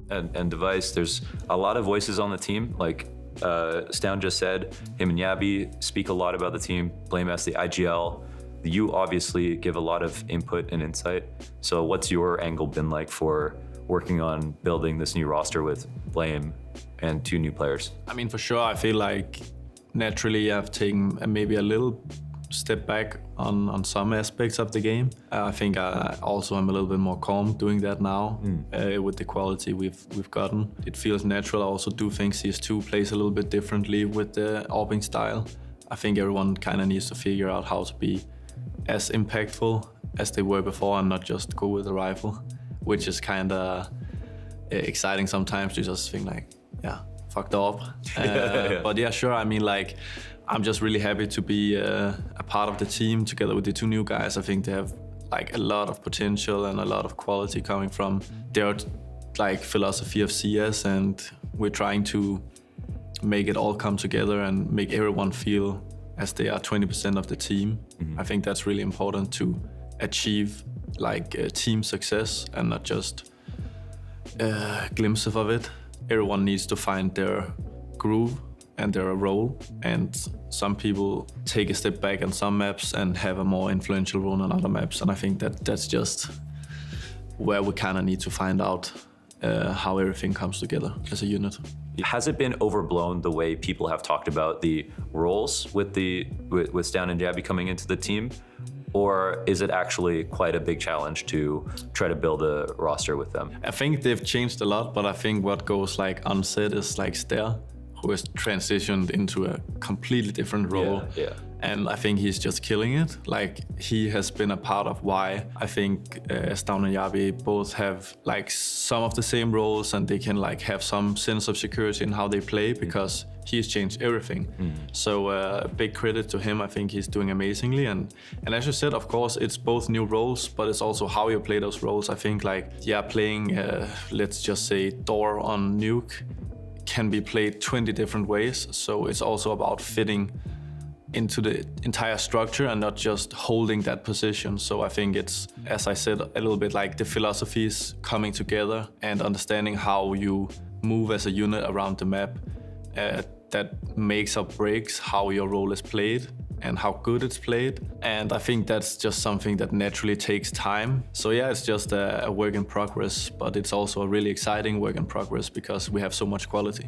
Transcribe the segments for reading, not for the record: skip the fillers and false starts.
and Device, there's a lot of voices on the team. Like Stown just said, him and Yabi speak a lot about the team. Blame as the IGL. You obviously give a lot of input and insight. So what's your angle been like for working on building this new roster with Blame and 2 new players? I mean, for sure, I feel like naturally I've taken maybe a little step back on some aspects of the game. I think I also am a little bit more calm doing that now with the quality we've gotten. It feels natural. I also do think CS2 plays a little bit differently with the orbing style. I think everyone kind of needs to figure out how to be as impactful as they were before and not just go with a rifle, which is kind of exciting sometimes to just think like, yeah, fucked up. But yeah, sure. I mean, like, I'm just really happy to be a part of the team together with the 2 new guys. I think they have like a lot of potential and a lot of quality coming from their like philosophy of CS, and we're trying to make it all come together and make everyone feel as they are 20% of the team. I think that's really important to achieve like team success and not just glimpses of it. Everyone needs to find their groove and their role, and some people take a step back on some maps and have a more influential role on other maps, and I think that's just where we kind of need to find out how everything comes together as a unit. Has it been overblown the way people have talked about the roles with Stown and Yabi coming into the team? Or is it actually quite a big challenge to try to build a roster with them? I think they've changed a lot, but I think what goes like unsaid is like Stair, who has transitioned into a completely different role. Yeah. And I think he's just killing it. Like, he has been a part of why I think Stown and Yabi both have like some of the same roles, and they can like have some sense of security in how they play, because he's changed everything. So big credit to him. I think he's doing amazingly. And as you said, of course, it's both new roles, but it's also how you play those roles. I think like, yeah, playing, let's just say, Door on Nuke can be played 20 different ways. So it's also about fitting into the entire structure and not just holding that position. So I think it's, as I said, a little bit like the philosophies coming together and understanding how you move as a unit around the map that makes or breaks how your role is played and how good it's played. And I think that's just something that naturally takes time. So yeah, it's just a work in progress, but it's also a really exciting work in progress because we have so much quality.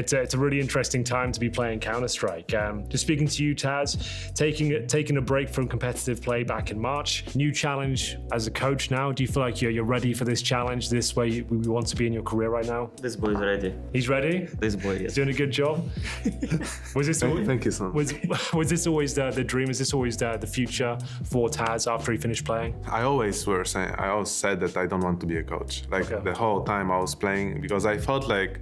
It's a really interesting time to be playing Counter-Strike. Just speaking to you, Taz, taking a break from competitive play back in March. New challenge as a coach now. Do you feel like you're ready for this challenge, this way we want to be in your career right now? This boy is ready. He's ready? This boy, yes. He's doing a good job? Was this Thank you so much. Was this always the dream? Is this always the future for Taz after he finished playing? I always said that I don't want to be a coach. Like the whole time I was playing, because I felt like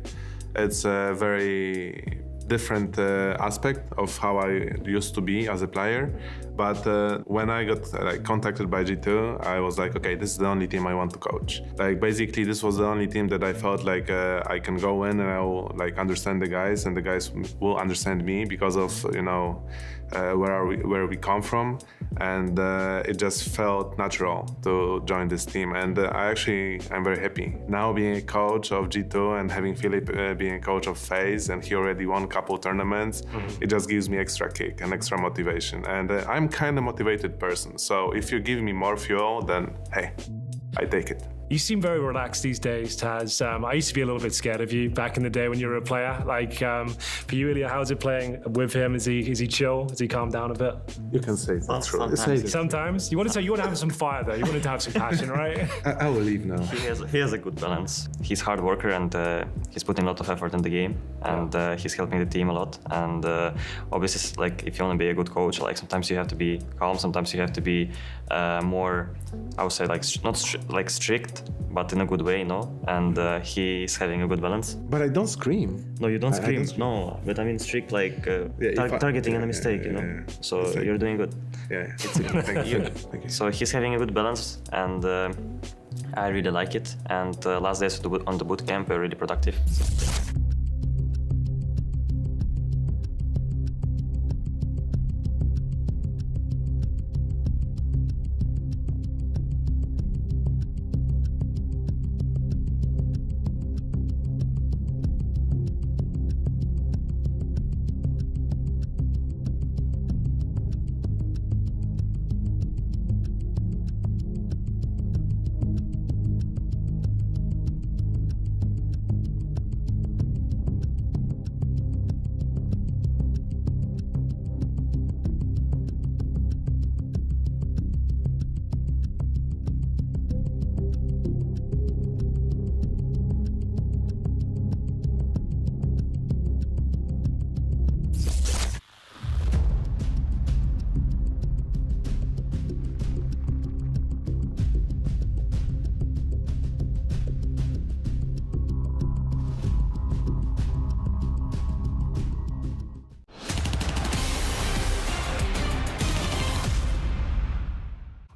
it's a very different aspect of how I used to be as a player. But when I got contacted by G2, I was like, okay, this is the only team I want to coach. Like, basically, this was the only team that I felt like I can go in and I will understand the guys, and the guys will understand me because of where we come from, and it just felt natural to join this team. And I'm very happy now being a coach of G2 and having Philip being a coach of FaZe, and he already won a couple tournaments. It just gives me extra kick and extra motivation, and I'm kind of motivated person. So if you give me more fuel, then hey, I take it. You seem very relaxed these days, Taz. I used to be a little bit scared of you back in the day when you were a player. Like, for you, Ilya, how's it playing with him? Is he chill? Has he calmed down a bit? You can say that. Sometimes. You want to have some fire though. You want to have some passion, right? I will leave now. He has a good balance. He's hard worker, and he's putting a lot of effort in the game, and he's helping the team a lot. And obviously, like, if you want to be a good coach, like, sometimes you have to be calm. Sometimes you have to be more, I would say, like, not strict, but in a good way, no? And he's having a good balance. But I don't scream. No, you don't I scream. don't scream. No, but I mean strict, like targeting and a mistake, you know. So It's like- you're doing good. Yeah. Thank you. Thank you. So he's having a good balance, and I really like it. And last days on the boot camp were really productive.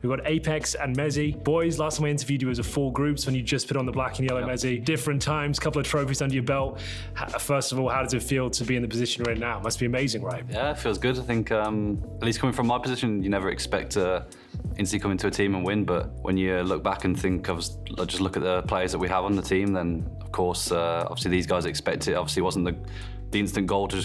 We've got Apex and Mezzi. Boys, last time I interviewed you as a 4 groups when you just put on the black and yellow Mezzi. Different times, couple of trophies under your belt. First of all, how does it feel to be in the position you're in now? Must be amazing, right? Yeah, it feels good. I think, at least coming from my position, you never expect to instantly come into a team and win, but when you look back and think of, just look at the players that we have on the team, then of course, obviously these guys expect it. Obviously it wasn't the instant goal to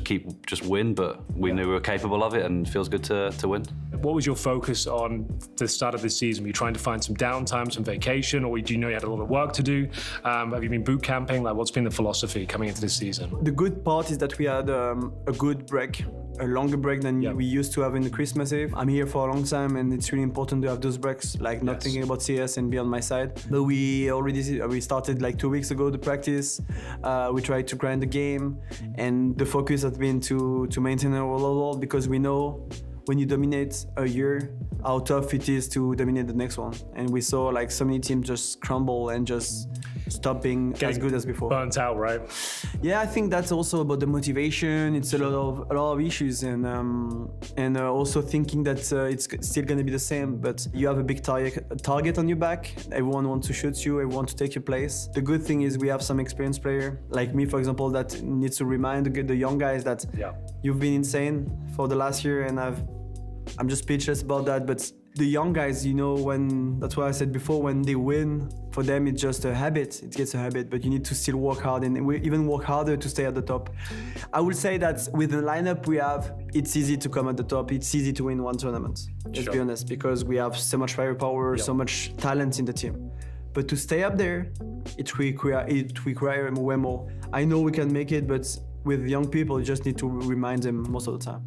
just win, but we knew we were capable of it, and it feels good to win. What was your focus on the start of this season? Were you trying to find some downtime, some vacation, or do you know you had a lot of work to do? Have you been boot camping? Like, what's been the philosophy coming into this season? The good part is that we had a good break, a longer break than we used to have in the Christmas Eve. I'm here for a long time, and it's really important to have those breaks, like not thinking about CS and be on my side. But we started like 2 weeks ago the practice. We tried to grind the game, and the focus has been to maintain our level, because we know when you dominate a year, how tough it is to dominate the next one. And we saw like so many teams just crumble and just stop being as good as before. Burnt out, right? Yeah, I think that's also about the motivation. It's a lot of issues, and also thinking that it's still going to be the same. But you have a big target on your back. Everyone wants to shoot you. Everyone wants to take your place. The good thing is we have some experienced player like me, for example, that needs to remind the young guys that you've been insane for the last year, and I'm just speechless about that. But the young guys, you know, that's why I said before, when they win, for them it's just a habit. It gets a habit, but you need to still work hard, and we even work harder to stay at the top. I would say that with the lineup we have, it's easy to come at the top. It's easy to win one tournament. Let's be honest, because we have so much firepower, so much talent in the team. But to stay up there, it requires way more. I know we can make it, but with young people, you just need to remind them most of the time.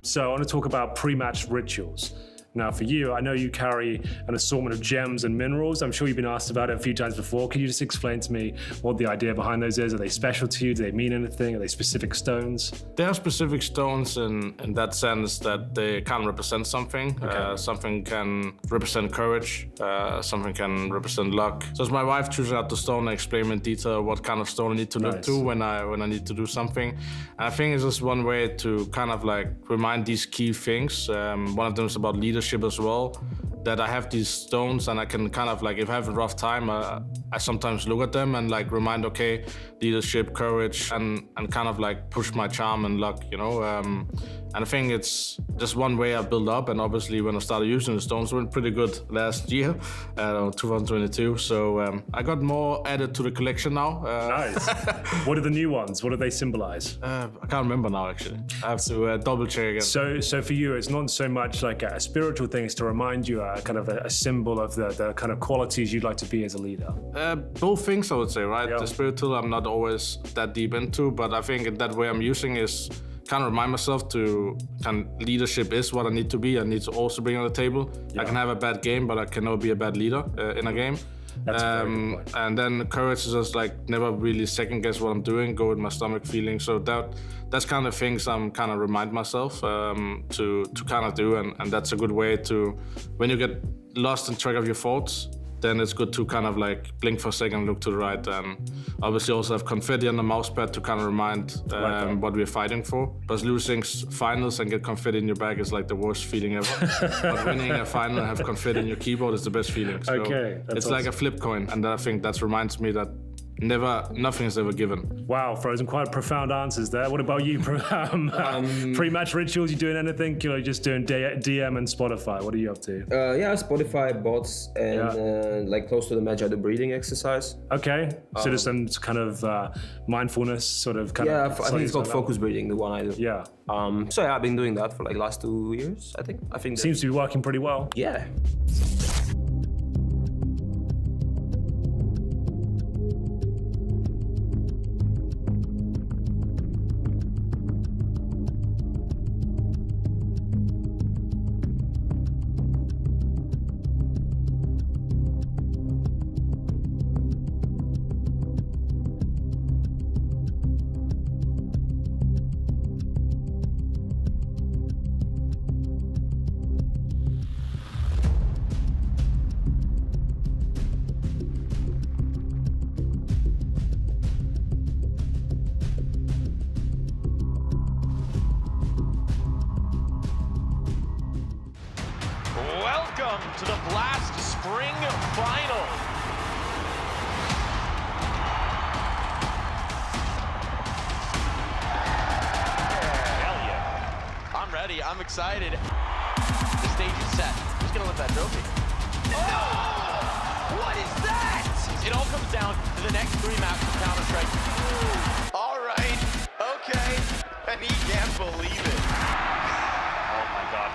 So I want to talk about pre-match rituals. Now for you, I know you carry an assortment of gems and minerals. I'm sure you've been asked about it a few times before. Can you just explain to me what the idea behind those is? Are they special to you? Do they mean anything? Are they specific stones? They are specific stones in that sense that they can represent something. Okay. Something can represent courage, something can represent luck. So it's my wife choosing out the stone and explaining in detail what kind of stone I need to look to when I need to do something. And I think it's just one way to kind of like remind these key things. One of them is about leadership as well, that I have these stones and I can kind of like, if I have a rough time, I sometimes look at them and like remind, okay, leadership, courage, and kind of like push my charm and luck, you know. And I think it's just one way I build up. And obviously when I started using the stones, went pretty good last year, 2022. So I got more added to the collection now. Nice. What are the new ones? What do they symbolize? I can't remember now, actually. I have to double check again. So for you, it's not so much like a spiritual thing, it's to remind you kind of a symbol of the kind of qualities you'd like to be as a leader. Both things, I would say, right? Yeah. The spiritual, I'm not always that deep into, but I think in that way I'm using is kind of remind myself to leadership is what I need to be. I need to also bring on the table. Yeah. I can have a bad game, but I cannot be a bad leader in a game. That's a very good point. And then courage is just like never really second guess what I'm doing, go with my stomach feeling. So that's kind of things I'm kind of remind myself to kind of do. And that's a good way to, when you get lost in track of your thoughts, then it's good to kind of like blink for a second, look to the right, and obviously also have confetti on the mouse pad to kind of remind what we're fighting for. Because losing finals and get confetti in your bag is like the worst feeling ever. But winning a final and have confetti in your keyboard is the best feeling. So Okay, that's it's like a flip coin, and I think that reminds me that nothing is ever given. Wow, Frozen, quite profound answers there. What about you? Pre-match rituals, you doing anything? You know, just doing DM and Spotify. What are you up to? Yeah, Spotify, bots, and like close to the match, I do breathing exercise. Okay, so there's some kind of mindfulness sort of kind Yeah, of... I think it's called focus breathing, the one I do. Yeah. So yeah, I've been doing that for like last 2 years, I think. Seems to be working pretty well. Yeah. Welcome to the Blast Spring Final. Hell yeah. I'm ready. I'm excited. The stage is set. Who's going to lift that trophy? Oh! What is that? It all comes down to the next 3 maps of Counter-Strike. All right. Okay. And he can't believe it. Oh my God.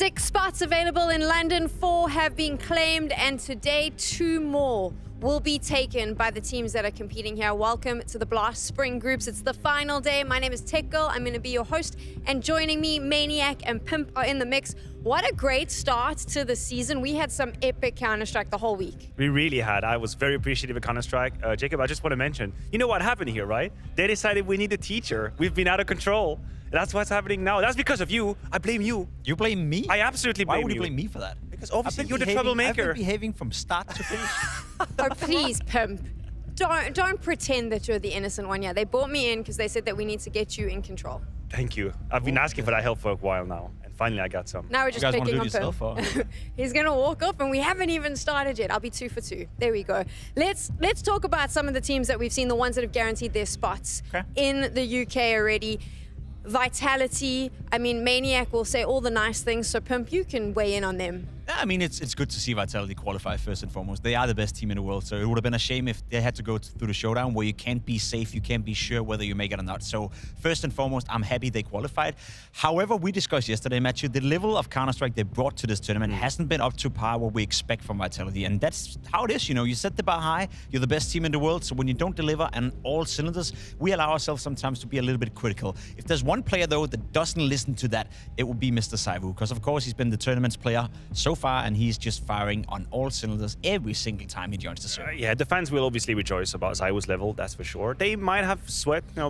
6 spots available in London, 4 have been claimed, and today 2 more will be taken by the teams that are competing here. Welcome to the Blast Spring Groups. It's the final day. My name is Tech Girl. I'm going to be your host, and joining me, Maniac and Pimp are in the mix. What a great start to the season. We had some epic Counter-Strike the whole week. We really had. I was very appreciative of Counter-Strike. Jacob, I just want to mention, you know what happened here, right? They decided we need a teacher. We've been out of control. That's what's happening now. That's because of you. I blame you. You blame me? I absolutely blame you. Why would you blame me for that? Because obviously you're the troublemaker. I've been behaving from start to finish. Oh, please, Pimp. Don't pretend that you're the innocent one. Yeah, they brought me in because they said that we need to get you in control. Thank you. I've been asking for that help for a while now, and finally I got some. Now we're just picking on yourself, Pimp. He's gonna walk off, and we haven't even started yet. I'll be 2 for 2. There we go. Let's talk about some of the teams that we've seen, the ones that have guaranteed their spots in the UK already. Vitality, I mean, Maniac will say all the nice things, so Pimp, you can weigh in on them. I mean, it's good to see Vitality qualify first and foremost. They are the best team in the world, so it would have been a shame if they had to go through the showdown where you can't be safe, you can't be sure whether you make it or not. So first and foremost, I'm happy they qualified. However, we discussed yesterday, Matthew, the level of Counter-Strike they brought to this tournament hasn't been up to par what we expect from Vitality, and that's how it is. You know, you set the bar high, you're the best team in the world, so when you don't deliver on all cylinders, we allow ourselves sometimes to be a little bit critical. If there's one player, though, that doesn't listen to that, it would be Mr. Saivu, because of course he's been the tournament's player so far, and he's just firing on all cylinders every single time he joins the server. Yeah, the fans will obviously rejoice about Saivu's level, that's for sure. They might have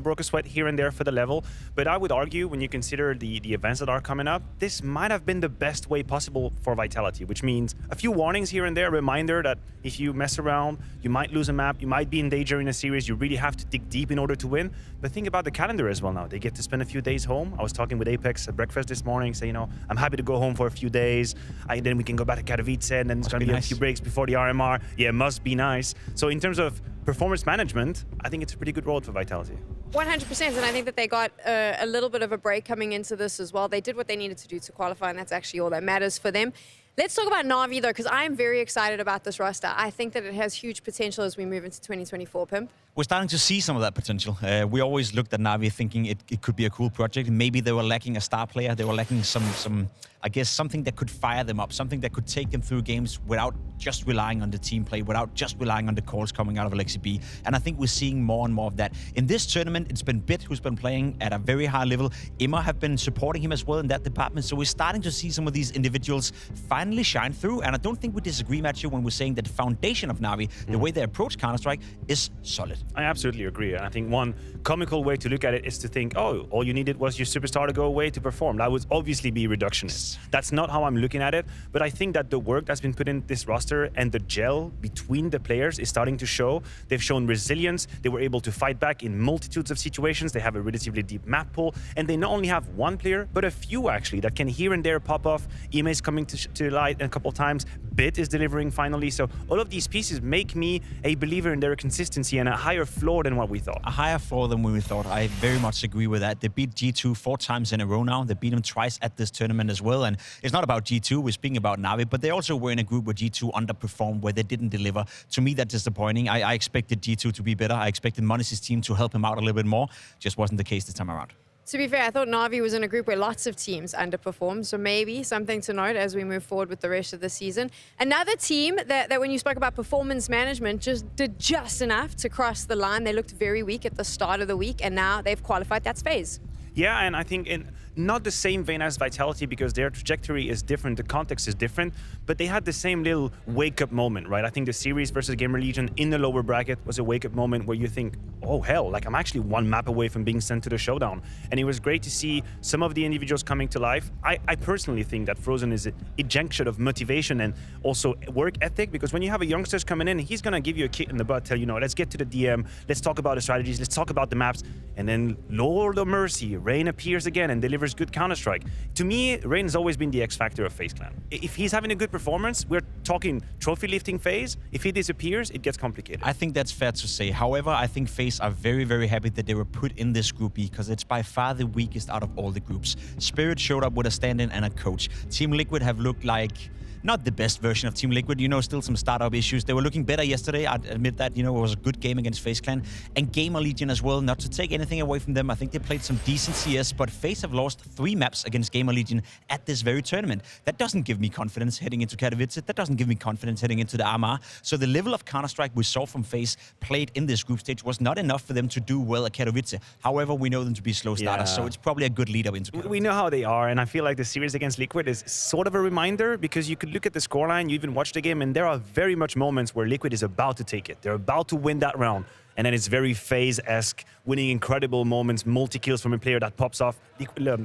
broke a sweat here and there for the level, but I would argue when you consider the events that are coming up, this might have been the best way possible for Vitality, which means a few warnings here and there, a reminder that if you mess around, you might lose a map, you might be in danger in a series, you really have to dig deep in order to win. But think about the calendar as well now. They get to spend a few days home. I was talking with Apex at breakfast this morning, saying, you know, I'm happy to go home for a few days, then we can go back to Katowice, and then it's going to be a few breaks before the RMR. Yeah, must be nice. So in terms of performance management, I think it's a pretty good road for Vitality. 100%, and I think that they got a little bit of a break coming into this as well. They did what they needed to do to qualify, and that's actually all that matters for them. Let's talk about Na'Vi, though, because I'm very excited about this roster. I think that it has huge potential as we move into 2024, Pimp. We're starting to see some of that potential. We always looked at Na'Vi thinking it could be a cool project. Maybe they were lacking a star player. They were lacking some I guess, something that could fire them up, something that could take them through games without just relying on the team play, without just relying on the calls coming out of Alexi B. And I think we're seeing more and more of that. In this tournament, it's been Bit who's been playing at a very high level. Emma have been supporting him as well in that department. So we're starting to see some of these individuals finally shine through. And I don't think we disagree, Matthew, when we're saying that the foundation of Na'Vi, the way they approach Counter-Strike, is solid. I absolutely agree. And I think one comical way to look at it is to think, oh, all you needed was your superstar to go away to perform. That would obviously be reductionist. That's not how I'm looking at it. But I think that the work that's been put in this roster and the gel between the players is starting to show. They've shown resilience. They were able to fight back in multitudes of situations. They have a relatively deep map pool. And they not only have one player, but a few actually that can here and there pop off. Ime is coming to light a couple times. Bit is delivering finally. So all of these pieces make me a believer in their consistency and a higher floor than what we thought. A higher floor than we thought. I very much agree with that. They beat G2 4 times in a row now. They beat them twice at this tournament as well. And it's not about G2, we're speaking about Na'Vi, but they also were in a group where G2 underperformed, where they didn't deliver. To me, that's disappointing. I expected G2 to be better. I expected Monis' team to help him out a little bit more. Just wasn't the case this time around. To be fair, I thought Na'Vi was in a group where lots of teams underperformed, so maybe something to note as we move forward with the rest of the season. Another team that when you spoke about performance management, just did just enough to cross the line. They looked very weak at the start of the week, and now they've qualified. That's FaZe. Yeah, and I think in not the same vein as Vitality because their trajectory is different, the context is different, but they had the same little wake-up moment, right? I think the series versus Gamer Legion in the lower bracket was a wake-up moment where you think, oh hell, like I'm actually one map away from being sent to the showdown. And it was great to see some of the individuals coming to life. I personally think that Frozen is a junction of motivation and also work ethic, because when you have a youngsters coming in, he's gonna give you a kick in the butt, tell you, no, let's get to the DM, let's talk about the strategies, let's talk about the maps, and then Lord of Mercy, Rain appears again and delivers good Counter-Strike. To me, Rain has always been the X factor of FaZe Clan. If he's having a good performance, we're talking trophy lifting phase. If he disappears, it gets complicated. I think that's fair to say. However, I think FaZe are very, very happy that they were put in this group because it's by far the weakest out of all the groups. Spirit showed up with a stand-in and a coach. Team Liquid have looked like not the best version of Team Liquid. Still some startup issues. They were looking better yesterday. I'd admit that. It was a good game against FaZe Clan. And Gamer Legion as well. Not to take anything away from them. I think they played some decent CS, but FaZe have lost 3 maps against Gamer Legion at this very tournament. That doesn't give me confidence heading into Katowice. That doesn't give me confidence heading into the RMR. So the level of Counter-Strike we saw from FaZe played in this group stage was not enough for them to do well at Katowice. However, we know them to be slow starters, so it's probably a good lead up into Katowice. We know how they are, and I feel like the series against Liquid is sort of a reminder, because you could look at the scoreline, you even watch the game, and there are very much moments where Liquid is about to take it. They're about to win that round. And then it's very FaZe-esque, winning incredible moments, multi-kills from a player that pops off.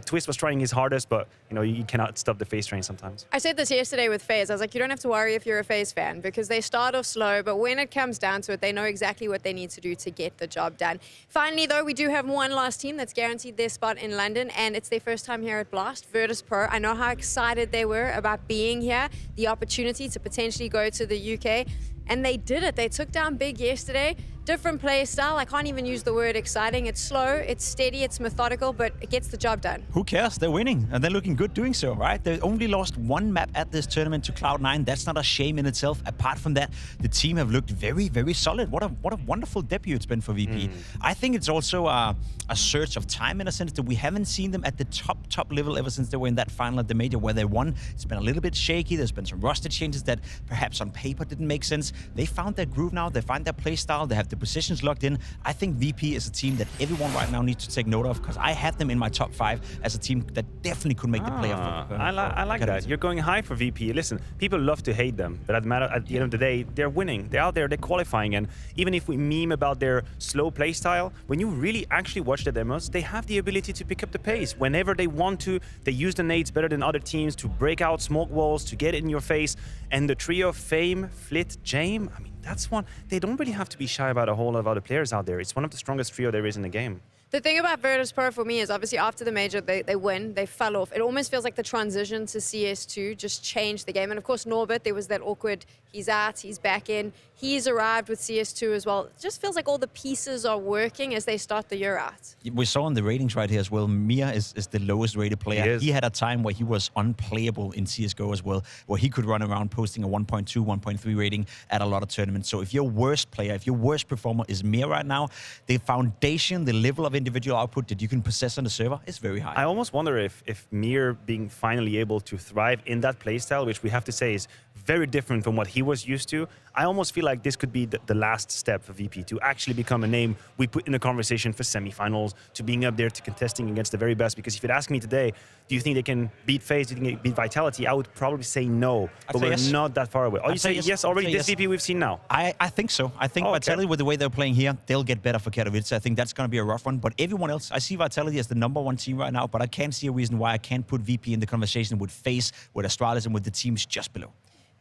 Twist was trying his hardest, but you cannot stop the FaZe train sometimes. I said this yesterday with FaZe. I was like, you don't have to worry if you're a FaZe fan, because they start off slow, but when it comes down to it, they know exactly what they need to do to get the job done. Finally, though, we do have one last team that's guaranteed their spot in London, and it's their first time here at Blast, Virtus.pro. I know how excited they were about being here, the opportunity to potentially go to the UK, and they did it. They took down Big yesterday. Different play style. I can't even use the word exciting. It's slow, it's steady, it's methodical, but it gets the job done. Who cares? They're winning, and they're looking good doing so, right? They only lost 1 map at this tournament to Cloud9. That's not a shame in itself. Apart from that, the team have looked very, very solid. What a wonderful debut it's been for VP. I think it's also a search of time in a sense that we haven't seen them at the top level ever since they were in that final at the major where they won. It's been a little bit shaky. There's been some roster changes that perhaps on paper didn't make sense. They found their groove now. They find their play style. They have the positions locked in. I think VP is a team that everyone right now needs to take note of, because I had them in my top 5 as a team that definitely could make the playoff. I like that. You're going high for VP. Listen, people love to hate them, but at the end of the day, they're winning. They're out there, they're qualifying, and even if we meme about their slow play style, when you really actually watch the demos, they have the ability to pick up the pace. Whenever they want to, they use the nades better than other teams to break out smoke walls, to get it in your face, and the trio of Fame, Flit, Jame, I mean, that's one. They don't really have to be shy about a whole lot of other players out there. It's one of the strongest trio there is in the game. The thing about Virtus.pro for me is obviously after the major, they win, they fell off. It almost feels like the transition to CS2 just changed the game. And of course, Norbert, there was that awkward, he's out, he's back in. He's arrived with CS2 as well. It just feels like all the pieces are working as they start the year out. We saw in the ratings right here as well, Mia is the lowest rated player. He had a time where he was unplayable in CSGO as well, where he could run around posting a 1.2, 1.3 rating at a lot of tournaments. So if your worst player, if your worst performer is Mia right now, the foundation, the level of individual output that you can possess on the server is very high. I almost wonder if Mir being finally able to thrive in that playstyle, which we have to say is very different from what he was used to, I almost feel like this could be the last step for VP to actually become a name we put in the conversation for semifinals, to being up there, to contesting against the very best. Because if you'd ask me today, do you think they can beat FaZe? Do you think they can beat Vitality? I would probably say no, but we're not that far away. Oh, you say yes already? This VP we've seen now? I think so. I think Vitality, with the way they're playing here, they'll get better for Katowice. I think that's going to be a rough one. But everyone else, I see Vitality as the #1 team right now, but I can't see a reason why I can't put VP in the conversation with FaZe, with Astralis, and with the teams just below.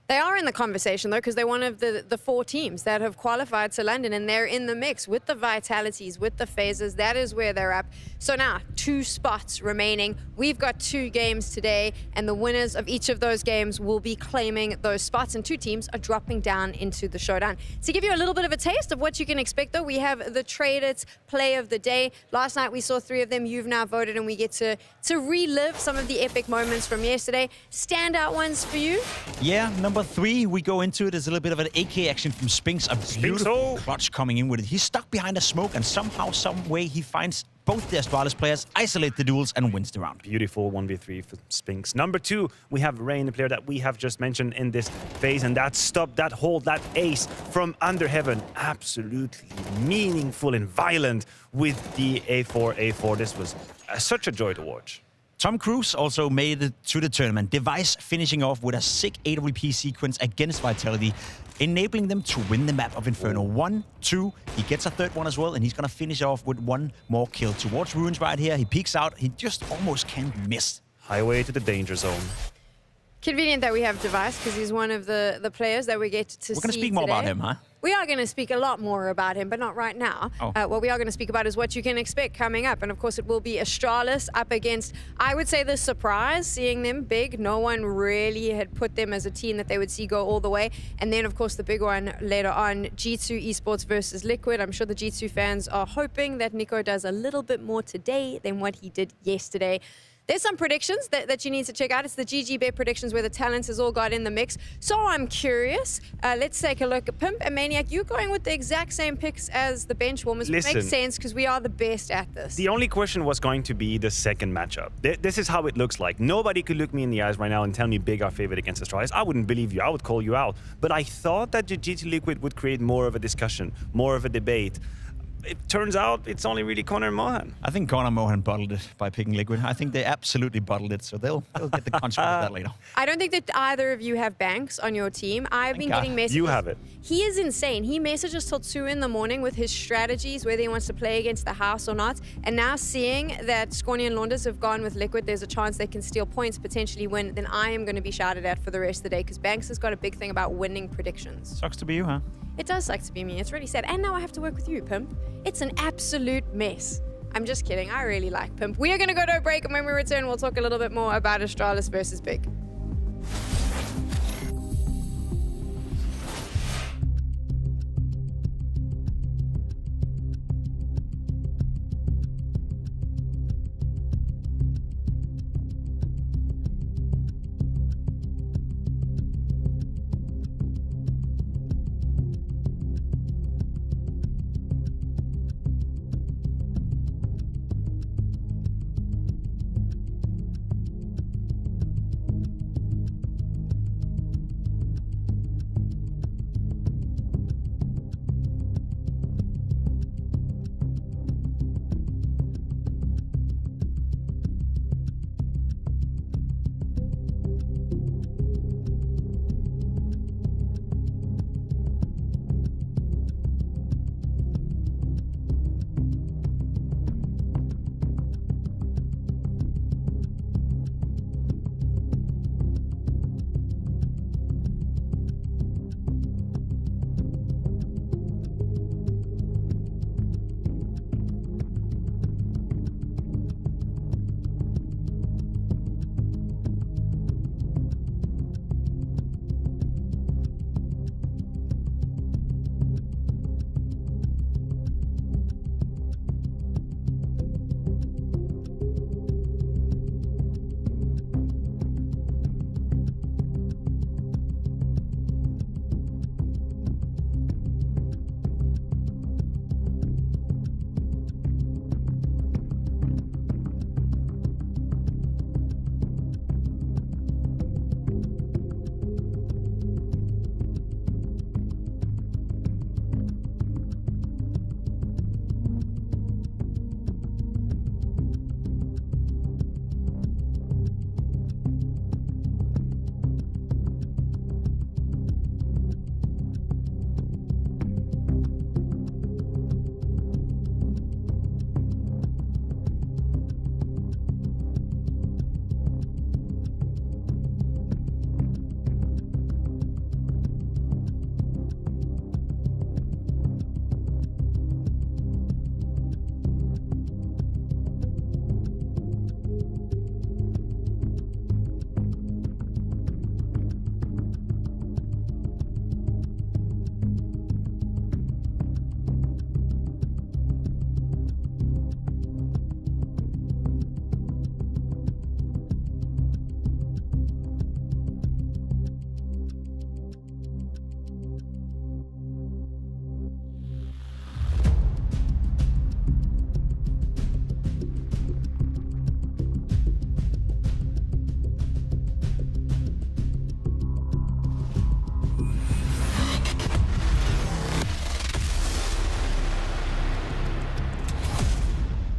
They are in the conversation, though, because they're one of the 4 teams that have qualified to London, and they're in the mix with the Vitalities, with the FaZes. That is where they're up. So now, 2 spots remaining. We've got 2 games today, and the winners of each of those games will be claiming those spots, and 2 teams are dropping down into the showdown. To give you a little bit of a taste of what you can expect, though, we have the Traded Play of the Day. Last night, we saw 3 of them. You've now voted, and we get to relive some of the epic moments from yesterday. Standout ones for you? Yeah, number 3, we go into it as a little bit of an AK action from Spinks. A beautiful clutch coming in with it. He's stuck behind a smoke, and somehow, some way, he finds both the Astralis players, isolate the duels, and wins the round. Beautiful 1v3 for Spinks. Number 2, we have Rain, the player that we have just mentioned in this phase, and that stop, that hold, that ace from under heaven. Absolutely meaningful and violent with the A4. This was such a joy to watch. Tom Cruise also made it to the tournament. Device finishing off with a sick AWP sequence against Vitality, enabling them to win the map of Inferno. 1, 2, he gets a 3rd one as well, and he's going to finish off with 1 more kill. Towards Ruins right here, he peeks out, he just almost can't miss. Highway to the danger zone. Convenient that we have Device, because he's one of the players that we get to see. We're going to speak more about him, huh? We are going to speak a lot more about him, but not right now. What we are going to speak about is what you can expect coming up. And of course, it will be Astralis up against, I would say, the surprise, seeing them big. No one really had put them as a team that they would see go all the way. And then, of course, the big one later on, G2 Esports versus Liquid. I'm sure the G2 fans are hoping that Nico does a little bit more today than what he did yesterday. There's some predictions that you need to check out. It's the GG Bet predictions where the talents has all got in the mix. So I'm curious. Let's take a look at Pimp and Maniac. You're going with the exact same picks as the bench warmers, which Listen, makes sense because we are the best at this. The only question was going to be the second matchup. This is how it looks like. Nobody could look me in the eyes right now and tell me Big are favored against Astralis. I wouldn't believe you. I would call you out. But I thought that the GT Liquid would create more of a discussion, more of a debate. It turns out it's only really Connor and Mohan. I think Connor and Mohan bottled it by picking Liquid. I think they absolutely bottled it, so they'll get the consequence of that later. I don't think that either of you have Banks on your team. I've been getting messages. You have it. He is insane. He messages till 2 in the morning with his strategies, whether he wants to play against the house or not. And now seeing that Scorny and Launders have gone with Liquid, there's a chance they can steal points, potentially win, then I am going to be shouted at for the rest of the day because Banks has got a big thing about winning predictions. Sucks to be you, huh? It does suck to be me. It's really sad. And now I have to work with you, Pimp. It's an absolute mess. I'm just kidding. I really like Pimp. We are going to go to a break, and when we return, we'll talk a little bit more about Astralis versus Big.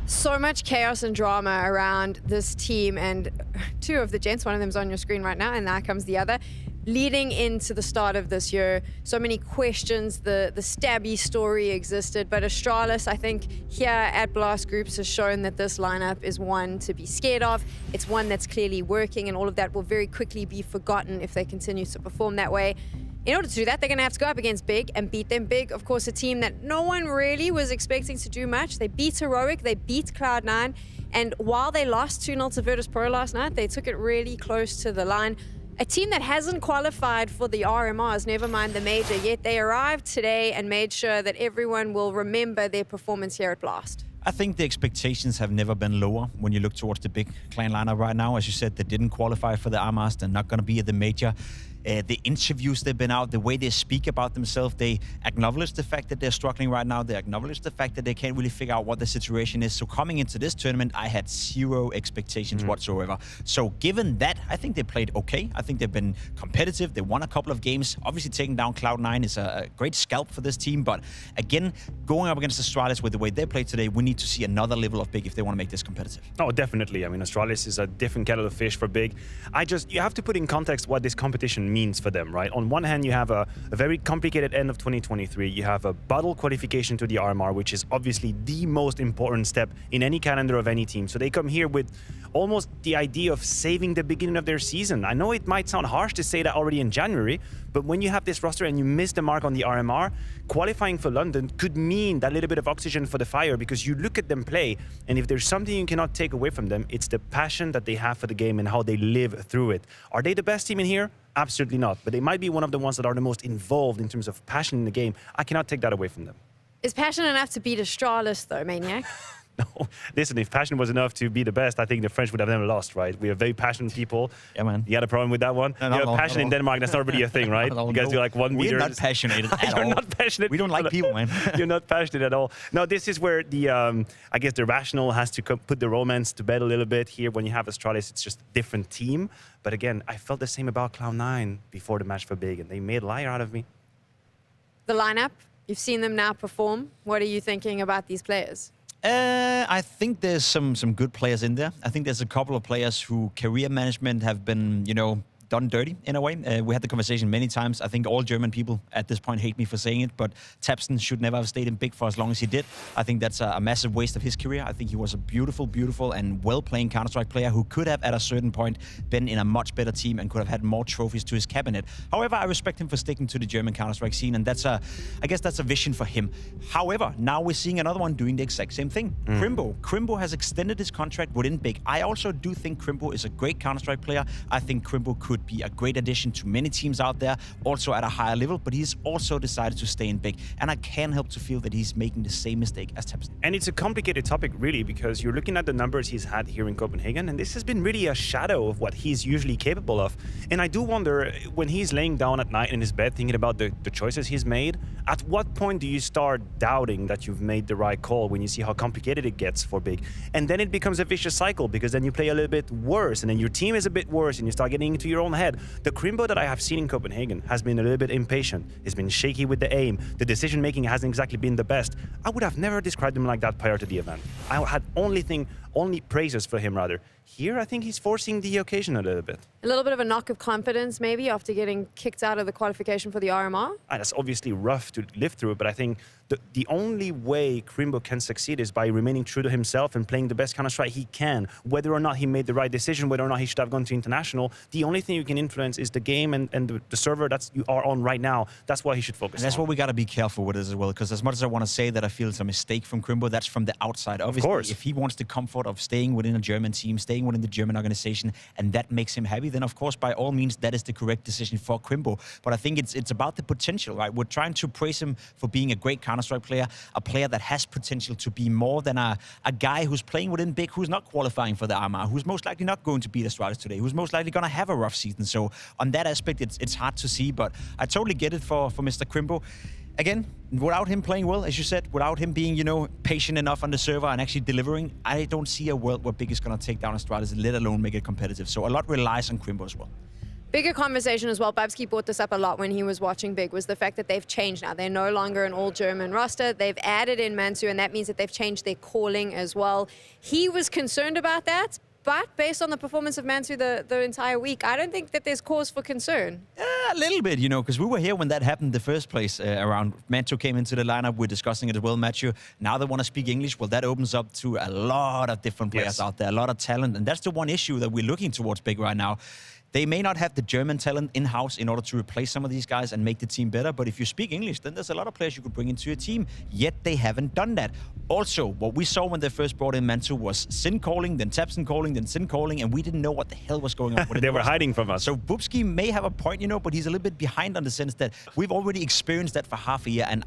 So much chaos and drama around this team, and 2 of the gents, one of them's on your screen right now, and now comes the other. Leading into the start of this year, so many questions, the stabby story existed, but Astralis, I think, here at Blast Groups has shown that this lineup is one to be scared of. It's one that's clearly working, and all of that will very quickly be forgotten if they continue to perform that way. In order to do that, they're going to have to go up against Big and beat them. Big, of course, a team that no one really was expecting to do much. They beat Heroic, they beat Cloud9, and while they lost 2-0 to Virtus Pro last night, they took it really close to the line. A team that hasn't qualified for the RMRs, never mind the major, yet they arrived today and made sure that everyone will remember their performance here at Blast. I think the expectations have never been lower when you look towards the big clan lineup right now. As you said, they didn't qualify for the RMAs. They're not going to be at the major. The interviews they've been out, the way they speak about themselves, they acknowledge the fact that they're struggling right now. They acknowledge the fact that they can't really figure out what the situation is. So coming into this tournament, I had zero expectations whatsoever. So given that, I think they played okay. I think they've been competitive. They won a couple of games. Obviously, taking down Cloud9 is a great scalp for this team. But again, going up against Astralis with the way they played today, we need to see another level of big if they want to make this competitive. Oh, definitely. I mean, Astralis is a different kettle of fish for big. You have to put in context what this competition means for them, right? On one hand, you have a very complicated end of 2023. You have a bottle qualification to the RMR, which is obviously the most important step in any calendar of any team. So they come here with almost the idea of saving the beginning of their season. I know it might sound harsh to say that already in January, but when you have this roster and you miss the mark on the RMR, qualifying for London could mean that little bit of oxygen for the fire, because you look at them play, and if there's something you cannot take away from them, it's the passion that they have for the game and how they live through it. Are they the best team in here? Absolutely not. But they might be one of the ones that are the most involved in terms of passion in the game. I cannot take that away from them. Is passion enough to beat Astralis, though, Maniac? No. Listen, if passion was enough to be the best, I think the French would have never lost, right? We are very passionate people. Yeah, man. You got a problem with that one? No, You're passionate in Denmark, that's not really a thing, right? You guys do like 1 meter. We're not passionate at all. You're not passionate. We don't like people, man. You're not passionate at all. No, this is where the, I guess the rational has to put the romance to bed a little bit. Here, when you have Astralis, it's just a different team. But again, I felt the same about Cloud9 before the match for big, and they made a liar out of me. The lineup, you've seen them now perform. What are you thinking about these players? I think there's some good players in there. I think there's a couple of players who career management have been, done dirty in a way. We had the conversation many times. I think all German people at this point hate me for saying it, but Tapsen should never have stayed in big for as long as he did. I think that's a massive waste of his career. I think he was a beautiful and well-playing Counter-Strike player who could have at a certain point been in a much better team and could have had more trophies to his cabinet. However, I respect him for sticking to the German Counter-Strike scene, and I guess that's a vision for him. However, now we're seeing another one doing the exact same thing. Crimbo has extended his contract within big. I also do think Crimbo is a great Counter-Strike player. I think Crimbo could be a great addition to many teams out there, also at a higher level, but he's also decided to stay in big. And I can't help to feel that he's making the same mistake as Tapsen. And it's a complicated topic, really, because you're looking at the numbers he's had here in Copenhagen, and this has been really a shadow of what he's usually capable of. And I do wonder, when he's laying down at night in his bed thinking about the choices he's made, at what point do you start doubting that you've made the right call when you see how complicated it gets for big? And then it becomes a vicious cycle, because then you play a little bit worse, and then your team is a bit worse, and you start getting into your own head. The Crimbo that I have seen in Copenhagen has been a little bit impatient. He's been shaky with the aim. The decision-making hasn't exactly been the best. I would have never described him like that prior to the event. I had only praises for him, rather. Here, I think he's forcing the occasion a little bit. A little bit of a knock of confidence, maybe, after getting kicked out of the qualification for the RMR? That's obviously rough to live through, but I think the only way Crimbo can succeed is by remaining true to himself and playing the best Counter-Strike he can. Whether or not he made the right decision, whether or not he should have gone to international, the only thing you can influence is the game and the server that you are on right now. That's what he should focus on. And that's what we got to be careful with as well, because as much as I want to say that I feel it's a mistake from Crimbo, that's from the outside. Obviously, if he wants the comfort of staying within a German team, staying within the German organization, and that makes him happy, then of course, by all means, that is the correct decision for Crimbo. But I think it's about the potential, right? We're trying to praise him for being a great Counter-Strike player, a player that has potential to be more than a guy who's playing within big, who's not qualifying for the RMR, who's most likely not going to beat Astralis today, who's most likely going to have a rough season. So on that aspect, it's hard to see, but I totally get it for Mr. Crimbo. Again, without him playing well, as you said, without him being, patient enough on the server and actually delivering, I don't see a world where Big is going to take down Astralis, let alone make it competitive. So a lot relies on Crimbo as well. Bigger conversation as well. Babsky brought this up a lot when he was watching Big, was the fact that they've changed now. They're no longer an all-German roster. They've added in Mansu, and that means that they've changed their calling as well. He was concerned about that, but based on the performance of Mansu the entire week, I don't think that there's cause for concern. A little bit, because we were here when that happened the first place around. Mantu came into the lineup. We're discussing it as well, Matthew. Now they want to speak English. Well, that opens up to a lot of different players out there, a lot of talent. And that's the one issue that we're looking towards Big right now. They may not have the German talent in-house in order to replace some of these guys and make the team better, but if you speak English, then there's a lot of players you could bring into your team, yet they haven't done that. Also, what we saw when they first brought in Mantu was Sin calling, then Tapsen calling, then Sin calling, and we didn't know what the hell was going on. They were hiding from us. So Bubsky may have a point, but he's a little bit behind on the sense that we've already experienced that for half a year, and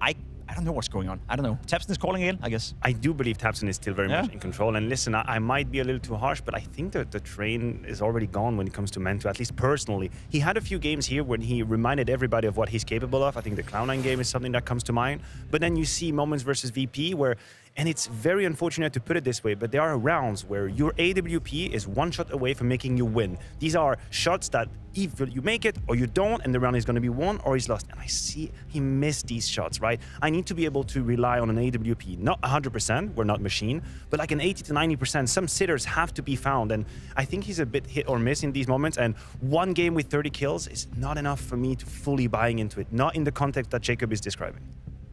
I don't know what's going on. I don't know. tabseN is calling in, I guess. I do believe tabseN is still very much in control. And listen, I might be a little too harsh, but I think that the train is already gone when it comes to Mento, at least personally. He had a few games here when he reminded everybody of what he's capable of. I think the Cloud9 game is something that comes to mind. But then you see moments versus VP where, and it's very unfortunate to put it this way, but there are rounds where your AWP is one shot away from making you win. These are shots that either you make it or you don't, and the round is going to be won or he's lost. And I see he missed these shots, right? I need to be able to rely on an AWP, not 100%, we're not machine, but like an 80 to 90%. Some sitters have to be found, and I think he's a bit hit or miss in these moments, and one game with 30 kills is not enough for me to fully buying into it, not in the context that Jacob is describing.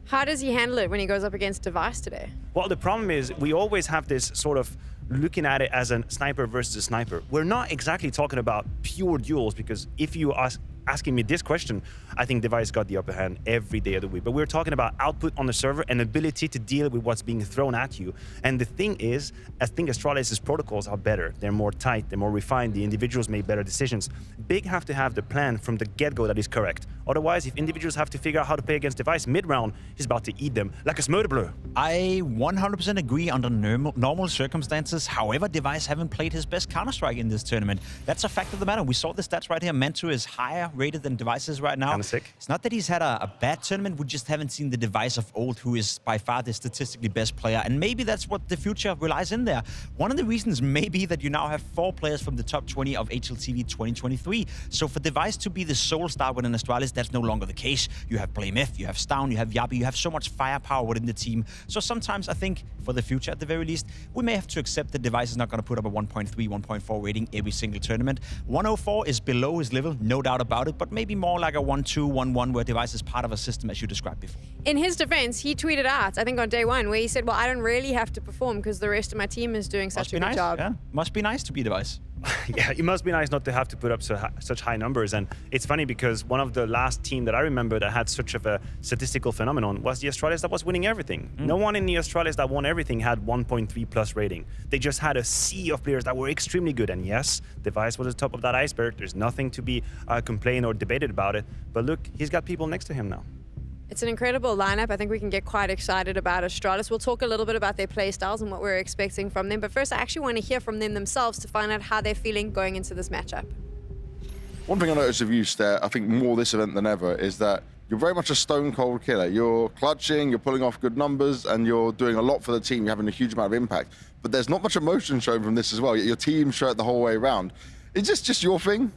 How does he handle it when he goes up against Device today? Well, the problem is we always have this sort of looking at it as a sniper versus a sniper. We're not exactly talking about pure duels, because if you are asking me this question, I think Device got the upper hand every day of the week. But we're talking about output on the server and ability to deal with what's being thrown at you. And the thing is, I think Astralis' protocols are better. They're more tight, they're more refined, the individuals make better decisions. Big have to have the plan from the get-go that is correct. Otherwise, if individuals have to figure out how to play against Device mid-round, he's about to eat them like a smørrebrød. I 100% agree under normal circumstances. However, Device haven't played his best Counter-Strike in this tournament. That's a fact of the matter. We saw the stats right here. Mento is higher rated than Devices right now. Kinda sick. It's not that he's had a bad tournament. We just haven't seen the Device of old, who is by far the statistically best player. And maybe that's what the future relies in there. One of the reasons may be that you now have 4 players from the top 20 of HLTV 2023. So for Device to be the sole star within Astralis, that's no longer the case. You have BlameF, you have Stavn, you have Yabi, you have so much firepower within the team. So sometimes I think, for the future at the very least, we may have to accept that Device is not going to put up a 1.3, 1.4 rating every single tournament. 104 is below his level, no doubt about it, but maybe more like a 1-2, 1-1, where Device is part of a system as you described before. In his defense, he tweeted out, I think on day 1, where he said, well, I don't really have to perform because the rest of my team is doing such a good job. Yeah. Must be nice to be Device. Yeah, it must be nice not to have to put up such high numbers. And it's funny because one of the last team that I remember that had such of a statistical phenomenon was the Astralis that was winning everything. No one in the Astralis that won everything had 1.3 plus rating. They just had a sea of players that were extremely good. And yes, Device was the top of that iceberg. There's nothing to be complained or debated about it. But look, he's got people next to him now. It's an incredible lineup. I think we can get quite excited about Astralis. We'll talk a little bit about their play styles and what we're expecting from them. But first, I actually want to hear from them themselves to find out how they're feeling going into this matchup. One thing I noticed of you, Stare, I think more this event than ever, is that you're very much a stone cold killer. You're clutching, you're pulling off good numbers, and you're doing a lot for the team. You're having a huge amount of impact. But there's not much emotion shown from this as well. Your team show it the whole way around. Is this just your thing?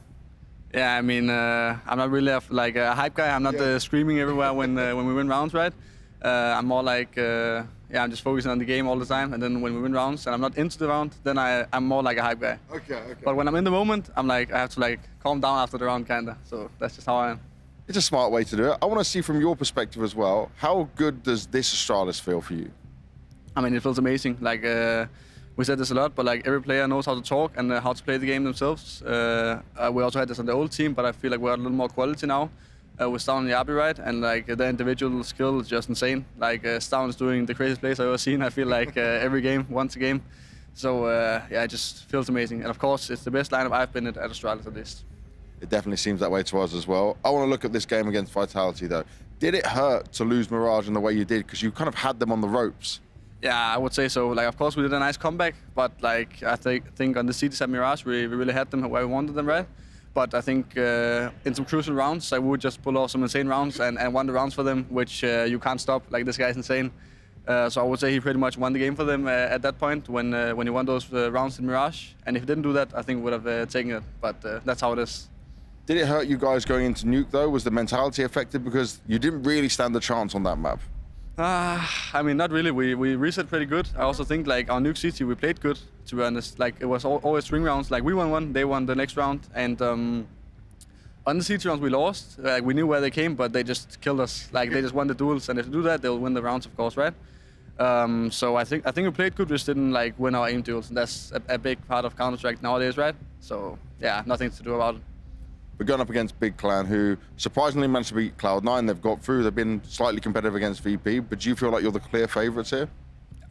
Yeah, I mean, I'm not really like a hype guy. I'm not screaming everywhere when we win rounds, right? I'm more like, I'm just focusing on the game all the time. And then when we win rounds and I'm not into the round, then I'm more like a hype guy. Okay. But when I'm in the moment, I'm like, I have to like calm down after the round, kinda. So that's just how I am. It's a smart way to do it. I want to see from your perspective as well, how good does this Astralis feel for you? I mean, it feels amazing. Like, we said this a lot, but like every player knows how to talk and how to play the game themselves. We also had this on the old team, but I feel like we're a little more quality now. With Stavn and Yabi, right? And like the individual skill is just insane. Like Stavn is doing the craziest plays I've ever seen. I feel like every game, once a game. So it just feels amazing. And of course, it's the best lineup I've been at Astralis at least. It definitely seems that way to us as well. I want to look at this game against Vitality though. Did it hurt to lose Mirage in the way you did? Because you kind of had them on the ropes. Yeah, I would say so. Like, of course, we did a nice comeback, but like I think on the CET at Mirage, we really had them where we wanted them, right? But I think in some crucial rounds, I would just pull off some insane rounds and won the rounds for them, which you can't stop. Like, this guy's insane. So I would say he pretty much won the game for them at that point when he won those rounds in Mirage. And if he didn't do that, I think we would have taken it. But that's how it is. Did it hurt you guys going into Nuke though? Was the mentality affected? Because you didn't really stand a chance on that map. I mean, not really. We reset pretty good. I also think like our Nuke CT, we played good, to be honest. Like it was always string rounds. Like we won one, they won the next round. And on the CT rounds we lost. Like we knew where they came, but they just killed us. Like they just won the duels, and if they do that, they'll win the rounds, of course, right? So I think we played good. We just didn't like win our aim duels, and that's a big part of Counter-Strike nowadays, right? So yeah, nothing to do about it. We're going up against Big Clan, who surprisingly managed to beat Cloud9. They've got through. They've been slightly competitive against VP. But do you feel like you're the clear favourites here?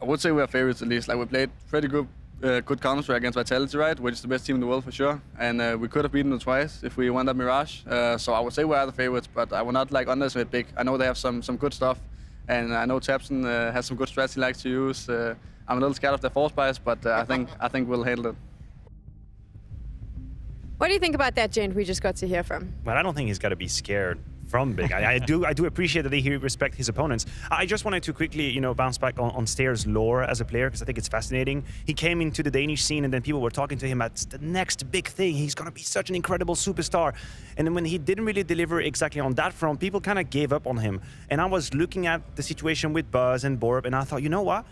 I would say we're favourites at least. Like we played pretty good Counter-Strike against Vitality, right? Which is the best team in the world for sure. And we could have beaten them twice if we won that Mirage. So I would say we are the favourites, but I would not like underestimate Big. I know they have some good stuff, And I know Tapson has some good strategy he likes to use. I'm a little scared of the force bias, but I think we'll handle it. What do you think about that gent we just got to hear from? Well, I don't think he's got to be scared from Big. I do appreciate that he respect his opponents. I just wanted to quickly, bounce back on Stair's lore as a player because I think it's fascinating. He came into the Danish scene and then people were talking to him about the next big thing. He's going to be such an incredible superstar. And then when he didn't really deliver exactly on that front, people kind of gave up on him. And I was looking at the situation with Buzz and Borb and I thought, you know what?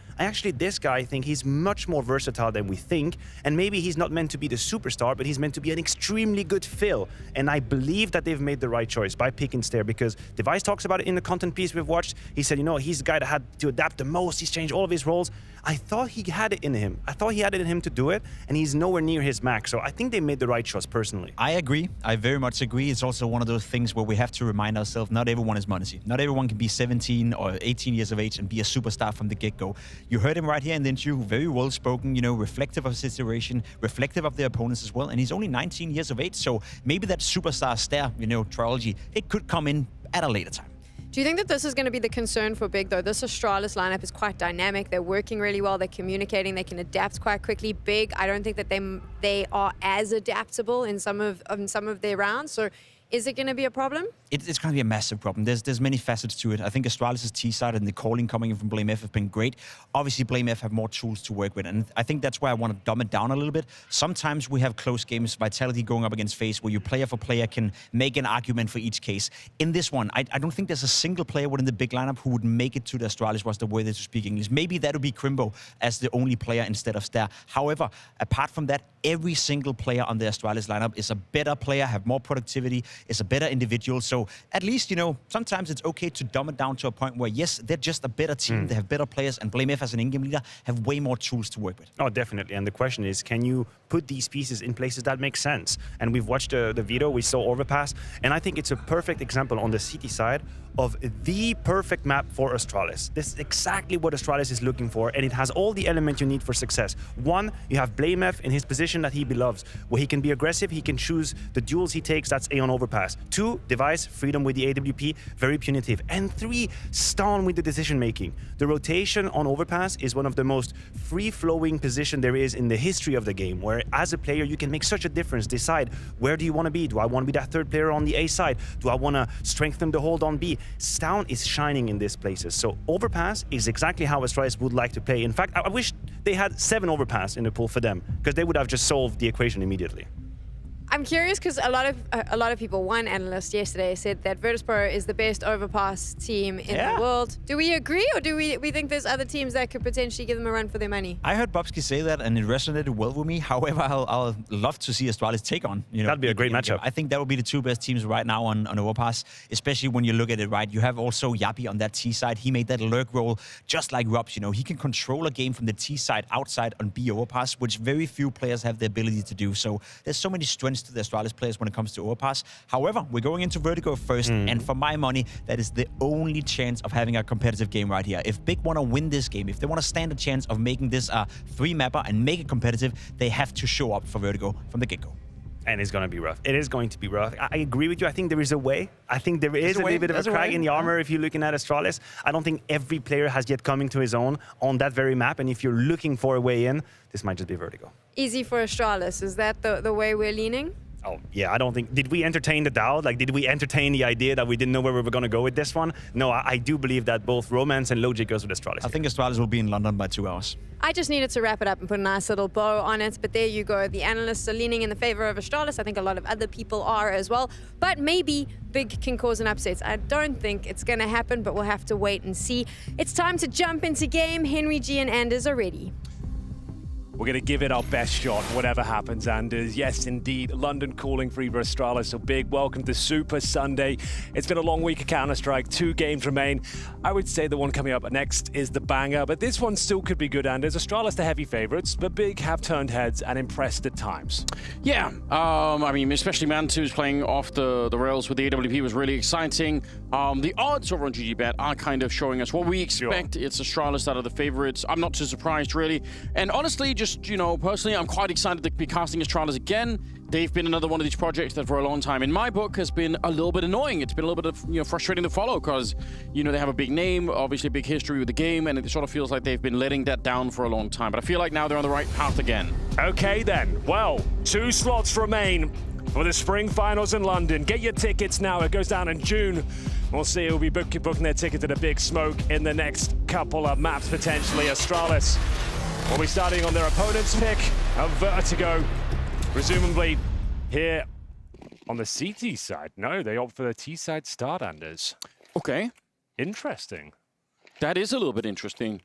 This guy, I think he's much more versatile than we think. And maybe he's not meant to be the superstar, but he's meant to be an extremely good fill. And I believe that they've made the right choice by picking Stair because Device talks about it in the content piece we've watched. He said, he's the guy that had to adapt the most. He's changed all of his roles. I thought he had it in him. I thought he had it in him to do it, and he's nowhere near his max. So I think they made the right choice personally. I agree. I very much agree. It's also one of those things where we have to remind ourselves not everyone is Monty. Not everyone can be 17 or 18 years of age and be a superstar from the get-go. You heard him right here in the interview, very well spoken, reflective of the situation, reflective of their opponents as well. And he's only 19 years of age, so maybe that superstar Stair, trilogy, it could come in at a later time. Do you think that this is going to be the concern for Big, though? This Astralis lineup is quite dynamic. They're working really well. They're communicating. They can adapt quite quickly. Big, I don't think that they are as adaptable in some of their rounds. So is it going to be a problem? It's going to be a massive problem. There's many facets to it. I think Astralis' T-side and the calling coming in from Blame F have been great. Obviously, Blame F have more tools to work with, and I think that's why I want to dumb it down a little bit. Sometimes we have close games, Vitality going up against FaZe, where you player for player can make an argument for each case. In this one, I don't think there's a single player within the Big lineup who would make it to the Astralis roster were they to speak English. Maybe that would be Crimbo as the only player instead of Stair. However, apart from that, every single player on the Astralis lineup is a better player, have more productivity, is a better individual. So at least, sometimes it's okay to dumb it down to a point where, yes, they're just a better team. They have better players, and Blame F as an in-game leader have way more tools to work with. Oh, definitely. And the question is, can you put these pieces in places that make sense? And we've watched the video, we saw Overpass, and I think it's a perfect example on the CT side of the perfect map for Astralis. This is exactly what Astralis is looking for, and it has all the elements you need for success. One, you have Blame F in his position that he loves, where he can be aggressive, he can choose the duels he takes, that's A on Overpass. 2, Device, freedom with the AWP, very punitive. And 3, Stone with the decision making. The rotation on Overpass is one of the most free-flowing position there is in the history of the game, where as a player you can make such a difference, decide where do you want to be? Do I want to be that third player on the A side? Do I want to strengthen the hold on B? Stone is shining in these places. So Overpass is exactly how Astralis would like to play. In fact, I wish they had 7 Overpass in the pool for them, because they would have just solved the equation immediately. I'm curious because a lot of people, one analyst yesterday said that Virtus.pro is the best overpass team in the world. Do we agree, or do we think there's other teams that could potentially give them a run for their money? I heard Bobski say that, and it resonated well with me. However, I'll love to see Astralis take on. That'd be a great matchup. I think that would be the 2 best teams right now on overpass, especially when you look at it right. You have also Yappy on that T side. He made that lurk role just like Robs. He can control a game from the T side outside on B overpass, which very few players have the ability to do. So there's so many strengths to the Astralis players when it comes to overpass. However, we're going into Vertigo first, and for my money, that is the only chance of having a competitive game right here. If Big want to win this game, if they want to stand a chance of making this a 3-mapper and make it competitive, they have to show up for Vertigo from the get-go. And it's going to be rough. It is going to be rough. I agree with you. I think there is a way. I think there is a little bit of a crack in the armor if you're looking at Astralis. I don't think every player has yet come into his own on that very map. And if you're looking for a way in, this might just be Vertigo. Easy for Astralis. Is that the way we're leaning? Oh, yeah, I don't think... Did we entertain the doubt? Did we entertain the idea that we didn't know where we were going to go with this one? No, I do believe that both Romance and Logic goes with Astralis. I think Astralis will be in London by 2 hours. I just needed to wrap it up and put a nice little bow on it, but there you go. The analysts are leaning in the favor of Astralis. I think a lot of other people are as well, but maybe Big can cause an upset. I don't think it's going to happen, but we'll have to wait and see. It's time to jump into game. Henry G and Anders are ready. We're going to give it our best shot, whatever happens, Anders. Yes, indeed, London calling for either Astralis or Big. Welcome to Super Sunday. It's been a long week of Counter-Strike. 2 games remain. I would say the one coming up next is the banger, but this one still could be good, Anders. Astralis the heavy favorites, but Big have turned heads and impressed at times. Yeah, I mean, especially Man 2's playing off the rails with the AWP was really exciting. The odds over on GGBet are kind of showing us what we expect. It's Astralis that are the favorites. I'm not too surprised, really. And honestly, just, you know, personally, I'm quite excited to be casting Astralis again. They've been another one of these projects that for a long time, in my book, has been a little bit annoying. It's been a little bit of, you know, frustrating to follow because, you know, they have a big name, obviously a big history with the game, and it sort of feels like they've been letting that down for a long time. But I feel like now they're on the right path again. Okay, then. Well, 2 slots remain for the spring finals in London. Get your tickets now. It goes down in June. We'll see who'll be booking their ticket to the Big Smoke in the next couple of maps, potentially. Astralis will be starting on their opponent's pick of Vertigo, presumably here on the CT side. No, they opt for the T side start, Anders. Okay. Interesting. That is a little bit interesting.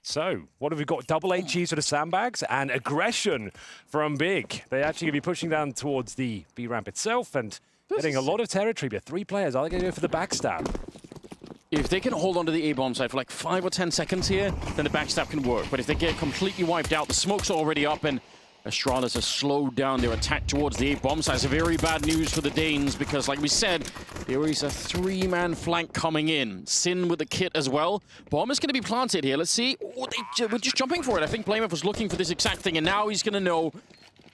So, what have we got? Double HGs for the sandbags and aggression from Big. They're actually going to be pushing down towards the B ramp itself and getting a lot of territory. But 3 players, are they going to go for the backstab? If they can hold on to the A-bomb side for like 5 or 10 seconds here, then the backstab can work. But if they get completely wiped out, the smoke's already up and Astralis has slowed down their attack towards the A-bomb side. It's very bad news for the Danes because, like we said, there is a 3-man flank coming in. Sin with the kit as well. Bomb is going to be planted here. Let's see. Oh, we're just jumping for it. I think Blamev was looking for this exact thing, and now he's going to know.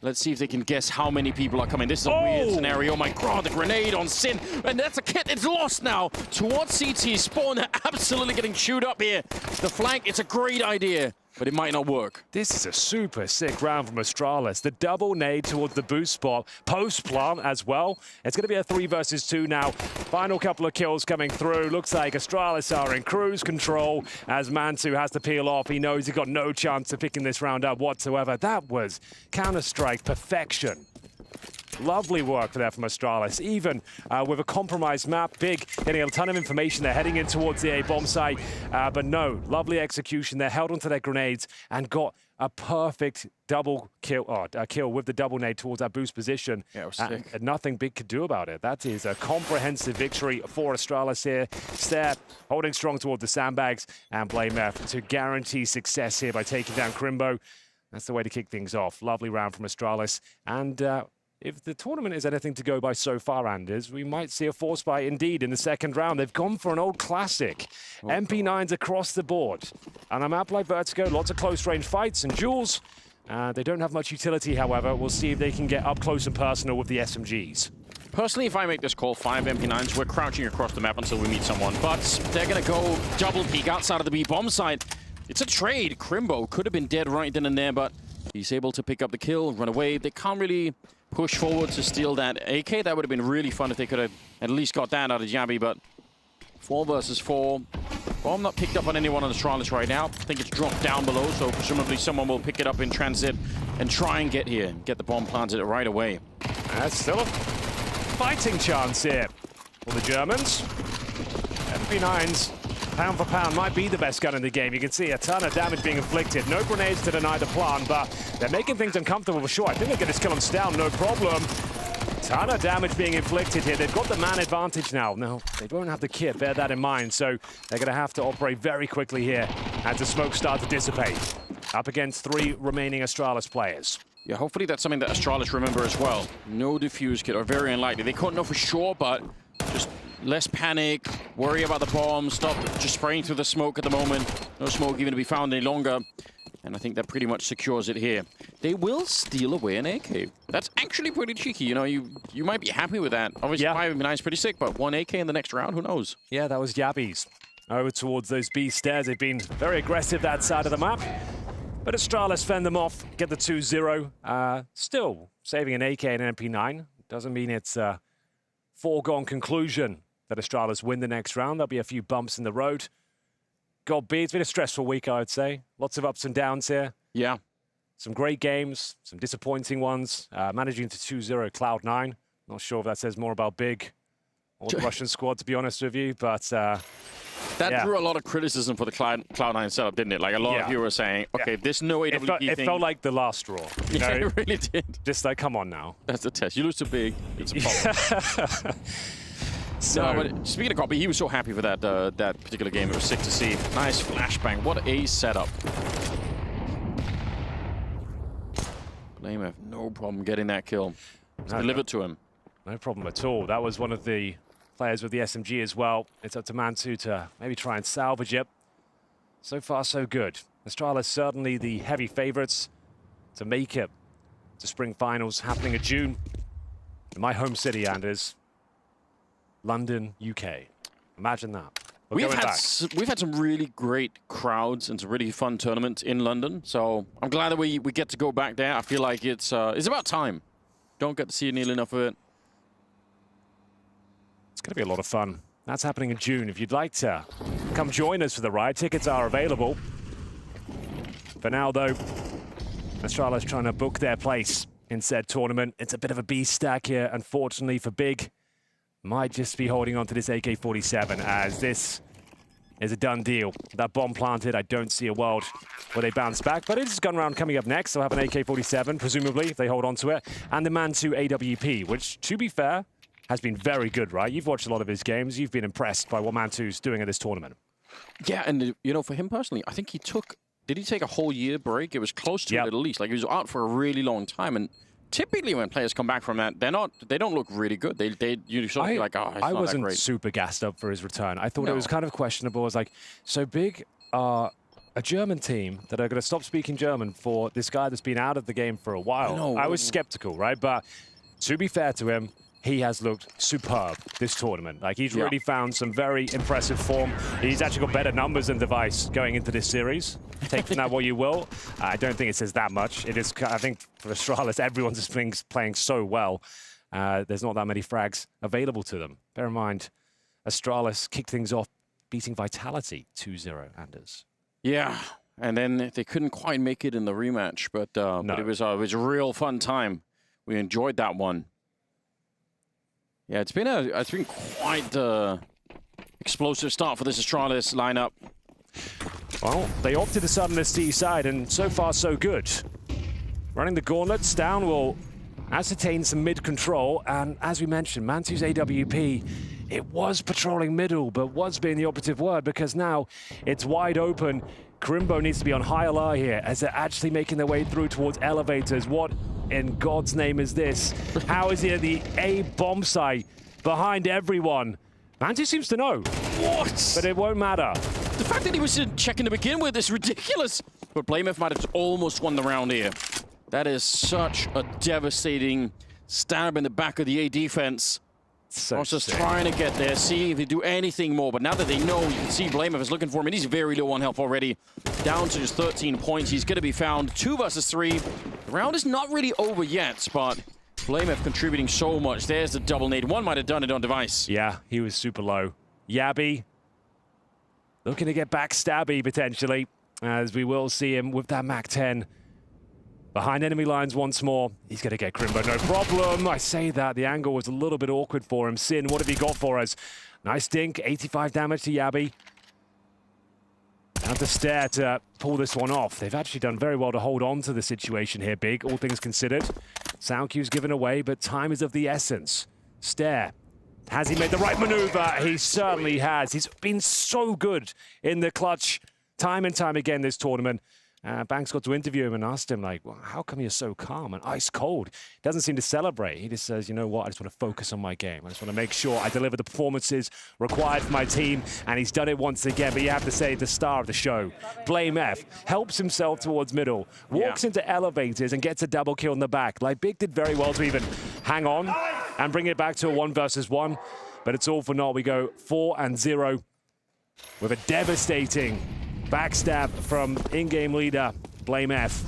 Let's see if they can guess how many people are coming. This is a weird scenario. Oh my god, the grenade on Sin. And that's a kit. It's lost now towards CT. Spawn absolutely getting chewed up here. The flank, it's a great idea, but it might not work. This is a super sick round from Astralis. The double nade towards the boost spot. Post plant as well. It's going to be a 3 versus 2 now. Final couple of kills coming through. Looks like Astralis are in cruise control as Mantu has to peel off. He knows he's got no chance of picking this round up whatsoever. That was Counter-Strike perfection. Lovely work there from Astralis, even with a compromised map. Big getting a ton of information. They're heading in towards the A-bomb site, but no, lovely execution. They held onto their grenades and got a perfect double kill, a kill with the double nade towards that boost position. Yeah, it was sick. And nothing Big could do about it. That is a comprehensive victory for Astralis here. Step holding strong towards the sandbags and Blamev to guarantee success here by taking down Crimbo. That's the way to kick things off. Lovely round from Astralis. And if the tournament is anything to go by so far, Anders, we might see a force fight indeed in the second round. They've gone for an old classic. MP9s across the board. And a map like Vertigo, lots of close-range fights and duels. They don't have much utility, however. We'll see if they can get up close and personal with the SMGs. Personally, if I make this call, 5 MP9s, we're crouching across the map until we meet someone. But they're going to go double peek outside of the B-bomb site. It's a trade. Crimbo could have been dead right then and there, but he's able to pick up the kill, run away. They can't really push forward to steal that AK. That would have been really fun if they could have at least got that out of Yabi, but 4 versus 4. Bomb not picked up on anyone on Astralis right now. I think it's dropped down below, so presumably someone will pick it up in transit and try and get here, get the bomb planted right away. That's still a fighting chance here for the Germans. MP9s, pound for pound, might be the best gun in the game. You can see a ton of damage being inflicted. No grenades to deny the plant, but they're making things uncomfortable for sure. I think they get this kill on Down, no problem. Ton of damage being inflicted here. They've got the man advantage now. No, they don't have the kit, bear that in mind. So they're going to have to operate very quickly here as the smoke starts to dissipate. Up against 3 remaining Astralis players. Yeah, hopefully that's something that Astralis remember as well. No defuse kit, or very unlikely. They couldn't know for sure, but just less panic, worry about the bomb, stop just spraying through the smoke at the moment. No smoke even to be found any longer. And I think that pretty much secures it here. They will steal away an AK. That's actually pretty cheeky. You know, you might be happy with that. Obviously, 5 MP9 is pretty sick, but 1 AK in the next round, who knows? Yeah, that was Yabi's. Over towards those B stairs. They've been very aggressive that side of the map. But Astralis fend them off, get the 2-0. Still saving an AK and an MP9. Doesn't mean it's a foregone conclusion that Astralis win the next round. There'll be a few bumps in the road. God be, it's been a stressful week, I would say. Lots of ups and downs here. Yeah. Some great games, some disappointing ones. Managing to 2-0 Cloud9. Not sure if that says more about Big or the Russian squad, to be honest with you, but that drew a lot of criticism for the Cloud9 setup, didn't it? Like, a lot of people were saying, okay, this no AWP thing. It felt like the last straw. You know? It really did. Just like, come on now. That's the test. You lose to Big, it's a problem. No, but speaking of Copy, he was so happy for that that particular game. It was sick to see. Nice flashbang. What a setup. Blamev, no problem getting that kill. It's delivered to him. No problem at all. That was one of the players with the SMG as well. It's up to Mantu to maybe try and salvage it. So far, so good. Astralis certainly the heavy favorites to make it to spring finals happening in June. In my home city, Anders. London, UK. Imagine that. We've had some really great crowds and some really fun tournaments in London. So I'm glad that we get to go back there. I feel like it's about time. Don't get to see nearly enough of it. It's going to be a lot of fun. That's happening in June. If you'd like to come join us for the ride, tickets are available. For now, though, Astralis trying to book their place in said tournament. It's a bit of a B stack here, unfortunately for Big. Might just be holding on to this AK-47 as this is a done deal. That bomb planted, I don't see a world where they bounce back, but it's gun round coming up next. They'll have an AK-47, presumably, if they hold on to it. And the Mantu AWP, which, to be fair, has been very good, right? You've watched a lot of his games. You've been impressed by what Mantu's doing at this tournament. Yeah, and, you know, for him personally, I think he took... Did he take a whole year break? It was close to it at least. Like, he was out for a really long time, and typically when players come back from that, they don't look really good. You sort of feel like, oh, it's I not wasn't that great. super gassed up for his return. I thought it was kind of questionable. I was like, so Big are a German team that are going to stop speaking German for this guy that's been out of the game for a while. I was skeptical, right? But to be fair to him, he has looked superb this tournament. Like, he's really found some very impressive form. He's actually got better numbers than Device going into this series. Take from that what you will. I don't think it says that much. It is, I think, for Astralis, everyone's just playing so well. There's not that many frags available to them. Bear in mind, Astralis kicked things off, beating Vitality 2-0, Anders. Yeah, and then they couldn't quite make it in the rematch, but it was a real fun time. We enjoyed that one. Yeah, it's been quite explosive start for this Astralis lineup. Well, they opted to start on the C side, and so far so good. Running the gauntlets down will ascertain some mid control, and as we mentioned, Mantu's AWP, it was patrolling middle, but was being the operative word because now it's wide open. Crimbo needs to be on high alert here as they're actually making their way through towards elevators. What in God's name is this? How is he at the A bomb site behind everyone? Mantu seems to know. What? But it won't matter. The fact that he was checking to begin with is ridiculous. But Blamef might have almost won the round here. That is such a devastating stab in the back of the A defense. I was just trying to get there, see if they do anything more. But now that they know, you can see Blamef is looking for him, and he's very low on health already. Down to just 13 points. He's going to be found 2 versus 3. The round is not really over yet, but Blamef contributing so much. There's the double nade. One might have done it on Device. Yeah, he was super low. Yabby looking to get back stabby potentially, as we will see him with that MAC-10. Behind enemy lines once more. He's going to get Crimbo, no problem. I say that. The angle was a little bit awkward for him. Sin, what have he got for us? Nice dink, 85 damage to Yabby. Down to Stare to pull this one off. They've actually done very well to hold on to the situation here, Big, all things considered. Sound cue's given away, but time is of the essence. Stare. Has he made the right maneuver? He certainly has. He's been so good in the clutch time and time again this tournament. Banks got to interview him and asked him, like, well, how come you're so calm and ice cold? He doesn't seem to celebrate. He just says, you know what, I just want to focus on my game. I just want to make sure I deliver the performances required for my team, and he's done it once again. But you have to say the star of the show, Blamef, helps himself towards middle, walks into elevators and gets a double kill in the back. Like, Big did very well to even hang on and bring it back to a 1 versus 1. But it's all for naught. We go 4-0 with a devastating backstab from in-game leader, Blamef.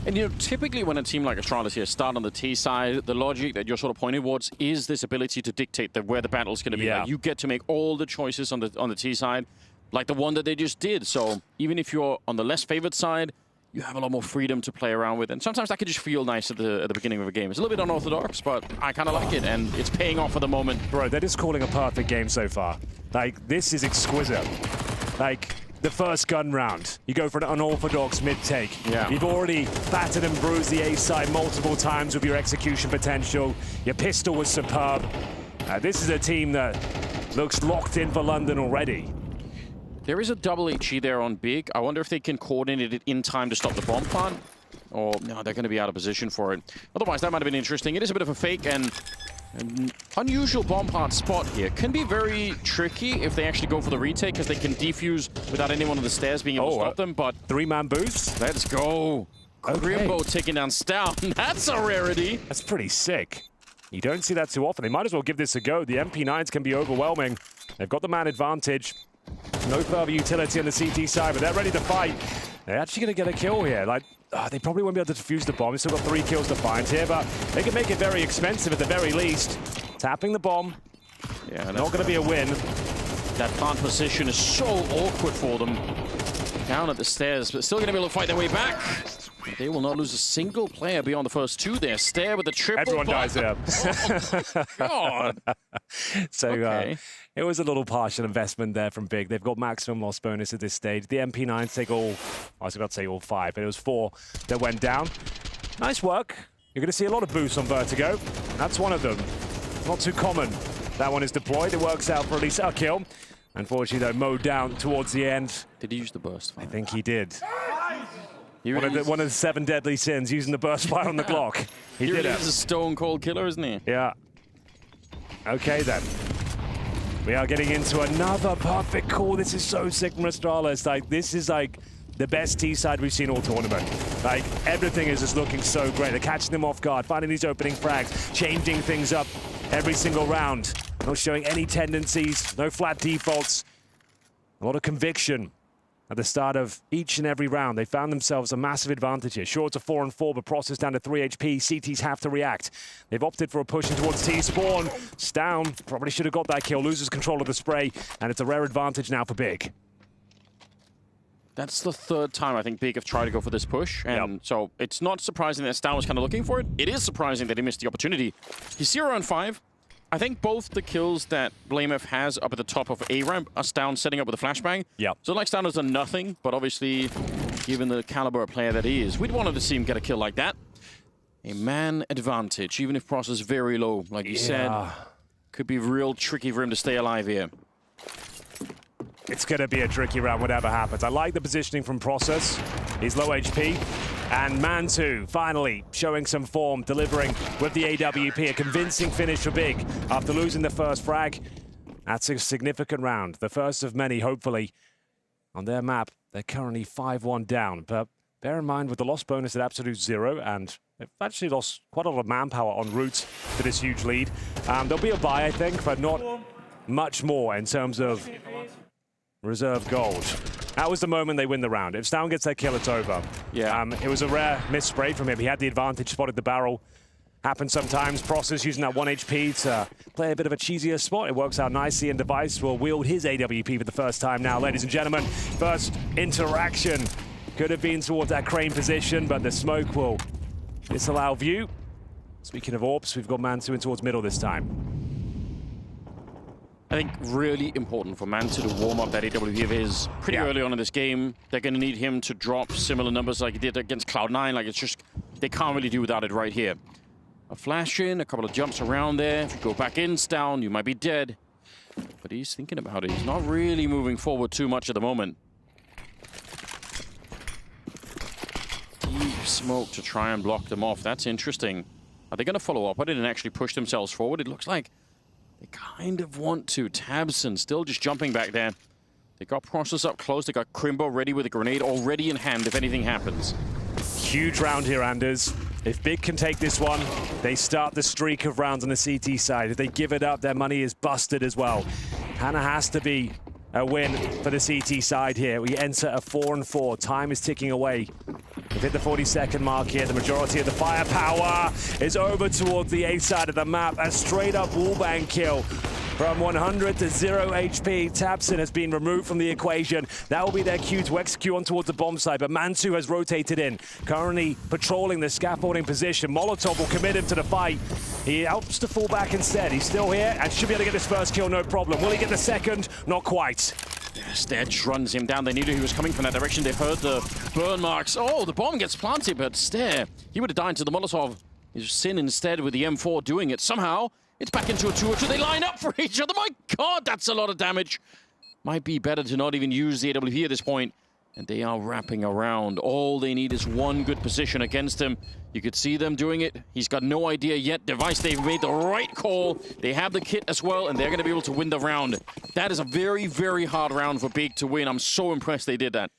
And, you know, typically when a team like Astralis here start on the T side, the logic that you're sort of pointing towards is this ability to dictate where the battle's going to be. Like, you get to make all the choices on the T side, like the one that they just did. So even if you're on the less favored side, you have a lot more freedom to play around with. And sometimes that can just feel nice at the beginning of a game. It's a little bit unorthodox, but I kind of like it, and it's paying off for the moment. Bro, they're just calling a perfect game so far. Like, this is exquisite. Like, the first gun round, you go for an unorthodox mid-take. Yeah. You've already battered and bruised the A side multiple times with your execution potential. Your pistol was superb. This is a team that looks locked in for London already. There is a double HE there on Big. I wonder if they can coordinate it in time to stop the bomb plant. Or, no, they're going to be out of position for it. Otherwise, that might have been interesting. It is a bit of a fake, and An unusual bomb plant spot here. Can be very tricky if they actually go for the retake, because they can defuse without anyone on the stairs being able to stop them, but... 3-man boost? Let's go. Grimbo taking down Stout. That's a rarity. That's pretty sick. You don't see that too often. They might as well give this a go. The MP9s can be overwhelming. They've got the man advantage. No further utility on the CT side, but they're ready to fight. They're actually going to get a kill here. Like, they probably won't be able to defuse the bomb. They've still got 3 kills to find here, but they can make it very expensive at the very least. Tapping the bomb. Yeah, not going to be a win. That plant position is so awkward for them. Down at the stairs, but still going to be able to fight their way back. They will not lose a single player beyond the first 2 there. Stair with the triple. Everyone dies there. Oh, God. So Okay. it was a little partial investment there from Big. They've got maximum loss bonus at this stage. The MP9s take all, I was about to say all 5, but it was 4 that went down. Nice work. You're going to see a lot of boosts on Vertigo. That's one of them. Not too common. That one is deployed. It works out for at least a kill. Unfortunately, though, mowed down towards the end. Did he use the burst fire? I think he did. One of the 7 deadly sins, using the burst fire on the Glock. He did it. He's a stone cold killer, isn't he? Yeah. Okay, then. We are getting into another perfect call. This is so sick from Astralis. Like, this is like the best T side we've seen all tournament. Like, everything is just looking so great. They're catching them off guard, finding these opening frags, changing things up every single round. Not showing any tendencies, no flat defaults. A lot of conviction at the start of each and every round. They found themselves a massive advantage here. Sure, it's a 4-on-4, but Process down to 3 HP. CTs have to react. They've opted for a push in towards T-Spawn. Stown probably should have got that kill, loses control of the spray, and it's a rare advantage now for Big. That's the 3rd time I think Big have tried to go for this push, and so it's not surprising that Stown was kind of looking for it. It is surprising that he missed the opportunity. He's 0-on-5. I think both the kills that BlameF has up at the top of A ramp are Stown setting up with a flashbang. Yeah. So like Stown has done nothing, but obviously, given the caliber of player that he is, we'd wanted to see him get a kill like that. A man advantage, even if Process is very low, like you said, could be real tricky for him to stay alive here. It's going to be a tricky round, whatever happens. I like the positioning from Process. He's low HP. And Man2 finally showing some form, delivering with the AWP. A convincing finish for Big after losing the first frag. That's a significant round. The first of many, hopefully. On their map, they're currently 5-1 down. But bear in mind, with the loss bonus at absolute 0, and they've actually lost quite a lot of manpower en route to this huge lead. There'll be a buy, I think, but not much more in terms of reserve gold. That was the moment they win the round. If Stown gets that kill, it's over. Yeah. It was a rare miss spray from him. He had the advantage, spotted the barrel. Happens sometimes. Process using that 1 HP to play a bit of a cheesier spot. It works out nicely, and Device will wield his AWP for the first time now. Ladies and gentlemen, first interaction could have been towards that crane position, but the smoke will disallow view. Speaking of AWPs, we've got Man2 in towards middle this time. I think really important for Man2 to warm up that AWP of his pretty early on in this game. They're going to need him to drop similar numbers like he did against Cloud9. Like, it's just, they can't really do without it right here. A flash in, a couple of jumps around there. If you go back in, Stown, you might be dead. But he's thinking about it. He's not really moving forward too much at the moment. Deep smoke to try and block them off. That's interesting. Are they going to follow up on it and actually push themselves forward? It looks like they kind of want to. Tabson still just jumping back there. They got Process up close. They got Crimbo ready with a grenade already in hand if anything happens. Huge round here, Anders. If Big can take this one, they start the streak of rounds on the CT side. If they give it up, their money is busted as well. Hannah has to be a win for the CT side here. We enter a 4-4. Time is ticking away. We've hit the 40-second mark here. The majority of the firepower is over towards the A side of the map. A straight-up wallbang kill from 100 to 0 HP. Tabson has been removed from the equation. That will be their cue to execute on towards the bomb side, but Man2 has rotated in, currently patrolling the scaffolding position. Molotov will commit him to the fight. He helps to fall back instead. He's still here and should be able to get this first kill, no problem. Will he get the second? Not quite. Stair just runs him down. They knew he was coming from that direction. They heard the burn marks. Oh, the bomb gets planted, but Stair, he would have died to the Molotov. He's Sin instead with the M4 doing it. Somehow, it's back into a 2-2. They line up for each other. My God, that's a lot of damage. Might be better to not even use the AWP at this point. And they are wrapping around. All they need is one good position against him. You could see them doing it. He's got no idea yet. Device, they've made the right call. They have the kit as well, and they're going to be able to win the round. That is a very, very hard round for Big to win. I'm so impressed they did that.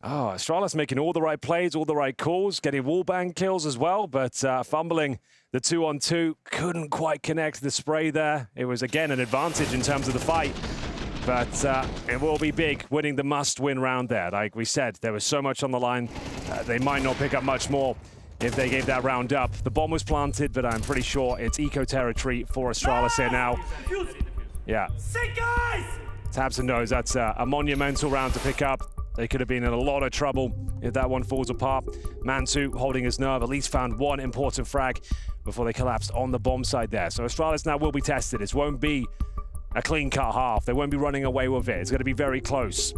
Oh, Astralis making all the right plays, all the right calls, getting wallbang kills as well, but fumbling the 2-on-2. Couldn't quite connect the spray there. It was, again, an advantage in terms of the fight. But it will be Big winning the must-win round there. Like we said, there was so much on the line. They might not pick up much more if they gave that round up. The bomb was planted, but I'm pretty sure it's eco territory for Astralis here now. Yeah. Tabson knows that's a monumental round to pick up. They could have been in a lot of trouble if that one falls apart. Mantu holding his nerve, at least found one important frag before they collapsed on the bomb side there. So Astralis now will be tested. It won't be a clean-cut half. They won't be running away with it. It's going to be very close.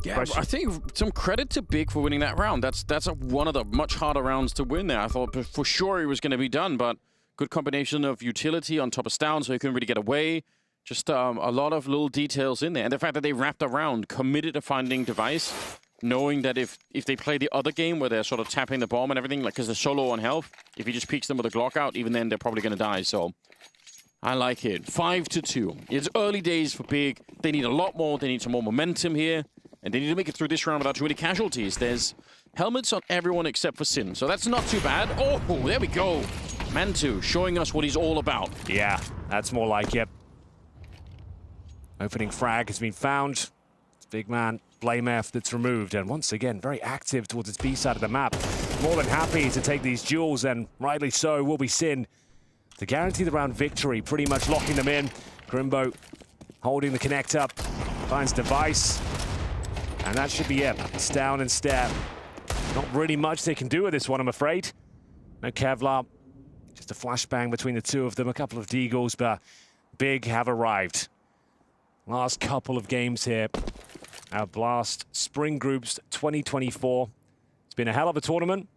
Yeah, I think some credit to Big for winning that round. That's one of the much harder rounds to win there. I thought for sure he was going to be done, but good combination of utility on top of Stown, so he couldn't really get away. Just a lot of little details in there. And the fact that they wrapped around, committed to finding Device, knowing that if they play the other game where they're sort of tapping the bomb and everything, like because they're so low on health, if he just peeks them with a Glock out, even then they're probably going to die. So I like it. 5-2. It's early days for Big. They need a lot more. They need some more momentum here. And they need to make it through this round without too many casualties. There's helmets on everyone except for Sin. So that's not too bad. Oh, there we go. Mantu showing us what he's all about. Yeah, that's more like it. Opening frag has been found. Big man, Blame F that's removed. And once again, very active towards its B side of the map. More than happy to take these duels, and rightly so will be Sin to guarantee the round victory, pretty much locking them in. Grimbo holding the connect up, finds Device. And that should be it. It's down and step. Not really much they can do with this one, I'm afraid. No Kevlar. Just a flashbang between the two of them. A couple of deagles, but Big have arrived. Last couple of games here. Our Blast Spring Groups 2024. It's been a hell of a tournament.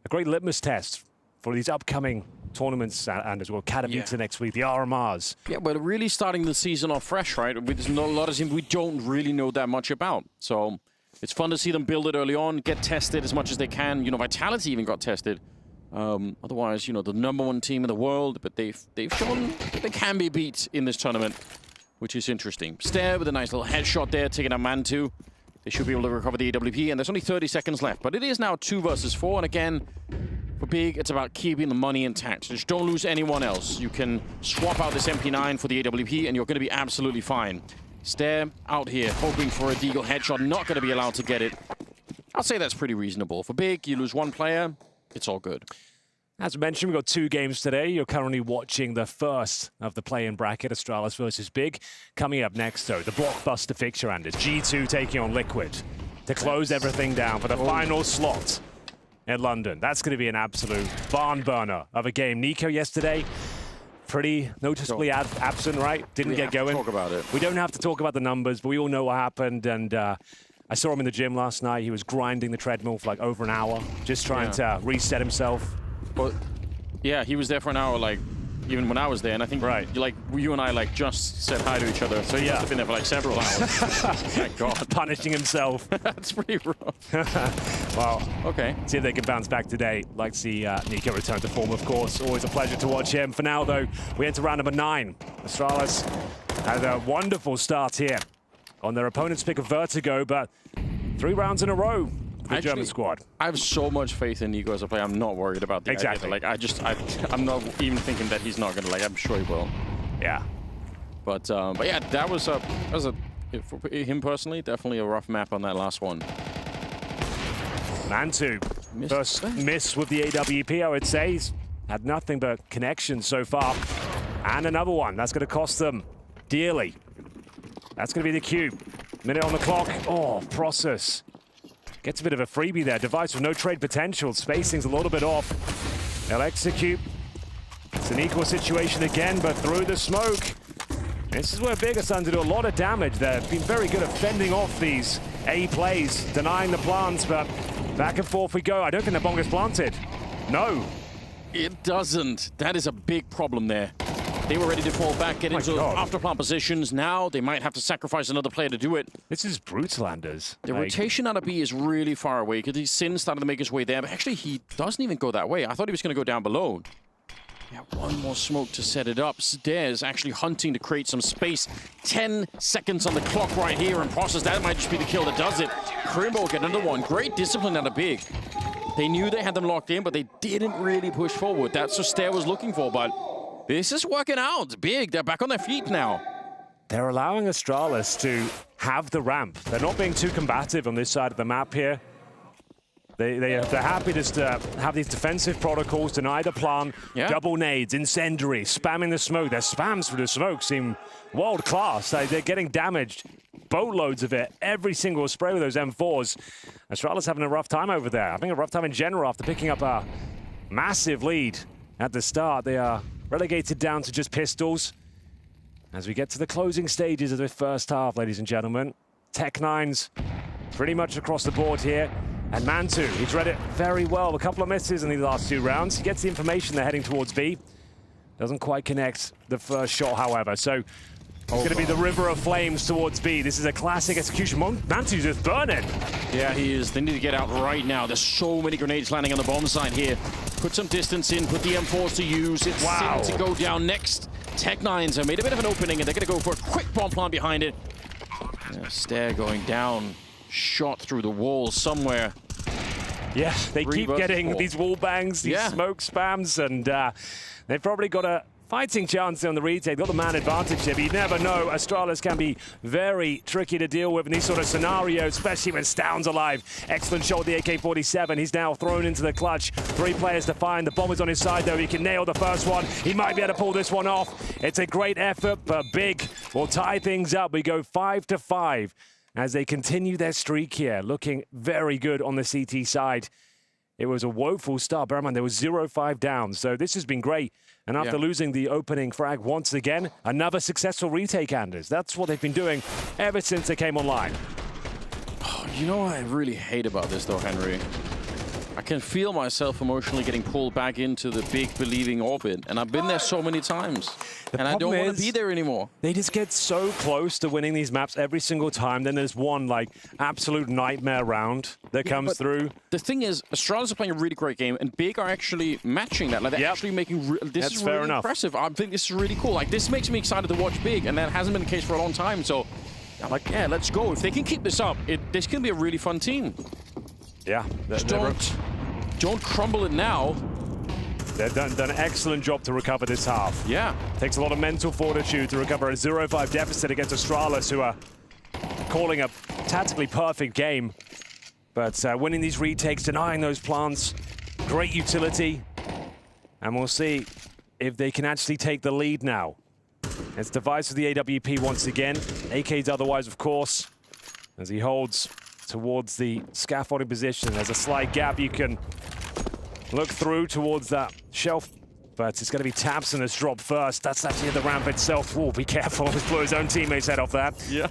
A great litmus test for these upcoming tournaments and as well Katowice next week, the RMRs. Yeah, we're really starting the season off fresh, right? There's not a lot of teams we don't really know that much about. So it's fun to see them build it early on, get tested as much as they can. You know, Vitality even got tested. Otherwise, you know, the #1 team in the world, but they've shown that they can be beat in this tournament, which is interesting. Stare with a nice little headshot there, taking a Mantu. They should be able to recover the AWP, and there's only 30 seconds left. But it is now 2 versus 4, and again, for Big, it's about keeping the money intact. Just don't lose anyone else. You can swap out this MP9 for the AWP, and you're going to be absolutely fine. Stare out here, hoping for a Deagle headshot, not going to be allowed to get it. I'll say that's pretty reasonable. For Big, you lose 1 player, it's all good. As mentioned, we've got 2 games today. You're currently watching the first of the play-in bracket, Astralis versus Big. Coming up next, though, the blockbuster fixture, Anders. G2 taking on Liquid to close everything down for the final slot in London. That's going to be an absolute barn burner of a game. Nico yesterday, pretty noticeably absent, right? Didn't get going. Talk about it. We don't have to talk about the numbers, but we all know what happened. And I saw him in the gym last night. He was grinding the treadmill for like over an hour, just trying to reset himself. But yeah, he was there for an hour, like even when I was there, and I think you and I just said hi to each other. So he must have been there for like several hours. Thank God, punishing himself. That's pretty rough. Well, okay. See if they can bounce back today. Like to see Nico return to form, of course. Always a pleasure to watch him. For now, though, we enter round number 9. Astralis had a wonderful start here on their opponent's pick of Vertigo, but 3 rounds in a row. The German squad. I have so much faith in Nico as a player. I'm not worried about the exactly. Idea. I'm not even thinking that he's not gonna. I'm sure he will. Yeah. But yeah, that was for him personally, definitely a rough map on that last one. Mantu, first miss with the AWP, I would say. He's had nothing but connections so far. And another one. That's going to cost them dearly. That's going to be the cube. Minute on the clock. Oh, Process. Gets a bit of a freebie there. Device with no trade potential. Spacing's a little bit off. They'll execute. It's an equal situation again, but through the smoke. This is where Big are starting to do a lot of damage. They've been very good at fending off these A plays, denying the plants, but back and forth we go. I don't think the bomb gets planted. No. It doesn't. That is a big problem there. They were ready to fall back, get into after-plant positions. Now they might have to sacrifice another player to do it. This is brutal, Anders. The rotation out of B is really far away because Sin started to make his way there. But actually, he doesn't even go that way. I thought he was going to go down below. Yeah, one more smoke to set it up. Stairs actually hunting to create some space. 10 seconds on the clock right here in process. That might just be the kill that does it. Crimbo get another one. Great discipline out of Big. They knew they had them locked in, but they didn't really push forward. That's what Stair was looking for, but this is working out. Big, they're back on their feet now. They're allowing Astralis to have the ramp. They're not being too combative on this side of the map here. They're happy just to have these defensive protocols, deny the plant, double nades, incendiary, spamming the smoke. Their spams for the smoke seem world class. They're getting damaged, boatloads of it, every single spray with those M4s. Astralis having a rough time over there. I think a rough time in general after picking up a massive lead at the start. They are relegated down to just pistols. As we get to the closing stages of the first half, ladies and gentlemen, Tech9's pretty much across the board here. And Mantu, he's read it very well. A couple of misses in the last 2 rounds. He gets the information they're heading towards B. Doesn't quite connect the first shot, however. So it's going to be the river of flames towards B. This is a classic execution. Mantu's just burning. Yeah, he is. They need to get out right now. There's so many grenades landing on the bomb site here. Put some distance in, put the M4s to use. It's Sin to go down next. Tech9's have made a bit of an opening, and they're going to go for a quick bomb plant behind it. Stair going down. Shot through the wall somewhere. Yeah, they keep getting these wall bangs, these smoke spams, and they've probably got a fighting chance on the retake. Got the man advantage here, but you never know. Astralis can be very tricky to deal with in these sort of scenarios, especially when Stound's alive. Excellent shot with the AK-47. He's now thrown into the clutch. 3 players to find. The bomber's on his side, though. He can nail the first one. He might be able to pull this one off. It's a great effort, but Big will tie things up. We go 5-5. As they continue their streak here, looking very good on the CT side. It was a woeful start. Bear in mind, there was 0-5 down, so this has been great. And after losing the opening frag once again, another successful retake, Anders. That's what they've been doing ever since they came online. Oh, you know what I really hate about this, though, Henry? I can feel myself emotionally getting pulled back into the Big believing orbit, and I've been there so many times, and I don't want to be there anymore. They just get so close to winning these maps every single time. Then there's one like absolute nightmare round that comes through. The thing is, Astralis are playing a really great game, and Big are actually matching that. Like they're actually making this is really impressive. I think this is really cool. Like this makes me excited to watch Big, and that hasn't been the case for a long time. So I'm like, yeah, let's go. If they can keep this up, this can be a really fun team. Yeah, don't crumble it now. They've done an excellent job to recover this half. Yeah. Takes a lot of mental fortitude to recover a 0-5 deficit against Astralis, who are calling a tactically perfect game. But winning these retakes, denying those plants, great utility. And we'll see if they can actually take the lead now. It's Device with the AWP once again. AK's otherwise, of course, as he holds towards the scaffolding position. There's a slight gap you can look through towards that shelf, but it's going to be Tabson that's dropped first. That's actually the ramp itself. Oh, be careful. He's blew his own teammate's head off that. Yeah.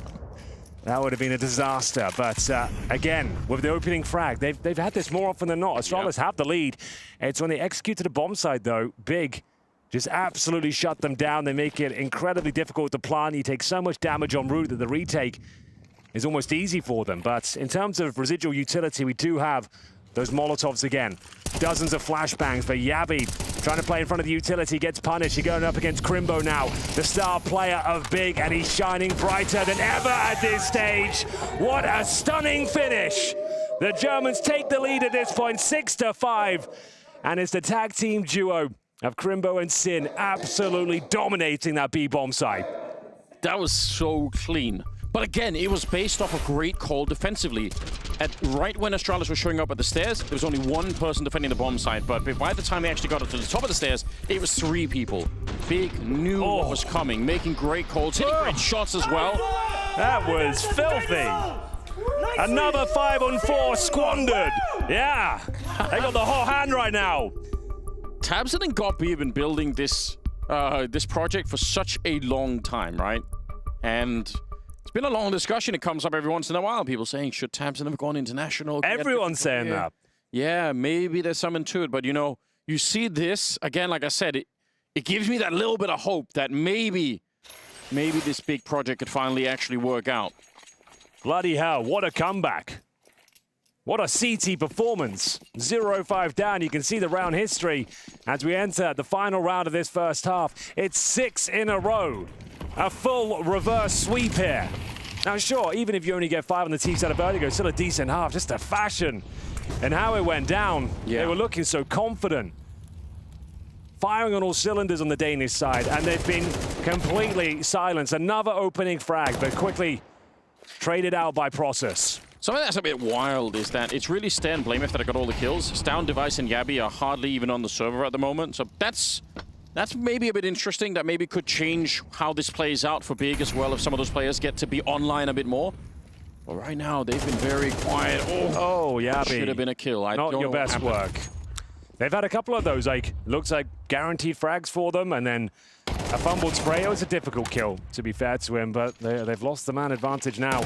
That would have been a disaster. But again, with the opening frag, they've had this more often than not. Astralis have the lead. It's when they execute to the bomb side, though. Big just absolutely shut them down. They make it incredibly difficult to plant. You take so much damage en route that the retake is almost easy for them. But in terms of residual utility, we do have those Molotovs again. Dozens of flashbangs for Yabi. Trying to play in front of the utility, gets punished. You're going up against Crimbo now, the star player of Big, and he's shining brighter than ever at this stage. What a stunning finish. The Germans take the lead at this point, 6-5. And it's the tag team duo of Crimbo and Sin absolutely dominating that B-bomb site. That was so clean. But again, it was based off a great call defensively. Right when Astralis was showing up at the stairs, there was only one person defending the bomb site. But by the time they actually got up to the top of the stairs, it was 3 people. Big knew what was coming, making great calls, hitting great shots as well. That was filthy. Another 5-on-4 squandered. Yeah, they got the hot hand right now. Tabson and God B have been building this project for such a long time, right? And it's been a long discussion. It comes up every once in a while. People saying, should Tabson have gone international? Everyone's saying that. Yeah, maybe there's something to it. But, you know, you see this, again, like I said, it gives me that little bit of hope that maybe this big project could finally actually work out. Bloody hell, what a comeback. What a CT performance. 0-5 down. You can see the round history as we enter the final round of this first half. It's 6 in a row. A full reverse sweep here. Now, sure, even if you only get 5 on the T side of Vertigo, still a decent half. Just the fashion and how it went down. Yeah. They were looking so confident. Firing on all cylinders on the Danish side, and they've been completely silenced. Another opening frag, but quickly traded out by Process. Something that's a bit wild is that it's really Stay and Blamef that have got all the kills. Stound, Device, and Yabi are hardly even on the server at the moment. So that's maybe a bit interesting. That maybe could change how this plays out for Big as well if some of those players get to be online a bit more. But right now, they've been very quiet. Oh, Yabi. Should have been a kill. Not your best work. They've had a couple of those, like, looks like guaranteed frags for them, and then a fumbled spray. Oh, it's a difficult kill, to be fair to him, but they've lost the man advantage now.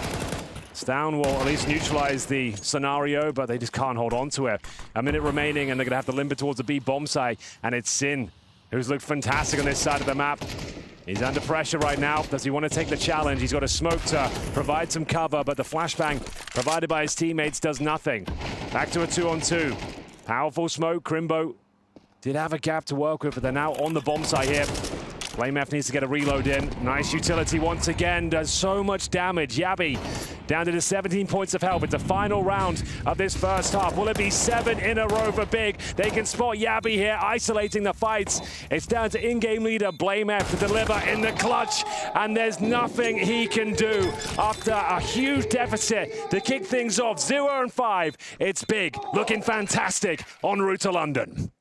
Stown will at least neutralize the scenario, but they just can't hold on to it. A minute remaining, and they're going to have to limber towards the B bomb site, and it's Sin, who's looked fantastic on this side of the map. He's under pressure right now. Does he want to take the challenge? He's got a smoke to provide some cover, but the flashbang provided by his teammates does nothing. Back to a 2-on-2. Powerful smoke. Crimbo did have a gap to work with, but they're now on the bomb site here. Blamef needs to get a reload in. Nice utility once again. Does so much damage. Yabi down to the 17 points of health. It's the final round of this first half. Will it be 7 in a row for Big? They can spot Yabi here, isolating the fights. It's down to in-game leader Blamef to deliver in the clutch, and there's nothing he can do after a huge deficit to kick things off. 0-5. It's Big, looking fantastic en route to London.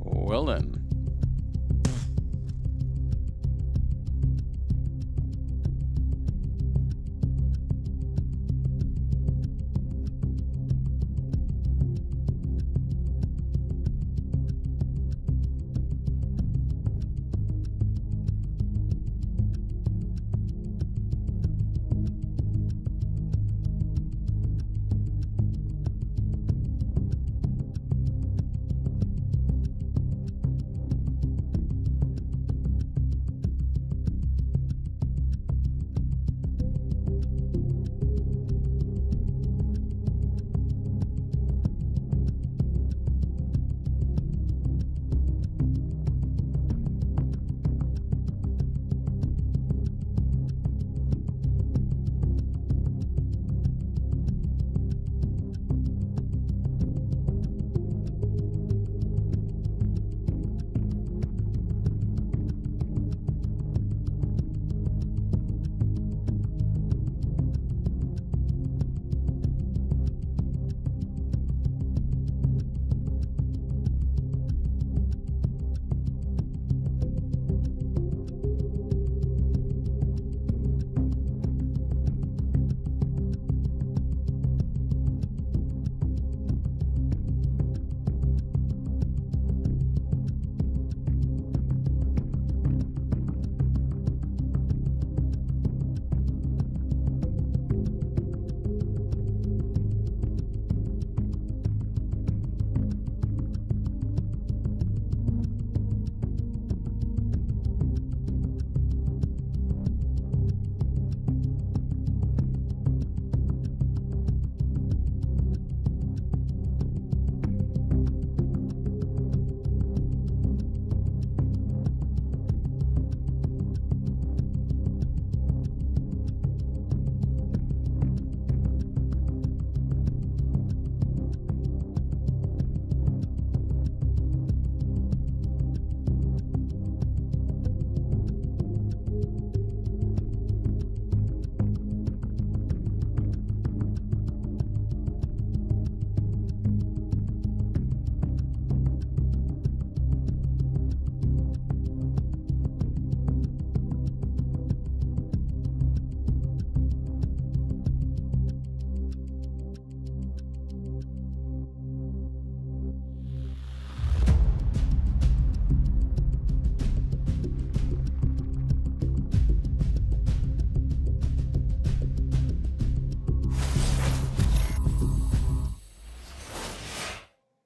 Well then.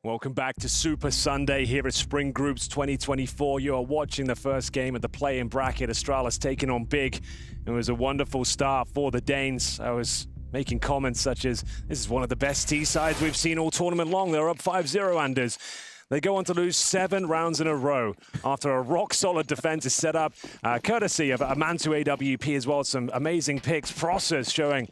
Welcome back to Super Sunday here at Spring Groups 2024. You are watching the first game of the play-in bracket. Astralis taking on Big. It was a wonderful start for the Danes. I was making comments such as, this is one of the best T-sides we've seen all tournament long. They're up 5-0, Anders. They go on to lose 7 rounds in a row after a rock-solid defense is set up, courtesy of Amantu AWP as well. Some amazing picks. Process showing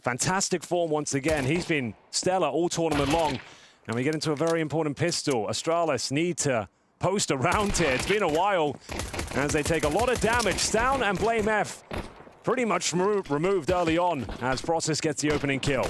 fantastic form once again. He's been stellar all tournament long. And we get into a very important pistol. Astralis need to post around here. It's been a while as they take a lot of damage. Stown and Blame F pretty much removed early on as Process gets the opening kill.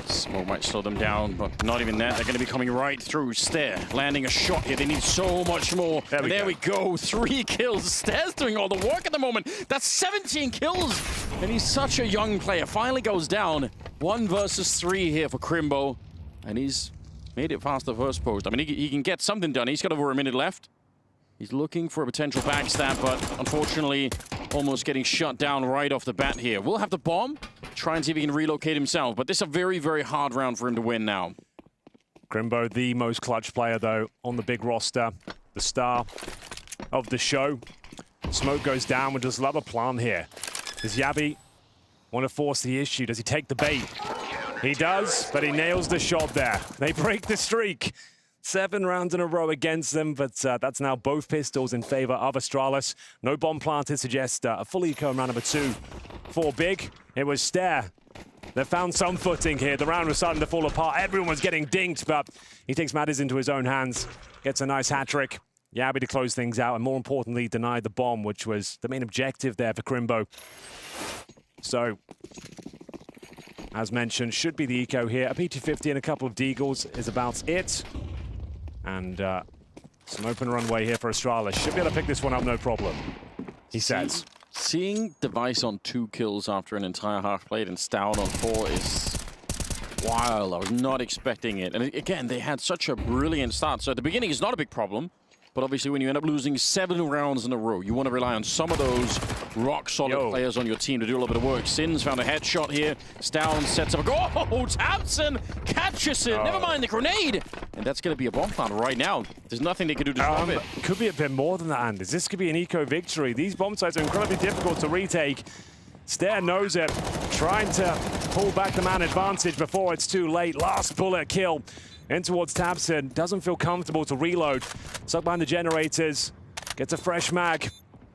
Smoke might slow them down, but not even that. They're going to be coming right through. Stair landing a shot here. They need so much more. There we go. 3 kills. Stair's doing all the work at the moment. That's 17 kills. And he's such a young player. Finally goes down. 1 versus 3 here for Crimbo. And he's made it past the first post. I mean, he can get something done. He's got over a minute left. He's looking for a potential backstab, but unfortunately, almost getting shut down right off the bat here. We'll have the bomb. Try and see if he can relocate himself. But this is a very, very hard round for him to win now. Crimbo, the most clutch player, though, on the big roster. The star of the show. Smoke goes down with just love a plan here. Does Yabi want to force the issue? Does he take the bait? He does, but he nails the shot there. They break the streak. 7 rounds in a row against them, but that's now both pistols in favor of Astralis. No bomb planted suggests a full eco in round number 2 for Big. It was Stair that found some footing here. The round was starting to fall apart. Everyone was getting dinked, but he takes matters into his own hands. Gets a nice hat-trick. Yabi to close things out, and more importantly, denied the bomb, which was the main objective there for Crimbo. So, as mentioned, should be the eco here. A P250 and a couple of Deagles is about it. And some open runway here for Astralis. Should be able to pick this one up, no problem, he says. Seeing Device on 2 kills after an entire half plate and Stout on 4 is wild. I was not expecting it. And again, they had such a brilliant start. So at the beginning, it's not a big problem. But obviously, when you end up losing 7 rounds in a row, you want to rely on some of those rock-solid players on your team to do a little bit of work. Sins found a headshot here. Stown sets up a goal. Oh, Thompson catches it. Never mind the grenade. And that's going to be a bomb plant right now. There's nothing they can do to stop it. Could be a bit more than that, Anders. This could be an eco victory. These bomb sites are incredibly difficult to retake. Stair knows it. Trying to pull back the man advantage before it's too late. Last bullet kill. In towards Tabson, doesn't feel comfortable to reload. Stuck behind the generators, gets a fresh mag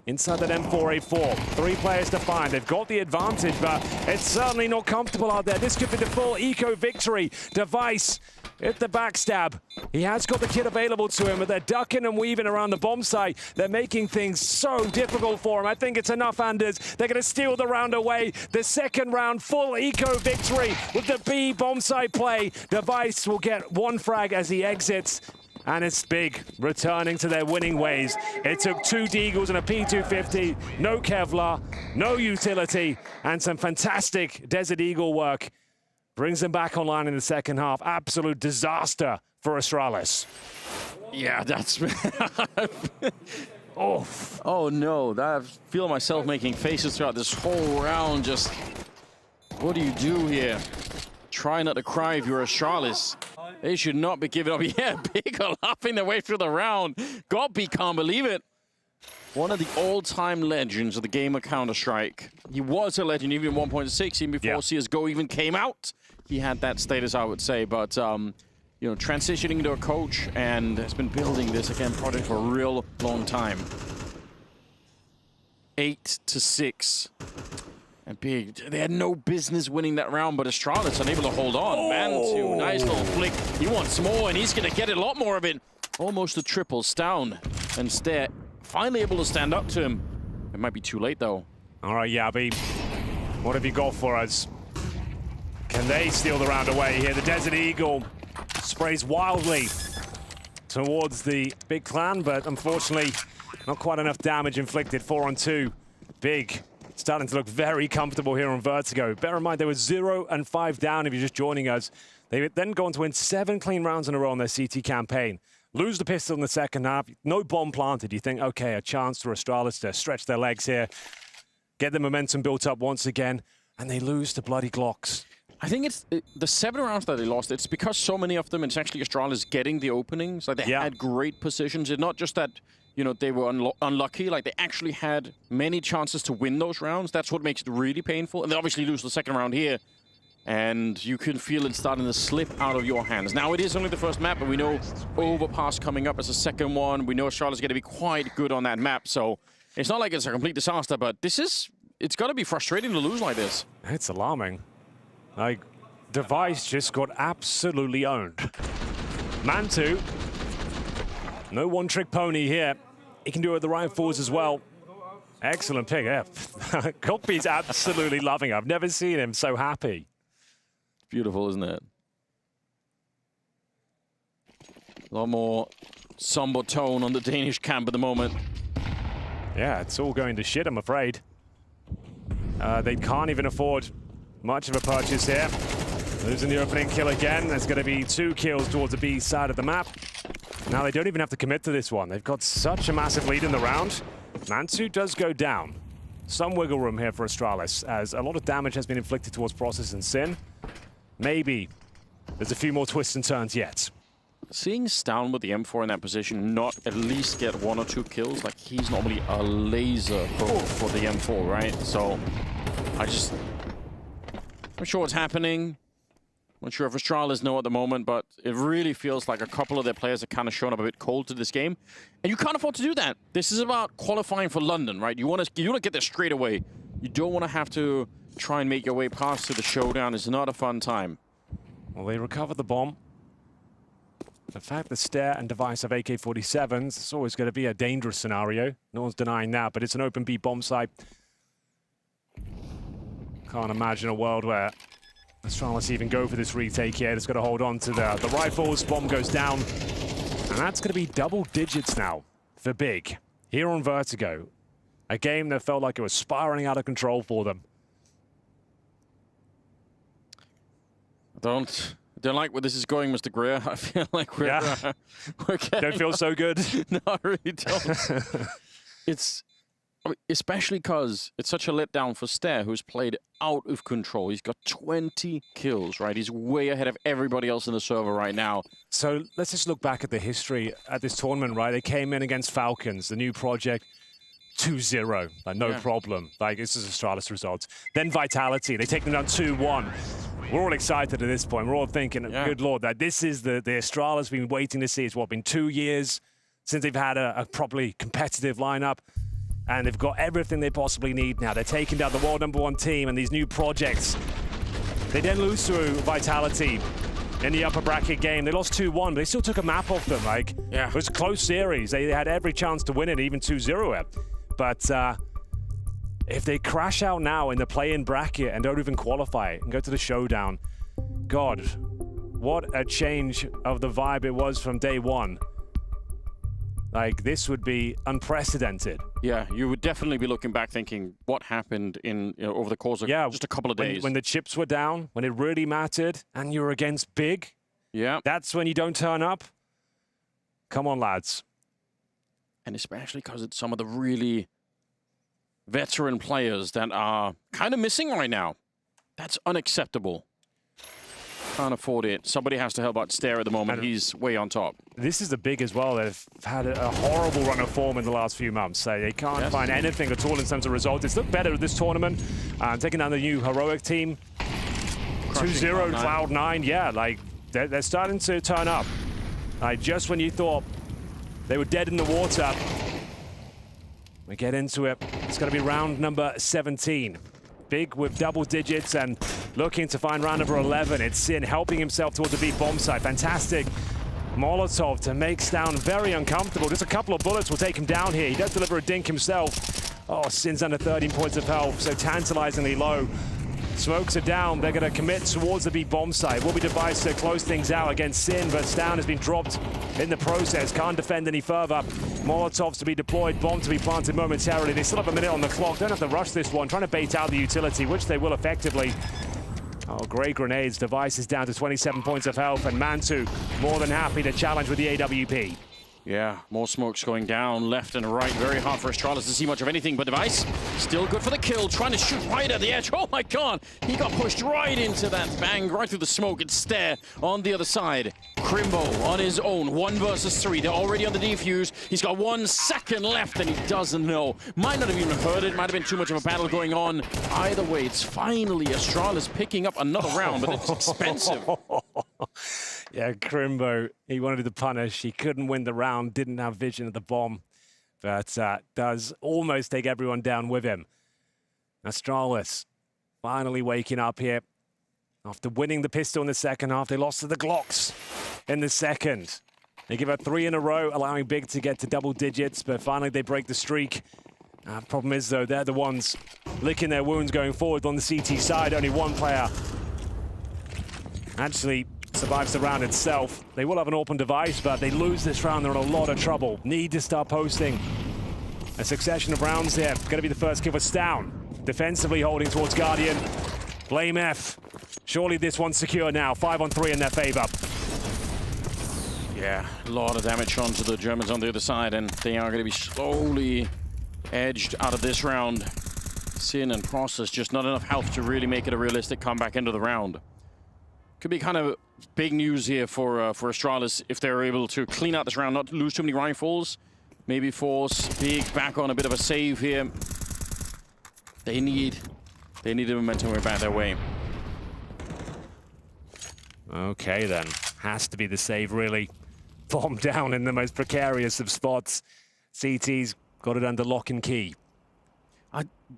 inside that M4A4. 3 players to find. They've got the advantage, but it's certainly not comfortable out there. This could be the full eco victory. Device at the backstab. He has got the kit available to him, but they're ducking and weaving around the bomb site. They're making things so difficult for him. I think it's enough, Anders. They're going to steal the round away. The second round, full eco victory with the B bomb site play. Device will get 1 frag as he exits. And it's Big, returning to their winning ways. It took 2 Deagles and a P250, no Kevlar, no utility, and some fantastic Desert Eagle work. Brings them back online in the second half. Absolute disaster for Astralis. Yeah, that's... Oh no, I feel myself making faces throughout this whole round. Just, what do you do here? Try not to cry if you're Astralis. They should not be giving up. Yeah, Big are laughing their way through the round. Godby can't believe it. One of the all-time legends of the game of Counter-Strike. He was a legend even in 1.6, even before CSGO even came out. He had that status, I would say, but you know, transitioning into a coach and has been building this again project for a real long time. 8-6. And Big, they had no business winning that round, but Astralis unable to hold on. Man, nice little flick. He wants more, and he's going to get a lot more of it. Almost a triple. Stown and Stair finally able to stand up to him. It might be too late, though. All right, Yabi, what have you got for us? Can they steal the round away here? The Desert Eagle sprays wildly towards the Big clan, but unfortunately, not quite enough damage inflicted. 4 on 2. Big starting to look very comfortable here on Vertigo. Bear in mind, they were 0 and 5 down if you're just joining us. They would then go on to win 7 clean rounds in a row on their CT campaign. Lose the pistol in the second half. No bomb planted. You think, okay, a chance for Astralis to stretch their legs here, get the momentum built up once again, and they lose to bloody Glocks. I think it's the 7 rounds that they lost. It's because so many of them, it's actually Astralis getting the openings. Like, they had great positions. It's not just that, you know, they were unlucky. Like, they actually had many chances to win those rounds. That's what makes it really painful. And they obviously lose the second round here. And you can feel it starting to slip out of your hands. Now, it is only the first map, but we know Overpass coming up as a second one. We know Astralis is going to be quite good on that map. So it's not like it's a complete disaster, but it's got to be frustrating to lose like this. It's alarming. Like, Device just got absolutely owned. Mantu, no one-trick pony here. He can do it with the rifles as well. Excellent pick, yeah. Koppy's absolutely loving it. I've never seen him so happy. Beautiful, isn't it? A lot more somber tone on the Danish camp at the moment. Yeah, it's all going to shit, I'm afraid. They can't even afford much of a purchase here. Losing the opening kill again. There's going to be 2 kills towards the B side of the map. Now they don't even have to commit to this one. They've got such a massive lead in the round. Mantu does go down. Some wiggle room here for Astralis, as a lot of damage has been inflicted towards Process and Sin. Maybe there's a few more twists and turns yet. Seeing Stown with the M4 in that position not at least get 1 or 2 kills, like, he's normally a laser for the M4, right? So I'm not sure what's happening. Not sure if Astralis know at the moment, but it really feels like a couple of their players have kind of shown up a bit cold to this game. And you can't afford to do that. This is about qualifying for London, right? You want to get there straight away. You don't want to have to try and make your way past to the showdown. It's not a fun time. Well, they recover the bomb. The fact that Stare and Device have AK-47s, it's always going to be a dangerous scenario. No one's denying that, but it's an open B bomb site. Can't imagine a world where Astralis even go for this retake here. It's got to hold on to the rifles. Bomb goes down. And that's going to be double digits now for Big here on Vertigo. A game that felt like it was spiraling out of control for them. I don't like where this is going, Mr. Greer. I feel like we're getting... Don't feel so good? No, I really don't. Especially because it's such a letdown for Stare, who's played out of control. He's got 20 kills, right? He's way ahead of everybody else in the server right now. So let's just look back at the history at this tournament, right? They came in against Falcons, the new project, 2-0, like no problem. Like, this is Astralis results. Then Vitality, they take them down 2-1. We're all excited at this point. We're all thinking, good Lord, that this is the Astralis we've been waiting to see. It's been 2 years since they've had a properly competitive lineup. And they've got everything they possibly need now. They're taking down the world #1 team and these new projects. They then lose to Vitality in the upper bracket game. They lost 2-1, but they still took a map off them. Like, it was a close series. They had every chance to win it, even 2-0 it. But if they crash out now in the play-in bracket and don't even qualify and go to the showdown, God, what a change of the vibe it was from day one. Like, this would be unprecedented. Yeah, you would definitely be looking back thinking, what happened in over the course of just a couple of days? When the chips were down, when it really mattered, and you're against Big, that's when you don't turn up. Come on, lads. And especially because it's some of the really veteran players that are kind of missing right now. That's unacceptable. Can't afford it. Somebody has to help out Stare at the moment. He's way on top. This is the Big as well. They've had a horrible run of form in the last few months. So they can't find anything at all in terms of results. It's looked better at this tournament. Taking down the new Heroic team. 2-0 Cloud9. Yeah, like, they're starting to turn up. Just when you thought they were dead in the water, we get into it. It's going to be round number 17. Big with double digits and looking to find round number 11. It's Sin helping himself towards the B bomb site. Fantastic Molotov to make Stown very uncomfortable. Just a couple of bullets will take him down here. He does deliver a dink himself. Oh, Sin's under 13 points of health, so tantalizingly low. Smokes are down. They're going to commit towards the B bomb site. Will be Device to close things out against Sin, but Stown has been dropped in the process. Can't defend any further. Molotovs to be deployed, bomb to be planted momentarily. They still have a minute on the clock. Don't have to rush this one. Trying to bait out the utility, which they will effectively. Oh, great grenades. Device is down to 27 points of health, and Mantu more than happy to challenge with the AWP. Yeah, more smokes going down left and right. Very hard for Astralis to see much of anything, but Device still good for the kill, trying to shoot right at the edge. Oh my god, he got pushed right into that bang, right through the smoke. It's Stare on the other side. Crimbo on his own, 1 versus 3. They're already on the defuse. He's got 1 second left and he doesn't know. Might not have even heard it, might have been too much of a battle going on. Either way, it's finally Astralis picking up another round, but it's expensive. Yeah, Crimbo, he wanted to punish. He couldn't win the round, didn't have vision of the bomb, but does almost take everyone down with him. Astralis finally waking up here. After winning the pistol in the second half, they lost to the Glocks in the second. They give up 3 in a row, allowing Big to get to double digits, but finally they break the streak. Problem is, though, they're the ones licking their wounds going forward on the CT side. Only 1 player actually survives the round itself. They will have an open device, but they lose this round. They're in a lot of trouble. Need to start posting a succession of rounds here. Going to be the first kill for Stown. Defensively holding towards Guardian. Blame F. Surely this one's secure now. 5 on 3 in their favor. Yeah, a lot of damage onto the Germans on the other side, and they are going to be slowly edged out of this round. Sin and Process, just not enough health to really make it a realistic comeback into the round. Could be kind of big news here for Astralis if they're able to clean out this round, not lose too many rifles, maybe force Big back on a bit of a save here. They need the momentum back their way. Okay then, has to be the save really. Bomb down in the most precarious of spots. CT's got it under lock and key.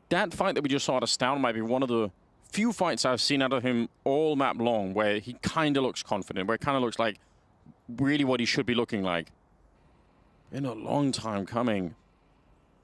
That fight that we just saw at Stown might be one of the few fights I've seen out of him all map long where he kind of looks confident, where it kind of looks like really what he should be looking like. In a long time coming.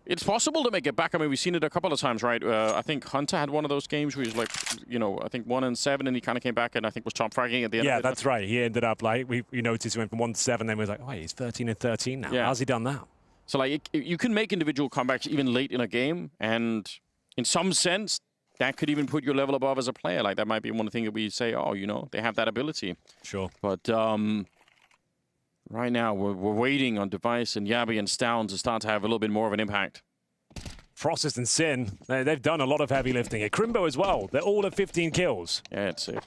It's possible to make it back. I mean, we've seen it a couple of times, right? I think Hunter had one of those games where he's like, you know, I think 1 and 7, and he kind of came back and I think was top fragging at the end. Yeah, of it. that's right. He ended up like, we noticed he went from 1 to 7, then we was like, oh, he's 13 and 13 now. Yeah. How's he done that? So like, you can make individual comebacks even late in a game, and in some sense, that could even put your level above as a player. Like, that might be one of the things that we say, oh, you know, they have that ability. Sure. But right now, we're waiting on Device and Yabi and Stown to start to have a little bit more of an impact. Frost and Sin, they've done a lot of heavy lifting here. Crimbo as well. They're all at 15 kills. Yeah, it's it.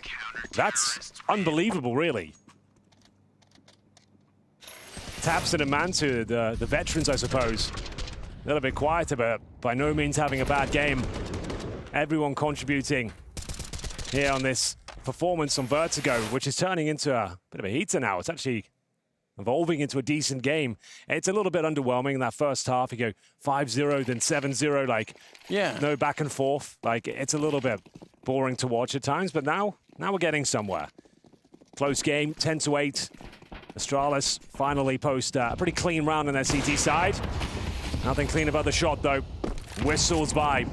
That's unbelievable, really. Tapson and Mantu, the veterans, I suppose. A little bit quieter, but by no means having a bad game. Everyone contributing here on this performance on Vertigo, which is turning into a bit of a heater now. It's actually evolving into a decent game. It's a little bit underwhelming in that first half. You go 5-0, then 7-0, like, yeah, no back and forth. Like, it's a little bit boring to watch at times, but now we're getting somewhere. Close game, 10-8. Astralis finally post a pretty clean round on their CT side. Nothing clean about the shot, though. Whistles by.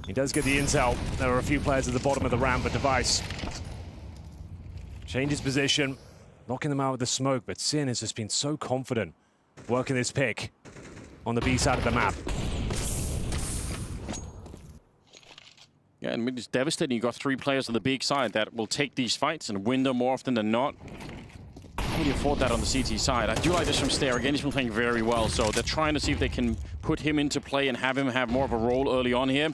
He does get the intel. There are a few players at the bottom of the ramp, but Device changes position, knocking them out with the smoke, but Sin has just been so confident working this pick on the B side of the map. Yeah, and it's devastating. You've got 3 players on the big side that will take these fights and win them more often than not. How would you afford that on the CT side? I do like this from Stare. Again, he's been playing very well, so they're trying to see if they can put him into play and have him have more of a role early on here.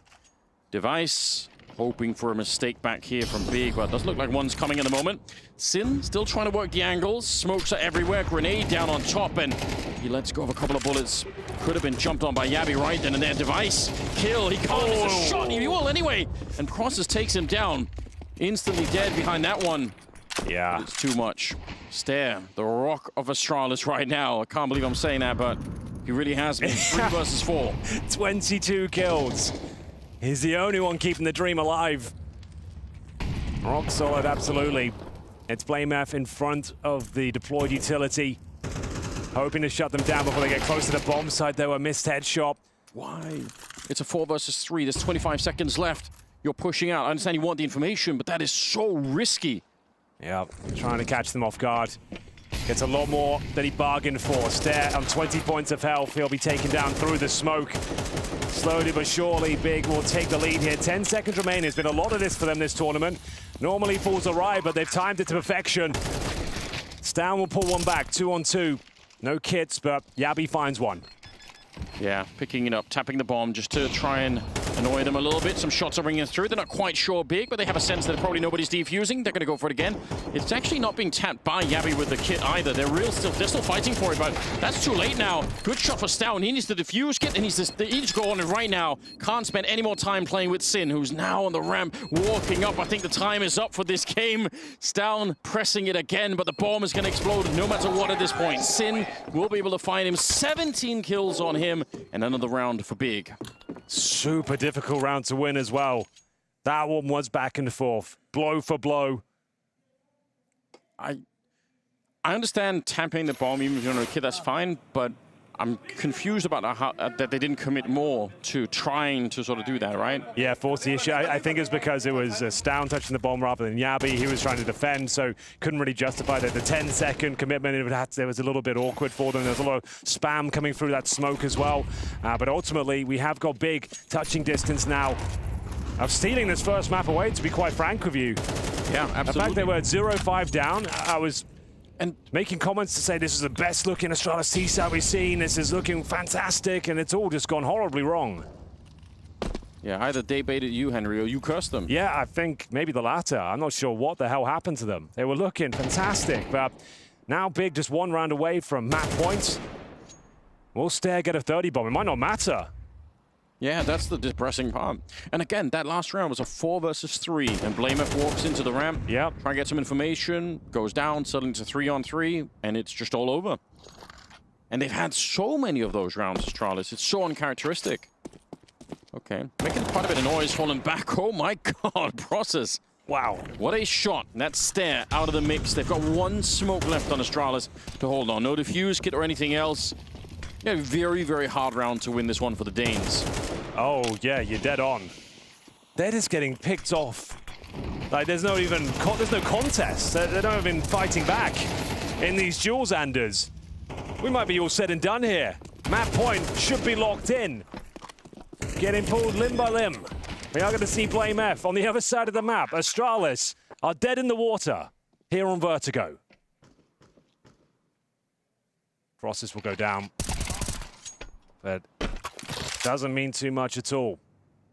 Device hoping for a mistake back here from Big, but it doesn't look like one's coming in the moment. Sin still trying to work the angles. Smokes are everywhere. Grenade down on top, and he lets go of a couple of bullets. Could have been jumped on by Yabi right then and there. Device kill. He can't miss a shot. He will anyway. And Process takes him down. Instantly dead behind that one. Yeah. But it's too much. Stare, the rock of Astralis right now. I can't believe I'm saying that, but he really has been. 3 versus 4. 22 kills. He's the only one keeping the dream alive. Rock solid, absolutely. It's Blame F in front of the deployed utility. Hoping to shut them down before they get close to the bomb site, though. A missed headshot. Why? It's a 4 versus 3. There's 25 seconds left. You're pushing out. I understand you want the information, but that is so risky. Yeah, trying to catch them off guard. Gets a lot more than he bargained for. Stare on 20 points of health. He'll be taken down through the smoke. Slowly but surely, Big will take the lead here. 10 seconds remain. There's been a lot of this for them this tournament. Normally falls awry, but they've timed it to perfection. Stown will pull one back, 2 on 2. No kits, but Yabi finds one. Yeah, picking it up, tapping the bomb just to try and annoy them a little bit. Some shots are ringing through. They're not quite sure big, but they have a sense that probably nobody's defusing. They're going to go for it again. It's actually not being tapped by Yabi with the kit either. They're still fighting for it, but that's too late now. Good shot for Stown. He needs to defuse kit, and he needs to go on it right now. Can't spend any more time playing with Sin, who's now on the ramp, walking up. I think the time is up for this game. Stown pressing it again, but the bomb is going to explode no matter what at this point. Sin will be able to find him. 17 kills on him, and another round for Big. Super difficult round to win as well. That one was back and forth, blow for blow. I understand tapping the bomb, even if you're on a kid, that's fine, but I'm confused about how that they didn't commit more to trying to sort of do that, right? Yeah, force the issue. I think it's because it was Stown touching the bomb rather than Yabi. He was trying to defend, so couldn't really justify the 10-second commitment. It was a little bit awkward for them. There's a lot of spam coming through that smoke as well. But ultimately, we have got Big touching distance now of stealing this first map away, to be quite frank with you. Yeah, absolutely. In fact, they were 0-5 down. I was making comments to say this is the best looking Astralis T-side we've seen. This is looking fantastic, and it's all just gone horribly wrong. Yeah, either they baited you, Henry, or you cursed them. Yeah, I think maybe the latter. I'm not sure what the hell happened to them. They were looking fantastic, but now Big just one round away from map points. Will Stair get a 30 bomb? It might not matter. Yeah, that's the depressing part. And again, that last round was a 4 versus 3, and Blamef walks into the ramp, yep, try and get some information, goes down, suddenly to 3-on-3, and it's just all over. And they've had so many of those rounds, Astralis. It's so uncharacteristic. Okay, making quite a bit of noise, falling back. Oh my god, Process. Wow. What a shot. That Stair out of the mix. They've got one smoke left on Astralis to hold on. No defuse kit or anything else. Yeah, very, very hard round to win this one for the Danes. Oh, yeah, you're dead on. They're just getting picked off. Like, there's no contest. They're not even fighting back in these duels, Anders. We might be all said and done here. Map point should be locked in. Getting pulled limb by limb. We are going to see Blamef on the other side of the map. Astralis are dead in the water here on Vertigo. Crosses will go down. But doesn't mean too much at all.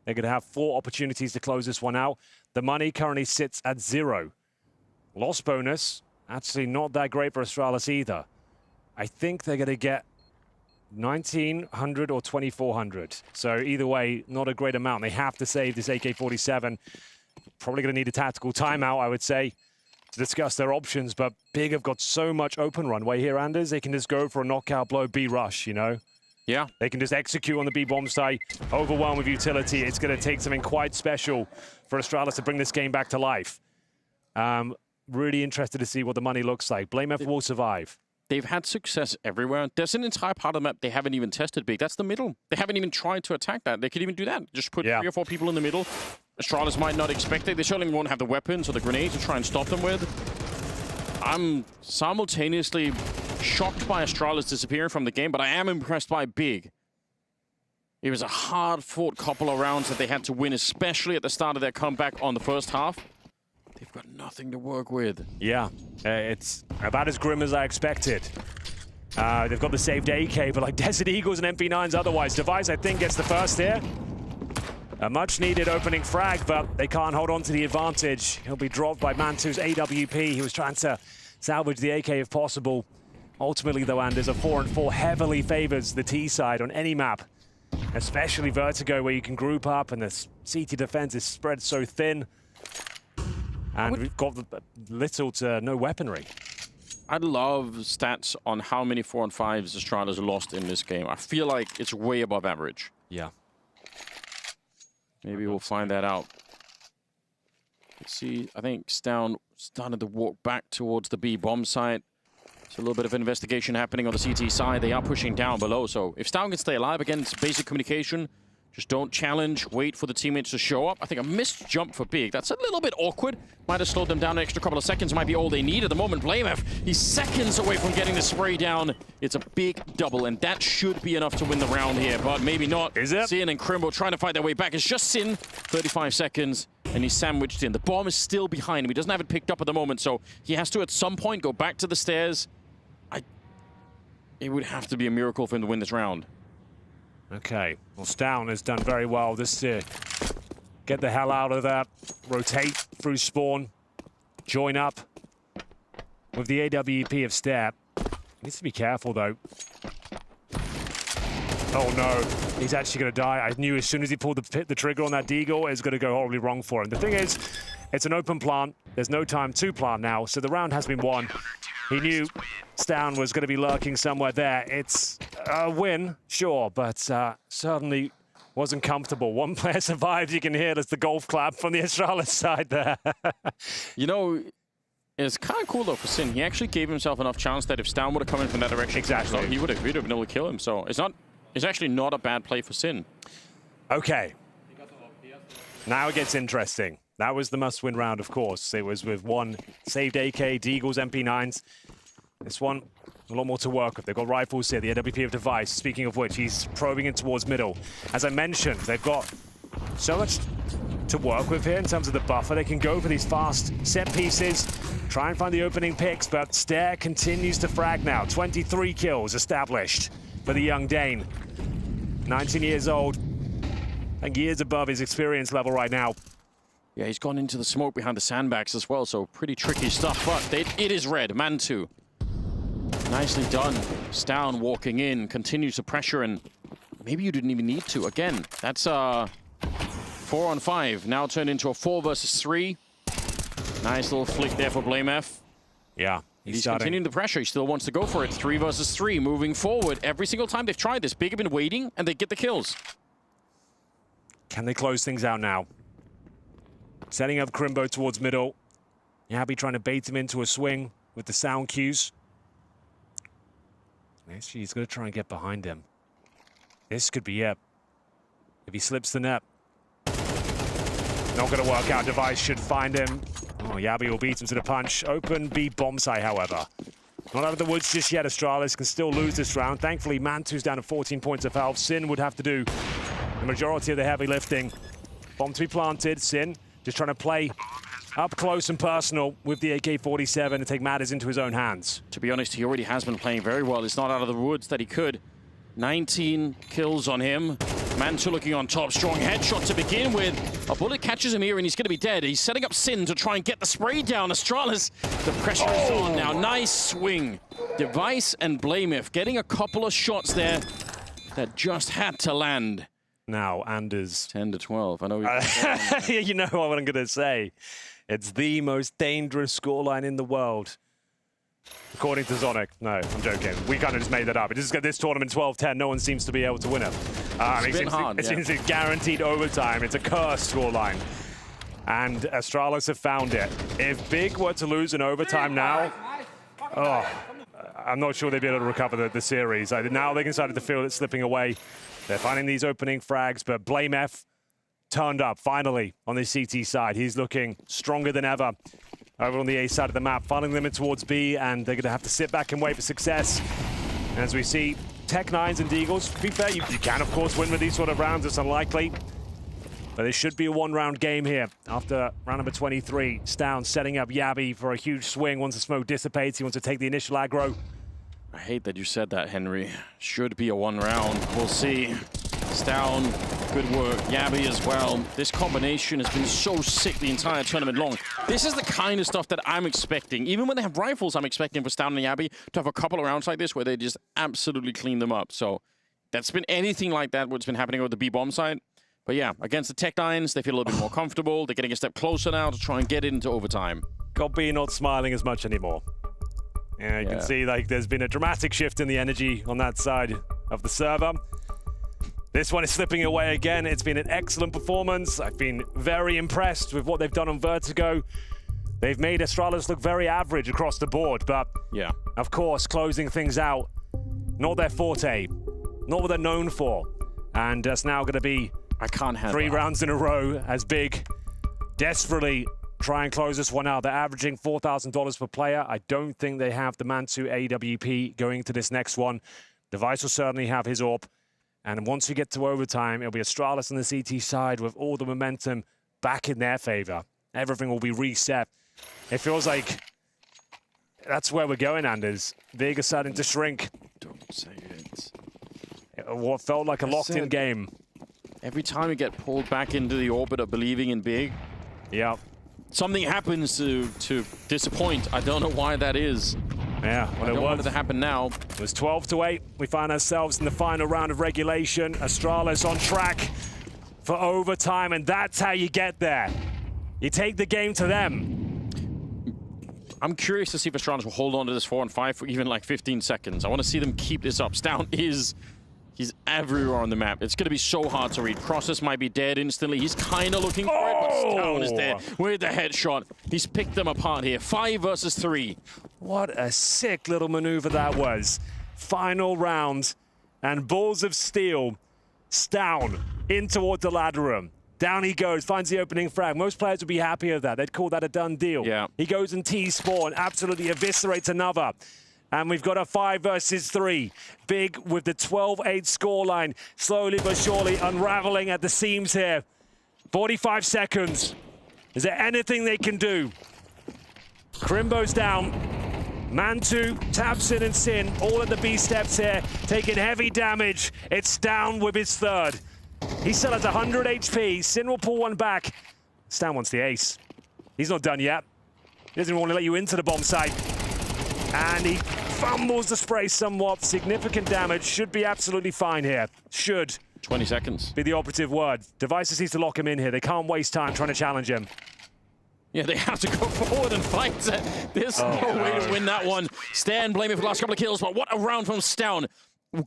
They're going to have 4 opportunities to close this one out. The money currently sits at 0. Loss bonus, actually not that great for Astralis either. I think they're going to get 1,900 or 2,400. So either way, not a great amount. They have to save this AK-47. Probably going to need a tactical timeout, I would say, to discuss their options. But Big have got so much open runway here, Anders. They can just go for a knockout blow, B-rush, you know? Yeah. They can just execute on the B-bomb site, overwhelm with utility. It's going to take something quite special for Astralis to bring this game back to life. Really interested to see what the money looks like. Blamef will survive. They've had success everywhere. There's an entire part of the map they haven't even tested Big. That's the middle. They haven't even tried to attack that. They could even do that. Just put 3 or 4 people in the middle. Astralis might not expect it. They certainly won't have the weapons or the grenades to try and stop them with. I'm simultaneously shocked by Astralis disappearing from the game, but I am impressed by Big. It was a hard-fought couple of rounds that they had to win, especially at the start of their comeback on the first half. They've got nothing to work with. Yeah, it's about as grim as I expected. They've got the saved AK, but like Desert Eagles and MP9s otherwise. Device, I think, gets the first here. A much-needed opening frag, but they can't hold on to the advantage. He'll be dropped by Mantu's AWP. He was trying to salvage the AK if possible. Ultimately, though, Anders, a 4-4 heavily favors the T side on any map, especially Vertigo, where you can group up and the CT defense is spread so thin. And we've got little to no weaponry. I'd love stats on how many 4-5s Astralis lost in this game. I feel like it's way above average. Yeah. Maybe we'll find that out. Let's see, I think Stown started to walk back towards the B-bomb site. There's a little bit of investigation happening on the CT side. They are pushing down below, so if Stown can stay alive, again, it's basic communication. Just don't challenge, wait for the teammates to show up. I think a missed jump for Big. That's a little bit awkward. Might have slowed them down an extra couple of seconds. Might be all they need at the moment. Blamef, he's seconds away from getting the spray down. It's a big double, and that should be enough to win the round here, but maybe not. Is it? Sin and Crimbo trying to fight their way back. It's just Sin, 35 seconds, and he's sandwiched in. The bomb is still behind him. He doesn't have it picked up at the moment, so he has to, at some point, go back to the stairs. it would have to be a miracle for him to win this round. Okay, well, Stown has done very well this year. Get the hell out of that. Rotate through spawn. Join up with the AWP of Step. Needs to be careful, though. Oh, no. He's actually going to die. I knew as soon as he pulled the trigger on that deagle, it was going to go horribly wrong for him. The thing is, it's an open plant. There's no time to plant now, so the round has been won. He knew Stown was going to be lurking somewhere there. It's a win, sure, but certainly wasn't comfortable. One player survived. You can hear there's the golf clap from the Astralis side there. You know, it's kind of cool, though, for Sin. He actually gave himself enough chance that if Stown would have come in from that direction, exactly, he would have been able to kill him. So it's actually not a bad play for Sin. Okay. Now it gets interesting. That was the must-win round, of course. It was with one saved AK, Deagles, MP9s. This one, a lot more to work with. They've got rifles here, the AWP of Device. Speaking of which, he's probing in towards middle. As I mentioned, they've got so much to work with here in terms of the buffer. They can go for these fast set pieces, try and find the opening picks, but Stare continues to frag now. 23 kills established for the young Dane. 19 years old, and years above his experience level right now. Yeah, he's gone into the smoke behind the sandbags as well, so pretty tricky stuff, but it is red. Man 2. Nicely done. Stown walking in, continues to pressure, and maybe you didn't even need to. Again, that's 4 on 5, now turned into a 4 versus 3. Nice little flick there for BlameF. Yeah, he's continuing the pressure. He still wants to go for it. 3 versus 3, moving forward. Every single time they've tried this, Big have been waiting, and they get the kills. Can they close things out now? Setting up Crimbo towards middle. Yabi trying to bait him into a swing with the sound cues. Actually, he's going to try and get behind him. This could be it. If he slips the net. Not going to work out. Device should find him. Oh, Yabi will beat him to the punch. Open B bomb site, however. Not out of the woods just yet. Astralis can still lose this round. Thankfully, Mantu's down to 14 points of health. Sin would have to do the majority of the heavy lifting. Bomb to be planted. Sin just trying to play up close and personal with the AK-47 and take matters into his own hands. To be honest, he already has been playing very well. It's not out of the woods that he could. 19 kills on him. Mantu looking on top. Strong headshot to begin with. A bullet catches him here and he's going to be dead. He's setting up Sin to try and get the spray down. Astralis, the pressure is on now. Nice swing. Device and BlameF getting a couple of shots there that just had to land. Now, Anders. 10 to 12. I know. You know what I'm going to say. It's the most dangerous scoreline in the world. According to Zonic. No, I'm joking. We kind of just made that up. This tournament 12-10. No one seems to be able to win it. It seems it's guaranteed overtime. It's a cursed scoreline. And Astralis have found it. If Big were to lose in overtime now, I'm not sure they'd be able to recover the series. Now they can start to feel it slipping away. They're finding these opening frags, but BlameF turned up finally on the CT side. He's looking stronger than ever over on the A side of the map, funneling them in towards B, and they're going to have to sit back and wait for success. And as we see, Tech-9s and Deagles, to be fair, you can, of course, win with these sort of rounds. It's unlikely. But it should be a one-round game here after round number 23. Stown setting up Yabi for a huge swing. Once the smoke dissipates, he wants to take the initial aggro. I hate that you said that, Henry. Should be a 1 round. We'll see. Stown, good work. Yabi as well. This combination has been so sick the entire tournament long. This is the kind of stuff that I'm expecting. Even when they have rifles, I'm expecting for Stown and Yabi to have a couple of rounds like this where they just absolutely clean them up. So that's been anything like that what's been happening over the B-bomb side. But yeah, against the Tech-9s, they feel a little bit more comfortable. They're getting a step closer now to try and get it into overtime. God B not smiling as much anymore. Yeah, you can see like there's been a dramatic shift in the energy on that side of the server. This one is slipping away again. It's been an excellent performance. I've been very impressed with what they've done on Vertigo. They've made Astralis look very average across the board, but yeah, of course, closing things out, not their forte, not what they're known for. And it's now going to be 3 rounds in a row as Big desperately try and close this one out. They're averaging $4,000 per player. I don't think they have the Mantu AWP going to this next one. Device will certainly have his AWP. And once we get to overtime, it'll be Astralis on the CT side with all the momentum back in their favor. Everything will be reset. It feels like that's where we're going, Anders. Big is starting to shrink. Say it. What felt like a locked-in game. Every time you get pulled back into the orbit of believing in big, yeah, something happens to disappoint. I don't know why that is. Yeah, well, I don't want it to happen now. It was 12-8. We find ourselves in the final round of regulation. Astralis on track for overtime, and that's how you get there. You take the game to them. I'm curious to see if Astralis will hold on to this 4 and 5 for even like 15 seconds. I want to see them keep this up. Stown he's everywhere on the map. It's going to be so hard to read. Crosses might be dead instantly. He's kind of looking for it, but Stown is dead with the headshot. He's picked them apart here. 5 versus 3. What a sick little maneuver that was. Final round, and balls of steel. Stown in towards the ladder room. Down he goes, finds the opening frag. Most players would be happy with that. They'd call that a done deal. Yeah. He goes and T-spawn, absolutely eviscerates another. And we've got a 5 versus 3. Big with the 12-8 scoreline. Slowly but surely unraveling at the seams here. 45 seconds. Is there anything they can do? Crimbo's down. Mantu, tabseN, and Sin all at the B steps here, taking heavy damage. It's down with his third. He still has 100 HP. Sin will pull one back. Stan wants the ace. He's not done yet. He doesn't even want to let you into the bomb site. And he fumbles the spray somewhat. Significant damage. Should be absolutely fine here. Should. 20 seconds. Be the operative word. Devices needs to lock him in here. They can't waste time trying to challenge him. Yeah, they have to go forward and fight. There's no way to win that one. Stan blaming for the last couple of kills, but what a round from Stown.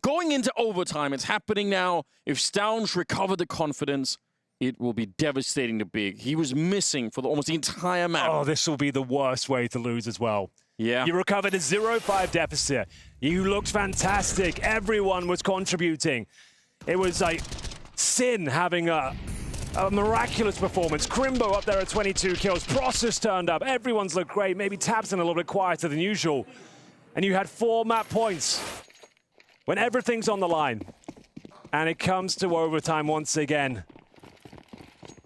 Going into overtime, it's happening now. If Stown's recovered the confidence, it will be devastating to Big. He was missing for almost the entire map. Oh, this will be the worst way to lose as well. Yeah. You recovered a 0-5 deficit. You looked fantastic. Everyone was contributing. It was like Sin having a miraculous performance. Crimbo up there at 22 kills. Process turned up. Everyone's looked great. Maybe tabseN a little bit quieter than usual. And you had 4 map points when everything's on the line. And it comes to overtime once again.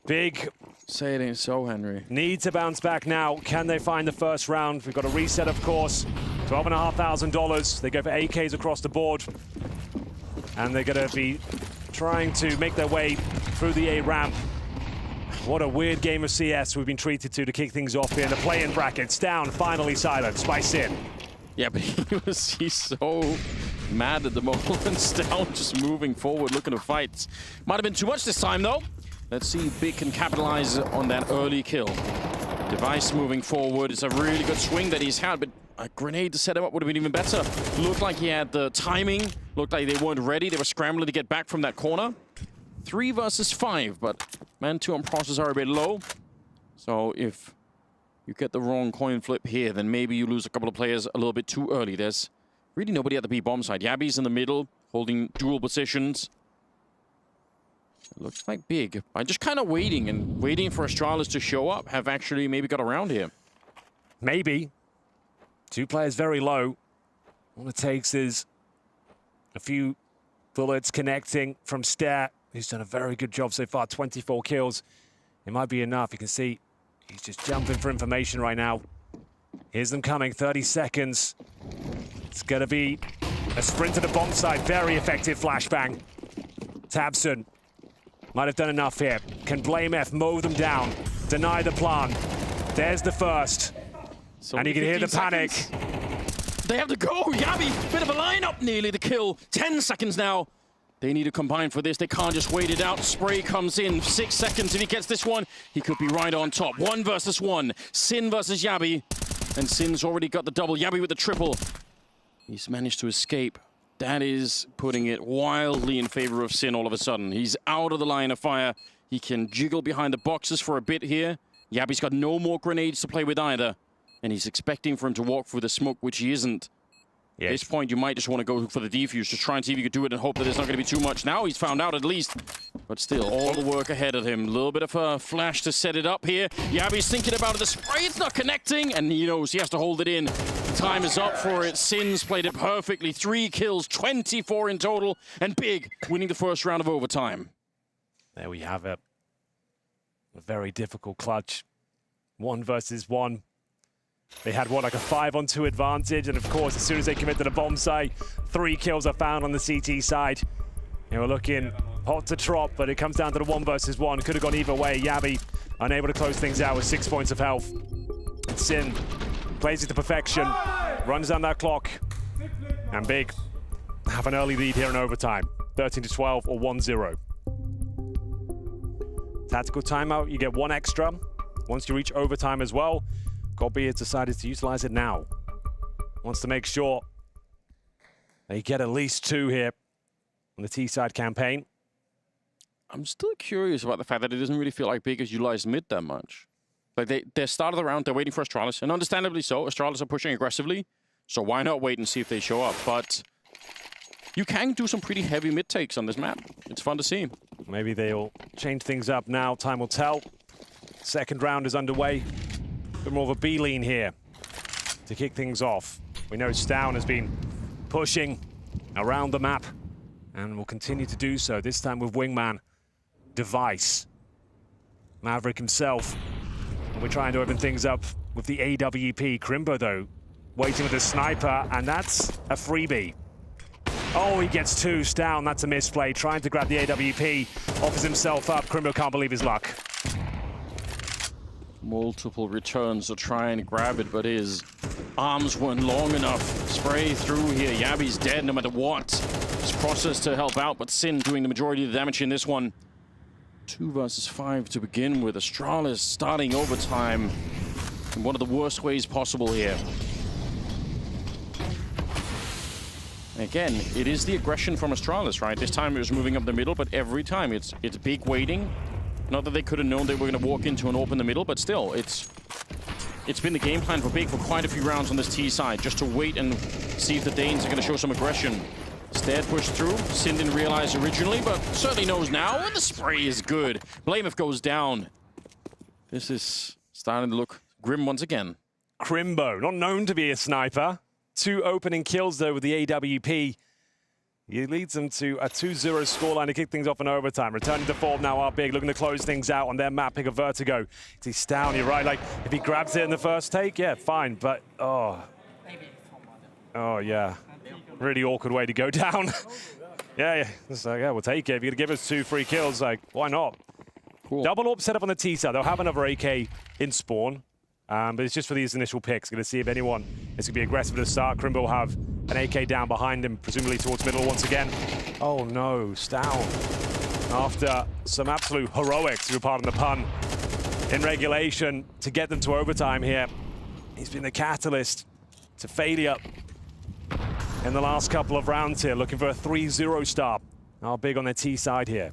Big. Say it ain't so, Henry. Need to bounce back now. Can they find the first round? We've got a reset, of course. $12,500. They go for AKs across the board. And they're going to be trying to make their way through the A ramp. What a weird game of CS we've been treated to kick things off here in the play-in brackets. Down, finally silenced by Sin. Yeah, but he's so mad at the moment. Stown just moving forward, looking to fight. Might have been too much this time, though. Let's see if Big can capitalize on that early kill. Device moving forward. It's a really good swing that he's had, but a grenade to set him up would have been even better. Looked like he had the timing. Looked like they weren't ready. They were scrambling to get back from that corner. 3 versus 5, but Man 2 on Process are a bit low. So if you get the wrong coin flip here, then maybe you lose a couple of players a little bit too early. There's really nobody at the B bomb side. Yabi's in the middle, holding dual positions. It looks like Big. I'm just kind of waiting for Astralis to show up. Have actually maybe got around here. Maybe. 2 players very low. All it takes is a few bullets connecting from Stare, who's done a very good job so far. 24 kills. It might be enough. You can see he's just jumping for information right now. Here's them coming. 30 seconds. It's going to be a sprint to the bomb site. Very effective flashbang. tabseN might have done enough here. Can blameF mow them down, deny the plan. There's the first. So and you can hear the panic. They have to go. Yabi, bit of a lineup, nearly the kill. 10 seconds now. They need to combine for this. They can't just wait it out. Spray comes in. 6 seconds. If he gets this one, he could be right on top. 1 versus 1. Sin versus Yabi. And Sin's already got the double. Yabi with the triple. He's managed to escape. That is putting it wildly in favor of Sin all of a sudden. He's out of the line of fire. He can jiggle behind the boxes for a bit here. Yabi's got no more grenades to play with either. And he's expecting for him to walk through the smoke, which he isn't. Yes. At this point, you might just want to go for the defuse, just try and see if you could do it and hope that there's not going to be too much. Now he's found out at least. But still, all the work ahead of him. A little bit of a flash to set it up here. Yabi's thinking about it. The spray, it's not connecting. And he knows he has to hold it in. Time is up for it. Sin's played it perfectly. 3 kills, 24 in total. And Big winning the first round of overtime. There we have it. A very difficult clutch. 1 versus 1. They had, what, like a 5-on-2 advantage, and of course, as soon as they commit to the bomb site, 3 kills are found on the CT side. And we're looking hot to trot, but it comes down to the 1 versus 1. Could have gone either way. Yabi unable to close things out with 6 points of health. Sin plays it to perfection, runs down that clock, and Big have an early lead here in overtime, 13-12 or 1-0. Tactical timeout, you get 1 extra. Once you reach overtime as well, Gobi has decided to utilize it now. Wants to make sure they get at least 2 here on the T-side campaign. I'm still curious about the fact that it doesn't really feel like Big has utilized mid that much. Like they started the round, they're waiting for Astralis, and understandably so. Astralis are pushing aggressively, so why not wait and see if they show up? But you can do some pretty heavy mid takes on this map. It's fun to see. Maybe they'll change things up now. Time will tell. Second round is underway. A bit more of a B lean here to kick things off. We know Stown has been pushing around the map and will continue to do so, this time with Wingman, Device, Maverick himself. And we're trying to open things up with the AWP. Crimbo, though, waiting with the sniper, and that's a freebie. Oh, he gets 2. Stown, that's a misplay. Trying to grab the AWP, offers himself up. Crimbo can't believe his luck. Multiple returns to try and grab it, but his arms weren't long enough. Spray through here. Yabi's dead no matter what. His process to help out, but Sin doing the majority of the damage in this one. 2 versus 5 to begin with. Astralis starting overtime in one of the worst ways possible here. Again, it is the aggression from Astralis, right? This time it was moving up the middle, but every time it's Big waiting. Not that they could have known they were going to walk into and open the middle, but still, it's been the game plan for Big for quite a few rounds on this T side, just to wait and see if the Danes are going to show some aggression. Stead pushed through. Sin didn't realize originally, but certainly knows now, and the spray is good. Blameth goes down. This is starting to look grim once again. Crimbo, not known to be a sniper. 2 opening kills, though, with the AWP. He leads them to a 2-0 scoreline to kick things off in overtime. Returning to form now are Big, looking to close things out on their map, pick a Vertigo. He's down, you're right. Like, if he grabs it in the first take, yeah, fine. But, oh, yeah. Really awkward way to go down. yeah. It's like, yeah, we'll take it. If you're going to give us 2 free kills, like, why not? Cool. Double AWP set up on the T side. They'll have another AK in spawn. But it's just for these initial picks. Going to see if anyone is going to be aggressive to start. Crimbo will have an AK down behind him, presumably towards middle once again. Oh no, Stown. After some absolute heroics, if you're pardon the pun, in regulation to get them to overtime here. He's been the catalyst to failure in the last couple of rounds here, looking for a 3-0 start. Now Big on their T side here.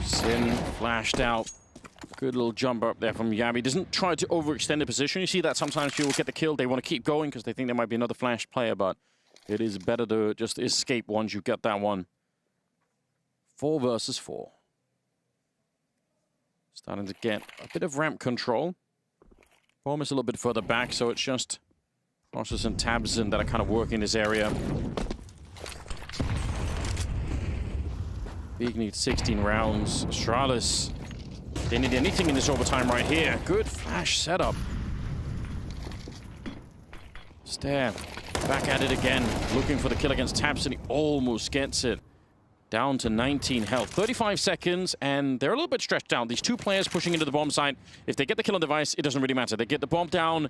Sin flashed out. Good little jump up there from Yabi. Doesn't try to overextend the position. You see that sometimes people get the kill. They want to keep going because they think there might be another flash player, but it is better to just escape once you get that one. 4 versus 4. Starting to get a bit of ramp control. Bomb is a little bit further back, so it's just Process and Tabs that are kind of working this area. Big needs 16 rounds. Astralis, they need anything in this overtime right here. Good flash setup. Stare, back at it again. Looking for the kill against Tabs, and he almost gets it. Down to 19 health. 35 seconds, and they're a little bit stretched out. These 2 players pushing into the bomb site. If they get the kill on Device, it doesn't really matter. They get the bomb down,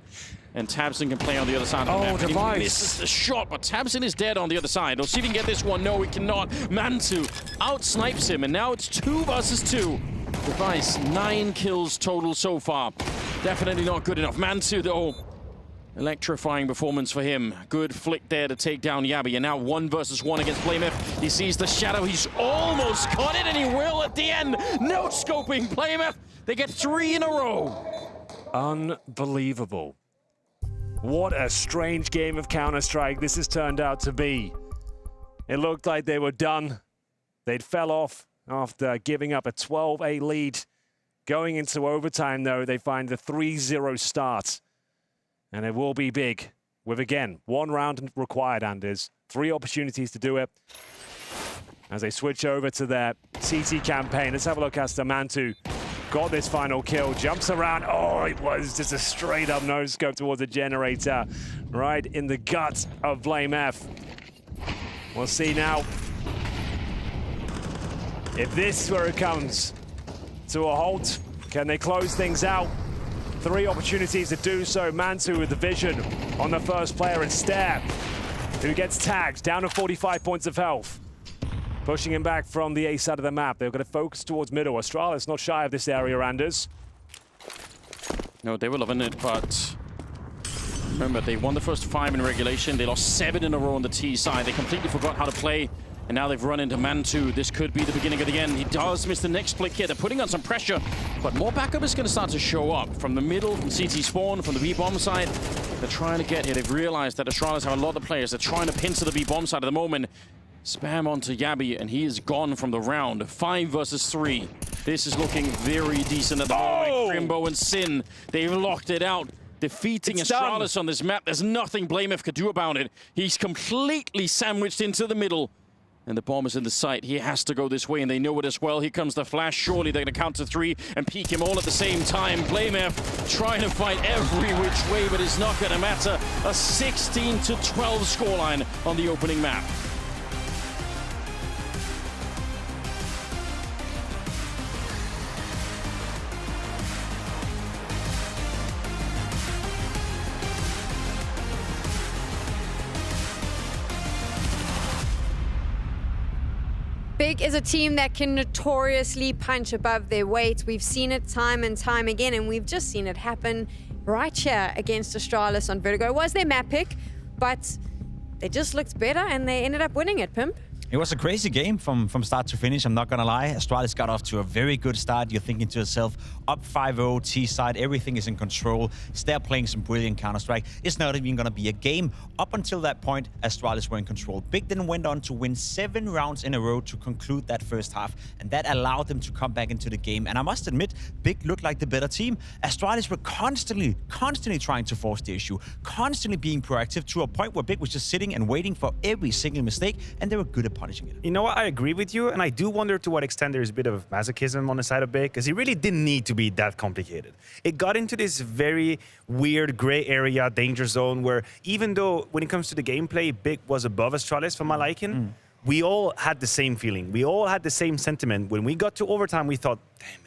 and Tabson can play on the other side of the map. Device. He misses the shot, but Tabson is dead on the other side. He'll see if he can get this one. No, he cannot. Mantu out-snipes him, and now it's 2 versus 2. Device, 9 kills total so far. Definitely not good enough. Mantu, though, electrifying performance for him. Good flick there to take down Yabi. And now 1 versus 1 against Blameth. He sees the shadow. He's almost got it, and he will at the end. No scoping Blameth. They get 3 in a row. Unbelievable. What a strange game of Counter-Strike this has turned out to be. It looked like they were done. They'd fell off after giving up a 12-8 lead. Going into overtime, though, they find the 3-0 start. And it will be big with, again, 1 round required, Anders. 3 opportunities to do it. As they switch over to their CT campaign, let's have a look as Mantu got this final kill. Jumps around. Oh, it was just a straight up no-scope towards the generator. Right in the gut of Blame F. We'll see now if this is where it comes to a halt. Can they close things out? 3 opportunities to do so. Mantu with the vision on the first player, and Stare, who gets tagged down to 45 points of health. Pushing him back from the A side of the map. They're going to focus towards middle. Astralis not shy of this area, Anders. No, they were loving it, but remember, they won the first 5 in regulation. They lost 7 in a row on the T side. They completely forgot how to play, and now they've run into Mantu. This could be the beginning of the end. He does miss the next flick here. They're putting on some pressure, but more backup is going to start to show up from the middle, from CT spawn, from the B-bomb side. They're trying to get here. They've realized that Astralis have a lot of players. They're trying to pincer the B-bomb side at the moment. Spam onto Yabi, and he is gone from the round. 5 versus 3. This is looking very decent at the moment. Crimbo and Sin, they've locked it out. Defeating Astralis on this map. There's nothing BlameF could do about it. He's completely sandwiched into the middle. And the bomb is in the site. He has to go this way, and they know it as well. Here comes the flash. Surely they're going to counter 3 and peek him all at the same time. BlameF trying to fight every which way, but it's not going to matter. A 16-12 scoreline on the opening map. Big is a team that can notoriously punch above their weight. We've seen it time and time again, and we've just seen it happen right here against Astralis on Vertigo. It was their map pick, but they just looked better, and they ended up winning it, Pimp. It was a crazy game from start to finish, I'm not going to lie. Astralis got off to a very good start. You're thinking to yourself, up 5-0, T-side, everything is in control. They're playing some brilliant Counter-Strike. It's not even going to be a game. Up until that point, Astralis were in control. Big then went on to win 7 rounds in a row to conclude that first half, and that allowed them to come back into the game. And I must admit, Big looked like the better team. Astralis were constantly trying to force the issue, constantly being proactive to a point where Big was just sitting and waiting for every single mistake, and they were good at punishing it. You know what? I agree with you, and I do wonder to what extent there's a bit of masochism on the side of Big, because he really didn't need to be that complicated. It got into this very weird gray area, danger zone, where even though when it comes to the gameplay, Big was above Astralis for my liking, we all had the same feeling. We all had the same sentiment. When we got to overtime, we thought, damn it.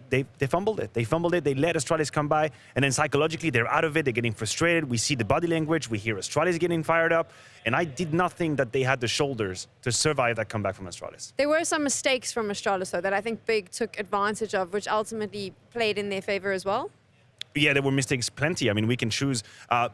They fumbled it. They fumbled it. They let Astralis come by, and then psychologically they're out of it. They're getting frustrated. We see the body language. We hear Astralis getting fired up, and I did not think that they had the shoulders to survive that comeback from Astralis. There were some mistakes from Astralis, though, that I think Big took advantage of, which ultimately played in their favor as well. Yeah, there were mistakes plenty. I mean, we can choose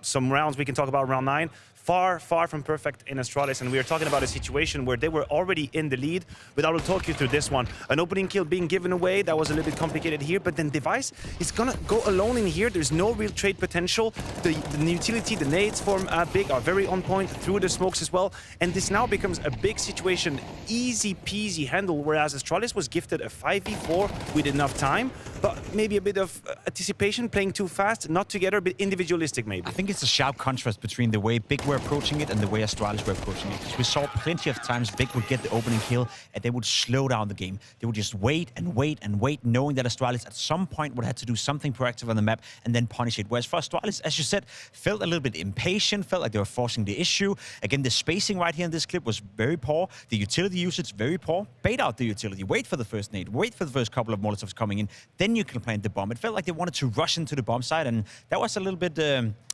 some rounds. We can talk about round 9. Far from perfect in Astralis, and we are talking about a situation where they were already in the lead, but I will talk you through this one. An opening kill being given away, that was a little bit complicated here, but then Device is gonna go alone in here. There's no real trade potential. The utility, the nades from Big are very on point through the smokes as well, and this now becomes a big situation, easy peasy handle, whereas Astralis was gifted a 5v4 with enough time, but maybe a bit of anticipation, playing too fast, not together, but individualistic maybe. I think it's a sharp contrast between the way Big were approaching it and the way Astralis were approaching it. Because we saw plenty of times Big would get the opening kill and they would slow down the game. They would just wait and wait and wait, knowing that Astralis at some point would have to do something proactive on the map and then punish it. Whereas for Astralis, as you said, felt a little bit impatient, felt like they were forcing the issue. Again, the spacing right here in this clip was very poor. The utility usage, very poor. Bait out the utility. Wait for the first nade. Wait for the first couple of Molotovs coming in. Then you can plant the bomb. It felt like they wanted to rush into the bomb side, and that was a little bit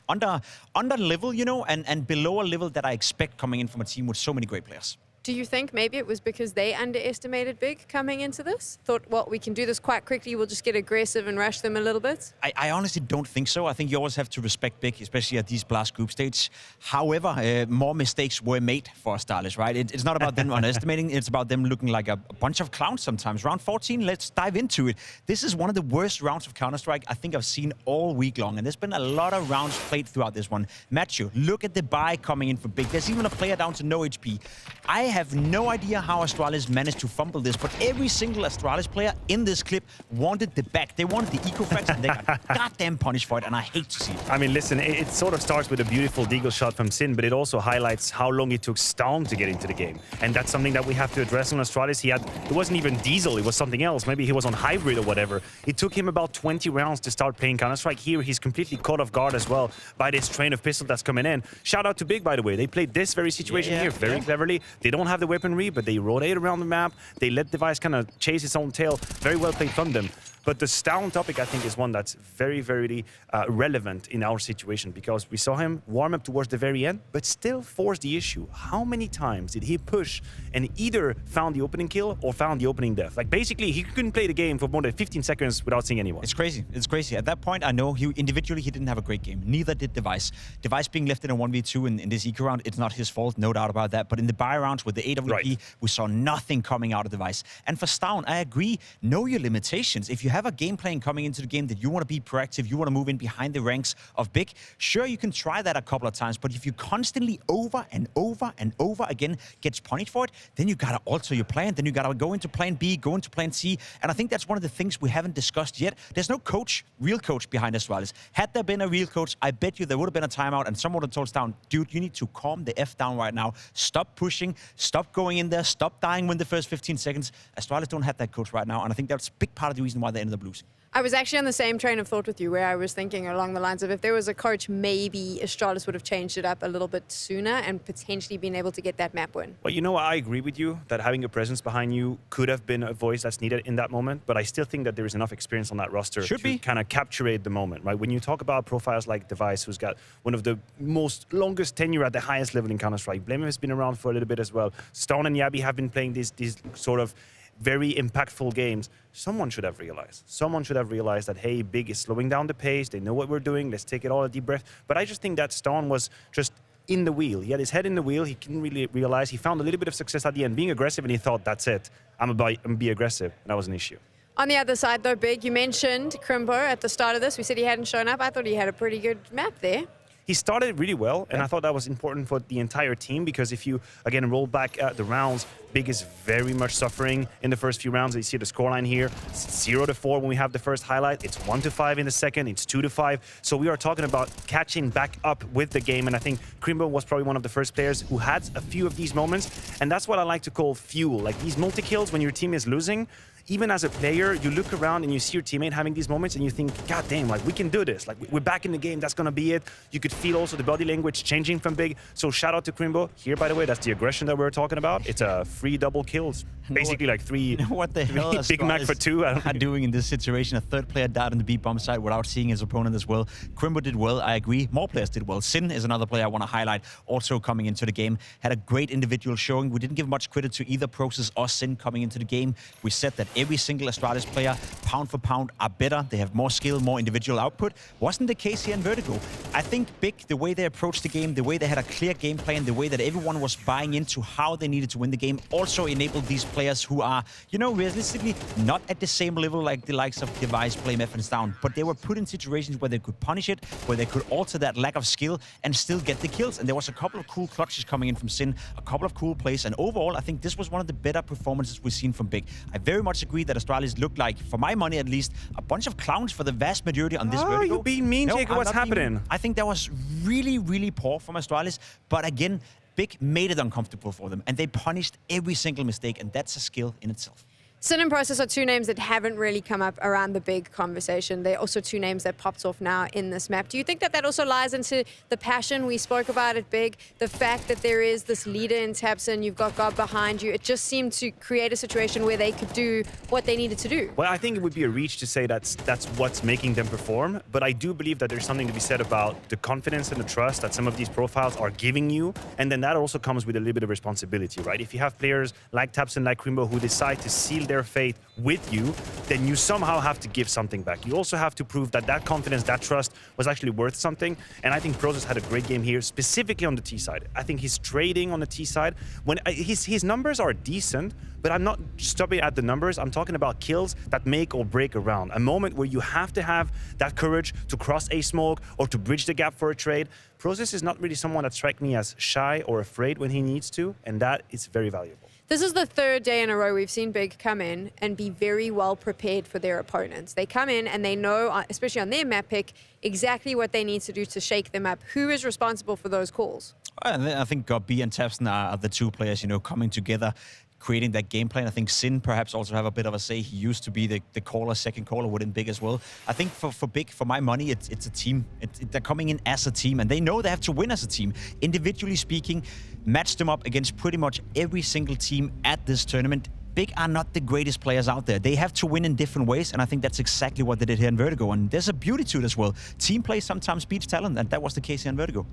under level, you know, and below a level that I expect coming in from a team with so many great players. Do you think maybe it was because they underestimated Big coming into this? Thought, well, we can do this quite quickly, we'll just get aggressive and rush them a little bit? I honestly don't think so. I think you always have to respect Big, especially at these blast group stage. However, more mistakes were made for Astralis, right? It's not about them underestimating, it's about them looking like a bunch of clowns sometimes. Round 14, let's dive into it. This is one of the worst rounds of Counter-Strike I think I've seen all week long, and there's been a lot of rounds played throughout this one. Matthew, look at the buy coming in for Big. There's even a player down to no HP. I have no idea how Astralis managed to fumble this, but every single Astralis player in this clip wanted the back. They wanted the eco frags, and they got goddamn punished for it, and I hate to see it. I mean, listen, it sort of starts with a beautiful deagle shot from Sin, but it also highlights how long it took Stone to get into the game. And that's something that we have to address on Astralis. It wasn't even Diesel, it was something else. Maybe he was on Hybrid or whatever. It took him about 20 rounds to start playing Counter-Strike. Here, he's completely caught off guard as well by this train of pistol that's coming in. Shout out to Big, by the way. They played this very situation here very cleverly. They don't have the weaponry, but they rotate around the map. They let Device kind of chase its own tail. Very well played from them. But the Stone topic, I think, is one that's very, very relevant in our situation, because we saw him warm up towards the very end, but still force the issue. How many times did he push and either found the opening kill or found the opening death? Like, basically, he couldn't play the game for more than 15 seconds without seeing anyone. It's crazy. It's crazy. At that point, I know individually he didn't have a great game. Neither did Device. Device being left in a 1v2 in this eco round, it's not his fault, no doubt about that. But in the buy rounds with the AWP, we saw nothing coming out of Device. And for Stone, I agree, know your limitations. If you have a game plan coming into the game that you want to be proactive, you want to move in behind the ranks of Big, sure, you can try that a couple of times, but if you constantly over and over and over again gets punished for it, then you got to alter your plan, then you got to go into plan B, go into plan C, and I think that's one of the things we haven't discussed yet. There's no coach, real coach behind Astralis. Had there been a real coach, I bet you there would have been a timeout and someone would have told Stone, dude, you need to calm the F down right now, stop pushing, stop going in there, stop dying within the first 15 seconds. Astralis don't have that coach right now, and I think that's a big part of the reason why they ended up losing. I was actually on the same train of thought with you, where I was thinking along the lines of, if there was a coach, maybe Astralis would have changed it up a little bit sooner and potentially been able to get that map win. Well, you know, I agree with you that having a presence behind you could have been a voice that's needed in that moment, but I still think that there is enough experience on that roster to kind of capture the moment, right? When you talk about profiles like Device, who's got one of the longest tenure at the highest level in Counter-Strike, Blame has been around for a little bit as well. Stone and Yabi have been playing these sort of very impactful games. Someone should have realized. Someone should have realized that, hey, Big is slowing down the pace. They know what we're doing. Let's take it all a deep breath. But I just think that Stone was just in the wheel. He had his head in the wheel. He couldn't really realize. He found a little bit of success at the end, being aggressive, and he thought, that's it. I'm gonna be aggressive. And that was an issue. On the other side, though, Big, you mentioned Crimbo at the start of this. We said he hadn't shown up. I thought he had a pretty good map there. He started really well, and I thought that was important for the entire team, because if you, again, roll back the rounds, Big is very much suffering in the first few rounds. You see the scoreline here. It's 0-4 when we have the first highlight. It's 1-5 in the second. It's 2-5. So we are talking about catching back up with the game, and I think Crimbo was probably one of the first players who had a few of these moments, and that's what I like to call fuel. Like these multi-kills when your team is losing, even as a player, you look around and you see your teammate having these moments and you think, God damn, like we can do this. Like we're back in the game, that's gonna be it. You could feel also the body language changing from Big. So shout out to Crimbo. Here, by the way, that's the aggression that we were talking about. It's a 3 double kills. Basically like 3 You know what the hell Big Mac for 2. are doing in this situation. A third player died on the B bomb side without seeing his opponent as well. Crimbo did well, I agree. More players did well. Sin is another player I want to highlight, also coming into the game. Had a great individual showing. We didn't give much credit to either Process or Sin coming into the game. We said that every single Astralis player, pound for pound, are better. They have more skill, more individual output. Wasn't the case here in Vertigo. I think Big, the way they approached the game, the way they had a clear game plan, the way that everyone was buying into how they needed to win the game, also enabled these players who are, you know, realistically not at the same level like the likes of Device, Blame, F, and Down, but they were put in situations where they could punish it, where they could alter that lack of skill and still get the kills. And there was a couple of cool clutches coming in from Sin, a couple of cool plays, and overall, I think this was one of the better performances we've seen from Big. I very much agree that Astralis looked like, for my money at least, a bunch of clowns for the vast majority on this Vertigo. You're being mean, Jacob. What's happening? I think that was really, really poor from Astralis, but again, Big made it uncomfortable for them, and they punished every single mistake, and that's a skill in itself. Sin and Process are two names that haven't really come up around the Big conversation. They're also two names that popped off now in this map. Do you think that that also lies into the passion we spoke about at Big? The fact that there is this leader in tabseN, you've got God behind you. It just seemed to create a situation where they could do what they needed to do. Well, I think it would be a reach to say that's what's making them perform, but I do believe that there's something to be said about the confidence and the trust that some of these profiles are giving you, and then that also comes with a little bit of responsibility, right? If you have players like tabseN, like Crimbo, who decide to seal their their fate with you, then you somehow have to give something back. You also have to prove that that confidence, that trust was actually worth something. And I think Process had a great game here, specifically on the T side. I think he's trading on the T side. When his numbers are decent, but I'm not stopping at the numbers. I'm talking about kills that make or break a round. A moment where you have to have that courage to cross a smoke or to bridge the gap for a trade. Process is not really someone that strikes me as shy or afraid when he needs to, and that is very valuable. This is the third day in a row we've seen Big come in and be very well prepared for their opponents. They come in and they know, especially on their map pick, exactly what they need to do to shake them up. Who is responsible for those calls? I think Gobby and Tapson are the two players, coming together, creating that game plan. I think Sin perhaps also have a bit of a say. He used to be the caller, second caller within Big as well. I think for Big, for my money, it's a team. They're coming in as a team, and they know they have to win as a team. Individually speaking, match them up against pretty much every single team at this tournament. Big are not the greatest players out there. They have to win in different ways, and I think that's exactly what they did here in Vertigo. And there's a beauty to it as well. Team play sometimes beats talent, and that was the case here in Vertigo.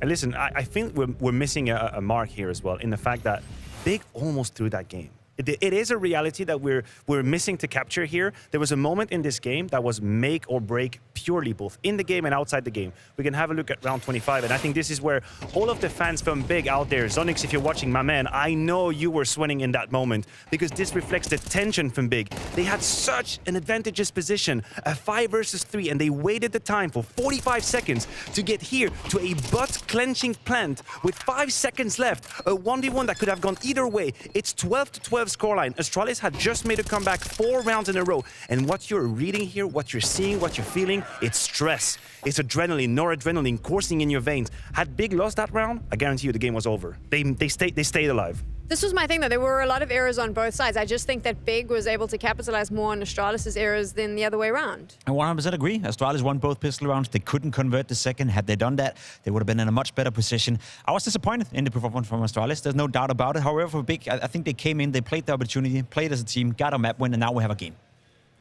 And listen, I think we're missing a mark here as well in the fact that Big almost threw that game. It is a reality that we're missing to capture here. There was a moment in this game that was make or break purely both in the game and outside the game. We can have a look at round 25, and I think this is where all of the fans from Big out there, Zonix, if you're watching, my man, I know you were sweating in that moment because this reflects the tension from Big. They had such an advantageous position, a 5 versus 3, and they waited the time for 45 seconds to get here to a butt-clenching plant with 5 seconds left. A 1v1 that could have gone either way. It's 12-12 scoreline. Astralis had just made a comeback 4 rounds in a row. And what you're reading here, what you're seeing, what you're feeling, it's stress. It's adrenaline, noradrenaline coursing in your veins. Had Big lost that round, I guarantee you the game was over. They stayed alive. This was my thing, though. There were a lot of errors on both sides. I just think that Big was able to capitalize more on Astralis' errors than the other way around. I 100% agree. Astralis won both pistol rounds. They couldn't convert the second. Had they done that, they would have been in a much better position. I was disappointed in the performance from Astralis. There's no doubt about it. However, for Big, I think they came in, they played the opportunity, played as a team, got a map win, and now we have a game.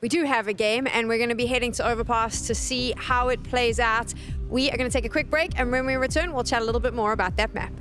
We do have a game, and we're going to be heading to Overpass to see how it plays out. We are going to take a quick break, and when we return, we'll chat a little bit more about that map.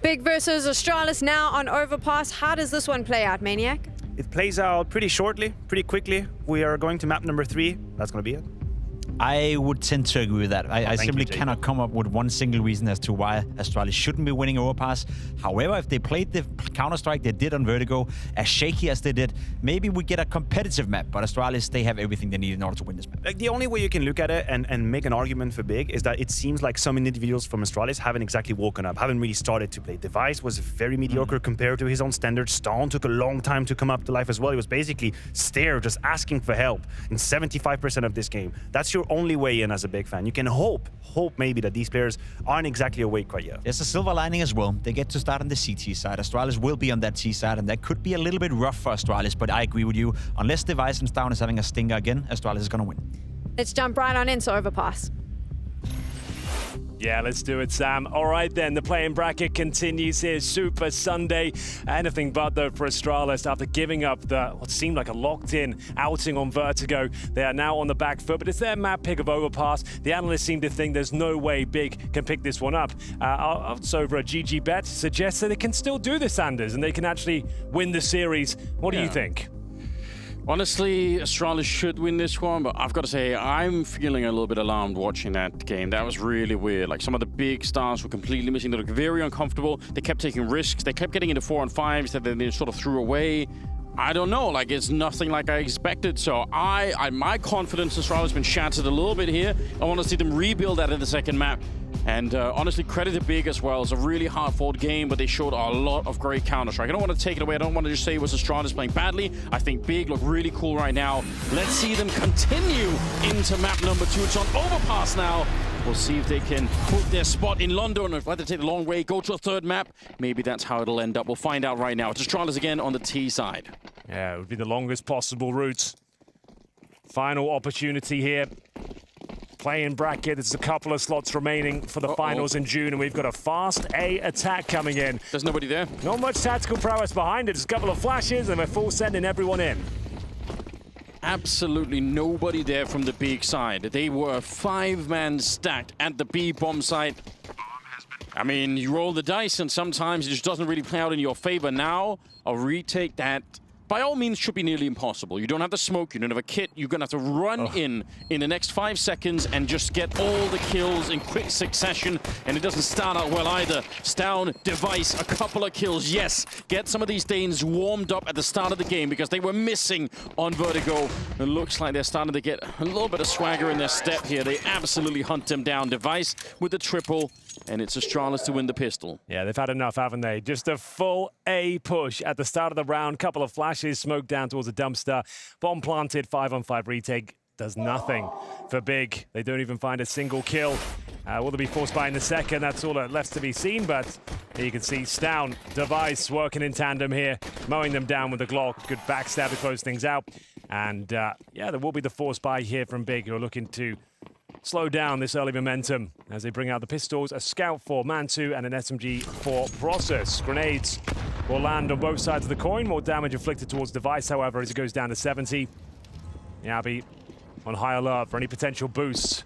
Big versus Astralis now on Overpass. How does this one play out, Maniac? It plays out pretty shortly, pretty quickly. We are going to map number 3. That's going to be it. I would tend to agree with that. I simply you, Jake. cannot come up with one single reason as to why Astralis shouldn't be winning Overpass. However, if they played the Counter-Strike they did on Vertigo, as shaky as they did, maybe we get a competitive map. But Astralis, they have everything they need in order to win this map. Like, the only way you can look at it and make an argument for Big is that it seems like some individuals from Astralis haven't exactly woken up, haven't really started to play. Device was very mediocre compared to his own standards. Stone took a long time to come up to life as well. He was basically Stare, just asking for help in 75% of this game. That's your only way in as a Big fan. You can hope maybe that these players aren't exactly awake quite yet. There's a silver lining as well. They get to start on the CT side. Astralis will be on that T side, and that could be a little bit rough for Astralis, but I agree with you. Unless Device and Stone is having a stinger again, Astralis is going to win. Let's jump right on into Overpass. Yeah, let's do it, Sam. All right, then. The playing bracket continues here. Super Sunday. Anything but, though, for Astralis. After giving up what seemed like a locked-in outing on Vertigo, they are now on the back foot, but it's their map pick of Overpass. The analysts seem to think there's no way Big can pick this one up. Odds over a GG bet suggests that they can still do this, Anders, and they can actually win the series. What do you think? Honestly, Astralis should win this one, but I've got to say, I'm feeling a little bit alarmed watching that game. That was really weird. Like, some of the big stars were completely missing. They looked very uncomfortable. They kept taking risks. They kept getting into 4-on-5s that they sort of threw away. I don't know, like, it's nothing like I expected. So my confidence in Astralis has been shattered a little bit here. I want to see them rebuild that in the second map. And honestly, credit to Big as well. It's a really hard-fought game, but they showed a lot of great Counter-Strike. I don't want to take it away. I don't want to just say it was Astralis playing badly. I think Big look really cool right now. Let's see them continue into map number 2. It's on Overpass now. We'll see if they can put their spot in London, or if they take the long way, go to a third map. Maybe that's how it'll end up. We'll find out right now. It's Astralis again on the T side. Yeah, it would be the longest possible route. Final opportunity here. Playing bracket, there's a couple of slots remaining for the finals in June, and we've got a fast A attack coming in. There's nobody there. Not much tactical prowess behind it. Just a couple of flashes, and we're full sending everyone in. Absolutely nobody there from the Big side. They were 5-man stacked at the B bomb site. I mean, you roll the dice, and sometimes it just doesn't really play out in your favor. Now, a retake that, by all means, should be nearly impossible. You don't have the smoke, you don't have a kit, you're gonna have to run in the next 5 seconds and just get all the kills in quick succession, and it doesn't start out well either. Stown, Device, a couple of kills, yes. Get some of these Danes warmed up at the start of the game because they were missing on Vertigo. It looks like they're starting to get a little bit of swagger in their step here. They absolutely hunt them down. Device with the triple, and it's Astralis to win the pistol. Yeah, they've had enough, haven't they? Just a full A push at the start of the round. Couple of flashes, smoke down towards a dumpster. Bomb planted, 5-on-5 retake. Does nothing for Big. They don't even find a single kill. Will they be forced by in the second? That's all left to be seen, but here you can see Stown, Device working in tandem here, mowing them down with the Glock. Good backstab to close things out. And yeah, there will be the force buy here from Big, who are looking to slow down this early momentum as they bring out the pistols, a Scout for Mantu and an SMG for Process. Grenades will land on both sides of the coin. More damage inflicted towards Device, however, as it goes down to 70. Yabi on high alert for any potential boosts.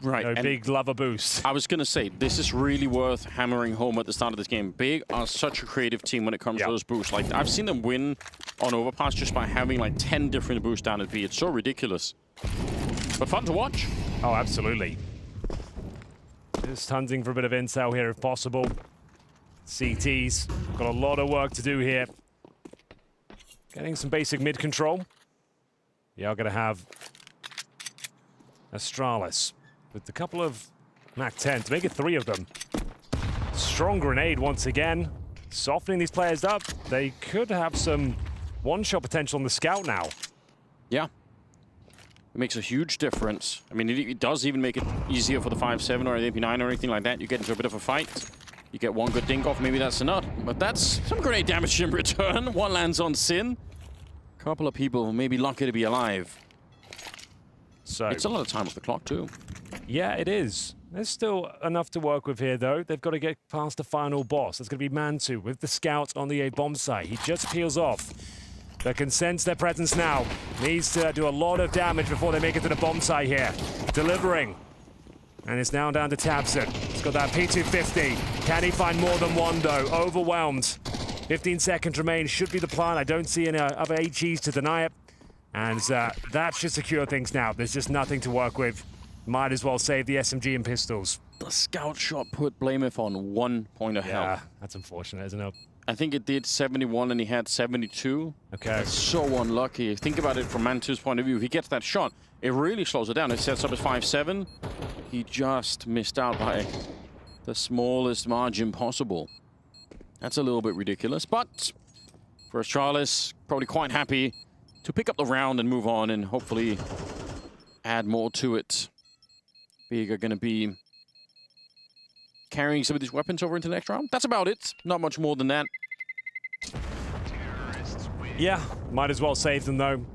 Right. No big lover boost. I was going to say, this is really worth hammering home at the start of this game. Big are such a creative team when it comes to those boosts. Like, I've seen them win on Overpass just by having like 10 different boosts down at B. It's so ridiculous. But fun to watch. Oh, absolutely. Just hunting for a bit of intel here if possible. CT's got a lot of work to do here. Getting some basic mid control. Yeah, I'm going to have Astralis with a couple of MAC-10 to make it 3 of them. Strong grenade once again. Softening these players up. They could have some one-shot potential on the Scout now. Yeah. It makes a huge difference. I mean, it does even make it easier for the 5.7 or the AP9 or anything like that. You get into a bit of a fight. You get one good dink off, maybe that's enough. But that's some grenade damage in return. One lands on Sin. A couple of people may be lucky to be alive. So it's a lot of time off the clock, too. Yeah, it is. There's still enough to work with here, though. They've got to get past the final boss. That's going to be Mantu with the Scout on the A bomb site. He just peels off. They can sense their presence now. Needs to do a lot of damage before they make it to the bomb site here. Delivering. And it's now down to t.ET. It's got got that P250. Can he find more than one, though? Overwhelmed. 15 seconds remain. Should be the plan. I don't see any other HEs to deny it. And that should secure things now. There's just nothing to work with. Might as well save the SMG and pistols. The scout shot put Blameth on 1 point of health. Yeah, that's unfortunate, isn't it? I think it did 71 and he had 72. Okay. That's so unlucky. Think about it from Mantu's point of view. If he gets that shot, it really slows it down. It sets up at 5-7. He just missed out by the smallest margin possible. That's a little bit ridiculous, but for Astralis, probably quite happy to pick up the round and move on and hopefully add more to it. Big are going to be carrying some of these weapons over into the next round. That's about it. Not much more than that. Yeah, might as well save them, though.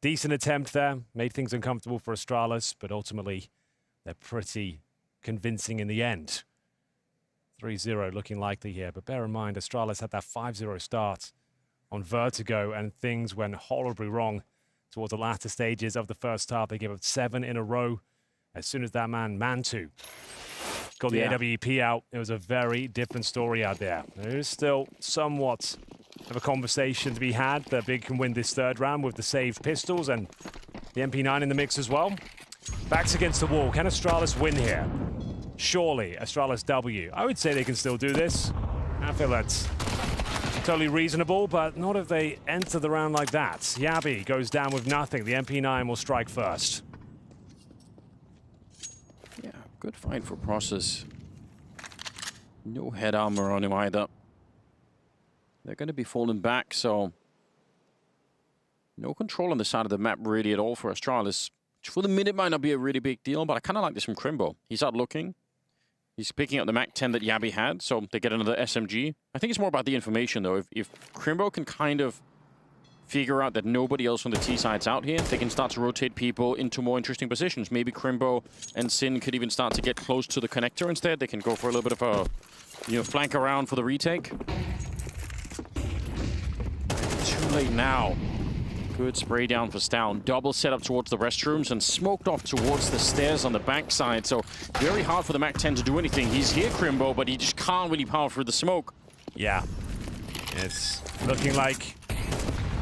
Decent attempt there. Made things uncomfortable for Astralis, but ultimately they're pretty convincing in the end. 3-0 looking likely here, but bear in mind, Astralis had that 5-0 start on Vertigo, and things went horribly wrong towards the latter stages of the first half. They gave up 7 in a row. As soon as that man, Mantu, got the AWP out, it was a very different story out there. There is still somewhat of a conversation to be had that Big can win this third round with the saved pistols and the MP9 in the mix as well. Backs against the wall. Can Astralis win here? Surely, Astralis W. I would say they can still do this. I feel that's totally reasonable, but not if they enter the round like that. Yabi goes down with nothing. The MP9 will strike first. Yeah, good fight for Process. No head armor on him either. They're going to be falling back, so no control on the side of the map really at all for Astralis. Which for the minute might not be a really big deal, but I kind of like this from Crimbo. He's out looking. He's picking up the MAC-10 that Yabi had, so they get another SMG. I think it's more about the information, though. If Crimbo can kind of figure out that nobody else on the T side's out here, they can start to rotate people into more interesting positions. Maybe Crimbo and Sin could even start to get close to the connector instead. They can go for a little bit of a, flank around for the retake. Too late now. Good spray down for Stown. Double setup towards the restrooms and smoked off towards the stairs on the backside. So very hard for the MAC-10 to do anything. He's here, Crimbo, but he just can't really power through the smoke. Yeah. It's looking like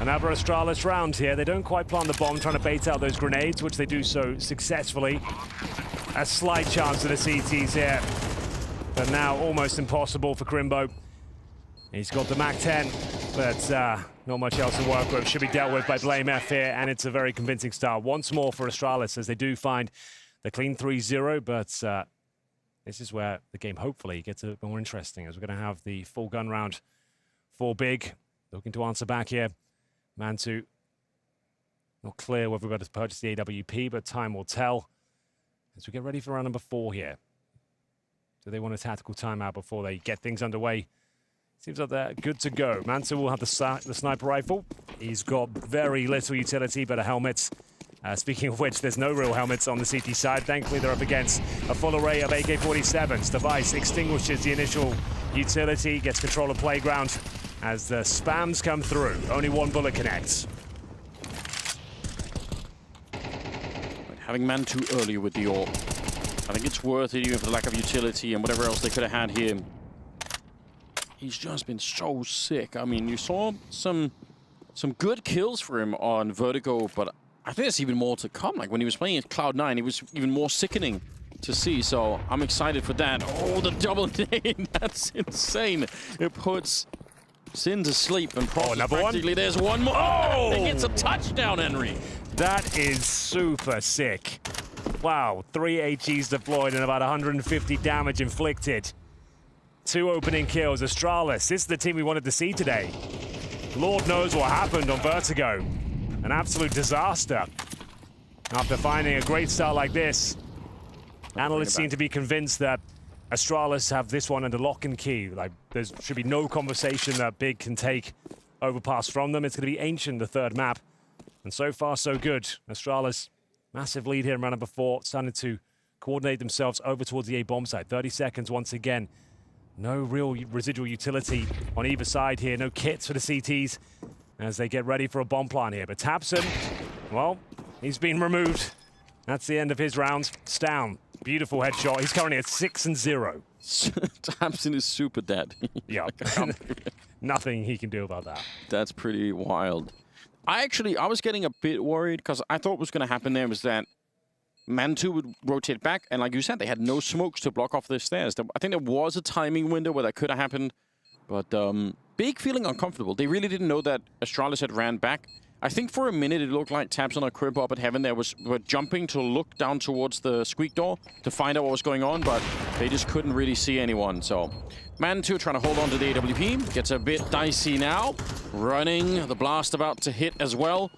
another Astralis round here. They don't quite plant the bomb, trying to bait out those grenades, which they do so successfully. A slight chance of the CTs here, but now almost impossible for Crimbo. He's got the MAC-10, but not much else to work with. Should be dealt with by Blameth here, and it's a very convincing start. Once more for Astralis, as they do find the clean 3-0, but this is where the game hopefully gets a bit more interesting, as we're going to have the full gun round for Big. Looking to answer back here. Mantu, not clear whether we've got to purchase the AWP, but time will tell. As we get ready for round number 4 here. Do they want a tactical timeout before they get things underway? Seems like they're good to go. Mantu will have the sniper rifle. He's got very little utility, but a helmet. Speaking of which, there's no real helmets on the CT side. Thankfully, they're up against a full array of AK-47s. Device extinguishes the initial utility, gets control of playground as the spams come through. Only one bullet connects. Having Mantu early with the AWP, I think it's worth it even for the lack of utility and whatever else they could have had here. He's just been so sick. I mean, you saw some good kills for him on Vertigo, but I think there's even more to come. Like when he was playing at Cloud9, it was even more sickening to see. So I'm excited for that. Oh, the double nade. That's insane. It puts Sin to sleep and practically there's one more. Oh! He gets a touchdown, Henry. That is super sick. Wow, 3 HEs deployed and about 150 damage inflicted. 2 opening kills. Astralis, this is the team we wanted to see today. Lord knows what happened on Vertigo. An absolute disaster. After finding a great start like this, analysts seem to be convinced that Astralis have this one under lock and key. Like, there should be no conversation that Big can take overpass from them. It's going to be Ancient, the third map. And so far, so good. Astralis, massive lead here in round number 4, starting to coordinate themselves over towards the A bomb site. 30 seconds once again. No real residual utility on either side here. No kits for the CTs as they get ready for a bomb plant here. But Tapson, well, he's been removed. That's the end of his round. Stown Beautiful headshot. He's currently at 6-0. tabseN is super dead. Yeah. Nothing he can do about that. That's pretty wild. I was getting a bit worried because I thought what was going to happen there was that Man2 would rotate back, and like you said, they had no smokes to block off the stairs. I think there was a timing window where that could have happened, but Big feeling uncomfortable. They really didn't know that Astralis had ran back. I think for a minute it looked like tabseN or Crimbo up at Heaven there were jumping to look down towards the squeak door to find out what was going on, but they just couldn't really see anyone. So Man2 trying to hold on to the AWP. Gets a bit dicey now. Running, the blast about to hit as well.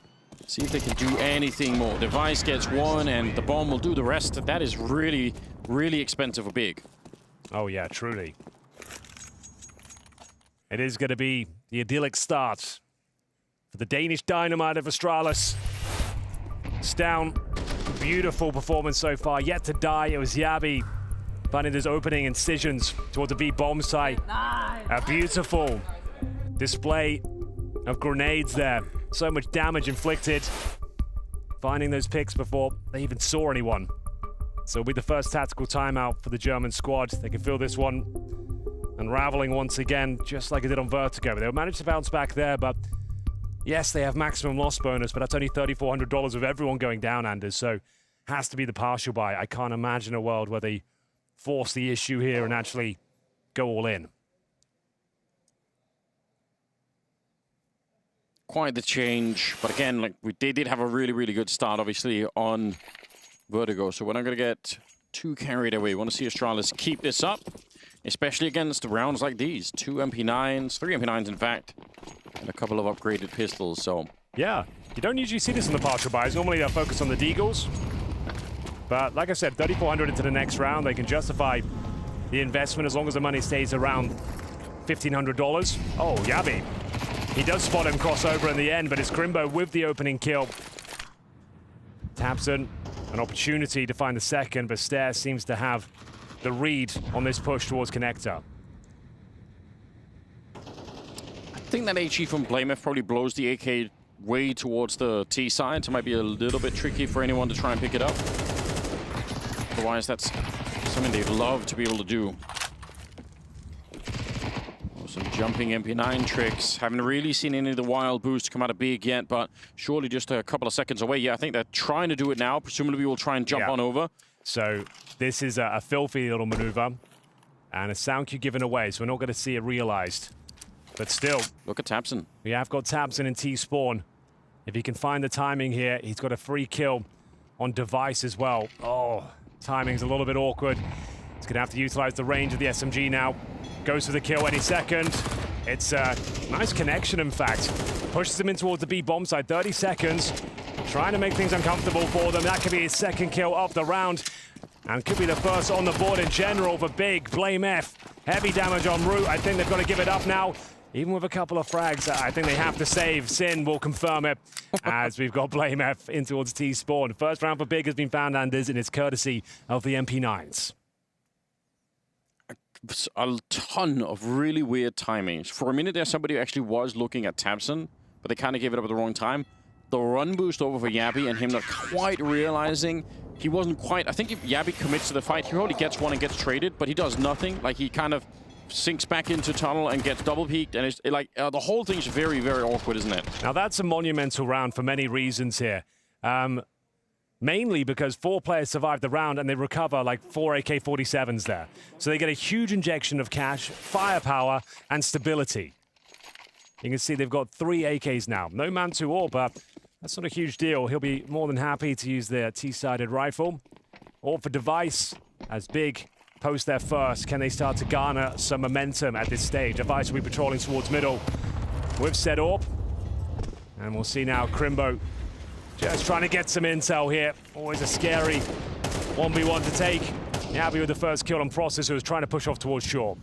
See if they can do anything more. Device gets one and the bomb will do the rest. That is really, really expensive for Big. Oh yeah, truly. It is going to be the idyllic start for the Danish Dynamite of Astralis. It's down. Beautiful performance so far. Yet to die. It was Yabi finding his opening incisions towards the B bomb site. A beautiful display of grenades there. So much damage inflicted. Finding those picks before they even saw anyone. So it'll be the first tactical timeout for the German squad. They can feel this one unraveling once again, just like it did on Vertigo. They'll manage to bounce back there, but yes, they have maximum loss bonus, but that's only $3,400 with everyone going down, Anders, so has to be the partial buy. I can't imagine a world where they force the issue here and actually go all in. Quite the change, but again, like they did have a really, really good start, obviously, on Vertigo, so we're not going to get too carried away. We want to see Astralis keep this up, especially against rounds like these. 2 MP9s, 3 MP9s, in fact, and a couple of upgraded pistols, so... Yeah, you don't usually see this in the partial buys. Normally they're focused on the Deagles. But like I said, 3,400 into the next round. They can justify the investment as long as the money stays around $1,500. Oh, Yabi. He does spot him crossover in the end, but it's Crimbo with the opening kill. tabseN, an opportunity to find the second, but Stairs seems to have the read on this push towards Connector. I think that HE from BlameF probably blows the AK way towards the T side, so it might be a little bit tricky for anyone to try and pick it up. Otherwise, that's something they'd love to be able to do. Some jumping MP9 tricks. Haven't really seen any of the wild boosts come out of Big yet, but surely just a couple of seconds away. Yeah, I think they're trying to do it now. Presumably we'll try and jump on over. So this is a filthy little maneuver and a sound cue given away, so we're not going to see it realized. But still, look at tabseN. We have got tabseN and T-Spawn. If he can find the timing here, he's got a free kill on Device as well. Oh, timing's a little bit awkward. He's going to have to utilize the range of the SMG now. Goes for the kill any second. It's a nice connection, in fact. Pushes him in towards the B bomb side. 30 seconds. Trying to make things uncomfortable for them. That could be his second kill of the round. And could be the first on the board in general for Big. BlameF. Heavy damage en route. I think they've got to give it up now. Even with a couple of frags, I think they have to save. Sin will confirm it as we've got BlameF in towards T-Spawn. First round for Big has been found, Anders, and it's courtesy of the MP9s. A ton of really weird timings. For a minute there, somebody actually was looking at tabseN, but they kind of gave it up at the wrong time. The run boost over for Yabi and him not quite realizing he wasn't quite... I think if Yabi commits to the fight, he probably gets one and gets traded, but he does nothing. Like, he kind of sinks back into tunnel and gets double peeked, and it's like the whole thing's very, very awkward, isn't it? Now, that's a monumental round for many reasons here. Mainly because 4 players survive the round and they recover like 4 AK-47s there. So they get a huge injection of cash, firepower, and stability. You can see they've got 3 AKs now. No Man-2 AWP, but that's not a huge deal. He'll be more than happy to use their T-sided rifle. Or for Device, as Big post their first, can they start to garner some momentum at this stage? Device will be patrolling towards middle with said AWP. And we'll see now Crimbo just trying to get some intel here. Always a scary 1v1 to take. Yabi with the first kill on Process, who was trying to push off towards shore.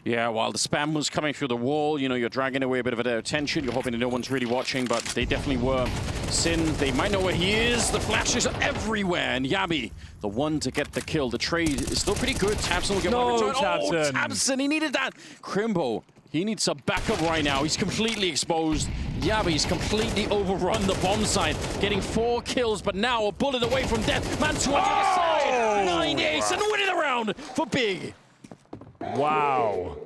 Yeah, while the spam was coming through the wall, you know, you're dragging away a bit of their attention. You're hoping that no one's really watching, but they definitely were. Sin, they might know where he is. The flashes are everywhere, and Yabi, the one to get the kill. The trade is still pretty good. tabseN will get one return. tabseN. Oh, tabseN, he needed that. Crimbo, he needs some backup right now. He's completely exposed. Yabi's completely overrun the bomb site, getting 4 kills, but now a bullet away from death. Man2 on the other side. Oh! 9 ace and winning the round for Big. Wow.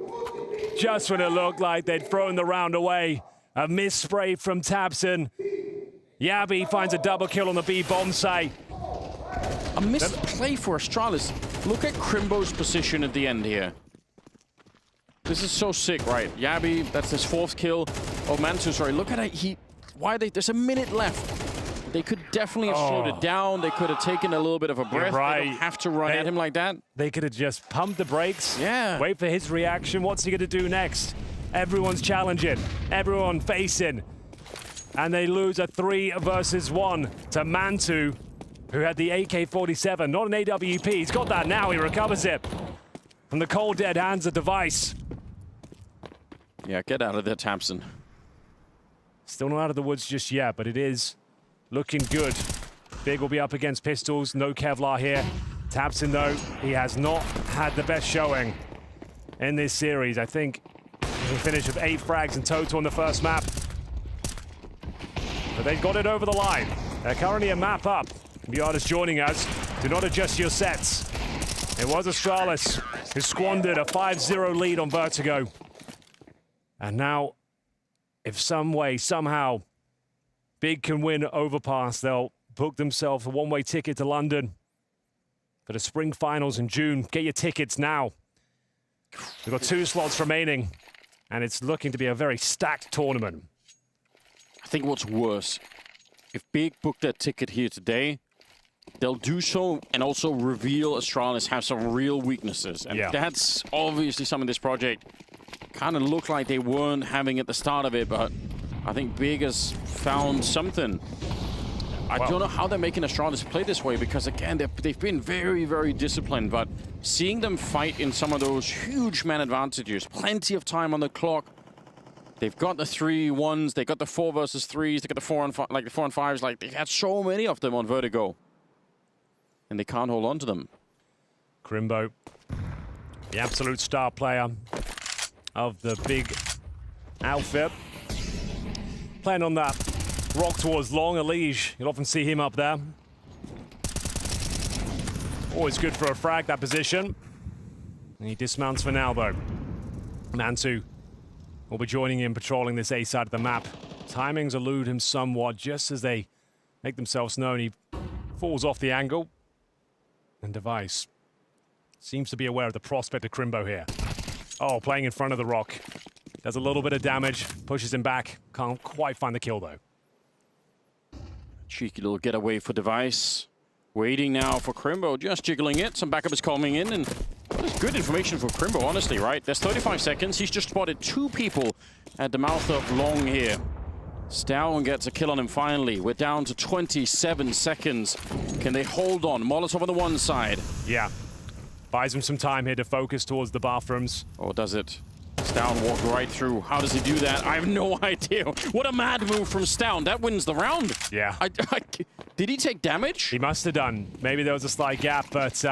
Just when it looked like they'd thrown the round away, a missed spray from tabseN. Yabi finds a double kill on the B bomb site. A missed play for Astralis. Look at Crimbo's position at the end here. This is so sick, right? Yabi, that's his 4th kill. Oh, Mantu, sorry. Look at it. There's a minute left. They could definitely have slowed it down. They could have taken a little bit of a breath. Right. They don't have to run at him like that. They could have just pumped the brakes. Yeah. Wait for his reaction. What's he going to do next? Everyone's challenging. Everyone facing. And they lose a 3 versus 1 to Mantu, who had the AK-47, not an AWP. He's got that now. He recovers it from the cold, dead hands of Device. Yeah, get out of there, tabseN. Still not out of the woods just yet, but it is looking good. Big will be up against pistols. No Kevlar here. tabseN, though, he has not had the best showing in this series. I think he finished with 8 frags in total on the first map. But they've got it over the line. They're currently a map up. If you are just joining us, do not adjust your sets. It was Astralis who squandered a 5-0 lead on Vertigo. And now, if some way, somehow, Big can win Overpass, they'll book themselves a one-way ticket to London for the spring finals in June. Get your tickets now. We've got 2 slots remaining, and it's looking to be a very stacked tournament. I think what's worse, if Big booked that ticket here today, they'll do so and also reveal Astralis have some real weaknesses. And that's obviously some of this project kind of looked like they weren't having at the start of it, but I think Big has found something. I don't know how they're making Astralis play this way, because again, they've been very, very disciplined, but seeing them fight in some of those huge man advantages, plenty of time on the clock. They've got the 3-1s, they got the 4 versus 3s, they got the 4 and 5, like the 4 and 5s, like they've had so many of them on Vertigo. And they can't hold on to them. Crimbo, the absolute star player of the Big outfit. Playing on that rock towards long, Elige. You'll often see him up there. Always good for a frag, that position. And he dismounts for now, though. Mantu will be joining him, patrolling this A side of the map. Timings elude him somewhat just as they make themselves known. He falls off the angle. And Device seems to be aware of the prospect of Crimbo here. Oh, playing in front of the rock. Does a little bit of damage, pushes him back. Can't quite find the kill, though. Cheeky little getaway for Device. Waiting now for Crimbo, just jiggling it. Some backup is coming in, and that's good information for Crimbo, honestly, right? There's 35 seconds. He's just spotted 2 people at the mouth of long here. Stown gets a kill on him finally. We're down to 27 seconds. Can they hold on? Molotov on the one side. Yeah. Buys him some time here to focus towards the bathrooms. Or does it? Stown walked right through. How does he do that? I have no idea. What a mad move from Stown. That wins the round. Yeah. Did he take damage? He must have done. Maybe there was a slight gap, but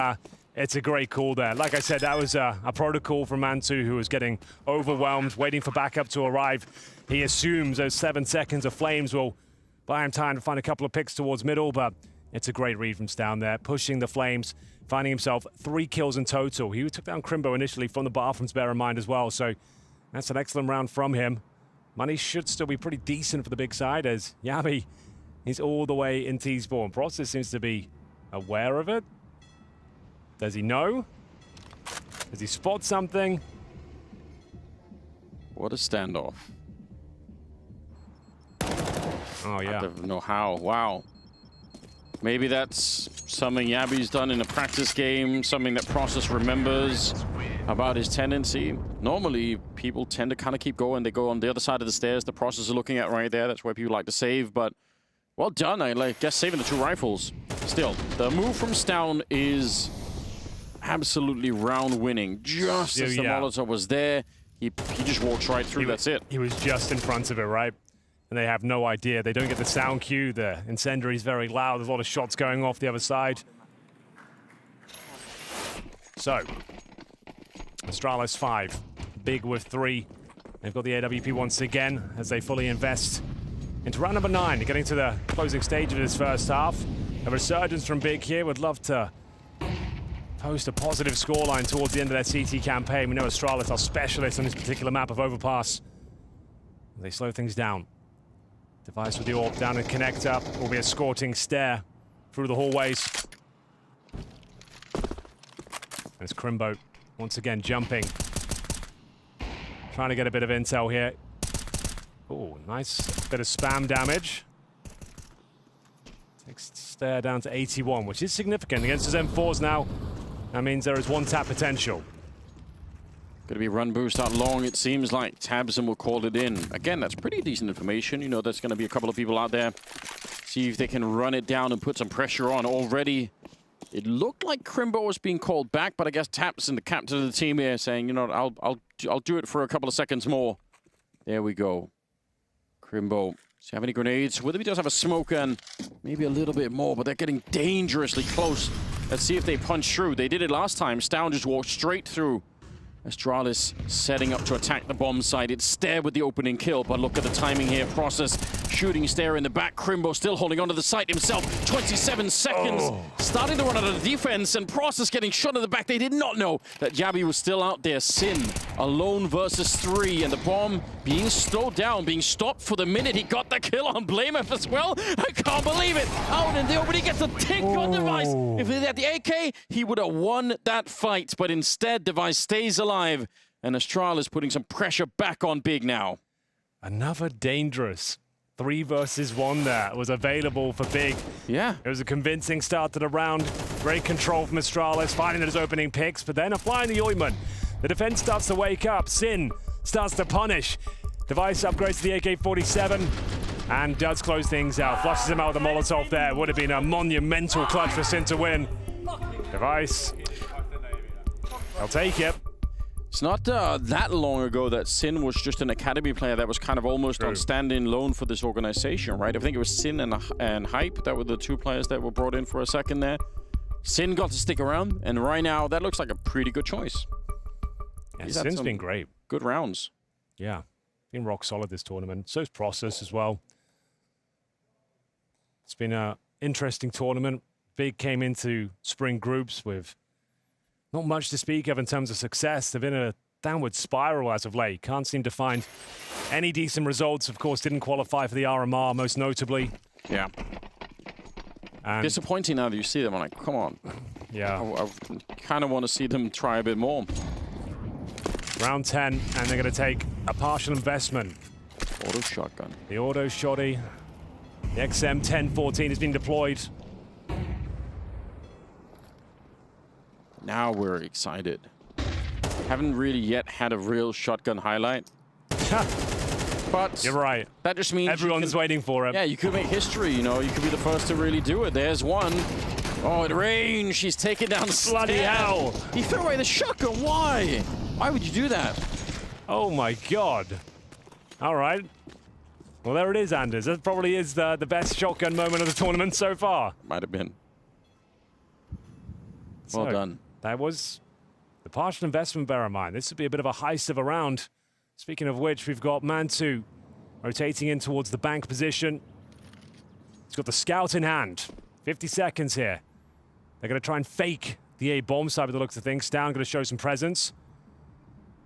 it's a great call there. Like I said, that was a protocol from Mantu, who was getting overwhelmed, waiting for backup to arrive. He assumes those 7 seconds of flames will buy him time to find a couple of picks towards middle, but it's a great read from Stown there, pushing the flames, finding himself 3 kills in total. He took down Crimbo initially from the bathrooms, bear in mind as well, so that's an excellent round from him. Money should still be pretty decent for the big side, as Yabi is all the way in T-spawn. Process seems to be aware of it. Does he know? Does he spot something? What a standoff. Oh, yeah. I don't know how. Wow. Maybe that's something Yabi's done in a practice game, something that Process remembers about his tendency. Normally, people tend to kind of keep going. They go on the other side of the stairs. The Process is looking at right there. That's where people like to save, but well done. I guess saving the 2 rifles. Still, the move from Stown is absolutely round-winning. Just as the Molotov was there, he just walks right through. That's it. He was just in front of it, right? And they have no idea. They don't get the sound cue. The incendiary is very loud. There's a lot of shots going off the other side. So, Astralis 5, Big with 3. They've got the AWP once again as they fully invest into round number 9, getting to the closing stage of this first half. A resurgence from Big here. Would love to post a positive scoreline towards the end of their CT campaign. We know Astralis are specialists on this particular map of overpass. They slow things down. Device with the AWP down and connector. Will be a escorting stare through the hallways. And it's Crimbo once again jumping. Trying to get a bit of intel here. Oh, nice bit of spam damage. Takes stare down to 81, which is significant against his M4s now. That means there is one tap potential. Going to be run boost out long, it seems like. Tabson will call it in. Again, that's pretty decent information. You know, there's going to be a couple of people out there. See if they can run it down and put some pressure on. Already, it looked like Crimbo was being called back, but I guess Tabson, the captain of the team here, saying, you know, I'll do it for a couple of seconds more. There we go. Crimbo. Does he have any grenades? With him, he does have a smoke and maybe a little bit more, but they're getting dangerously close. Let's see if they punch through. They did it last time. Stown just walked straight through. Astralis setting up to attack the bomb site. It's Stare with the opening kill, but look at the timing here. Process shooting Stare in the back. Crimbo still holding onto the site himself. 27 seconds. Oh. Starting to run out of defense, and Process getting shot in the back. They did not know that Yabi was still out there. Sin alone versus 3, and the bomb being slowed down, being stopped for the minute. He got the kill on Blameth as well. I can't believe it. Out, and nobody gets a tick on Device. If they had the AK, he would have won that fight, but instead Device stays alive, and Astralis putting some pressure back on Big now. Another dangerous 3 versus 1 there was available for Big. Yeah. It was a convincing start to the round. Great control from Astralis, finding those opening picks, but then applying the ointment. The defense starts to wake up. Sin starts to punish. Device upgrades to the AK-47 and does close things out. Flushes him out with a Molotov there. Would have been a monumental clutch for Sin to win. Device. I'll take it. It's not that long ago that Sin was just an academy player that was kind of almost on stand-in loan for this organization, right? I think it was Sin and Hype that were the 2 players that were brought in for a second there. Sin got to stick around, and right now that looks like a pretty good choice. Yeah, Sin's been great. Good rounds. Yeah, been rock solid this tournament. So's Process as well. It's been an interesting tournament. Big came into spring groups with not much to speak of in terms of success. They've been in a downward spiral as of late. Can't seem to find any decent results. Of course, didn't qualify for the RMR, most notably. Yeah. And disappointing now that you see them. I'm like, come on. Yeah. I kind of want to see them try a bit more. Round 10, and they're going to take a partial investment. Auto shotgun. The auto shotty. The XM1014 has been deployed. Now we're excited. Haven't really yet had a real shotgun highlight. But you're right. That just means everyone's waiting for it. Yeah, you could make history, you know. You could be the first to really do it. There's one. Oh, at range. He's taken down the bloody hell. He threw away the shotgun. Why? Why would you do that? Oh my god. All right. Well, there it is, Anders. That probably is the best shotgun moment of the tournament so far. Might have been. Well done. That was the partial investment, bear in mind. This would be a bit of a heist of a round. Speaking of which, we've got Mantu rotating in towards the bank position. He's got the scout in hand. 50 seconds here. They're going to try and fake the A bomb side by the looks of things. Stown going to show some presence.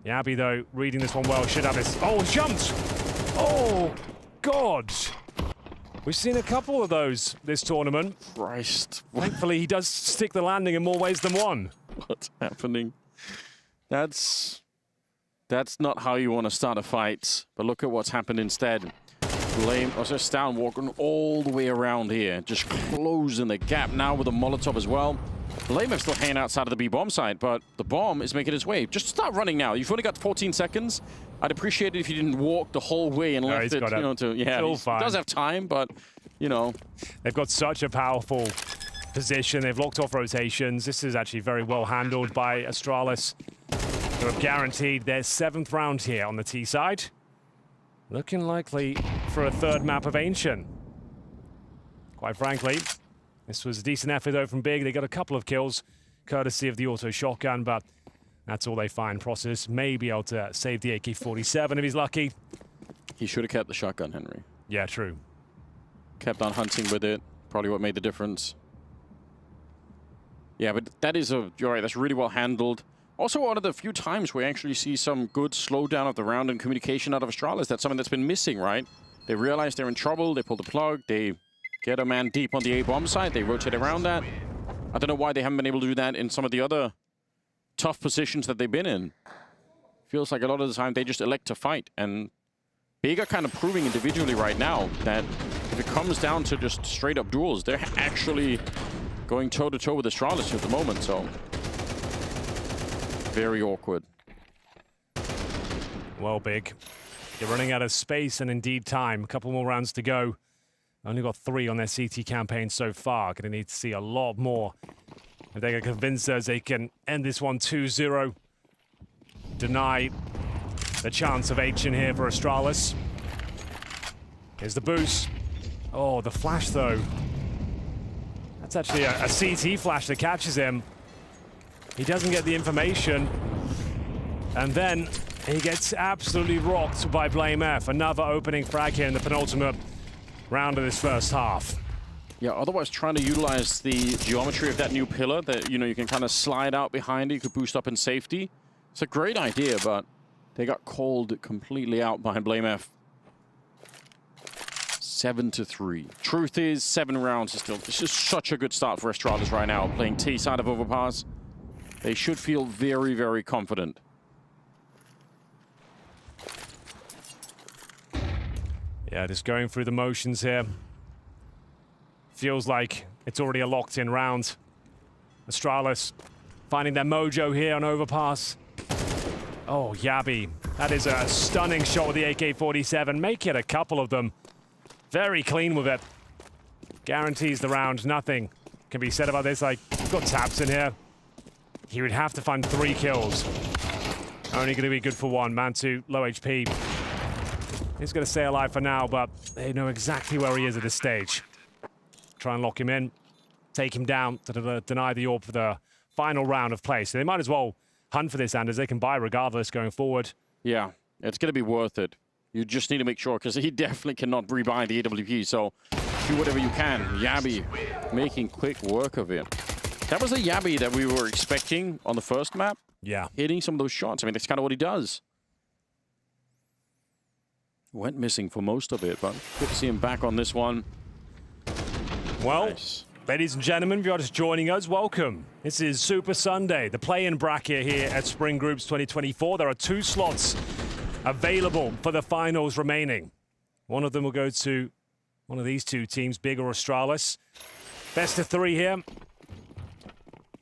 Yabi, though, reading this one well, should have this. Oh, jumped! Oh, God! We've seen a couple of those this tournament. Christ. Thankfully, he does stick the landing in more ways than one. What's happening? That's not how you want to start a fight. But look at what's happened instead. Blame, also Stown walking all the way around here, just closing the gap now with a Molotov as well. Blameth still hanging outside of the B bomb side, but the bomb is making its way. Just start running now. You've only got 14 seconds. I'd appreciate it if you didn't walk the whole way and left it, you know, to, yeah, he does have time, but, you know. They've got such a powerful position. They've locked off rotations. This is actually very well handled by Astralis, who have guaranteed their 7th round here on the T side. Looking likely for a 3rd map of Ancient. Quite frankly, this was a decent effort, though, from Big. They got a couple of kills, courtesy of the auto shotgun, but that's all they find. Process may be able to save the AK-47 if he's lucky. He should have kept the shotgun, Henry. Yeah, true. Kept on hunting with it. Probably what made the difference. Yeah, but that is you're right, that's really well handled. Also, one of the few times we actually see some good slowdown of the round and communication out of Astralis. That's something that's been missing, right? They realize they're in trouble, they pull the plug, they get a man deep on the A-bomb side, they rotate around that. I don't know why they haven't been able to do that in some of the other tough positions that they've been in. Feels like a lot of the time they just elect to fight, and Big are kind of proving individually right now that if it comes down to just straight-up duels, they're actually going toe-to-toe with Astralis at the moment, so very awkward. Well, Big, you're running out of space and indeed time. A couple more rounds to go. Only got 3 on their CT campaign so far. Going to need to see a lot more if they can convince us they can end this one 2-0. Deny the chance of H in here for Astralis. Here's the boost. Oh, the flash though. That's actually a CT flash that catches him. He doesn't get the information. And then he gets absolutely rocked by Blame F. Another opening frag here in the penultimate round of this first half. Yeah, otherwise trying to utilize the geometry of that new pillar that, you know, you can kind of slide out behind it, you could boost up in safety. It's a great idea, but they got called completely out behind Blame F. 7-3. Truth is, 7 rounds is still... This is such a good start for Astralis right now, playing T side of Overpass. They should feel very, very confident. Yeah, just going through the motions here. Feels like it's already a locked-in round. Astralis finding their mojo here on Overpass. Oh, Yabi. That is a stunning shot with the AK-47. Make it a couple of them. Very clean with it. Guarantees the round. Nothing can be said about this. Like, we've got taps in here. He would have to find 3 kills. Only going to be good for 1. Mantu, low HP. He's going to stay alive for now, but they know exactly where he is at this stage. Try and lock him in. Take him down to deny the AWP for the final round of play. So they might as well hunt for this, Anders. They can buy regardless going forward. Yeah, it's going to be worth it. You just need to make sure, because he definitely cannot rebuy the AWP, so do whatever you can. Yabi making quick work of it. That was the Yabi that we were expecting on the first map. Yeah. Hitting some of those shots. I mean, that's kind of what he does. Went missing for most of it, but good to see him back on this one. Well, ladies and gentlemen, if you're just joining us, welcome. This is Super Sunday, the play-in bracket here at Spring Groups 2024. There are 2 slots available for the finals remaining. One of them will go to one of these 2 teams, Big or Astralis. Best of 3 here.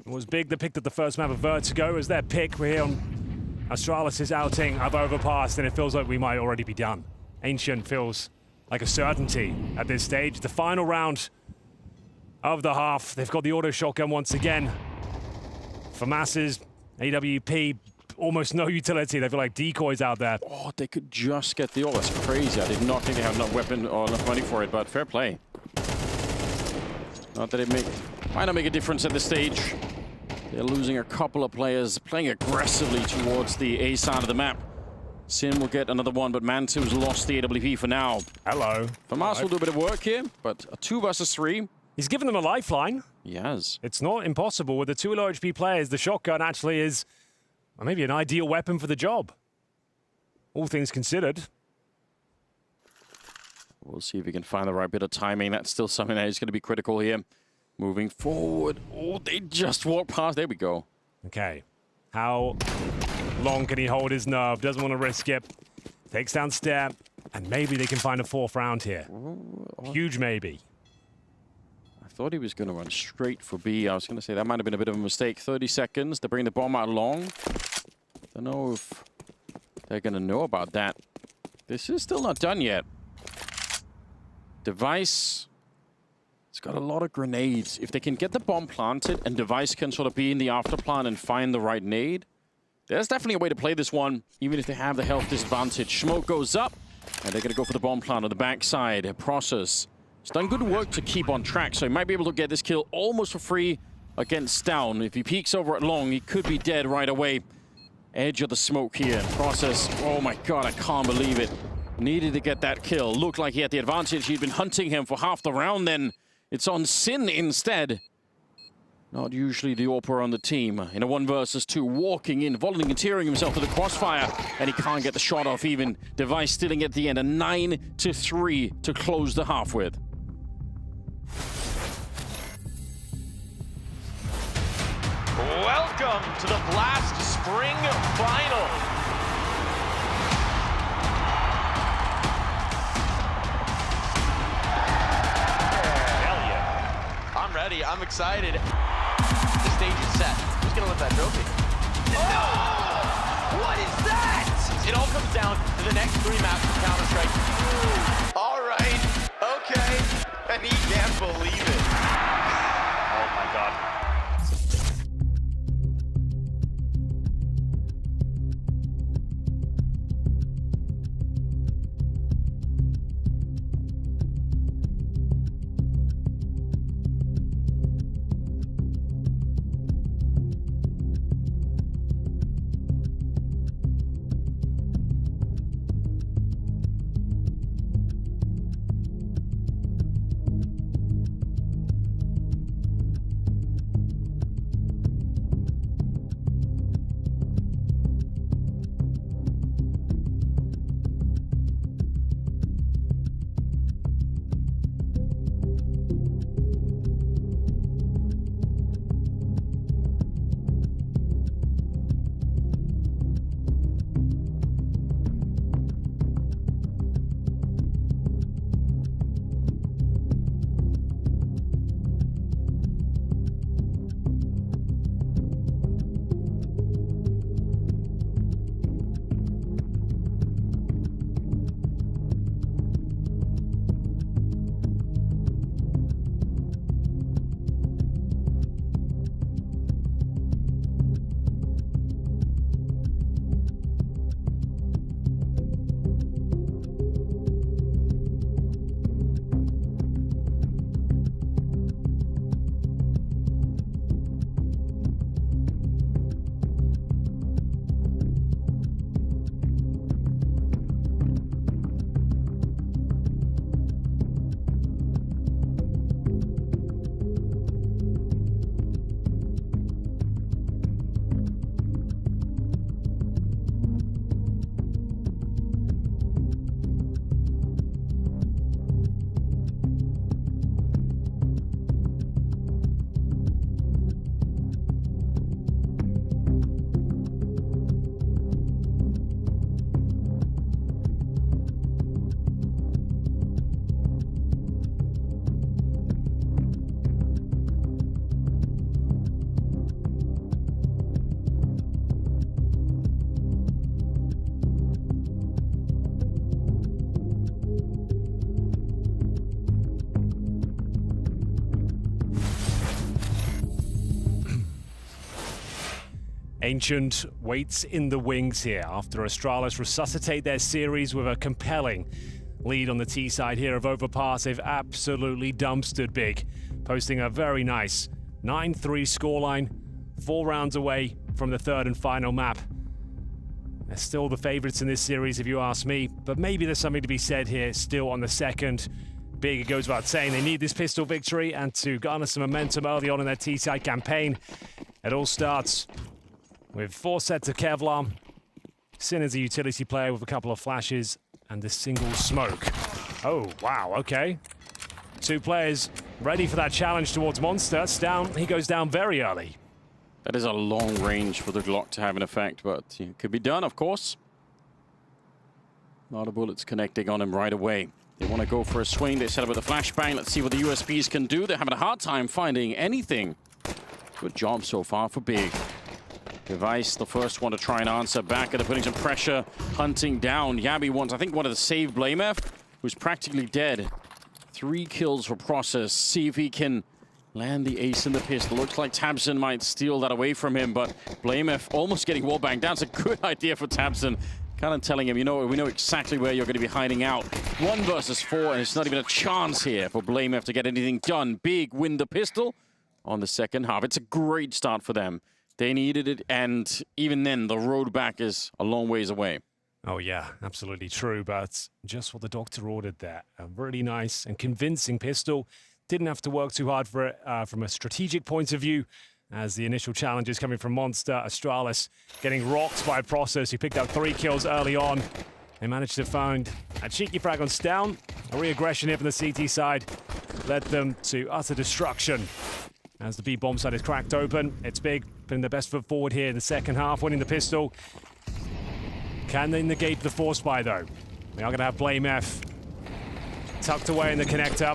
It was Big that picked up the first map of Vertigo as their pick. We're here on Astralis' outing of Overpass, and it feels like we might already be done. Ancient feels like a certainty at this stage. The final round of the half. They've got the auto shotgun once again. For Masses, AWP, almost no utility. They feel like decoys out there. Oh, they could just get the... Oh, that's crazy. I did not think they have enough weapon or enough money for it, but fair play. Not that it might not make a difference at this stage. They're losing a couple of players, playing aggressively towards the A side of the map. Sin will get another one, but Mantu's lost the AWP for now. Hello. Famas will do a bit of work here, but a 2 versus 3. He's given them a lifeline. He has. It's not impossible. With the 2 low HP players, the shotgun actually is maybe an ideal weapon for the job. All things considered. We'll see if we can find the right bit of timing. That's still something that is going to be critical here. Moving forward. Oh, they just walked past. There we go. Okay. How long can he hold his nerve? Doesn't want to risk it. Takes down Stair. And maybe they can find a 4th round here. Huge maybe. I thought he was going to run straight for B. I was going to say that might have been a bit of a mistake. 30 seconds to bring the bomb out long. Don't know if they're going to know about that. This is still not done yet. Device... It's got a lot of grenades. If they can get the bomb planted and Device can sort of be in the after plan and find the right nade, there's definitely a way to play this one, even if they have the health disadvantage. Smoke goes up, and they're going to go for the bomb plant on the backside. Process. He's done good work to keep on track, so he might be able to get this kill almost for free against Down. If he peeks over at long, he could be dead right away. Edge of the smoke here. Process. Oh my god, I can't believe it. Needed to get that kill. Looked like he had the advantage. He'd been hunting him for half the round then. It's on Sin instead. Not usually the AWPer on the team. In a 1 versus 2, walking in, volunteering himself to the crossfire, and he can't get the shot off even. Device stealing at the end, a 9-3 to close the half with. Welcome to the Blast Spring Final. Hell yeah. I'm ready. I'm excited. The stage is set. Who's going to lift that trophy? Oh! What is that? It all comes down to the next 3 maps of Counter-Strike. All right. Okay. And he can't believe it. Oh my God. Ancient waits in the wings here after Astralis resuscitate their series with a compelling lead on the T side here of Overpass. They've absolutely dumpstered Big, posting a very nice 9-3 scoreline, 4 rounds away from the 3rd and final map. They're still the favorites in this series if you ask me, but maybe there's something to be said here still on the 2nd. Big, it goes without saying, they need this pistol victory and to garner some momentum early on in their T side campaign. It all starts with 4 sets of Kevlar. Sin is a utility player with a couple of flashes and a single smoke. Oh, wow, okay. 2 players ready for that challenge towards Monster. It's down, he goes down very early. That is a long range for the Glock to have an effect, but it could be done, of course. A lot of bullets connecting on him right away. They want to go for a swing. They set up with a flashbang. Let's see what the USPs can do. They're having a hard time finding anything. Good job so far for Big. Device, the first one to try and answer back, and they're putting some pressure, hunting down. Yabi wants, I think, wanted to save Blamef, who's practically dead. 3 kills for Process. See if he can land the ace in the pistol. Looks like Tabson might steal that away from him, but Blamef almost getting wallbanged down. It's a good idea for Tabson. Kind of telling him, you know, we know exactly where you're going to be hiding out. 1 versus 4, and it's not even a chance here for Blamef to get anything done. Big win the pistol on the second half. It's a great start for them. They needed it, and even then, the road back is a long ways away. Oh yeah, absolutely true, but just what the doctor ordered there. A really nice and convincing pistol. didn't have to work too hard for it from a strategic point of view, as the initial challenges coming from Monster. Astralis getting rocked by Process, who picked up 3 kills early on. They managed to find a cheeky frag on Stown. A re-aggression here from the CT side led them to utter destruction. As the B bomb side is cracked open, it's Big putting their best foot forward here in the second half, winning the pistol. Can they negate the force buy though? They are going to have Blame F tucked away in the connector.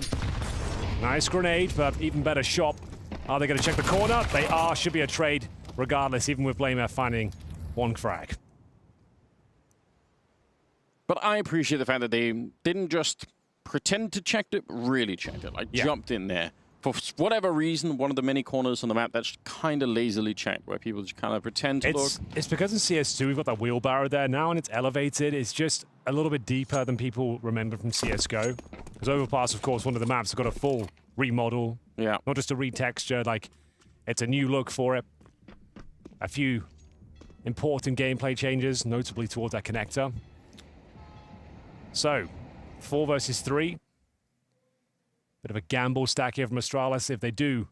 Nice grenade, but even better shot. Are they going to check the corner? They are. Should be a trade regardless, even with Blame F finding 1 frag. But I appreciate the fact that they didn't just pretend to check it, but really checked it. Like, jumped in there. For whatever reason, one of the many corners on the map that's kind of lazily checked, where people just kind of pretend to look. It's because in CS2 we've got that wheelbarrow there now, and it's elevated. It's just a little bit deeper than people remember from CSGO. Because Overpass, of course, one of the maps has got a full remodel. Yeah. Not just a retexture, like, it's a new look for it. A few important gameplay changes, notably towards that connector. So, 4 versus 3. Bit of a gamble stack here from Astralis. If they do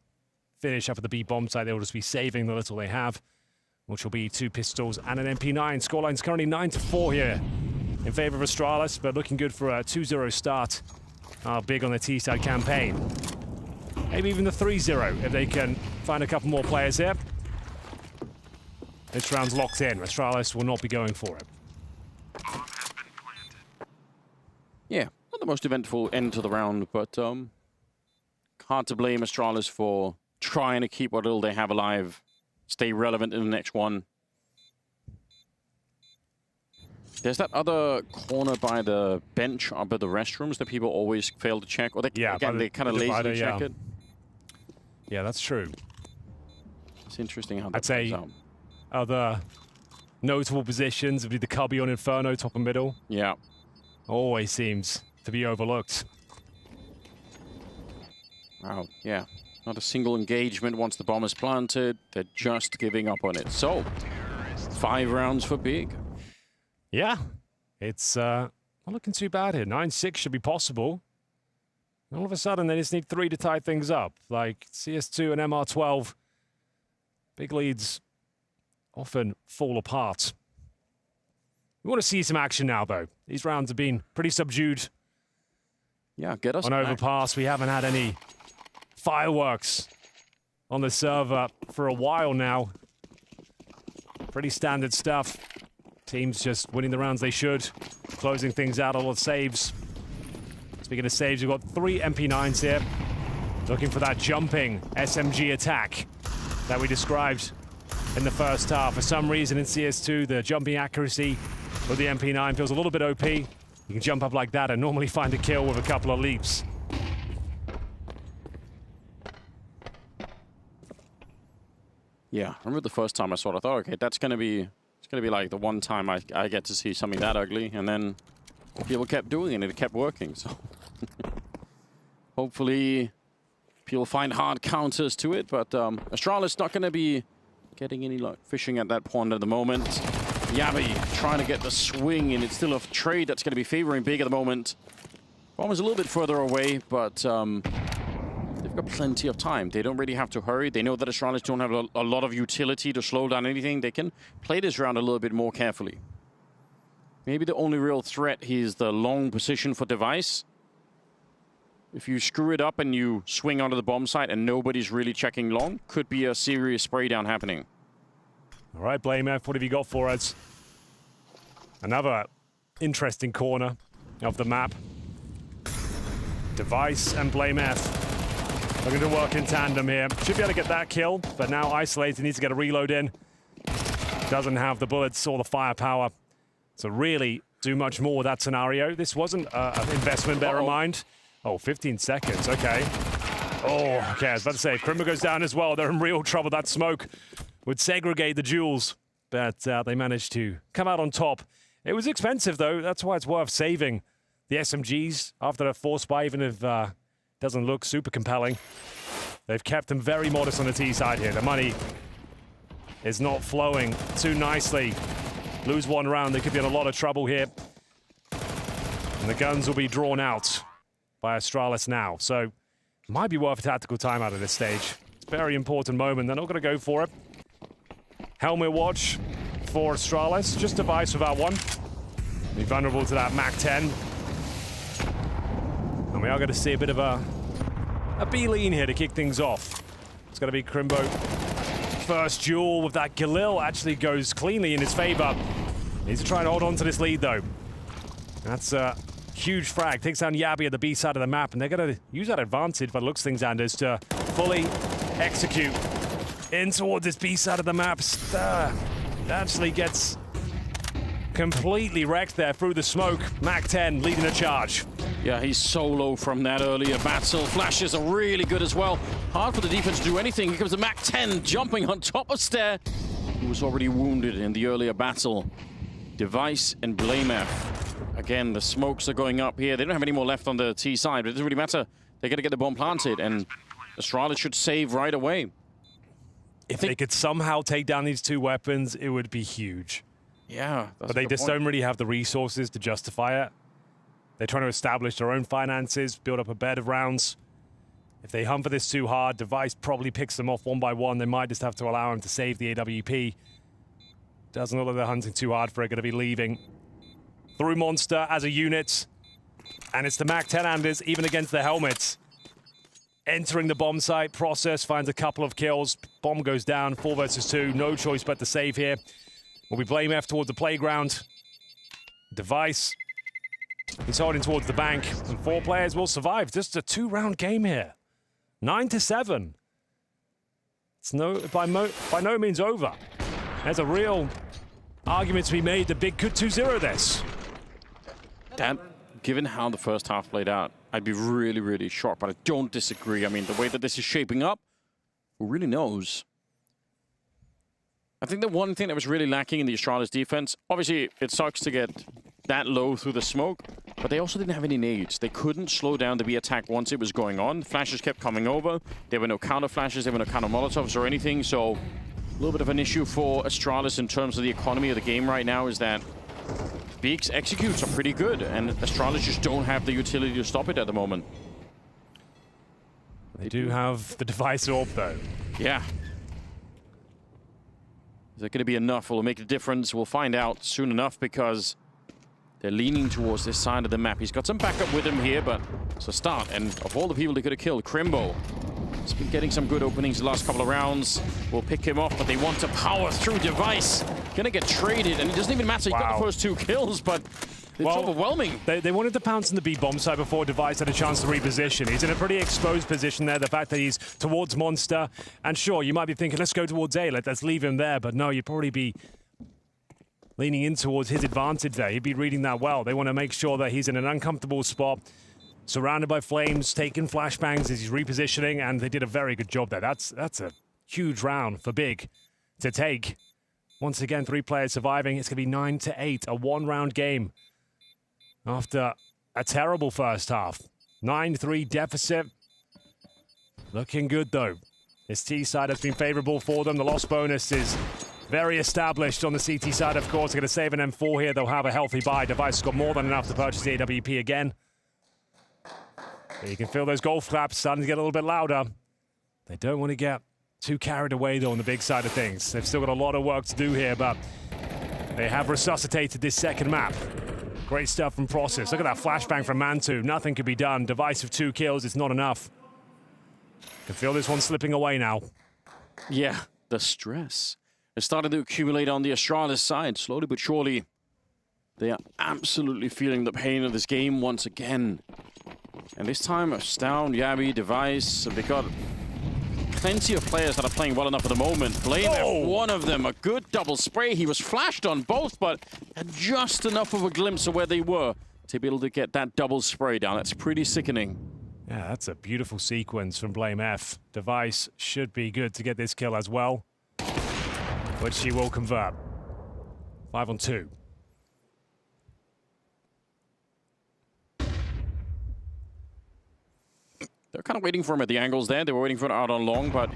finish up at the B bomb site, they'll just be saving the little they have, which will be 2 pistols and an MP9. Scoreline's currently 9-4 here in favor of Astralis, but looking good for a 2-0 start. Big on the T-side campaign. Maybe even the 3-0 if they can find a couple more players here. This round's locked in. Astralis will not be going for it. Yeah, not the most eventful end to the round, but hard to blame Astralis for trying to keep what little they have alive, stay relevant in the next one. There's that other corner by the bench up at the restrooms that people always fail to check. Or they, again, they kind of lazily check it. Yeah, that's true. It's interesting how that I'd say plays out. Other notable positions would be the Cubby on Inferno, top and middle. Yeah. Always seems to be overlooked. Wow, yeah. Not a single engagement once the bomb is planted. They're just giving up on it. So, 5 rounds for Big. Yeah, it's not looking too bad here. 9-6 should be possible. All of a sudden, they just need 3 to tie things up. Like CS2 and MR12, big leads often fall apart. We want to see some action now, though. These rounds have been pretty subdued. Yeah, get us on back. Overpass. We haven't had any fireworks on the server for a while now. Pretty standard stuff. Teams just winning the rounds they should. Closing things out, a lot of saves. Speaking of saves, we've got 3 MP9s here. Looking for that jumping SMG attack that we described in the first half. For some reason in CS2, the jumping accuracy with the MP9 feels a little bit OP. You can jump up like that and normally find a kill with a couple of leaps. Yeah, I remember the first time I saw it, I thought, okay, it's gonna be like the one time I get to see something that ugly, and then people kept doing it and it kept working, so hopefully people find hard counters to it, but Astralis not gonna be getting any luck fishing at that point at the moment. Yabi trying to get the swing, and it's still a trade that's gonna be favoring Big at the moment. Bomb is a little bit further away, but they've got plenty of time. They don't really have to hurry. They know that Astralis don't have a lot of utility to slow down anything. They can play this round a little bit more carefully. Maybe the only real threat is the long position for Device. If you screw it up and you swing onto the bomb site and nobody's really checking long, could be a serious spray down happening. All right, Blame F, what have you got for us? Another interesting corner of the map. Device and Blame F looking to work in tandem here. Should be able to get that kill, but now Isolated needs to get a reload in. Doesn't have the bullets or the firepower to really do much more with that scenario. This wasn't an investment, bear in mind. Oh, 15 seconds, okay. Oh, okay, I was about to say, if Crimber goes down as well, they're in real trouble. That smoke would segregate the duels, but they managed to come out on top. It was expensive, though. That's why it's worth saving the SMGs after the force buy, even if it doesn't look super compelling. They've kept them very modest on the T side here. The money is not flowing too nicely. Lose one round, they could be in a lot of trouble here. And the guns will be drawn out by Astralis now. So Might be worth a tactical timeout at this stage. It's a very important moment. They're not going to go for it. Helmet watch for Astralis. Just Device without one. Be vulnerable to that Mac 10. And we are going to see a bit of a B-lean here to kick things off. It's going to be Crimbo. First duel with that Galil actually goes cleanly in his favor. Needs to try and hold on to this lead, though. That's a huge frag. Takes down Yabi at the B side of the map, and they're going to use that advantage by the looks of things, Anders, to fully execute in towards this B side of the map. Actually gets completely wrecked there through the smoke. Mac 10 leading the charge. Yeah, he's solo from that earlier battle. Flashes are really good as well. Hard for the defense to do anything. Here comes the Mac 10 jumping on top of Stair, who was already wounded in the earlier battle. Device and BlameF. Again, the smokes are going up here. They don't have any more left on the T side, but it doesn't really matter. They're going to get the bomb planted, and Astralis should save right away. If they could somehow take down these two weapons, it would be huge. Yeah, but they just don't really have the resources to justify it. They're trying to establish their own finances, build up a bed of rounds. If they hunt for this too hard, Device probably picks them off one by one. They might just have to allow him to save the AWP. Doesn't look like they're hunting too hard for it. Going to be leaving through Monster as a unit. And it's the Mac 10 Anders, even against the helmets. Entering the bomb site, Process finds a couple of kills. Bomb goes down, 4 versus 2. No choice but to save here. Will be BlameF towards the playground. Device. He's holding towards the bank. And 4 players will survive. Just a 2-round game here. 9-7. It's by no means over. There's a real argument to be made that Big could 2-0 this. Dan, given how the first half played out, I'd be really, really shocked, but I don't disagree. I mean, the way that this is shaping up, who really knows? I think the one thing that was really lacking in the Astralis defense, obviously it sucks to get that low through the smoke, but they also didn't have any nades. They couldn't slow down the B attack once it was going on. Flashes kept coming over. There were no counter flashes, there were no counter molotovs or anything, so a little bit of an issue for Astralis in terms of the economy of the game right now is that Beak's executes are pretty good, and Astralis just don't have the utility to stop it at the moment. They do have the Device orb, though. Yeah. Is that going to be enough? Will it make a difference? We'll find out soon enough, because they're leaning towards this side of the map. He's got some backup with him here, but it's a start. And of all the people they could have killed, Crimbo has been getting some good openings the last couple of rounds. We'll pick him off, but they want to power through Device. Gonna get traded, and it doesn't even matter. He got the first 2 kills, but it's overwhelming. They wanted to pounce in the B bomb side before Device had a chance to reposition. He's in a pretty exposed position there. The fact that he's towards Monster, and sure, you might be thinking, let's go towards A, let's leave him there, but no, you'd probably be leaning in towards his advantage there. He'd be reading that well. They want to make sure that he's in an uncomfortable spot, surrounded by flames, taking flashbangs as he's repositioning, and they did a very good job there. That's a huge round for Big to take. Once again, 3 players surviving. It's going to be 9-8, a 1-round game after a terrible first half. 9-3 deficit. Looking good, though. This T side has been favorable for them. The loss bonus is very established on the CT side, of course. They're going to save an M4 here. They'll have a healthy buy. Device has got more than enough to purchase the AWP again. But you can feel those golf claps starting to get a little bit louder. They don't want to get too carried away, though, on the Big side of things. They've still got a lot of work to do here, but they have resuscitated this second map. Great stuff from Process. Look at that flashbang from Mantu. Nothing could be done. Device of 2 kills. It's not enough. Can feel this one slipping away now. Yeah, the stress is starting to accumulate on the Astralis side. Slowly but surely, they are absolutely feeling the pain of this game once again. And this time, Astound, Yabi, Device, they got plenty of players that are playing well enough at the moment. BlameF, one of them, a good double spray. He was flashed on both, but had just enough of a glimpse of where they were to be able to get that double spray down. That's pretty sickening. Yeah, that's a beautiful sequence from BlameF. Device should be good to get this kill as well, which he will convert. 5-on-2. They're kind of waiting for him at the angles there. They were waiting for it out on long, but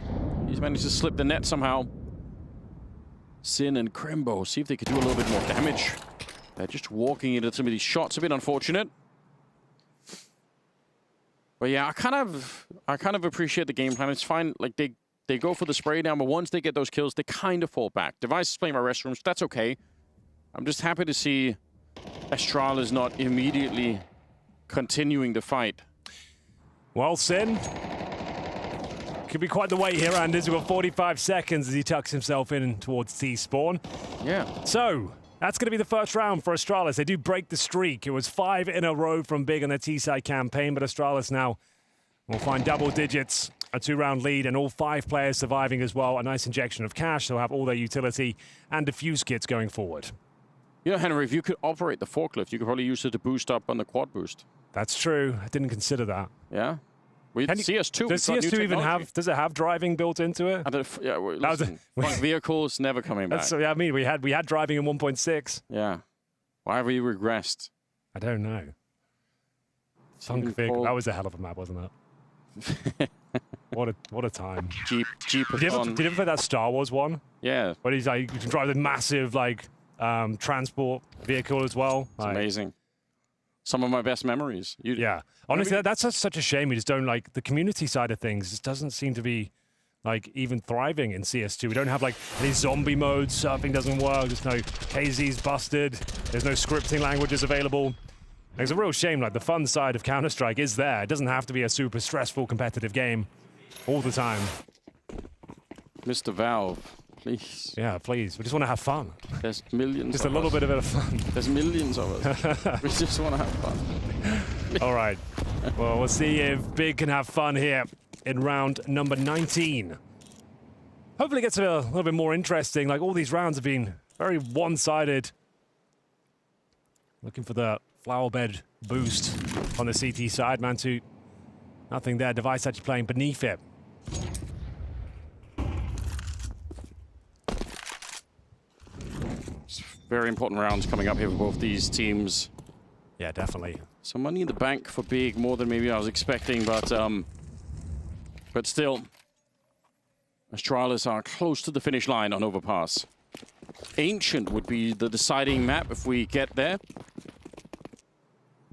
he's managed to slip the net somehow. Sin and Crimbo, see if they could do a little bit more damage. They're just walking into some of these shots, a bit unfortunate. But yeah, I kind of appreciate the game plan. It's fine. Like they go for the spray down, but once they get those kills, they kind of fall back. Device is playing my restrooms. That's okay. I'm just happy to see Astralis not immediately continuing the fight. Well, Sin, could be quite the wait here, Anders. We've got 45 seconds as he tucks himself in towards T-spawn. Yeah. So, that's going to be the first round for Astralis. They do break the streak. It was 5 in a row from Big on their T-side campaign, but Astralis now will find double digits, a 2-round lead, and all 5 players surviving as well. A nice injection of cash. They'll have all their utility and defuse kits going forward. You know, Henry, if you could operate the forklift, you could probably use it to boost up on the quad boost. That's true. I didn't consider that. Yeah. CS2. Does CS2 even have? Does it have driving built into it? Yeah. Listen, vehicles never coming back. That's, I mean, we had driving in 1.6. Yeah. Why have we regressed? I don't know. Sunk vehicle. That was a hell of a map, wasn't it? What a time. Jeep. Did you ever play that Star Wars one? Yeah. Where he's like, you can drive the massive transport vehicle as well. It's amazing. Some of my best memories. Yeah. Honestly, that's such a shame. We just don't like the community side of things. It doesn't seem to be like even thriving in CS2. We don't have like any zombie modes. Surfing doesn't work. There's no KZ's busted. There's no scripting languages available. It's a real shame. Like the fun side of Counter-Strike is there. It doesn't have to be a super stressful competitive game all the time. Mr. Valve, please. Yeah, please. We just want to have fun. There's millions. Just a little bit of fun. There's millions of us. We just want to have fun. All right. Well, we'll see if Big can have fun here in round number 19. Hopefully it gets a little bit more interesting. Like all these rounds have been very one-sided. Looking for the flower bed boost on the CT side. Mantu, nothing there. Device actually playing beneath it. Very important rounds coming up here for both these teams. Yeah, definitely. Some money in the bank for Big, more than maybe I was expecting, but still, Astralis are close to the finish line on Overpass. Ancient would be the deciding map if we get there.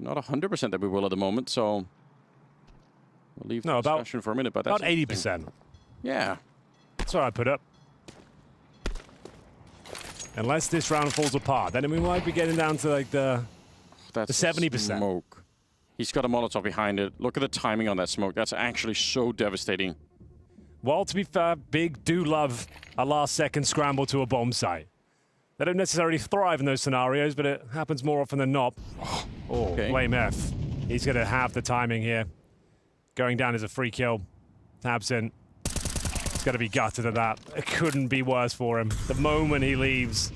Not 100% that we will at the moment, so we'll leave the discussion for a minute. But that's about 80%. Yeah, that's what I put up. Unless this round falls apart, then we might be getting down to like the 70%. Smoke. He's got a Molotov behind it. Look at the timing on that smoke. That's actually so devastating. Well, to be fair, Big do love a last-second scramble to a bomb site. They don't necessarily thrive in those scenarios, but it happens more often than not. Oh, okay. Blame F. He's going to have the timing here. Going down is a free kill. Tabson. He's going to be gutted at that. It couldn't be worse for him. The moment he leaves.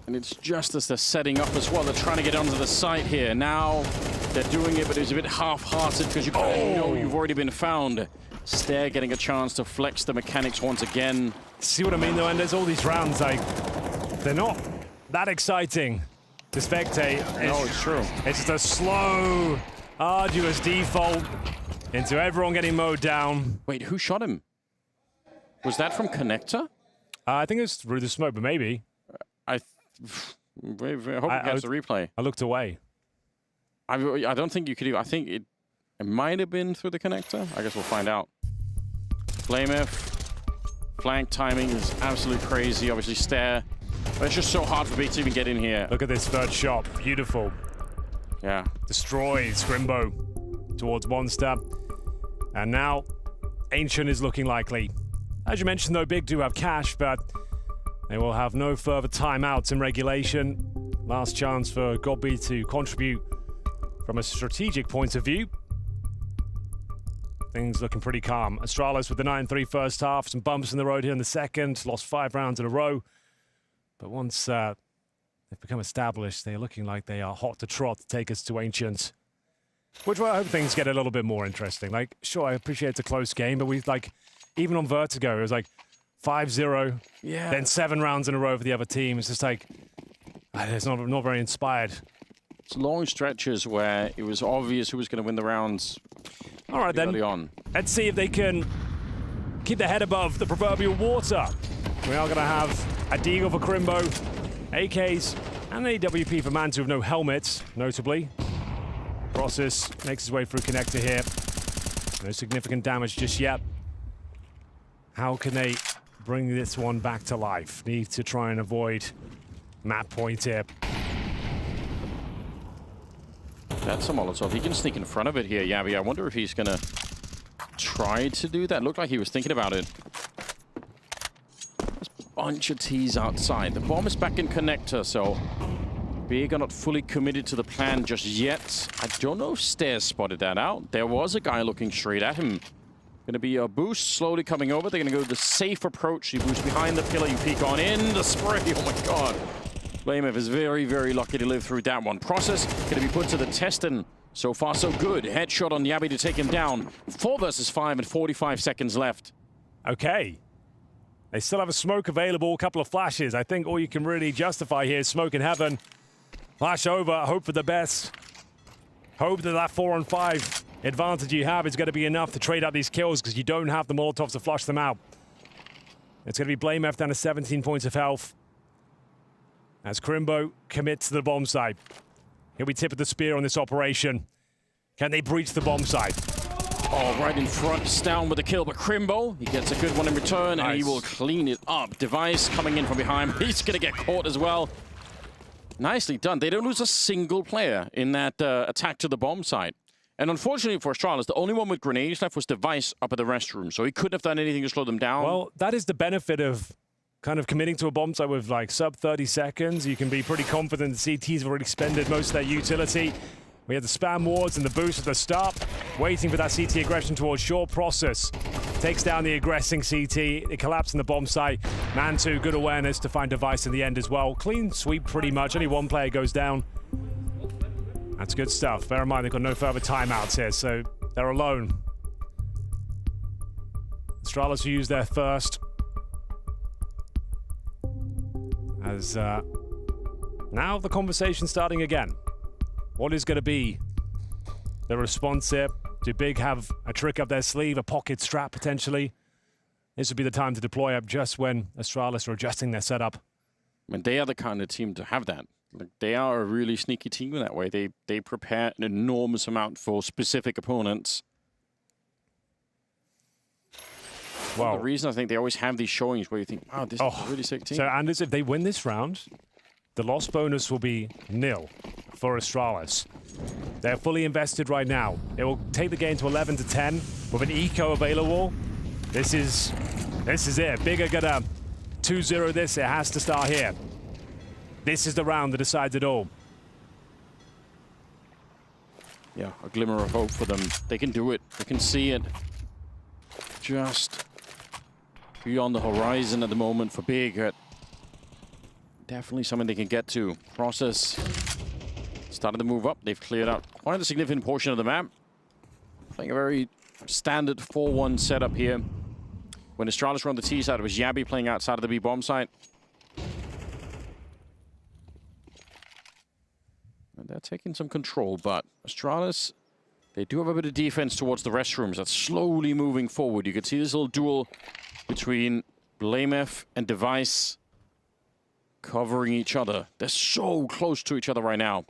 And it's just as they're setting up as well. They're trying to get onto the site here. Now they're doing it, but it's a bit half-hearted because you know you've already been found. Stair getting a chance to flex the mechanics once again. See what I mean, though? And there's all these rounds, like, they're not that exciting to spectate. No, it's true. It's just a slow, arduous default into everyone getting mowed down. Wait, who shot him? Was that from Connector? I think it was through the smoke, but maybe. I hope we catch the replay. I looked away. I don't think you could do. I think it might have been through the connector. I guess we'll find out. Flame F. Flank timing is absolutely crazy. Obviously, Stair. But it's just so hard for Big to even get in here. Look at this third shot. Beautiful. Yeah. Destroys Grimbo towards Monster. And now, Ancient is looking likely. As you mentioned, though, Big do have cash, but they will have no further timeouts in regulation. Last chance for Gobby to contribute from a strategic point of view. Things looking pretty calm. Astralis with the 9-3 first half. Some bumps in the road here in the second. Lost 5 rounds in a row. But once they've become established, they're looking like they are hot to trot to take us to Ancient. Which way I hope things get a little bit more interesting. Like, sure, I appreciate it's a close game, but even on Vertigo, it was like 5-0. Yeah. Then 7 rounds in a row for the other team. It's just like, it's not very inspired. It's long stretches where it was obvious who was going to win the rounds. All right, then. Early on. Let's see if they can keep their head above the proverbial water. We are going to have a Deagle for Crimbo, AKs, and an AWP for Mantu with no helmets, notably. Process makes his way through connector here. No significant damage just yet. How can they bring this one back to life? Need to try and avoid map point here. That's a Molotov. He can sneak in front of it here, Yabi. I wonder if he's gonna try to do that. Looked like he was thinking about it. There's a bunch of T's outside. The bomb is back in connector, so Big are not fully committed to the plan just yet. I don't know if Stairs spotted that out. There was a guy looking straight at him. Gonna be a boost slowly coming over. They're gonna go the safe approach. You boost behind the pillar, you peek on in the spray. Oh my god. Blamev is very, very lucky to live through that one. Process gonna be put to the test, and so far so good. Headshot on Yabi to take him down. 4 versus 5 and 45 seconds left. Okay. They still have a smoke available, a couple of flashes. I think all you can really justify here is smoke in heaven. Flash over, hope for the best. Hope that that 4-on-5 advantage you have is going to be enough to trade out these kills, because you don't have the Molotovs to flush them out. It's going to be Blamev down to 17 points of health as Crimbo commits to the bomb site. He'll be tip of the spear on this operation. Can they breach the bomb site? Oh, right in front, Stown with the kill, but Crimbo, he gets a good one in return, and he will clean it up. Device coming in from behind. He's going to get caught as well. Nicely done. They don't lose a single player in that attack to the bomb site. And unfortunately for Astralis, the only one with grenades left was Device up at the restroom, so he couldn't have done anything to slow them down. Well, that is the benefit of kind of committing to a bomb site with like sub 30 seconds. You can be pretty confident the CTs have already expended most of their utility. We had the spam wards and the boost at the start, waiting for that CT aggression towards short. Process takes down the aggressing CT. It collapsed in the bomb site. Man2, good awareness to find Device in the end as well. Clean sweep pretty much. Only one player goes down. That's good stuff. Bear in mind, they've got no further timeouts here, so they're alone. Astralis will use their first. As now the conversation starting again. What is going to be the response here? Do Big have a trick up their sleeve, a pocket strap potentially? This would be the time to deploy up just when Astralis are adjusting their setup. I mean, they are the kind of team to have that. Like, they are a really sneaky team in that way. They prepare an enormous amount for specific opponents. Well, the reason I think they always have these showings where you think, wow, this is a really sick team. So, Anders, if they win this round, the loss bonus will be 0 for Astralis. They're fully invested right now. It will take the game to 11-10 with an eco available. This is it. Big are gonna 2-0 this. It has to start here. This is the round that decides it all. Yeah, a glimmer of hope for them. They can do it. They can see it. Just beyond the horizon at the moment for Big. Definitely something they can get to. Process started to move up. They've cleared out quite a significant portion of the map. Playing a very standard 4-1 setup here. When Astralis were on the T side, it was Yabi playing outside of the B bomb site. And they're taking some control, but Astralis, they do have a bit of defense towards the restrooms. That's slowly moving forward. You can see this little duel between Blamev and Device covering each other. They're so close to each other right now.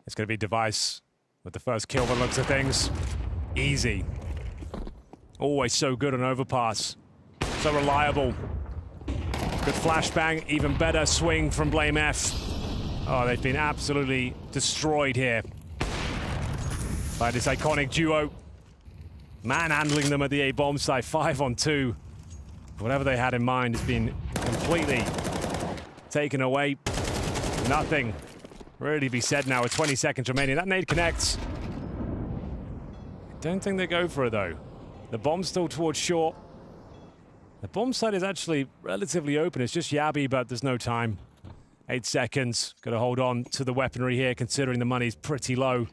It's going to be Device with the first kill by the looks of things. Easy. Always so good on overpass. So reliable. Good flashbang, even better swing from Blamev. Oh, they've been absolutely destroyed here by this iconic duo. Manhandling them at the A bomb site, 5-on-2. Whatever they had in mind has been completely taken away. Nothing really to be said now with 20 seconds remaining. That nade connects. I don't think they go for it though. The bomb's still towards short. The bomb site is actually relatively open. It's just Yabi, but there's no time. 8 seconds. Got to hold on to the weaponry here, considering the money's pretty low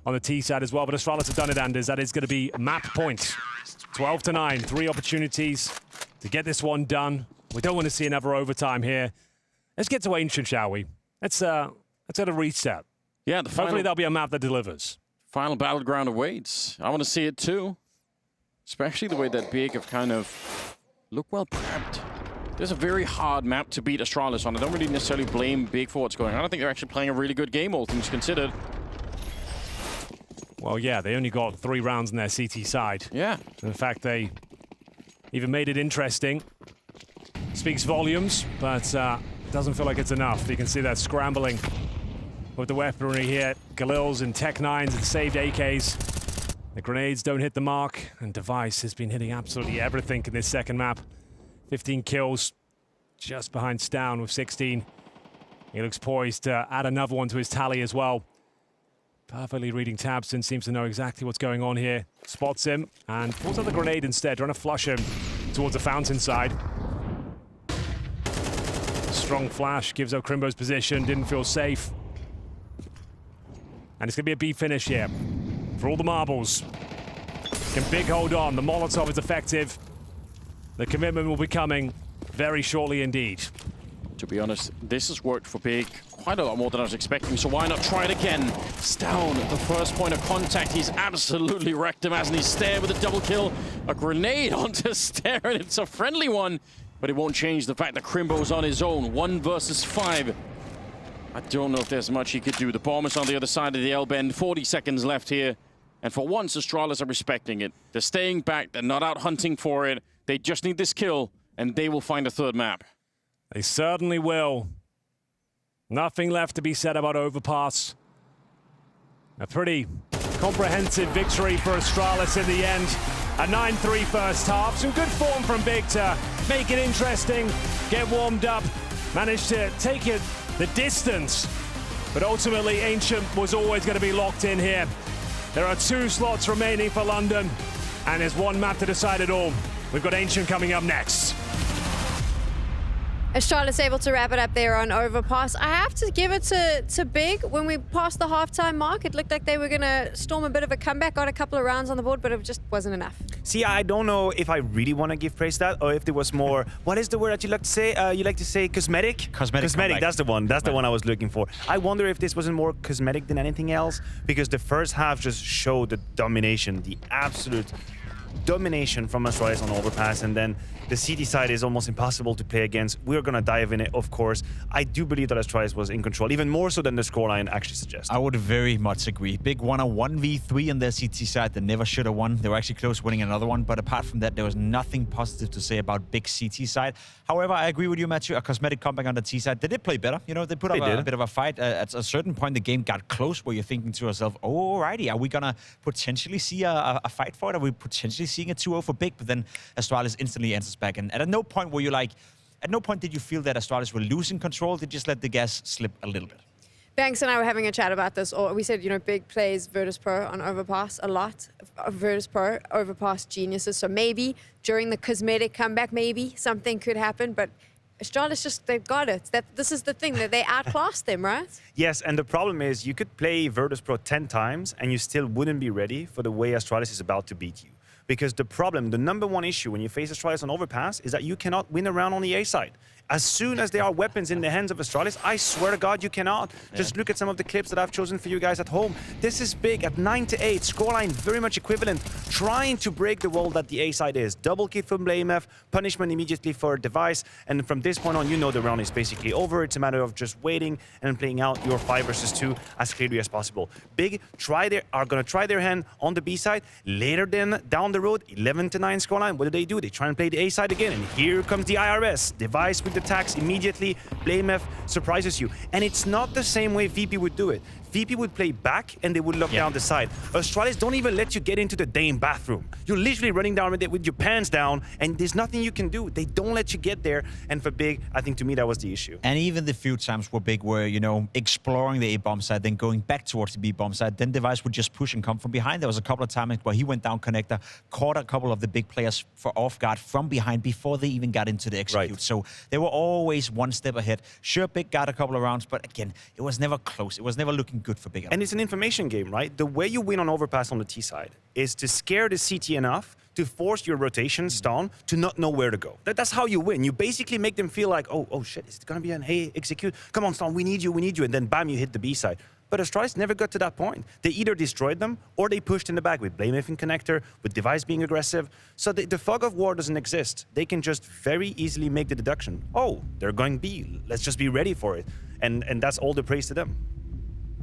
on the T side as well. But Astralis have done it, Anders. That is going to be map point. 12-9. 3 opportunities to get this one done. We don't want to see another overtime here. Let's get to Ancient, shall we? Let's have a reset. Yeah, hopefully there'll be a map that delivers. Final battleground awaits. I want to see it too. Especially the way that Big have kind of looked well prepped. There's a very hard map to beat Astralis on. I don't really necessarily blame Big for what's going on. I think they're actually playing a really good game, all things considered. Well, yeah, they only got 3 rounds on their CT side. Yeah. In fact, they even made it interesting. Speaks volumes, but doesn't feel like it's enough. You can see that scrambling with the weaponry here. Galils and Tech 9s and saved AKs. The grenades don't hit the mark, and Device has been hitting absolutely everything in this second map. 15 kills, just behind Stown with 16. He looks poised to add another one to his tally as well. Perfectly reading Tabson, seems to know exactly what's going on here. Spots him and pulls out the grenade instead, trying to flush him towards the fountain side. Strong flash gives out Crimbo's position, didn't feel safe. And it's going to be a B finish here for all the marbles. Can Big hold on? The Molotov is effective. The commitment will be coming very shortly indeed. To be honest, this has worked for Big quite a lot more than I was expecting, so why not try it again? Stown, the first point of contact, he's absolutely wrecked him, hasn't he? Stair with a double kill, a grenade onto Stair, and it's a friendly one, but it won't change the fact that Crimbo's on his own, 1 versus 5. I don't know if there's much he could do. The bomb is on the other side of the L-bend, 40 seconds left here, and for once, Astralis are respecting it. They're staying back, they're not out hunting for it, they just need this kill, and they will find a third map. They certainly will. Nothing left to be said about Overpass. A pretty comprehensive victory for Astralis in the end. A 9-3 first half. Some good form from Big to make it interesting, get warmed up, managed to take it the distance. But ultimately, Ancient was always going to be locked in here. There are 2 slots remaining for London, and there's 1 map to decide it all. We've got Ancient coming up next. Astralis able to wrap it up there on Overpass. I have to give it to Big. When we passed the halftime mark, it looked like they were going to storm a bit of a comeback, got a couple of rounds on the board, but it just wasn't enough. See, I don't know if I really want to give praise to that, or if there was more. What is the word that you like to say? You like to say cosmetic? Cosmetic. That's the one. That's the one I was looking for. I wonder if this wasn't more cosmetic than anything else, because the first half just showed the domination, the absolute domination from Astralis on Overpass, and then the CT side is almost impossible to play against. We're going to dive in it, of course. I do believe that Astralis was in control, even more so than the scoreline actually suggests. I would very much agree. Big won a 1v3 on their CT side. They never should have won. They were actually close winning another one, but apart from that, there was nothing positive to say about Big CT side. However, I agree with you, Matthew. A cosmetic comeback on the T side. They did play better. You know, they put up a bit of a fight. At a certain point, the game got close where you're thinking to yourself, alrighty, are we going to potentially see a fight for it? Are we potentially seeing a 2-0 for Big? But then Astralis instantly answers back. And at no point were you like, at no point did you feel that Astralis were losing control. They just let the gas slip a little bit. Banks and I were having a chat about this, or we said, you know, Big plays Virtus Pro on Overpass a lot. Virtus Pro, Overpass geniuses. So maybe during the cosmetic comeback, maybe something could happen. But Astralis just, they've got it. This is the thing, that they outclassed them, right? Yes, and the problem is you could play Virtus Pro 10 times and you still wouldn't be ready for the way Astralis is about to beat you. Because the problem, the number one issue when you face Astralis on Overpass is that you cannot win a round on the A side. As soon as there are weapons in the hands of Astralis, I swear to God, you cannot. Just look at some of the clips that I've chosen for you guys at home. This is Big at 9-8, scoreline very much equivalent, trying to break the wall that the A side is. Double kill from BlameF, punishment immediately for Device, and from this point on, you know the round is basically over. It's a matter of just waiting and playing out your 5 versus 2 as clearly as possible. Big are going to try their hand on the B side. Later then, down the road, 11-9 scoreline. What do? They try and play the A side again, and here comes the IRS. Device with the attacks immediately. BlameF surprises you. And it's not the same way VP would do it. VP would play back and they would lock down the side. Astralis don't even let you get into the damn bathroom. You're literally running down with your pants down and there's nothing you can do. They don't let you get there. And for Big, I think to me that was the issue. And even the few times where Big were, you know, exploring the A-bomb side, then going back towards the B-bomb side, then Device would just push and come from behind. There was a couple of times where he went down connector, caught a couple of the Big players for off guard from behind before they even got into the execute. Right. So they were always one step ahead. Sure, Big got a couple of rounds, but again, it was never close. It was never looking good for Big. And it's an information game, right? The way you win on Overpass on the T side is to scare the CT enough to force your rotations down to not know where to go. That's how you win. You basically make them feel like, oh shit, is it gonna be an A execute? Come on, Stone, we need you, and then bam, you hit the B side. But Astralis never got to that point. They either destroyed them or they pushed in the back with BlameF in connector, with Device being aggressive. So the fog of war doesn't exist. They can just very easily make the deduction. Oh, they're going B. Let's just be ready for it. And that's all the praise to them.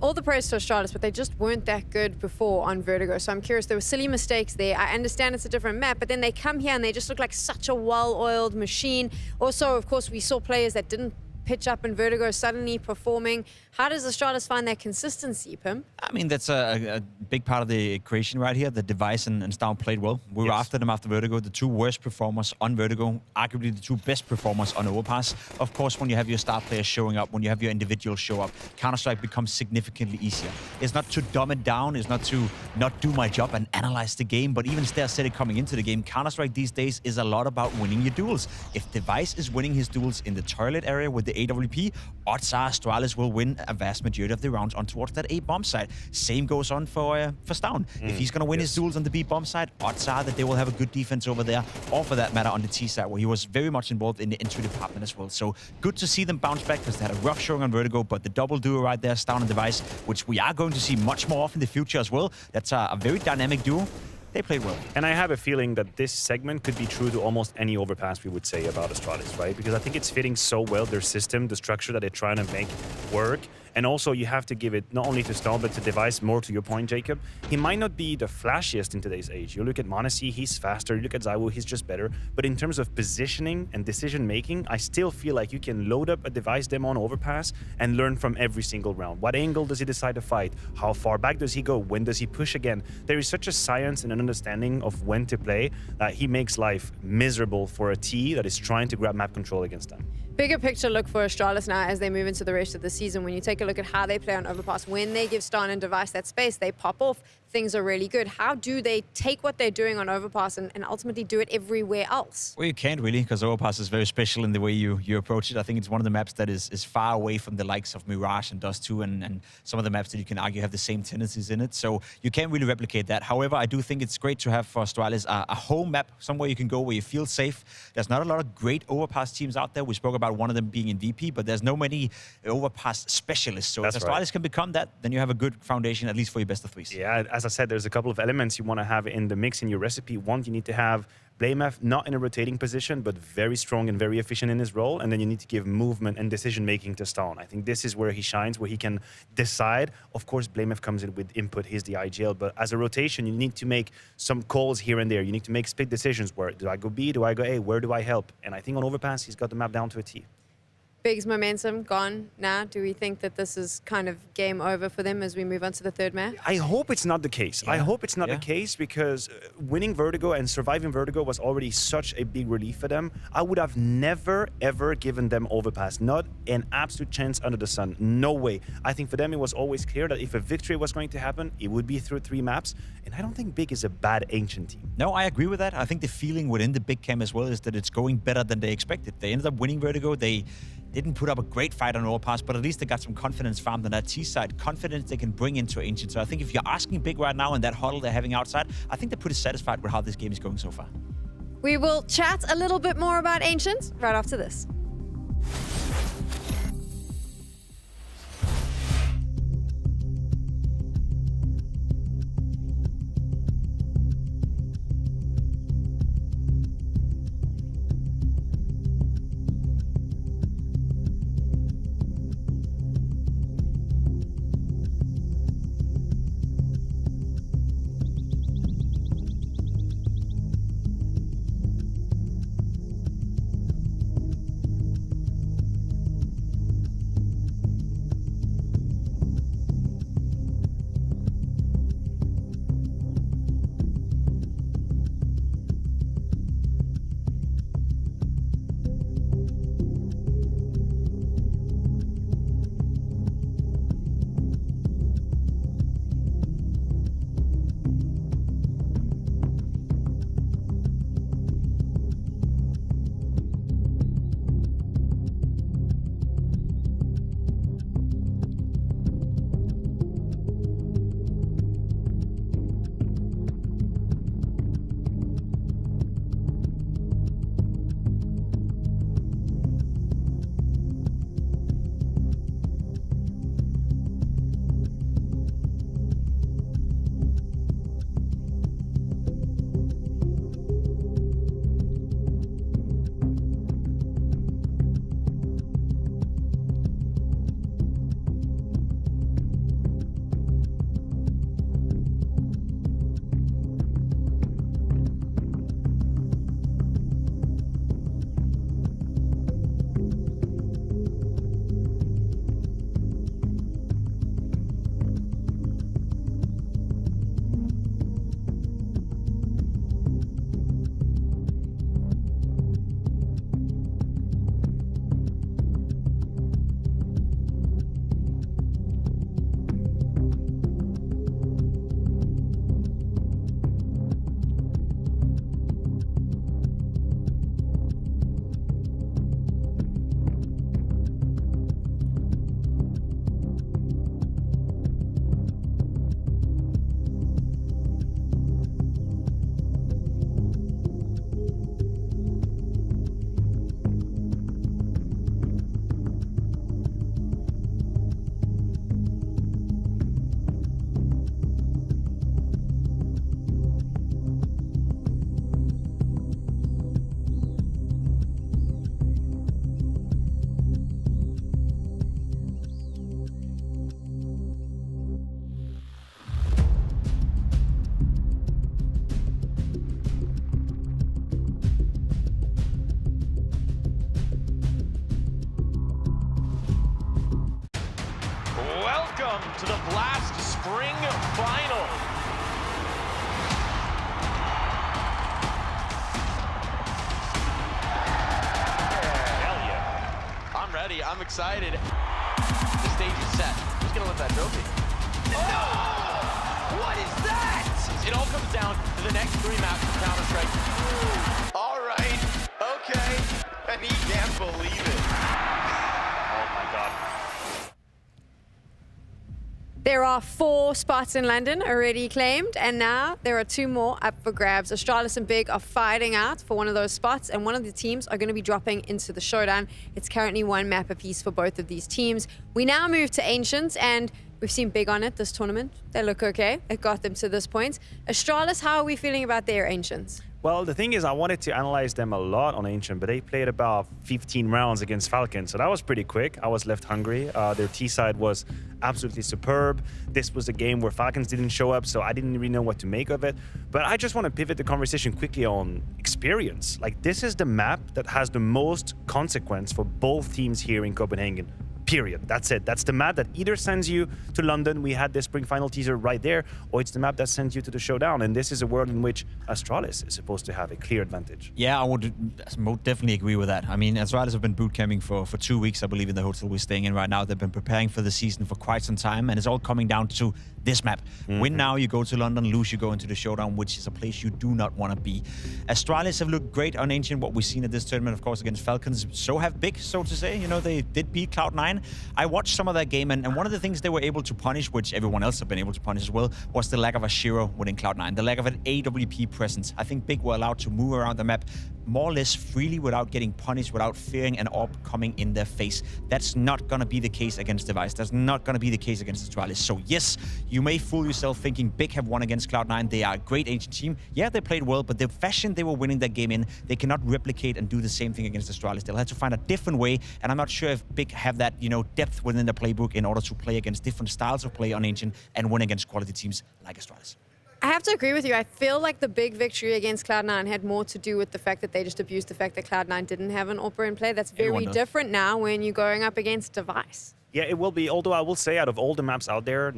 all the praise to Astralis, but they just weren't that good before on Vertigo. So I'm curious, there were silly mistakes there. I understand it's a different map, but then they come here and they just look like such a well-oiled machine. Also, of course, we saw players that didn't pitch up in Vertigo suddenly performing. How does Astralis find that consistency, Pim? I mean, that's a big part of the equation right here. The Device and Stown played well. We were after them after Vertigo, the two worst performers on Vertigo, arguably the two best performers on Overpass. Of course, when you have your star players showing up, when you have your individuals show up, Counter-Strike becomes significantly easier. It's not to dumb it down, it's not to not do my job and analyze the game, but even at.CET coming into the game, Counter-Strike these days is a lot about winning your duels. If Device is winning his duels in the toilet area with the AWP, odds are Astralis will win a vast majority of the rounds on towards that A bomb side. Same goes on for Stown. If he's going to win his duels on the B bomb side, odds are that they will have a good defense over there, or for that matter on the T side, where he was very much involved in the entry department as well. So good to see them bounce back, because they had a rough showing on Vertigo, but the double duo right there, Stown and Device, which we are going to see much more of in the future as well. That's a very dynamic duo. They played well. And I have a feeling that this segment could be true to almost any Overpass we would say about Astralis, right? Because I think it's fitting so well, their system, the structure that they're trying to make work. And also, you have to give it not only to Stown, but to Device, more to your point, Jacob. He might not be the flashiest in today's age. You look at m0NESY, he's faster. You look at ZywOo, he's just better. But in terms of positioning and decision-making, I still feel like you can load up a Device demo on Overpass and learn from every single round. What angle does he decide to fight? How far back does he go? When does he push again? There is such a science and an understanding of when to play that he makes life miserable for a T that is trying to grab map control against them. Bigger picture look for Astralis now as they move into the rest of the season. When you take a look at how they play on Overpass, when they give Stown and Device that space, they pop off. Things are really good. How do they take what they're doing on Overpass and ultimately do it everywhere else? Well, you can't really, because Overpass is very special in the way you approach it. I think it's one of the maps that is far away from the likes of Mirage and Dust 2 and some of the maps that you can argue have the same tendencies in it. So you can't really replicate that. However, I do think it's great to have for Astralis a home map, somewhere you can go where you feel safe. There's not a lot of great Overpass teams out there. We spoke about one of them being in VP, but there's no many Overpass specialists. So if Astralis can become that, then you have a good foundation, at least for your best of threes. Yeah, as I said, there's a couple of elements you want to have in the mix in your recipe. One, you need to have Blamef not in a rotating position, but very strong and very efficient in his role. And then you need to give movement and decision-making to Stown. I think this is where he shines, where he can decide. Of course, Blamef comes in with input. He's the IGL. But as a rotation, you need to make some calls here and there. You need to make split decisions. Where do I go B? Do I go A? Where do I help? And I think on Overpass, he's got the map down to a T. Big's momentum gone now. Do we think that this is kind of game over for them as we move on to the third match? I hope it's not the case. I hope it's not the case, because winning Vertigo and surviving Vertigo was already such a big relief for them. I would have never, ever given them Overpass. Not an absolute chance under the sun. No way. I think for them it was always clear that if a victory was going to happen, it would be through 3 maps. And I don't think Big is a bad Ancient team. No, I agree with that. I think the feeling within the Big camp as well is that it's going better than they expected. They ended up winning Vertigo. They didn't put up a great fight on Overpass, but at least they got some confidence farmed on that T side. Confidence they can bring into Ancient. So I think if you're asking Big right now in that huddle they're having outside, I think they're pretty satisfied with how this game is going so far. We will chat a little bit more about Ancient right after this. welcome to the Blast Spring Final. Hell yeah. I'm ready. I'm excited. The stage is set. Who's going to lift that trophy? No! What is that? It all comes down to the next 3 maps of Counter-Strike. All right. Okay. And he can't believe it. Oh my God. There are 4 spots in London already claimed, and now there are 2 more up for grabs. Astralis and Big are fighting out for one of those spots, and one of the teams are going to be dropping into the showdown. It's currently 1 map apiece for both of these teams. We now move to Ancients, and we've seen Big on it this tournament. They look okay. It got them to this point. Astralis, how are we feeling about their Ancients? Well, the thing is, I wanted to analyze them a lot on Ancient, but they played about 15 rounds against Falcon, so that was pretty quick. I was left hungry. Their T-side was absolutely superb. This was a game where Falcons didn't show up, so I didn't really know what to make of it. But I just want to pivot the conversation quickly on experience. Like, this is the map that has the most consequence for both teams here in Copenhagen. Period. That's it. That's the map that either sends you to London, we had the spring final teaser right there, or it's the map that sends you to the showdown. And this is a world in which Astralis is supposed to have a clear advantage. Yeah, I would definitely agree with that. I mean, Astralis have been boot camping for 2 weeks, I believe, in the hotel we're staying in right now. They've been preparing for the season for quite some time, and it's all coming down to this map. Win now, you go to London. Lose, you go into the showdown, which is a place you do not want to be. Astralis have looked great on Ancient, what we've seen at this tournament, of course, against Falcons. So have Big, so to say. You know, they did beat Cloud9. I watched some of that game, and one of the things they were able to punish, which everyone else have been able to punish as well, was the lack of a Shiro within Cloud9, the lack of an AWP presence. I think Big were allowed to move around the map more or less freely without getting punished, without fearing an AWP coming in their face. That's not going to be the case against Device. That's not going to be the case against Astralis. So yes, you may fool yourself thinking Big have won against Cloud9. They are a great Ancient team. Yeah, they played well, but the fashion they were winning that game in, they cannot replicate and do the same thing against Astralis. They'll have to find a different way, and I'm not sure if Big have that, you know, depth within the playbook in order to play against different styles of play on Ancient and win against quality teams like Astralis. I have to agree with you. I feel like the Big victory against Cloud9 had more to do with the fact that they just abused the fact that Cloud9 didn't have an AWP in play. That's very different now when you're going up against Device. Yeah, it will be. Although I will say, out of all the maps out there,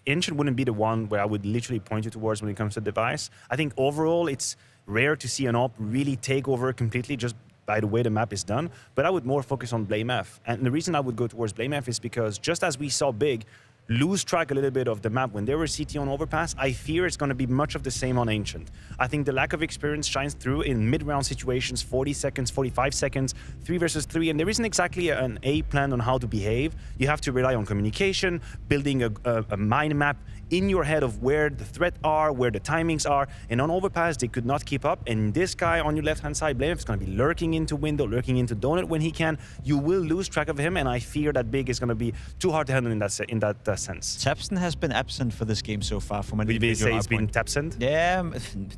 Ancient wouldn't be the one where I would literally point you towards when it comes to Device. I think overall, it's rare to see an AWP really take over completely just by the way the map is done. But I would more focus on BlameF. And the reason I would go towards BlameF is because just as we saw Big lose track a little bit of the map when they were CT on Overpass, I fear it's going to be much of the same on Ancient. I think the lack of experience shines through in mid-round situations, 40 seconds, 45 seconds, 3 versus 3, and there isn't exactly an A plan on how to behave. You have to rely on communication, building a mind map in your head of where the threat are, where the timings are, and on Overpass, they could not keep up, and this guy on your left-hand side, BlameF, is going to be lurking into window, lurking into donut when he can. You will lose track of him, and I fear that Big is going to be too hard to handle in that sense. Tapson has been absent for this game so far. From an Would you say he's been absent? Yeah,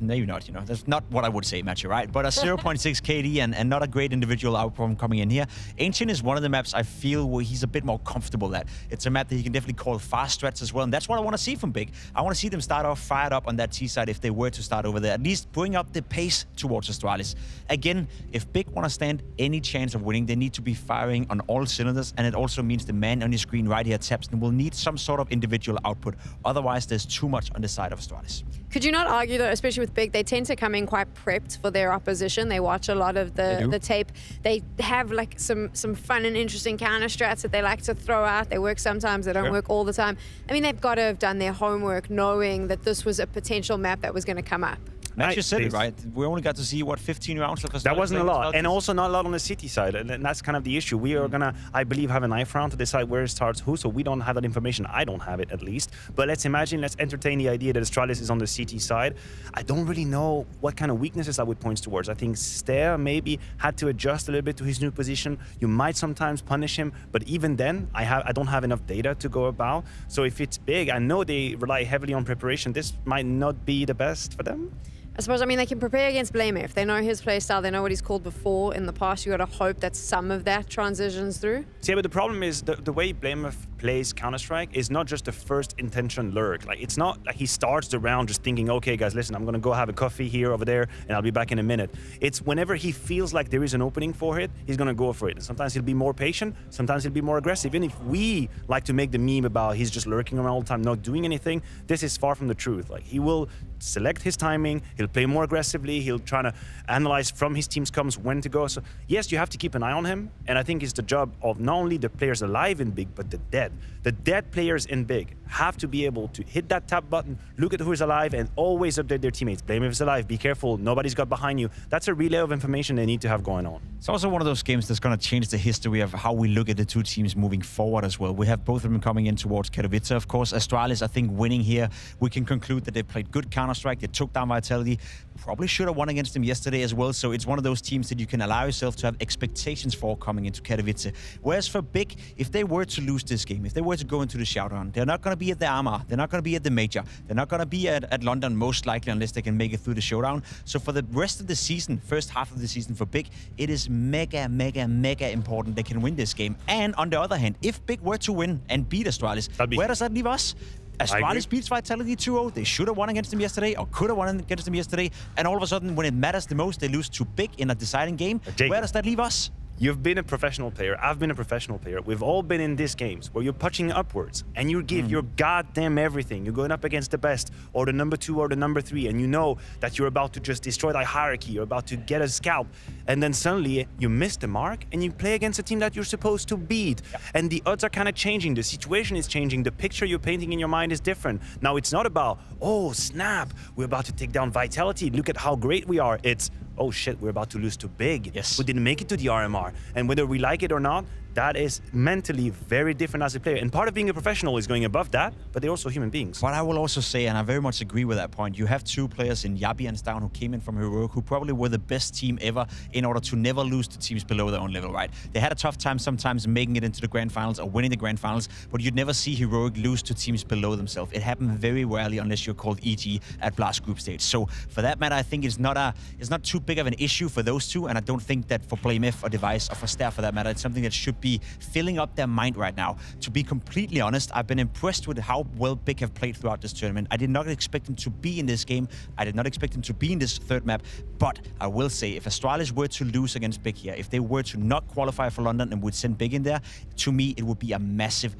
maybe not. You know, that's not what I would say, Matthew. Right? But a 0.6 KD and not a great individual outcome coming in here. Ancient is one of the maps I feel where he's a bit more comfortable at. It's a map that he can definitely call fast threats as well, and that's what I want to see from Big. I want to see them start off fired up on that T side if they were to start over there. At least bring up the pace towards Astralis. Again, if Big want to stand any chance of winning, they need to be firing on all cylinders, and it also means the man on your screen right here, Tapson, will need some sort of individual output. Otherwise, there's too much on the side of Astralis. Could you not argue, though, especially with Big, they tend to come in quite prepped for their opposition. They watch a lot of the tape. They have like some fun and interesting counter strats that they like to throw out. They work sometimes, they don't work all the time. I mean, they've got to have done their homework knowing that this was a potential map that was going to come up. Matt just said it, right? We only got to see, what, 15 rounds of Astralis. That wasn't a lot. And also not a lot on the City side. And that's kind of the issue. We are going to, I believe, have a knife round to decide where it starts who. So we don't have that information. I don't have it, at least. But let's entertain the idea that Astralis is on the City side. I don't really know what kind of weaknesses I would point towards. I think Stair maybe had to adjust a little bit to his new position. You might sometimes punish him. But even then, I don't have enough data to go about. So if it's Big, I know they rely heavily on preparation. This might not be the best for them. I suppose, I mean, they can prepare against BlameF. They know his play style. They know what he's called before in the past. You got to hope that some of that transitions through. Yeah, but the problem is the way BlameF plays Counter-Strike is not just the first intention lurk. Like, it's not like he starts the round just thinking, okay, guys, listen, I'm gonna go have a coffee here, over there, and I'll be back in a minute. It's whenever he feels like there is an opening for it, he's gonna go for it. And sometimes he'll be more patient, sometimes he'll be more aggressive. Even if we like to make the meme about he's just lurking around all the time, not doing anything, this is far from the truth. Like, he will select his timing, he'll play more aggressively, he'll try to analyze from his team's comms when to go. So yes, you have to keep an eye on him, and I think it's the job of not only the players alive in Big, but the dead. The dead players in Big have to be able to hit that tap button, look at who is alive, and always update their teammates. Blame if it's alive, be careful, nobody's got behind you. That's a relay of information they need to have going on. It's also one of those games that's going to change the history of how we look at the two teams moving forward as well. We have both of them coming in towards Katowice, of course. Astralis, I think, winning here. We can conclude that they played good Counter-Strike. They took down Vitality. Probably should have won against them yesterday as well. So it's one of those teams that you can allow yourself to have expectations for coming into Katowice. Whereas for Big, if they were to lose this game, if they were to go into the showdown, they're not going to be at the Armor. They're not going to be at the Major. They're not going to be at London, most likely, unless they can make it through the showdown. So for the rest of the season, first half of the season for Big, it is mega important they can win this game. And on the other hand, if Big were to win and beat Astralis, where does that leave us? Astralis beats Vitality 2-0. They should have won against them yesterday, or could have won against them yesterday. And all of a sudden, when it matters the most, they lose to Big in a deciding game. Where does that leave us? You've been a professional player. I've been a professional player. We've all been in these games where you're punching upwards and you give your goddamn everything. You're going up against the best or the number 2 or the number 3, and you know that you're about to just destroy that hierarchy. You're about to get a scalp, and then suddenly you miss the mark and you play against a team that you're supposed to beat. And the odds are kind of changing. The situation is changing. The picture you're painting in your mind is different. Now it's not about, oh snap, we're about to take down Vitality. Look at how great we are. It's, oh shit, we're about to lose to Big. Yes. We didn't make it to the RMR. And whether we like it or not, that is mentally very different as a player. And part of being a professional is going above that, but they're also human beings. What I will also say, and I very much agree with that point, you have two players in Yabi and Stown who came in from Heroic, who probably were the best team ever in order to never lose to teams below their own level, right? They had a tough time sometimes making it into the grand finals or winning the grand finals, but you'd never see Heroic lose to teams below themselves. It happened very rarely unless you're called EG at Blast group stage. So for that matter, I think it's not too big of an issue for those two, and I don't think that for BlameF or Device or for Staff for that matter, it's something that should be filling up their mind right now. To be completely honest, I've been impressed with how well Big have played throughout this tournament. I did not expect them to be in this game. I did not expect them to be in this third map, but I will say, if Astralis were to lose against Big here, if they were to not qualify for London and would send Big in there, to me, it would be a massive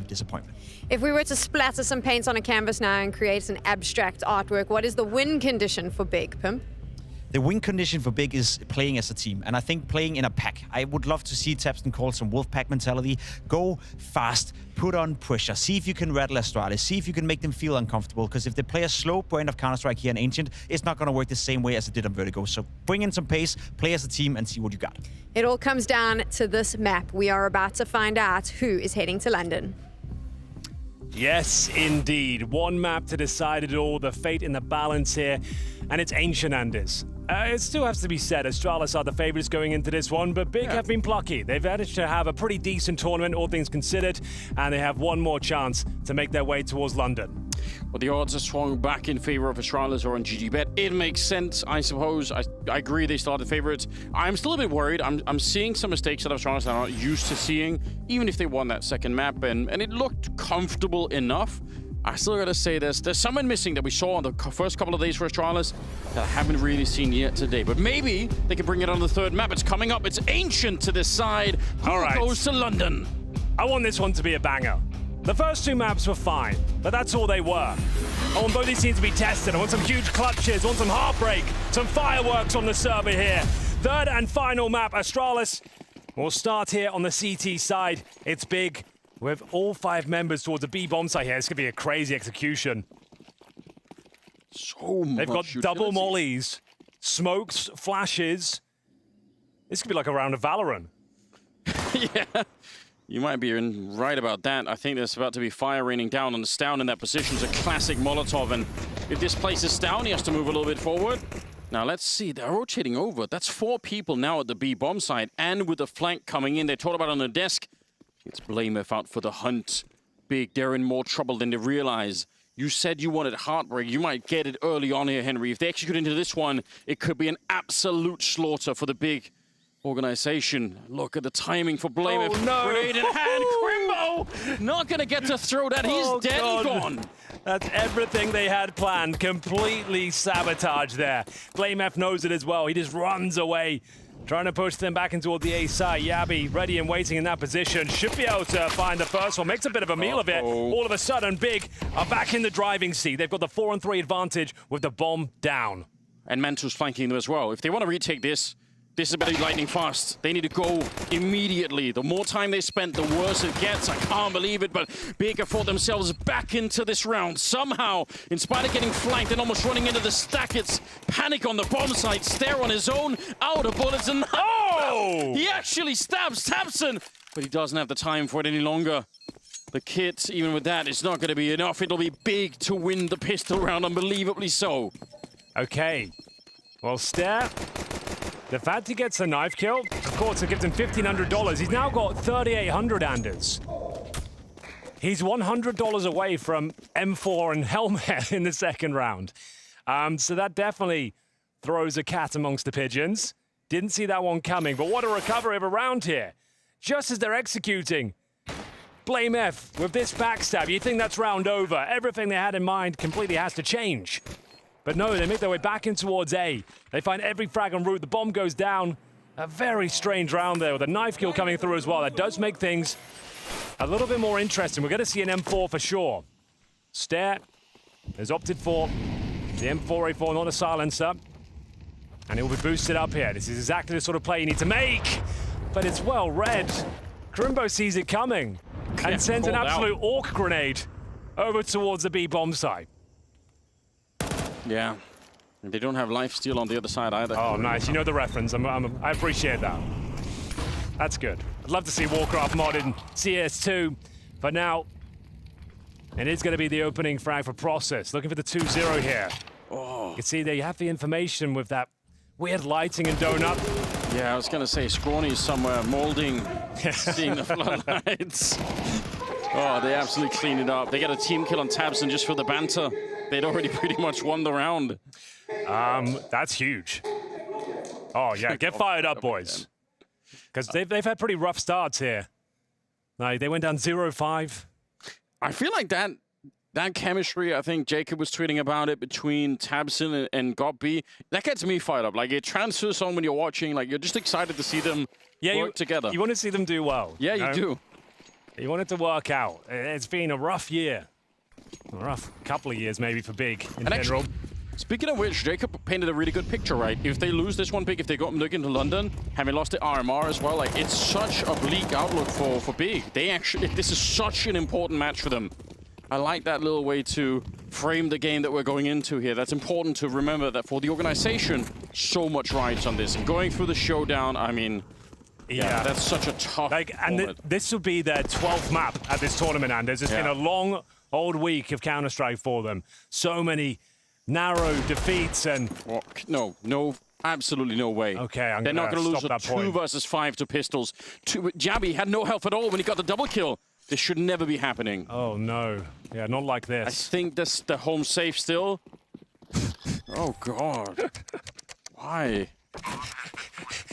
disappointment. If we were to splatter some paint on a canvas now and create an abstract artwork, what is the win condition for Big, Pim? The win condition for Big is playing as a team, and I think playing in a pack. I would love to see Tapston call some wolf pack mentality. Go fast, put on pressure, see if you can rattle Astralis, see if you can make them feel uncomfortable, because if they play a slow brand of Counter-Strike here in Ancient, it's not going to work the same way as it did on Vertigo. So bring in some pace, play as a team, and see what you got. It all comes down to this map. We are about to find out who is heading to London. Yes, indeed. One map to decide it all, the fate in the balance here, and it's Ancient Anders. It still has to be said, Astralis are the favorites going into this one, but Big have been plucky. They've managed to have a pretty decent tournament, all things considered, and they have one more chance to make their way towards London. Well, the odds are swung back in favor of Astralis or on GGBet. It makes sense, I suppose. I agree they started favorites. I'm still a bit worried. I'm seeing some mistakes that Astralis are not used to seeing, even if they won that second map, and it looked comfortable enough. I still gotta say there's someone missing that we saw on the first couple of days for Astralis that I haven't really seen yet today. But maybe they can bring it on the third map. It's coming up. It's Ancient to this side. Who goes to London? I want this one to be a banger. The first two maps were fine, but that's all they were. I want both these teams to be tested. I want some huge clutches. I want some heartbreak, some fireworks on the server here. Third and final map, Astralis. We'll start here on the CT side. It's Big. With all 5 members towards the B bomb site here. It's going to be a crazy execution. So much They've got utility. double mollies, smokes, flashes. This could be like a round of Valorant. Yeah, you might be right about that. I think there's about to be fire raining down on the Stown in that position. It's a classic Molotov, and if this places Stown, he has to move a little bit forward. Now, let's see. They're rotating over. That's 4 people now at the B bomb site, and with the flank coming in, they talked about on the desk. It's BlameF out for the hunt. Big, they're in more trouble than they realize. You said you wanted heartbreak. You might get it early on here, Henry. If they execute into this one, it could be an absolute slaughter for the Big organization. Look at the timing for BlameF. Oh, no. Grenade in hand, Crimbo! no! Not gonna get to throw that. He's dead and gone. That's everything they had planned. Completely sabotaged there. BlameF knows it as well. He just runs away, trying to push them back into the A side. Yabi ready and waiting in that position. Should be able to find the first one. Makes a bit of a meal of it. All of a sudden, Big are back in the driving seat. They've got the 4-on-3 advantage with the bomb down. And Mantu's flanking them as well. If they want to retake this, this is better lightning fast. They need to go immediately. The more time they spend, the worse it gets. I can't believe it, but Big have fought themselves back into this round. Somehow, in spite of getting flanked and almost running into the stack, it's panic on the bomb site. Stare on his own, out of bullets, and he actually stabs tabseN, but he doesn't have the time for it any longer. The kit, even with that, is not going to be enough. It'll be Big to win the pistol round, unbelievably so. Okay, well, Stare, the fact he gets a knife kill, of course, it gives him $1,500. He's now got 3,800, Anders. He's $100 away from M4 and Helmet in the second round. So that definitely throws a cat amongst the pigeons. Didn't see that one coming, but what a recovery of a round here. Just as they're executing, BlameF with this backstab, you think that's round over. Everything they had in mind completely has to change. But no, they make their way back in towards A. They find every frag en route. The bomb goes down. A very strange round there with a knife kill coming through as well. That does make things a little bit more interesting. We're going to see an M4 for sure. Stare has opted for the M4A4, not a silencer. And it will be boosted up here. This is exactly the sort of play you need to make. But it's well read. Crimbo sees it coming and sends an absolute orc grenade over towards the B bomb site. Yeah, and they don't have lifesteal on the other side either. Oh, nice. You know the reference. I appreciate that. That's good. I'd love to see Warcraft mod in CS2. But now, it is going to be the opening frag for Process. Looking for the 2-0 here. Oh. You can see they have the information with that weird lighting and donut. Yeah, I was going to say Scrawny's somewhere molding, seeing the floodlights. Oh, they absolutely cleaned it up. They get a team kill on tabseN just for the banter. They'd already pretty much won the round. That's huge. Oh, yeah, get fired up, boys. Because they've had pretty rough starts here. Like, they went down 0-5. I feel like that chemistry, I think Jacob was tweeting about it, between tabseN and GOB, that gets me fired up. Like, it transfers on when you're watching. Like, you're just excited to see them work together. You want to see them do well. Yeah, you do. You want it to work out. It's been a rough year. A rough couple of years, maybe, for Big in general. Actually, speaking of which, Jacob painted a really good picture, right? If they lose this one Big, if they go looking to London, having lost the RMR as well, like, it's such a bleak outlook for Big. This is such an important match for them. I like that little way to frame the game that we're going into here. That's important to remember that for the organization, so much rides on this. And going through the showdown, I mean, yeah, that's such a tough and this will be their 12th map at this tournament, Anders. It's been a long old week of Counter-Strike for them. So many narrow defeats and... No, absolutely no way. Okay, they're not going to lose a that 2 versus 5 to pistols. Jabi had no health at all when he got the double kill. This should never be happening. Oh, no. Yeah, not like this. I think that's the home safe still. Oh, God. Why?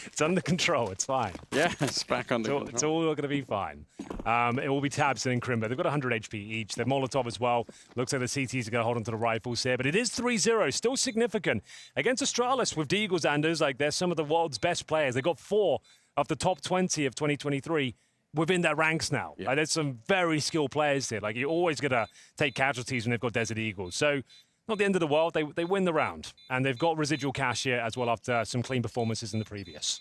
It's under control. It's fine. Yeah, it's back under control. It's all going to be fine. It will be tabseN and Crimbo. They've got 100 HP each. They're Molotov as well. Looks like the CTs are going to hold onto the rifles here, but it is 3-0. Still significant. Against Astralis with Deagles, Anders, like, they're some of the world's best players. They've got 4 of the top 20 of 2023 within their ranks now. Yeah. Like, there's some very skilled players here. Like, you're always going to take casualties when they've got Desert Eagles. So, not the end of the world. They win the round. And they've got residual cash here as well after some clean performances in the previous.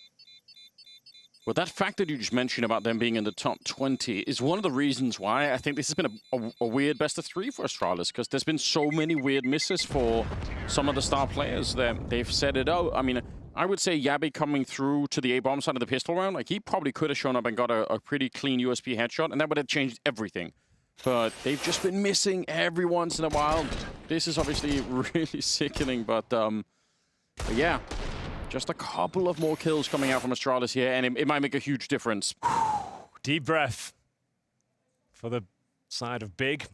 Well, that fact that you just mentioned about them being in the top 20 is one of the reasons why I think this has been a weird best of 3 for Astralis, because there's been so many weird misses for some of the star players that they've set it out. I mean, I would say Yabi coming through to the A-bomb side of the pistol round, like, he probably could have shown up and got a pretty clean USP headshot, and that would have changed everything. But they've just been missing every once in a while. This is obviously really sickening, but yeah. Just a couple of more kills coming out from Astralis here, and it might make a huge difference. Deep breath for the side of Big.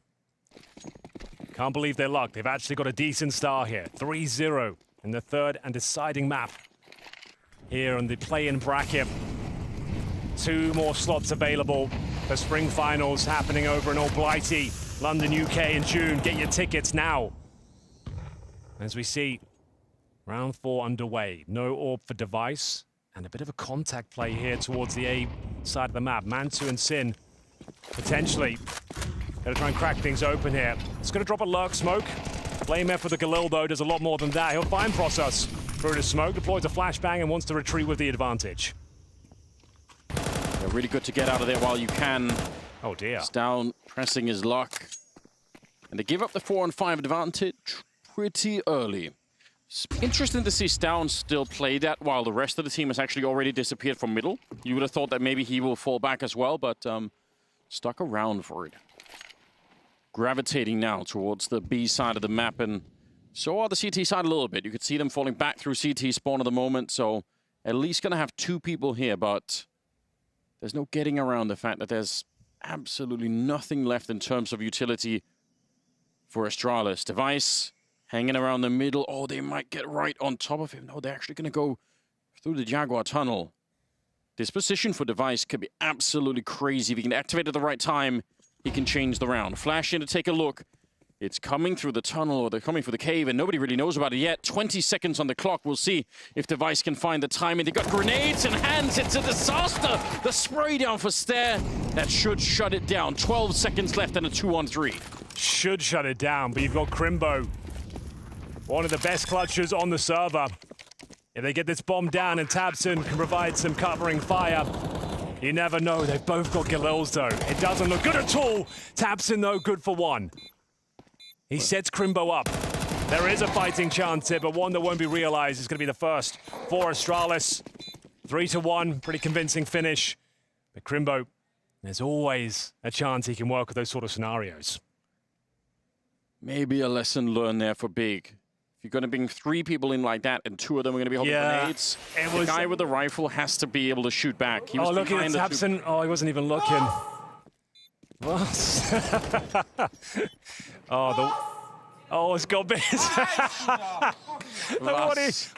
Can't believe they're luck. They've actually got a decent start here. 3-0 in the third and deciding map here on the play-in bracket. 2 more slots available. The spring finals happening over in Old Blighty, London, UK in June. Get your tickets now. As we see, round 4 underway. No orb for Device, and a bit of a contact play here towards the A side of the map. Mantu and Sin potentially gonna try and crack things open here. It's gonna drop a lurk smoke. Blame F with the Galil though does a lot more than that. He'll find Process through the smoke, deploys a flashbang and wants to retreat with the advantage. Yeah, really good to get out of there while you can. Oh dear. Down pressing his luck. And they give up the 4-on-5 advantage pretty early. It's interesting to see Stown still play that while the rest of the team has actually already disappeared from middle. You would have thought that maybe he will fall back as well, but stuck around for it. Gravitating now towards the B side of the map, and so are the CT side a little bit. You could see them falling back through CT spawn at the moment, so at least gonna have 2 people here, but there's no getting around the fact that there's absolutely nothing left in terms of utility for Astralis. Device hanging around the middle. Oh, they might get right on top of him. No, they're actually gonna go through the Jaguar tunnel. This position for Device could be absolutely crazy. If he can activate at the right time, he can change the round. Flash in to take a look. It's coming through the tunnel, or they're coming through the cave, and nobody really knows about it yet. 20 seconds on the clock. We'll see if Device can find the timing. They've got grenades in hands. It's a disaster. The spray down for Stair. That should shut it down. 12 seconds left and a 2-on-3. Should shut it down, but you've got Crimbo, one of the best clutchers on the server. If they get this bomb down and Tabson can provide some covering fire, you never know. They've both got Galils though. It doesn't look good at all. Tabson though, good for 1. He sets Crimbo up. There is a fighting chance here, but one that won't be realized. Is going to be the first for Astralis. 3-1, pretty convincing finish. But Crimbo, there's always a chance he can work with those sort of scenarios. Maybe a lesson learned there for Big. If you're going to bring 3 people in like that and 2 of them are going to be holding grenades, the guy with the rifle has to be able to shoot back. He was look at Tabson. Oh, he wasn't even looking. What? It's got bit.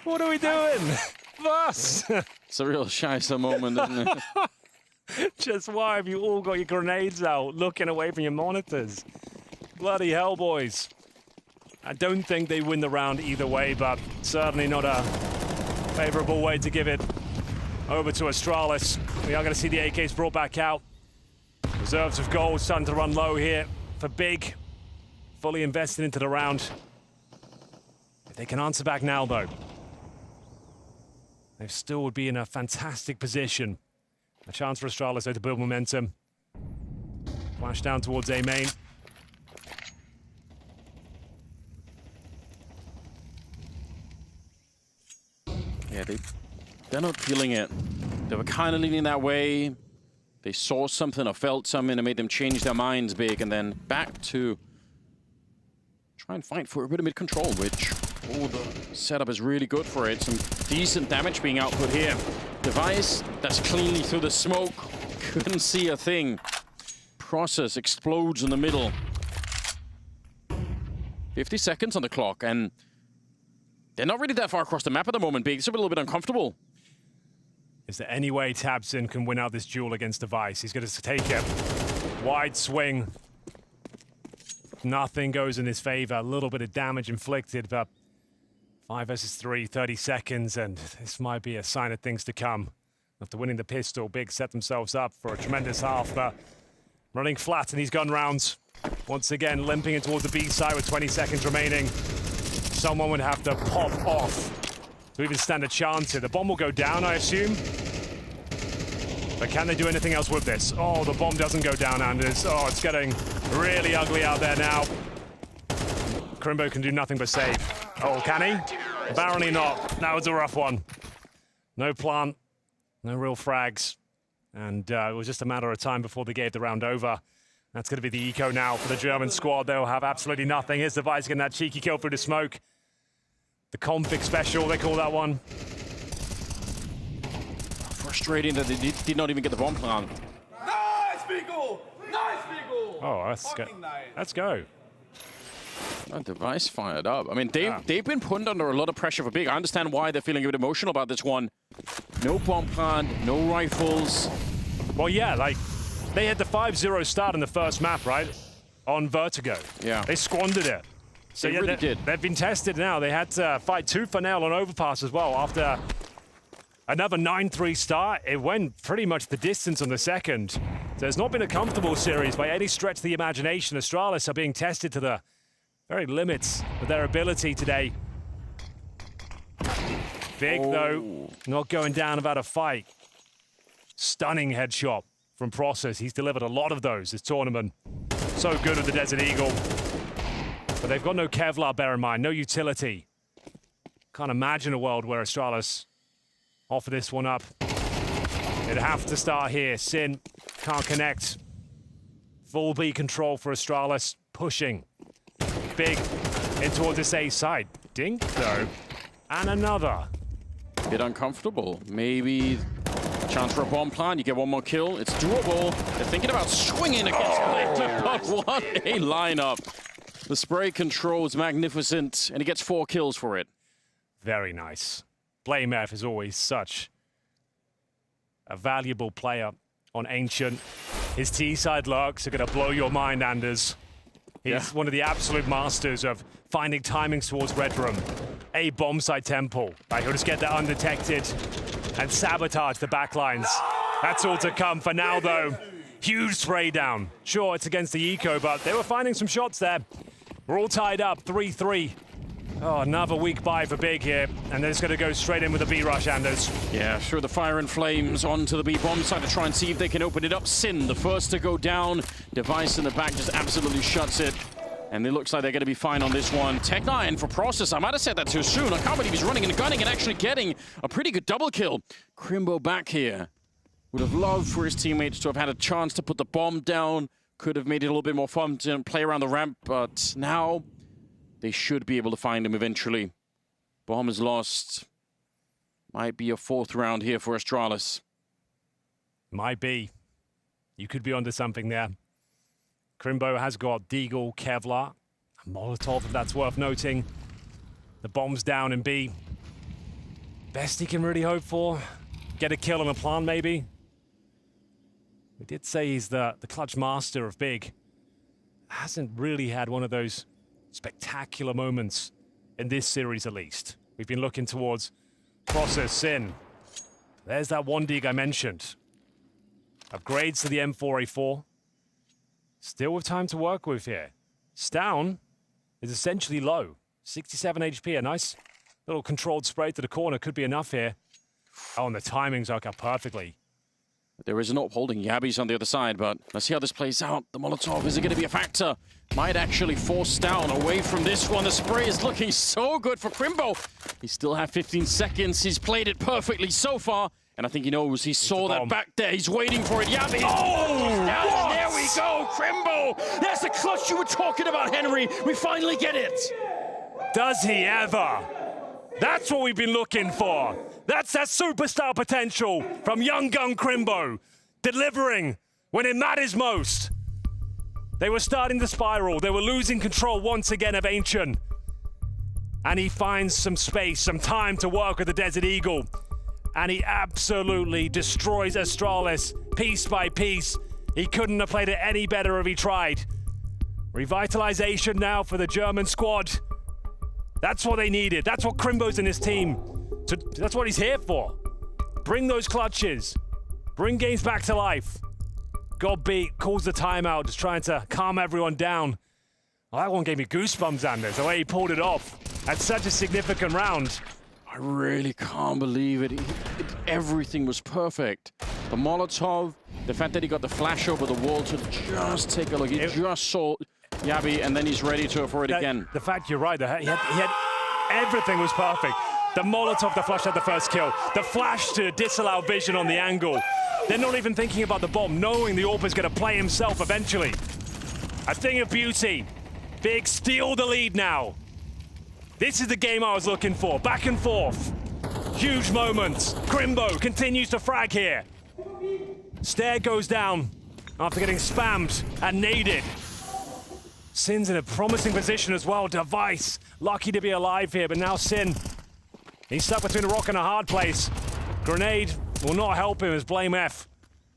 What are we doing? Voss! It's a real Scheisse moment, isn't it? Just why have you all got your grenades out, looking away from your monitors? Bloody hell, boys. I don't think they win the round either way, but certainly not a favorable way to give it over to Astralis. We are going to see the AKs brought back out. Reserves of gold starting to run low here for Big. Fully invested into the round. If they can answer back now, though, they still would be in a fantastic position. A chance for Astralis though to build momentum. Flash down towards A main. Yeah, they're not feeling it. They were kind of leaning that way. They saw something or felt something that made them change their minds Big, and then back to try and fight for a bit of mid-control, which the setup is really good for it. Some decent damage being output here. Device that's cleanly through the smoke. Couldn't see a thing. Process explodes in the middle. 50 seconds on the clock, and they're not really that far across the map at the moment, Big. It's a little bit uncomfortable. Is there any way Tabson can win out this duel against Device? He's going to take it. Wide swing. Nothing goes in his favor. A little bit of damage inflicted, but 5 versus 3, 30 seconds, and this might be a sign of things to come. After winning the pistol, Big set themselves up for a tremendous half, but running flat in these gun rounds. Once again, limping in towards the B side with 20 seconds remaining. Someone would have to pop off to even stand a chance here. The bomb will go down, I assume. But can they do anything else with this? Oh, the bomb doesn't go down, Anders. Oh, it's getting really ugly out there now. Crimbo can do nothing but save. Oh, can he? Apparently not. That was a rough one. No plant, no real frags. And it was just a matter of time before they gave the round over. That's going to be the eco now for the German squad. They'll have absolutely nothing. Here's Device getting that cheeky kill through the smoke. The config special, they call that one. Frustrating that they did not even get the bomb plant. Nice, Beagle! Nice, Beagle! Oh, let's go. That Device fired up. I mean, they've been put under a lot of pressure for Big. I understand why they're feeling a bit emotional about this one. No bomb plant, no rifles. Well, yeah, like, They had the 5-0 start in the first map, right? On Vertigo. Yeah. They squandered it. So They yeah, really did. They've been tested now. They had to fight tooth and nail on Overpass as well. After another 9-3 start, it went pretty much the distance on the second. So it's not been a comfortable series by any stretch of the imagination. Astralis are being tested to the very limits of their ability today. Big, though, not going down without a fight. Stunning headshot from Process. He's delivered a lot of those this tournament. So good with the Desert Eagle. But they've got no Kevlar, bear in mind, no utility. Can't imagine a world where Astralis offer this one up. It'd have to start here. Sin can't connect. Full B control for Astralis. Pushing. Big in towards this A side. Dink, though. And another. Bit uncomfortable. Maybe a chance for a bomb plant. You get one more kill. It's doable. They're thinking about swinging against Blade, but what a lineup. The spray control is magnificent, and he gets 4 kills for it. Very nice. BlameF is always such a valuable player on Ancient. His T-side lurks are going to blow your mind, Anders. He's one of the absolute masters of finding timings towards Red Room. A bomb site temple. Right, he'll just get that undetected and sabotage the backlines. That's all to come for now, though. Huge spray down. Sure, it's against the eco, but they were finding some shots there. We're all tied up, 3-3. Oh, another weak buy for Big here, and they're just going to go straight in with a B-rush, Anders. Yeah, sure, the fire and flames onto the B-bomb side to try and see if they can open it up. Sin, the first to go down. Device in the back just absolutely shuts it. And it looks like they're going to be fine on this one. Tech9 for Process. I might have said that too soon. I can't believe he's running and gunning and actually getting a pretty good double kill. Crimbo back here. Would have loved for his teammates to have had a chance to put the bomb down. Could have made it a little bit more fun to play around the ramp, but now they should be able to find him eventually. Bomb is lost. Might be a 4th round here for Astralis. Might be. You could be onto something there. Crimbo has got Deagle, Kevlar, and Molotov, if that's worth noting. The bomb's down in B. Best he can really hope for. Get a kill on a plant, maybe. We did say he's the clutch master of Big. Hasn't really had one of those spectacular moments in this series, at least. We've been looking towards Process Sin. There's that one dig I mentioned. Upgrades to the M4A4. Still with time to work with here. Stown is essentially low. 67 HP, a nice little controlled spray to the corner could be enough here. Oh, and the timings work out perfectly. There is an AWP holding Yabbies on the other side, but let's see how this plays out. The Molotov, is it going to be a factor? Might actually force Down away from this one. The spray is looking so good for Crimbo. He still has 15 seconds. He's played it perfectly so far. And I think he knows. He saw that back there. He's waiting for it. Yabbies. Oh, down. There we go. Crimbo. That's the clutch you were talking about, Henry. We finally get it. Does he ever? That's what we've been looking for. That's that superstar potential from young gun Crimbo, delivering when it matters most. They were starting to spiral. They were losing control once again of Ancient. And he finds some space, some time to work with the Desert Eagle. And he absolutely destroys Astralis piece by piece. He couldn't have played it any better if he tried. Revitalization now for the German squad. That's what they needed. That's what Crimbo's in his team. That's what he's here for. Bring those clutches. Bring games back to life. God beat, calls the timeout, just trying to calm everyone down. Well, that one gave me goosebumps, Anders, the way he pulled it off. That's such a significant round. I really can't believe it. Everything was perfect. The Molotov, the fact that he got the flash over the wall to just take a look. He just saw Yabby, and then he's ready for it again. The fact you're right, he had everything was perfect. The Molotov, the flash at the first kill. The flash to disallow vision on the angle. They're not even thinking about the bomb, knowing the AWP is going to play himself eventually. A thing of beauty. Big steal the lead now. This is the game I was looking for. Back and forth. Huge moments. Crimbo continues to frag here. Stair goes down after getting spammed and naded. Sin's in a promising position as well. Device, lucky to be alive here, but now Sin, he's stuck between a rock and a hard place. Grenade will not help him as BlameF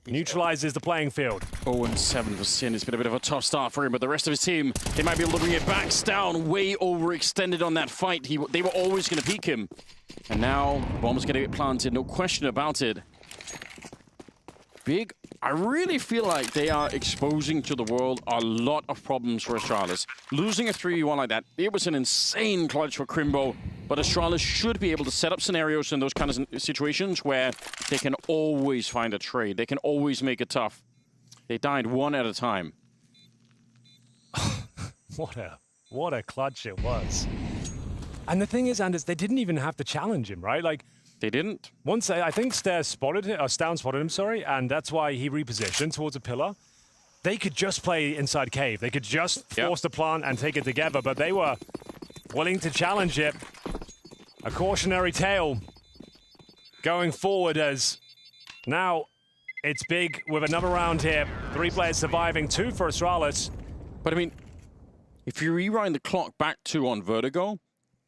neutralizes the playing field. 0-7 for Sin. It's been a bit of a tough start for him, but the rest of his team, they might be able to bring it back. Down, way overextended on that fight. They were always going to peek him. And now, bomb's going to get planted, no question about it. Big, I really feel like they are exposing to the world a lot of problems for Astralis. Losing a 3v1 like that, it was an insane clutch for Crimbo, but Astralis should be able to set up scenarios in those kind of situations where they can always find a trade. They can always make it tough. They died one at a time. What a clutch it was. And the thing is, Anders, they didn't even have to challenge him, right? Like, they didn't. Once I think Stown spotted him, sorry, and that's why he repositioned towards a pillar. They could just play inside cave. They could just force the plant and take it together, but they were willing to challenge it. A cautionary tale going forward as now it's Big with another round here. 3 players surviving, 2 for Astralis. But I mean, if you rewind the clock back to on Vertigo,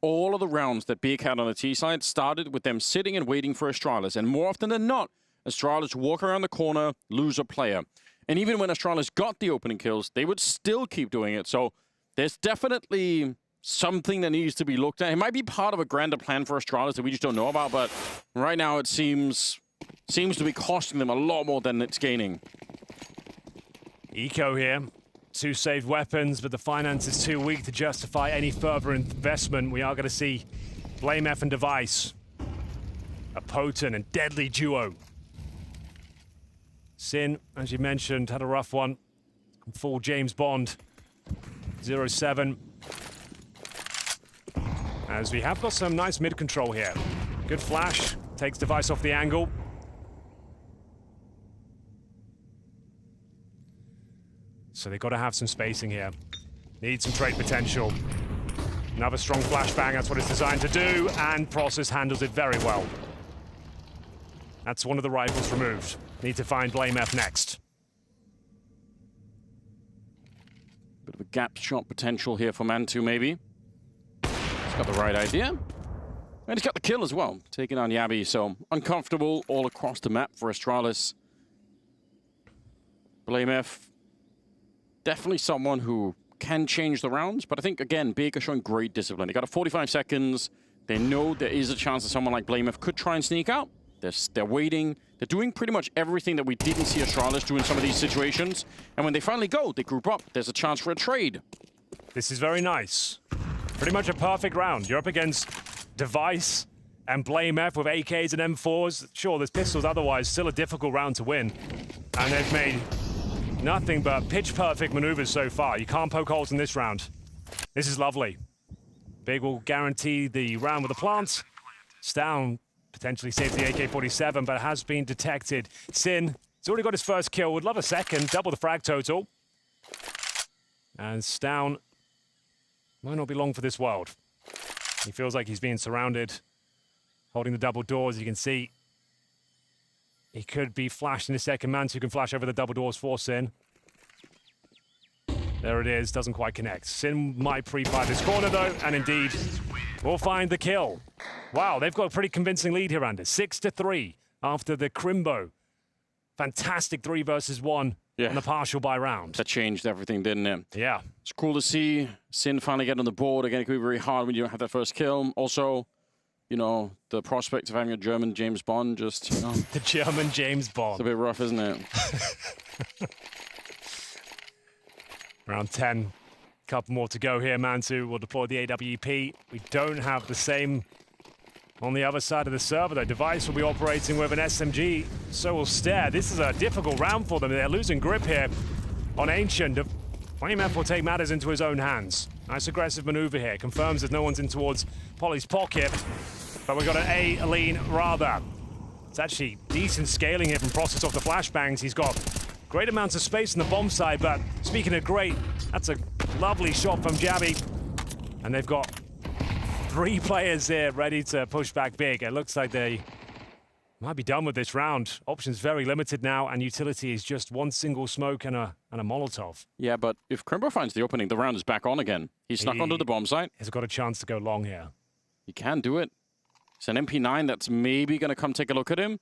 all of the rounds that Big had on the T side started with them sitting and waiting for Astralis. And more often than not, Astralis walk around the corner, lose a player. And even when Astralis got the opening kills, they would still keep doing it. So there's definitely something that needs to be looked at. It might be part of a grander plan for Astralis that we just don't know about, but right now it seems to be costing them a lot more than it's gaining. Eco here. 2 saved weapons, but the finance is too weak to justify any further investment. We are going to see BlameF and Device. A potent and deadly duo. Sin, as you mentioned, had a rough one. Full James Bond. 0-7. As we have got some nice mid control here. Good flash. Takes Device off the angle. So they've got to have some spacing here. Need some trade potential. Another strong flashbang, that's what it's designed to do, and Process handles it very well. That's one of the rifles removed. Need to find BlameF next. Bit of a gap shot potential here for Mantu, maybe. He's got the right idea. And he's got the kill as well, taking on Yabi. So uncomfortable all across the map for Astralis. BlameF, definitely someone who can change the rounds, but I think, again, Big are showing great discipline. They got a 45 seconds. They know there is a chance that someone like BlameF could try and sneak out. They're waiting. They're doing pretty much everything that we didn't see Astralis do in some of these situations. And when they finally go, they group up. There's a chance for a trade. This is very nice. Pretty much a perfect round. You're up against Device and BlameF with AKs and M4s. Sure, there's pistols otherwise. Still a difficult round to win. And they've made nothing but pitch-perfect maneuvers so far. You can't poke holes in this round. This is lovely. Big will guarantee the round with the plants. Stown potentially saves the AK-47, but has been detected. Sin, he's already got his first kill. Would love a second. Double the frag total. And Stown might not be long for this world. He feels like he's being surrounded. Holding the double doors, you can see. He could be flashed in a second. Mantu can flash over the double doors for Sin. There it is, doesn't quite connect. Sin might pre-fire this corner though, and indeed, we'll find the kill. Wow, they've got a pretty convincing lead here, Anders. 6-3 after the Crimbo. Fantastic 3 versus 1 and the partial buy round. That changed everything, didn't it? Yeah. It's cool to see Sin finally get on the board. Again, it could be very hard when you don't have that first kill. Also, you know, the prospect of having a German James Bond just, you know. The German James Bond. It's a bit rough, isn't it? Round 10. Couple more to go here. Mantu will deploy the AWP. We don't have the same on the other side of the server, though. Device will be operating with an SMG. So will Stare. This is a difficult round for them. They're losing grip here on Ancient. BlameF will take matters into his own hands. Nice aggressive maneuver here. Confirms that no one's in towards Polly's pocket. But we've got an A lean rather. It's actually decent scaling here from Process off the flashbangs. He's got great amounts of space on the bomb side, but speaking of great, that's a lovely shot from Jabby. And they've got 3 players there ready to push back Big. It looks like they might be done with this round. Options very limited now, and utility is just 1 single smoke and a Molotov. Yeah, but if Crimbo finds the opening, the round is back on again. He's snuck onto the bomb site. He's got a chance to go long here. He can do it. It's an MP9 that's maybe going to come take a look at him.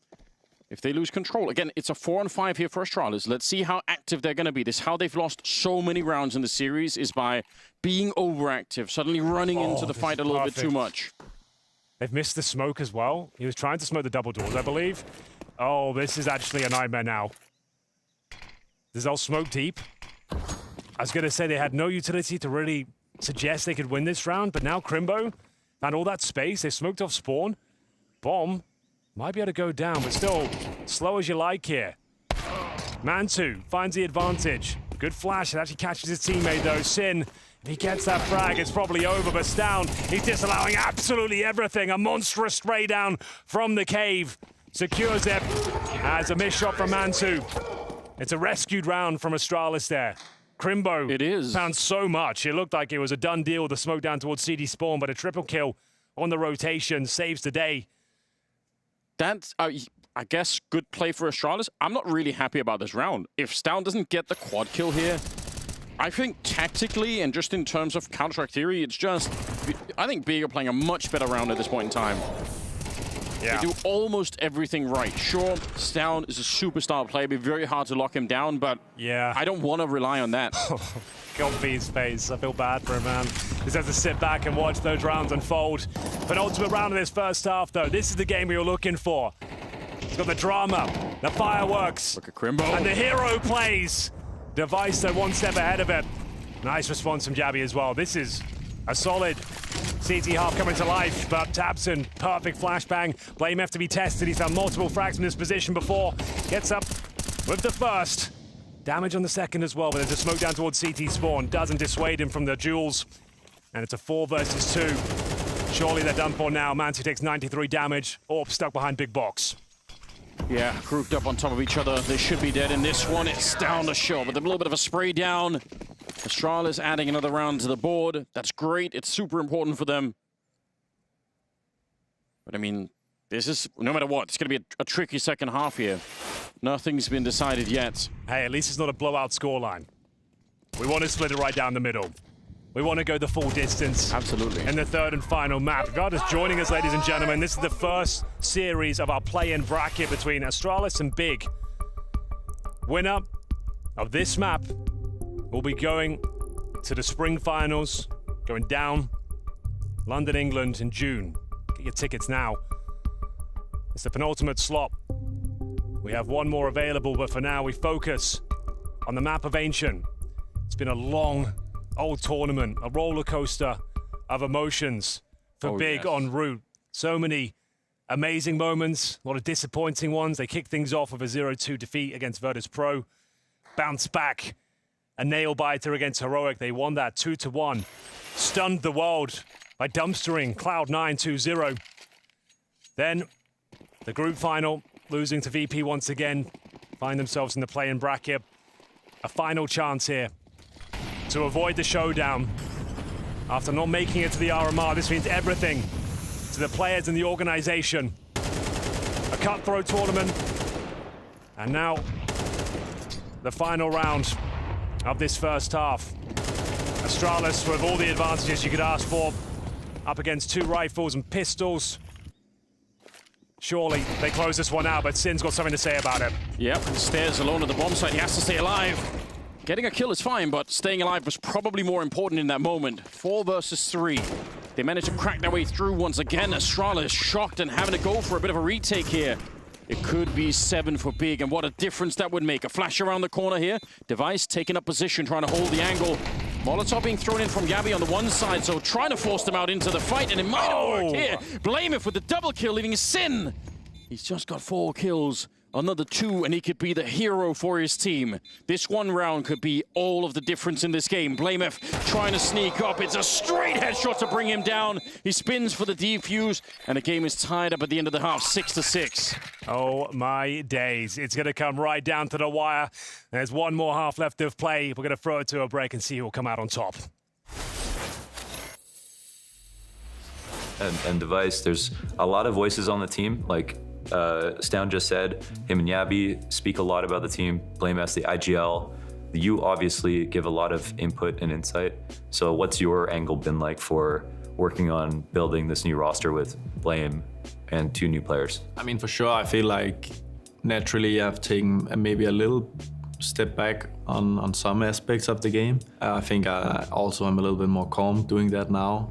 if they lose control. Again, it's a 4-on-5 here for Astralis. Let's see how active they're going to be. This is how they've lost so many rounds in the series, is by being overactive, suddenly running into the fight a little bit too much. They've missed the smoke as well. He was trying to smoke the double doors, I believe. Oh, this is actually a nightmare now. This is all smoke deep. I was going to say they had no utility to really suggest they could win this round, but now Crimbo found all that space. They smoked off spawn. Bomb might be able to go down, but still slow as you like here. Mantu finds the advantage. Good flash. It actually catches his teammate, though. Sin, if he gets that frag, it's probably over, but Stown, he's disallowing absolutely everything. A monstrous spray down from the cave. Secures it as a miss shot from Mantu. It's a rescued round from Astralis there. Crimbo found so much. It looked like it was a done deal with the smoke down towards CD spawn, but a triple kill on the rotation saves the day. That's, I guess, good play for Astralis. I'm not really happy about this round. If Stown doesn't get the quad kill here, I think tactically and just in terms of Counter-Strike theory, it's just, I think Big are playing a much better round at this point in time. Yeah. They do almost everything right. Sure, Stown is a superstar player. It'd be very hard to lock him down, but yeah, I don't want to rely on that. God, B's face. I feel bad for him, man. Just has to sit back and watch those rounds unfold. Penultimate round of this first half, though. This is the game we were looking for. It's got the drama, the fireworks. Look at Crimbo. And the hero plays. Device, though, one step ahead of it. Nice response from Jabby as well. This is a solid CT half coming to life, but Tabson, perfect flashbang. Blame F to be tested. He's had multiple frags in this position before. Gets up with the first. Damage on the second as well, but there's a smoke down towards CT spawn. Doesn't dissuade him from the duels. And it's a 4 versus 2. Surely they're done for now. Mantu takes 93 damage. Orb stuck behind big box. Yeah, grouped up on top of each other. They should be dead in this one. It's down the shore with a little bit of a spray down. Astralis adding another round to the board. That's great. It's super important for them. But I mean, this is, no matter what, it's going to be a tricky second half here. Nothing's been decided yet. Hey, at least it's not a blowout scoreline. We want to split it right down the middle. We want to go the full distance. Absolutely. In the third and final map. If you're just joining us, ladies and gentlemen, this is the first series of our play-in bracket between Astralis and Big. Winner of this map will be going to the spring finals, going down London, England in June. Get your tickets now. It's the penultimate slot. We have one more available, but for now we focus on the map of Ancient. It's been a long, old tournament, a roller coaster of emotions for Big en route. So many amazing moments, a lot of disappointing ones. They kicked things off with a 0-2 defeat against Virtus Pro. Bounced back, a nail-biter against Heroic. They won that 2-1. Stunned the world by dumpstering Cloud9 2-0. Then the group final, losing to VP once again, find themselves in the play-in bracket. A final chance here to avoid the showdown. After not making it to the RMR, this means everything to the players and the organization. A cutthroat tournament. And now, the final round of this first half. Astralis with all the advantages you could ask for. Up against 2 rifles and pistols. Surely they close this one out, but Sin's got something to say about it. Yep, Stairs alone at the bomb site. He has to stay alive. Getting a kill is fine, but staying alive was probably more important in that moment. 4 versus 3. They managed to crack their way through once again. Astralis shocked and having to go for a bit of a retake here. It could be 7 for Big, and what a difference that would make. A flash around the corner here. Device taking up position, trying to hold the angle. Molotov being thrown in from Gabby on the one side, so trying to force them out into the fight, and it might have worked here. Blame it with the double kill, leaving Sin. He's just got 4 kills. Another 2, and he could be the hero for his team. This one round could be all of the difference in this game. Blamef trying to sneak up. It's a straight headshot to bring him down. He spins for the defuse, and the game is tied up at the end of the half, 6-6. Oh my days. It's going to come right down to the wire. There's one more half left of play. We're going to throw it to a break and see who will come out on top. And Device, there's a lot of voices on the team, like Stown just said. Him and Yabi speak a lot about the team. Blame S, the IGL. You obviously give a lot of input and insight. So what's your angle been like for working on building this new roster with Blame and 2 new players? I mean, for sure, I feel like naturally I've taken maybe a little step back on some aspects of the game. I think I also am a little bit more calm doing that now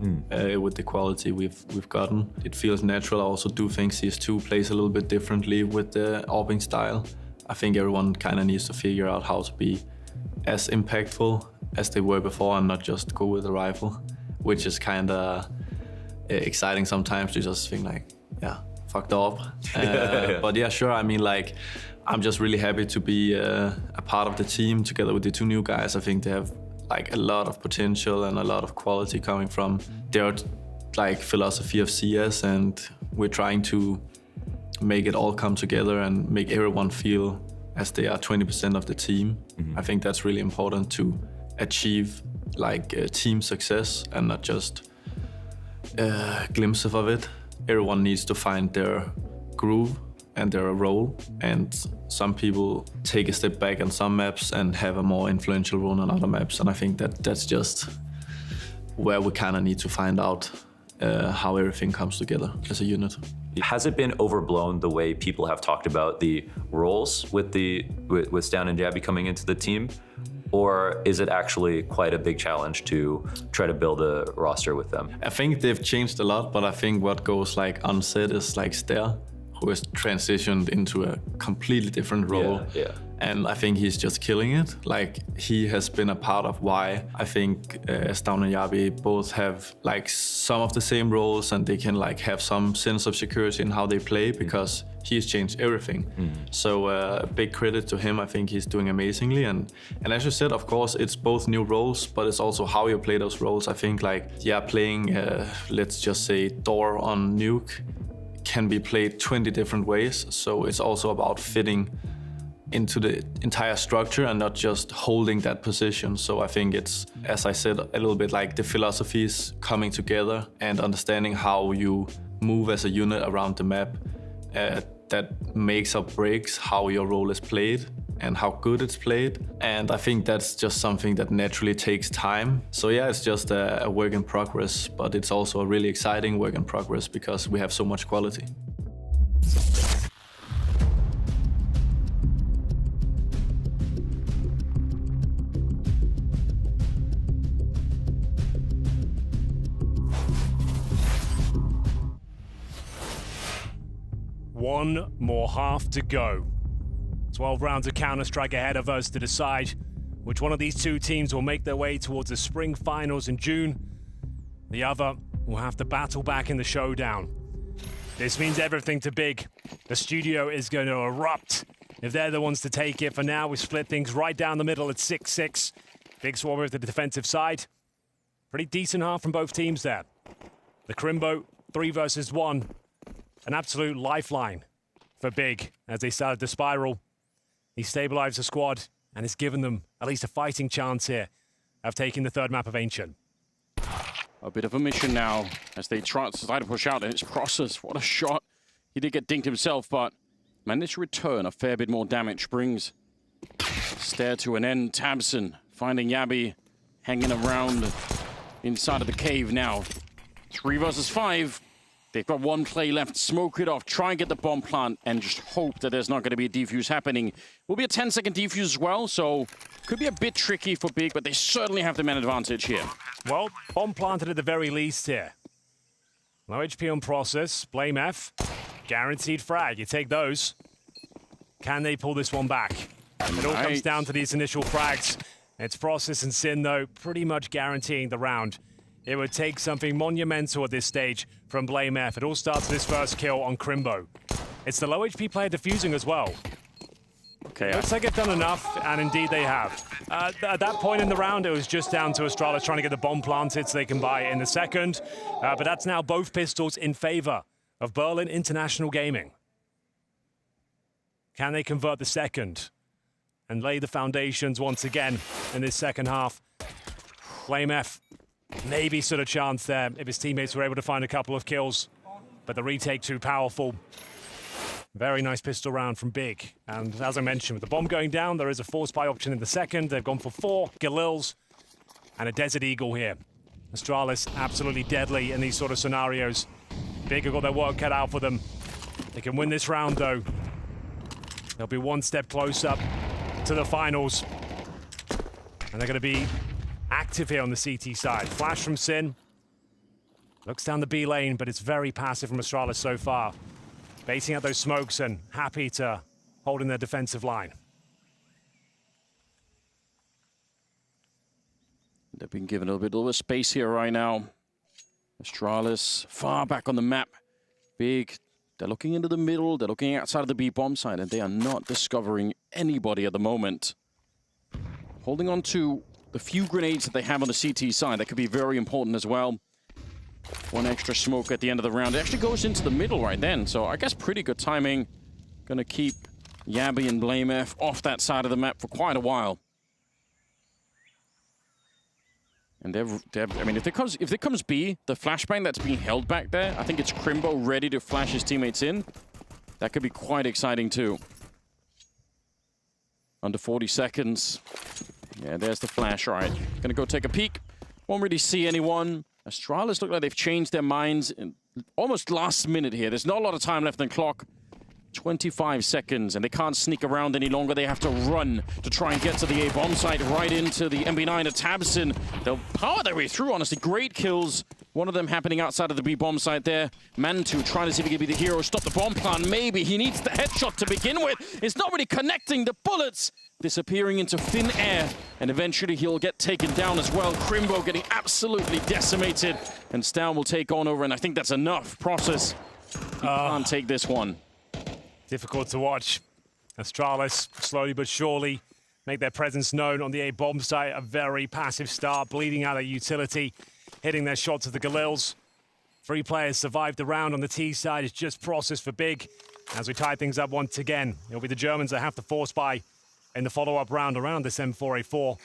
with the quality we've gotten. It feels natural. I also do think CS2 plays a little bit differently with the AWPing style. I think everyone kind of needs to figure out how to be as impactful as they were before and not just go with a rifle, which is kind of exciting sometimes to just think like, yeah, fucked up. But yeah, sure. I mean, like, I'm just really happy to be a part of the team together with the two new guys. I think they have like a lot of potential and a lot of quality coming from their like philosophy of CS, and we're trying to make it all come together and make everyone feel as they are 20% of the team. I think that's really important to achieve like team success and not just a glimpse of it. Everyone needs to find their groove and their role, and some people take a step back on some maps and have a more influential role on other maps, and I think that's just where we kind of need to find out how everything comes together as a unit. Has it been overblown the way people have talked about the roles with Stan and Jabby coming into the team? Or is it actually quite a big challenge to try to build a roster with them? I think they've changed a lot, but I think what goes like unsaid is like Stair, who has transitioned into a completely different role. Yeah. And I think he's just killing it. Like, he has been a part of why I think Stan and Jabby both have like some of the same roles, and they can like have some sense of security in how they play, because he's changed everything. So big credit to him. I think he's doing amazingly. And as you said, of course, it's both new roles, but it's also how you play those roles. I think like, yeah, playing, let's just say, Door on Nuke can be played 20 different ways. So it's also about fitting into the entire structure and not just holding that position. So I think it's, as I said, a little bit like the philosophies coming together and understanding how you move as a unit around the map that makes or breaks how your role is played and how good it's played. And I think that's just something that naturally takes time. So yeah, it's just a work in progress, but it's also a really exciting work in progress because we have so much quality. One more half to go. 12 rounds of Counter-Strike ahead of us to decide which one of these two teams will make their way towards the spring finals in June. The other will have to battle back in the showdown. This means everything to Big. The studio is going to erupt if they're the ones to take it. For now, we split things right down the middle at 6-6. Big Swabber at the defensive side. Pretty decent half from both teams there. The Crimbo, 3 versus 1. An absolute lifeline for Big as they started to spiral. He stabilized the squad and has given them at least a fighting chance here of taking the third map of Ancient. A bit of a mission now as they try to push out, and it's Process. What a shot. He did get dinked himself, but managed to return a fair bit more damage. Brings Stair to an end. Tabson finding Jabby hanging around inside of the cave now. 3 versus 5. They've got one play left. Smoke it off. Try and get the bomb plant and just hope that there's not going to be a defuse happening. Will be a 10-second defuse as well, so could be a bit tricky for Big, but they certainly have the man advantage here. Well, bomb planted at the very least here. Low HP on Process. Blame F. Guaranteed frag. You take those. Can they pull this one back? It all comes down to these initial frags. It's Process and Sin, though, pretty much guaranteeing the round. It would take something monumental at this stage from Blame F. It all starts with this first kill on Crimbo. It's the low HP player defusing as well. Okay. Looks like they've done enough, and indeed they have. At that point in the round, it was just down to Astralis trying to get the bomb planted so they can buy it in the second. But that's now both pistols in favor of Berlin International Gaming. Can they convert the second and lay the foundations once again in this second half? Blame F. Maybe stood a chance there if his teammates were able to find a couple of kills, but the retake too powerful. Very nice pistol round from Big. And as I mentioned, with the bomb going down, there is a force buy option in the second. They've gone for 4 Galils and a Desert Eagle here. Astralis absolutely deadly in these sort of scenarios. Big have got their work cut out for them. They can win this round though. They'll be one step closer to the finals. And they're going to be active here on the CT side. Flash from Sin. Looks down the B lane, but it's very passive from Astralis so far. Baiting out those smokes and happy to hold in their defensive line. They've been given a little bit of space here right now. Astralis far back on the map. Big. They're looking into the middle. They're looking outside of the B bomb side, and they are not discovering anybody at the moment. Holding on to the few grenades that they have on the CT side. That could be very important as well. One extra smoke at the end of the round. It actually goes into the middle right then. So I guess pretty good timing. Gonna keep Yabby and BlameF off that side of the map for quite a while. And I mean, if there comes B, the flashbang that's being held back there, I think it's Crimbo ready to flash his teammates in. That could be quite exciting too. Under 40 seconds. Yeah, there's the flash, all right. Gonna go take a peek. Won't really see anyone. Astralis look like they've changed their minds in almost last minute here. There's not a lot of time left on the clock. 25 seconds, and they can't sneak around any longer. They have to run to try and get to the A bomb site, right into the MB9 at Tabson. They'll power their way through, honestly. Great kills. One of them happening outside of the B bomb site there. Mantu trying to see if he can be the hero. Stop the bomb plan, maybe. He needs the headshot to begin with. It's not really connecting. The bullets disappearing into thin air, and eventually he'll get taken down as well. Crimbo getting absolutely decimated, and Stow will take on over, and I think that's enough. Process. He can't take this one. Difficult to watch. Astralis slowly but surely make their presence known on the A bomb site. A very passive start, bleeding out their utility, hitting their shots of the Galils. 3 players survived the round on the T side. It's just Process for Big. As we tie things up once again, it'll be the Germans that have to force buy in the follow-up round around this M4A4.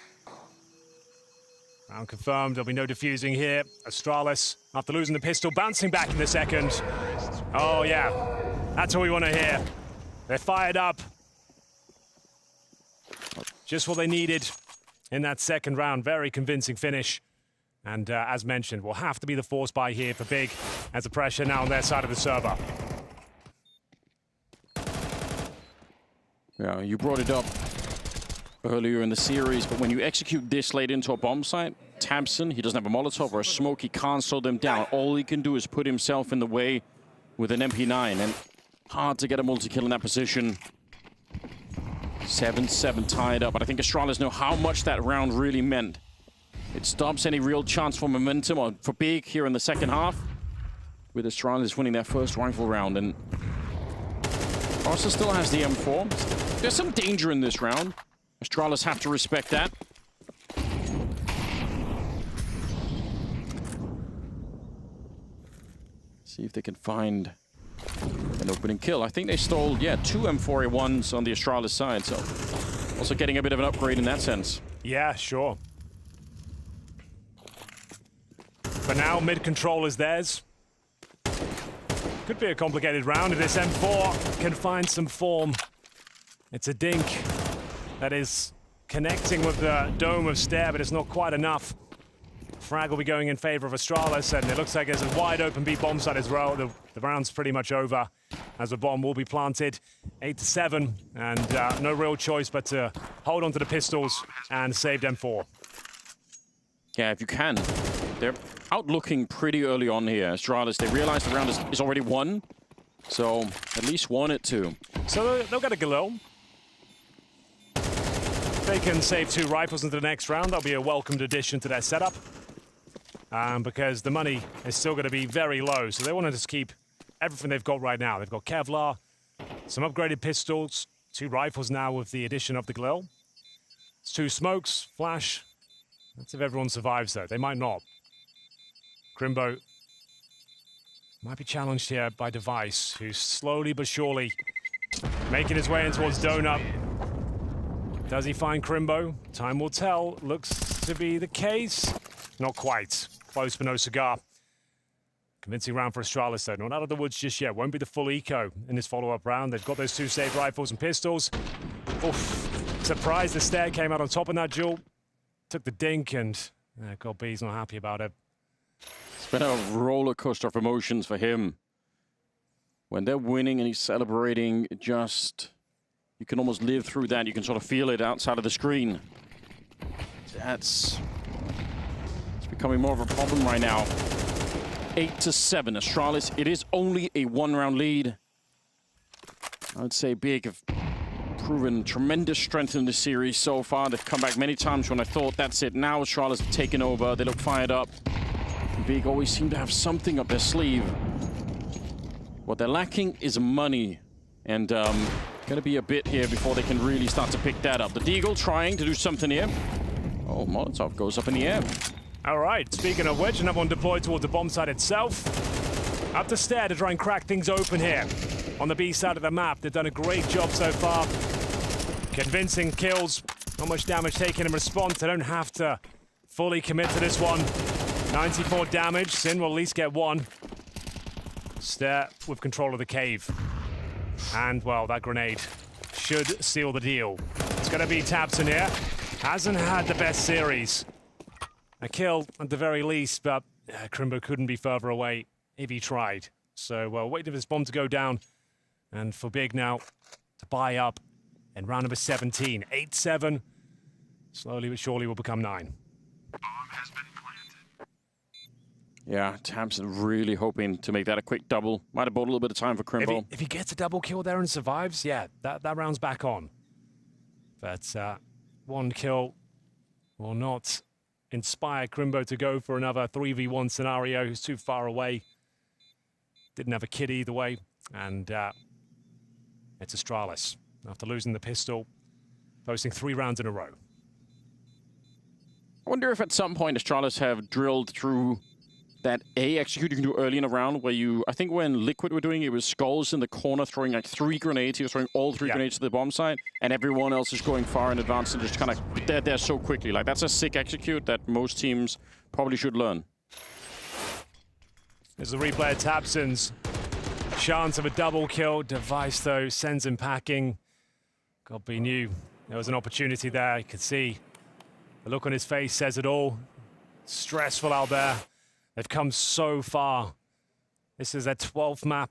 Round confirmed, there'll be no defusing here. Astralis, after losing the pistol, bouncing back in the second. Oh yeah. That's what we want to hear. They're fired up. Just what they needed in that second round. Very convincing finish. And as mentioned, will have to be the force buy here for Big, as the pressure now on their side of the server. Yeah, you brought it up earlier in the series, but when you execute this late into a bomb site, Tabson, he doesn't have a Molotov or a smoke, he can't slow them down. All he can do is put himself in the way with an MP9, and hard to get a multi-kill in that position. 7-7 tied up, but I think Astralis know how much that round really meant. It stops any real chance for momentum or for Big here in the second half, with Astralis winning their first rifle round. And Process still has the M4. There's some danger in this round. Astralis have to respect that. See if they can find an opening kill. I think they stole, yeah, 2 M4A1s on the Astralis side, so also getting a bit of an upgrade in that sense. Yeah, sure. For now, mid-control is theirs. Could be a complicated round if this M4 can find some form. It's a dink that is connecting with the dome of Stair, but it's not quite enough. Frag will be going in favor of Astralis, and it looks like there's a wide open B bomb site as well. The round's pretty much over, as the bomb will be planted. 8-7, and no real choice but to hold on to the pistols and save M4. Yeah, if you can. They're outlooking pretty early on here. Astralis, they realize the round is already won, so at least won it too. So they'll get a Galil. They can save 2 rifles into the next round. That'll be a welcomed addition to their setup. Because the money is still going to be very low. So they want to just keep everything they've got right now. They've got Kevlar, some upgraded pistols, 2 rifles now with the addition of the Galil. It's 2 smokes, flash. That's if everyone survives, though. They might not. Crimbo might be challenged here by Device, who's slowly but surely making his way in towards Donut. Does he find Crimbo? Time will tell. Looks to be the case. Not quite. Close but no cigar. Convincing round for Astralis, though. Not out of the woods just yet. Won't be the full eco in this follow-up round. They've got those 2 saved rifles and pistols. Oof. Surprised the Stair came out on top in that duel. Took the dink, and God, B's not happy about it. It's been a roller coaster of emotions for him. When they're winning and he's celebrating, it just you can almost live through that. You can sort of feel it outside of the screen. It's becoming more of a problem right now. 8-7, Astralis. It is only a one-round lead. I would say Big have proven tremendous strength in this series so far. They've come back many times when I thought that's it. Now Astralis have taken over. They look fired up. Big always seem to have something up their sleeve. What they're lacking is money. And gonna be a bit here before they can really start to pick that up. The Deagle trying to do something here. Oh, Molotov goes up in the air. All right, speaking of which, another one deployed towards the bomb site itself. Up the stair to try and crack things open here. On the B side of the map, they've done a great job so far. Convincing kills, not much damage taken in response. They don't have to fully commit to this one. 94 damage, Sin will at least get one. Stair with control of the cave. And, well, that grenade should seal the deal. It's gonna be tabseN here. Hasn't had the best series. A kill at the very least, but Crimbo couldn't be further away if he tried. So, waiting for this bomb to go down. And for Big now to buy up in round number 17. 8-7. Slowly but surely will become 9. Yeah, tabseN really hoping to make that a quick double. Might have bought a little bit of time for Crimbo. If he gets a double kill there and survives, yeah, that round's back on. But one kill will not inspire Crimbo to go for another 3v1 scenario. He's too far away. Didn't have a kid either way. And it's Astralis. After losing the pistol, posting 3 rounds in a row. I wonder if at some point Astralis have drilled through that A execute you can do early in a round where I think when Liquid were doing it was Skulls in the corner throwing like 3 grenades. He was throwing all 3 grenades to the bomb site, and everyone else is going far in advance and just kind of dead there so quickly. Like, that's a sick execute that most teams probably should learn. There's the replay of tabseN's chance of a double kill. Device, though, sends him packing. Godby knew there was an opportunity there. You could see the look on his face says it all. Stressful out there. They've come so far. This is their 12th map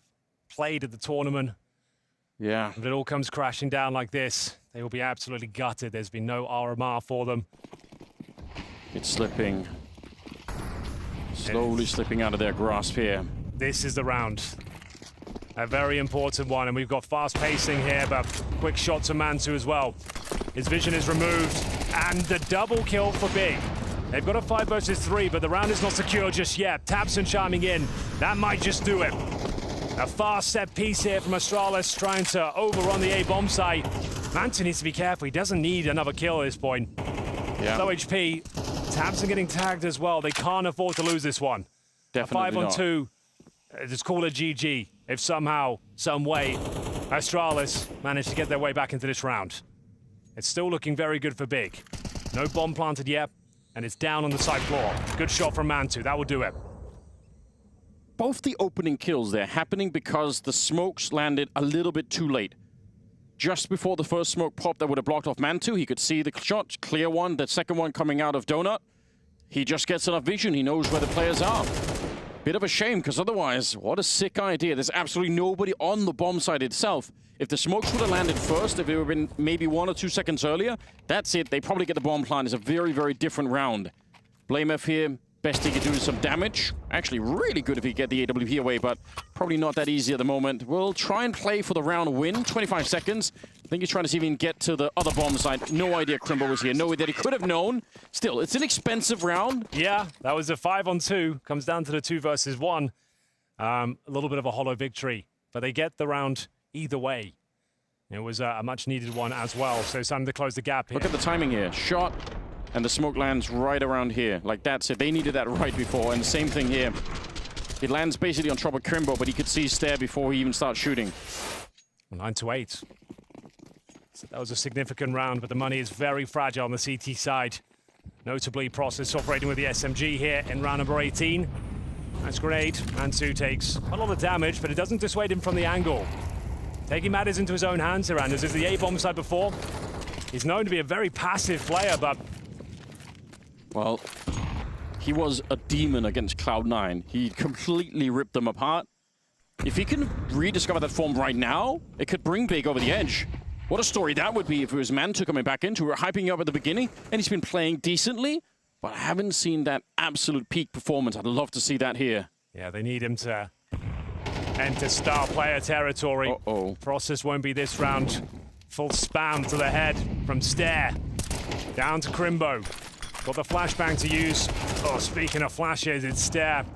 played at the tournament. Yeah. If it all comes crashing down like this, they will be absolutely gutted. There's been no RMR for them. It's slipping. Slowly slipping out of their grasp here. This is the round. A very important one, and we've got fast pacing here, but quick shot to Mantu as well. His vision is removed, and the double kill for Big. They've got a 5 versus 3, but the round is not secure just yet. tabseN chiming in. That might just do it. A fast set piece here from Astralis, trying to overrun the A bomb site. Mantu needs to be careful. He doesn't need another kill at this point. Yeah. Low HP. tabseN getting tagged as well. They can't afford to lose this one. Definitely a 5 on 2. Just call it GG. If somehow, some way, Astralis managed to get their way back into this round. It's still looking very good for Big. No bomb planted yet. And it's down on the side floor. Good shot from Mantu. That will do it. Both the opening kills there happening because the smokes landed a little bit too late. Just before the first smoke popped that would have blocked off Mantu, he could see the shot, clear one. The second one coming out of Donut. He just gets enough vision. He knows where the players are. Bit of a shame, because otherwise, what a sick idea. There's absolutely nobody on the bomb site itself. If the smokes would have landed first, if it would have been maybe 1 or 2 seconds earlier, that's it. They probably get the bomb plant. It's a very, very different round. blameF here, best he could do is some damage. Actually, really good if he get the AWP away, but probably not that easy at the moment. We'll try and play for the round win. 25 seconds. I think he's trying to see if he can get to the other bomb site. No idea Crimbo was here. No idea he could have known. Still, it's an expensive round. Yeah, that was a 5 on 2. Comes down to the 2 versus 1. A little bit of a hollow victory, but they get the round either way. It was a much needed one as well, so it's time to close the gap here. Look at the timing here. Shot, and the smoke lands right around here. Like, that's it. They needed that right before, and the same thing here. It lands basically on top of Crimbo, but he could see Stair before he even starts shooting. 9-8. So that was a significant round, but the money is very fragile on the CT side. Notably, Process operating with the SMG here in round number 18. Nice grenade. Mantu takes a lot of damage, but it doesn't dissuade him from the angle. Taking matters into his own hands here, Anders. As the A-bomb side before, he's known to be a very passive player, but... Well, he was a demon against Cloud9. He completely ripped them apart. If he can rediscover that form right now, it could bring Big over the edge. What a story that would be if it was Mantu coming back into. We were hyping up at the beginning, and he's been playing decently, but I haven't seen that absolute peak performance. I'd love to see that here. Yeah, they need him to enter star player territory. Process won't be this round. Full spam to the head from Stare. Down to Crimbo. Got the flashbang to use. Oh, speaking of flashes, it's Stare.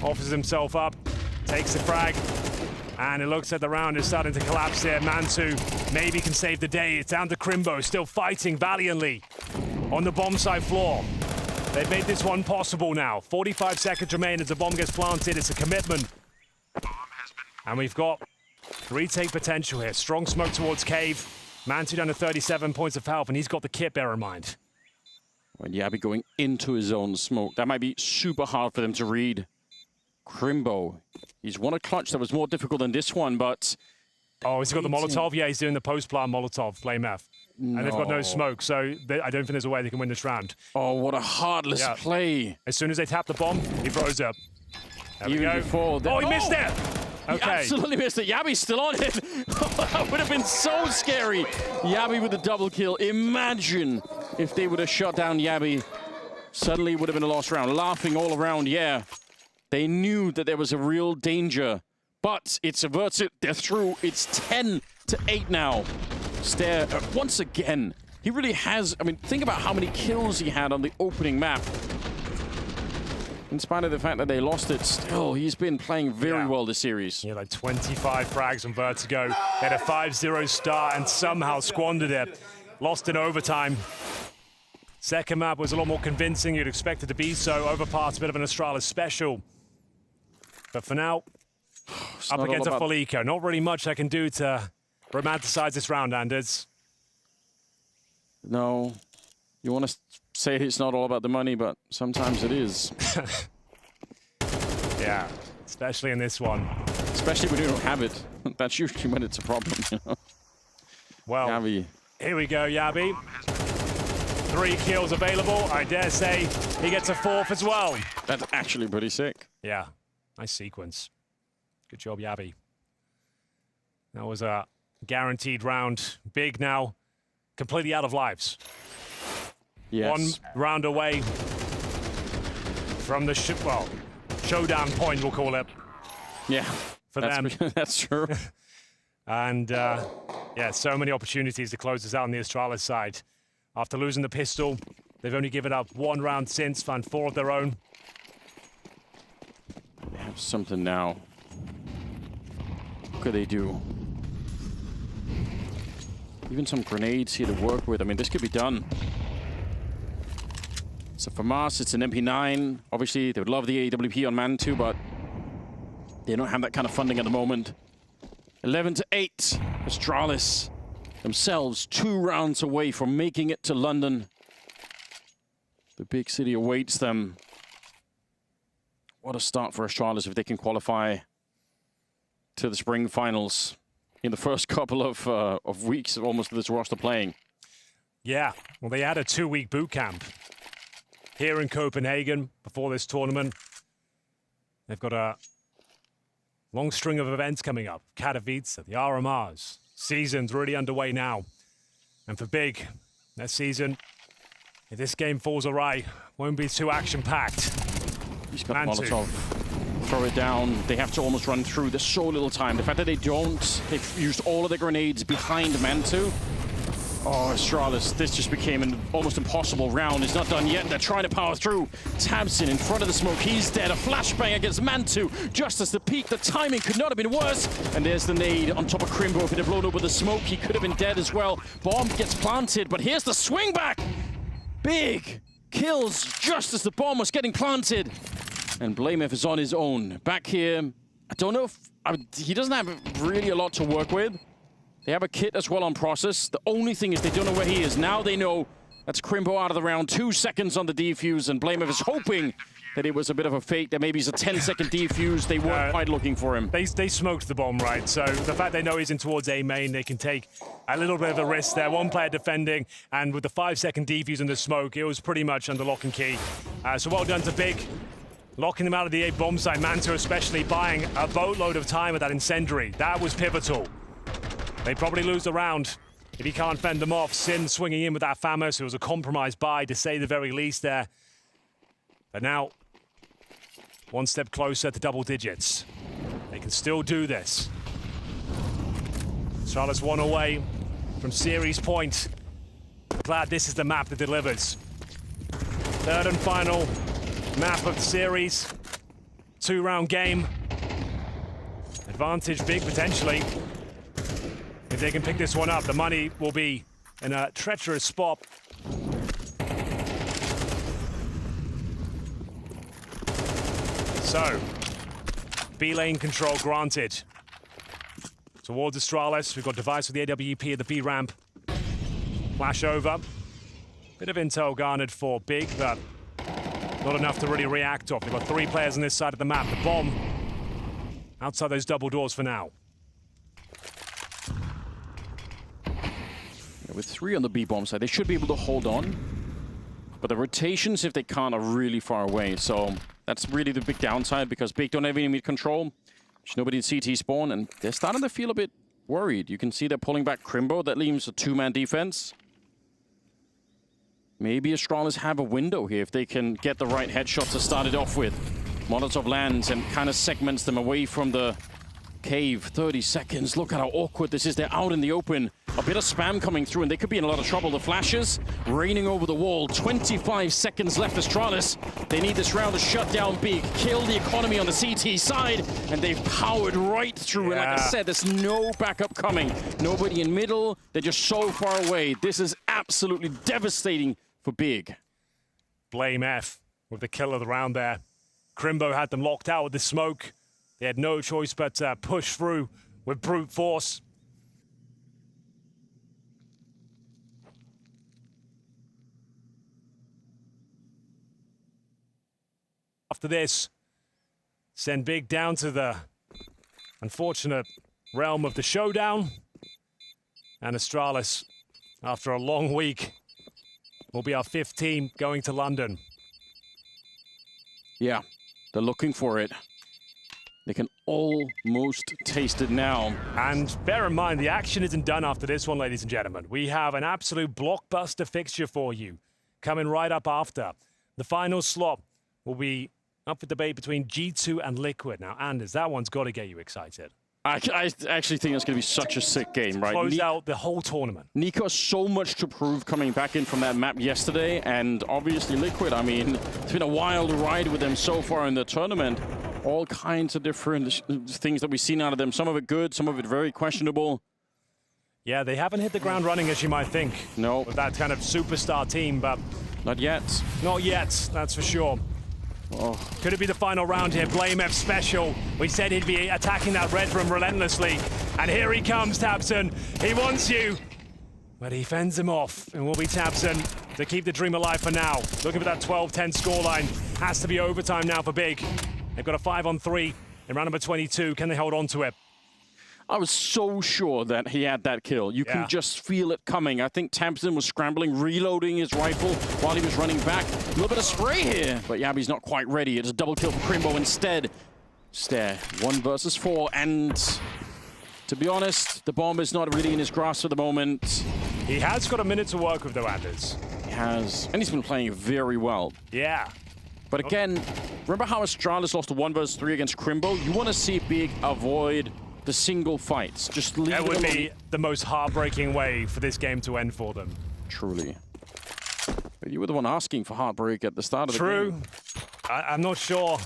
Offers himself up, takes the frag, and it looks like the round is starting to collapse here. Mantu maybe can save the day. It's down to Crimbo, still fighting valiantly on the bomb site floor. They've made this one possible now. 45 seconds remain as the bomb gets planted. It's a commitment. And we've got retake potential here. Strong smoke towards Cave. Mantu down to 37 points of health, and he's got the kit, bear in mind. When Yabi going into his own smoke, that might be super hard for them to read. Crimbo, he's won a clutch that was more difficult than this one, but... Oh, he's got the Molotov? Yeah, he's doing the post-plant Molotov, Flame F. And they've got no smoke, so I don't think there's a way they can win this round. Oh, what a heartless play. As soon as they tap the bomb, he throws up. There we Even go. before... Oh, he missed it! He Okay. absolutely missed it. Yabi's still on it. That would have been so scary. Yabi with the double kill. Imagine if they would have shut down Yabi. Suddenly it would have been a lost round. Laughing all around, yeah. They knew that there was a real danger, but it's averts it. They're through. It's 10-8 now. Stare once again. He really has. I mean, think about how many kills he had on the opening map. In spite of the fact that they lost it, still, he's been playing very well this series. Yeah, like 25 frags on Vertigo. They had a 5-0 start and somehow squandered it. Lost in overtime. Second map was a lot more convincing. You'd expect it to be so. Overpass, a bit of an Astralis special. But for now, up against a full eco. Not really much I can do to romanticize this round, Anders. No. You want to say it's not all about the money, but sometimes it is. Yeah, especially in this one. Especially when you don't have it. That's usually when it's a problem, you know? Well, Yabi. Here we go, Yabi. 3 kills available. I dare say he gets a 4th as well. That's actually pretty sick. Yeah, nice sequence. Good job, Yabi. That was a guaranteed round. Big now, completely out of lives. Yes. One round away from the showdown point, we'll call it. Yeah, for them. That's true. And yeah, so many opportunities to close this out on the Astralis side. After losing the pistol, they've only given up 1 round since, found 4 of their own. They have something now. What could they do? Even some grenades here to work with. I mean, this could be done. So for Mars, it's an MP9. Obviously, they would love the AWP on Mantu, but they don't have that kind of funding at the moment. 11-8. Astralis themselves 2 rounds away from making it to London. The big city awaits them. What a start for Astralis if they can qualify to the spring finals in the first couple of weeks of almost this roster playing. Yeah, well, they had a 2-week boot camp here in Copenhagen before this tournament. They've got a long string of events coming up. Katowice, the RMRs. Season's really underway now. And for Big, that season, if this game falls awry, won't be too action-packed. He's got Molotov. Throw it down. They have to almost run through. There's so little time. The fact that they don't, they've used all of the grenades behind Mantu. Oh, Astralis, this just became an almost impossible round. It's not done yet. They're trying to power through. Tabson in front of the smoke. He's dead. A flashbang against Mantu. Just as the peak, the timing could not have been worse. And there's the nade on top of Crimbo. If it had blown over the smoke, he could have been dead as well. Bomb gets planted, but here's the swing back. Big kills just as the bomb was getting planted. And Blamef is on his own. Back here, I don't know if... he doesn't have really a lot to work with. They have a kit as well on process. The only thing is they don't know where he is. Now they know that's Crimbo out of the round. 2 seconds on the defuse, and Blamef is hoping that it was a bit of a fake. That maybe it's a 10-second defuse. They weren't quite looking for him. They smoked the bomb, right? So the fact they know he's in towards A main, they can take a little bit of a risk there. 1 player defending, and with the 5-second defuse and the smoke, it was pretty much under lock and key. So well done to Big. Locking them out of the A bomb site. Mantu especially buying a boatload of time with that incendiary. That was pivotal. They probably lose the round if he can't fend them off. Sin swinging in with that Famos. It was a compromised buy, to say the very least there. But now, one step closer to double digits. They can still do this. Astralis one away from series point. Glad this is the map that delivers. Third and final map of the series. 2-round game. Advantage big potentially. If they can pick this one up, the money will be in a treacherous spot. So, B lane control granted. Towards Astralis, we've got device with the AWP at the B ramp. Flash over. Bit of intel garnered for Big, but not enough to really react off. They've got 3 players on this side of the map. The bomb outside those double doors for now. With 3 on the B bomb side, they should be able to hold on. But the rotations, if they can't, are really far away. So that's really the big downside, because Big don't have any mid control. There's nobody in CT spawn, and they're starting to feel a bit worried. You can see they're pulling back Crimbo. That leaves a 2-man defense. Maybe Astralis have a window here if they can get the right headshot to start it off with. Molotov lands and kind of segments them away from the cave. 30 seconds. Look at how awkward this is. They're out in the open. A bit of spam coming through, and they could be in a lot of trouble. The flashes raining over the wall. 25 seconds left, Astralis. They need this round to shut down Big, kill the economy on the CT side, and they've powered right through. And like I said, there's no backup coming. Nobody in middle. They're just so far away. This is absolutely devastating for Big. Blame F with the kill of the round there. Crimbo had them locked out with the smoke. They had no choice but to push through with brute force. After this, send Big down to the unfortunate realm of the showdown. And Astralis, after a long week, will be our 5th team going to London. Yeah, they're looking for it. They can almost taste it now. And bear in mind, the action isn't done after this one, ladies and gentlemen. We have an absolute blockbuster fixture for you coming right up after. The final slot will be up for debate between G2 and Liquid. Now, Anders, that one's got to get you excited. I actually think it's going to be such a sick game, right? Close out the whole tournament. Nico has so much to prove coming back in from that map yesterday, and obviously Liquid, I mean, it's been a wild ride with them so far in the tournament. All kinds of different things that we've seen out of them. Some of it good, some of it very questionable. Yeah, they haven't hit the ground running as you might think. No. With that kind of superstar team, but... Not yet. Not yet, that's for sure. Oh. Could it be the final round here? Blame F special. We said he'd be attacking that red room relentlessly. And here he comes, tabseN. He wants you. But he fends him off. And will be tabseN to keep the dream alive for now. Looking for that 12-10 scoreline. Has to be overtime now for Big. They've got a 5-on-3 in round number 22. Can they hold on to it? I was so sure that he had that kill. You can just feel it coming. I think tabseN was scrambling, reloading his rifle while he was running back. A little bit of spray here, but Yabi's not quite ready. It's a double kill for Crimbo instead. Stare, 1 versus 4, and to be honest, the bomb is not really in his grasp at the moment. He has got a minute to work with, though, Anders. He has, and he's been playing very well. Yeah. But again, remember how Astralis lost a 1 versus 3 against Crimbo? You want to see Big avoid the single fights. Just leave it alone. That would be the most heartbreaking way for this game to end for them. Truly. But you were the one asking for heartbreak at the start of the game. True. I'm not sure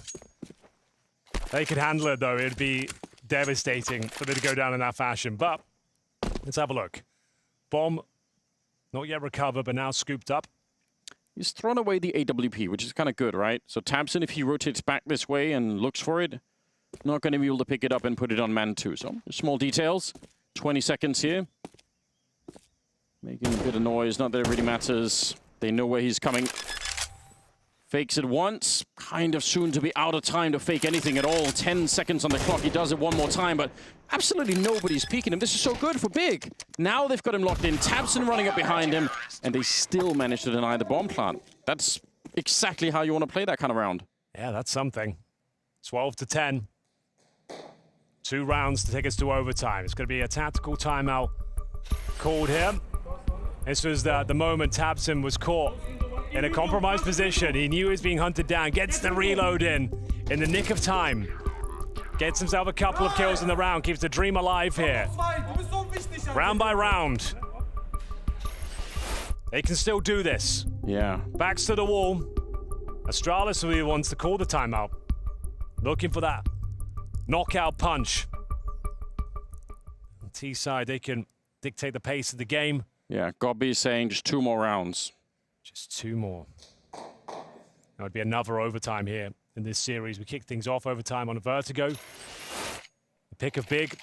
they could handle it, though. It'd be devastating for them to go down in that fashion. But let's have a look. Bomb, not yet recovered, but now scooped up. He's thrown away the AWP, which is kind of good, right? So tabseN, if he rotates back this way and looks for it, not going to be able to pick it up and put it on man 2. So small details. 20 seconds here. Making a bit of noise. Not that it really matters. They know where he's coming. Fakes it once. Kind of soon to be out of time to fake anything at all. 10 seconds on the clock. He does it one more time, but absolutely nobody's peeking him. This is so good for Big. Now they've got him locked in. tabseN running up behind him, and they still manage to deny the bomb plant. That's exactly how you want to play that kind of round. Yeah, that's something. 12-10. 2 rounds to take us to overtime. It's going to be a tactical timeout called here. This was the moment tabseN was caught in a compromised position. He knew he was being hunted down, gets the reload in the nick of time. Gets himself a couple of kills in the round, keeps the dream alive here. Round by round. They can still do this. Yeah. Backs to the wall. Astralis will be the ones to call the timeout. Looking for that knockout punch. On T side, they can dictate the pace of the game. Yeah, Gobby is saying just 2 more rounds. Just 2 more. That would be another overtime here in this series. We kick things off overtime on a Vertigo. The pick of Big.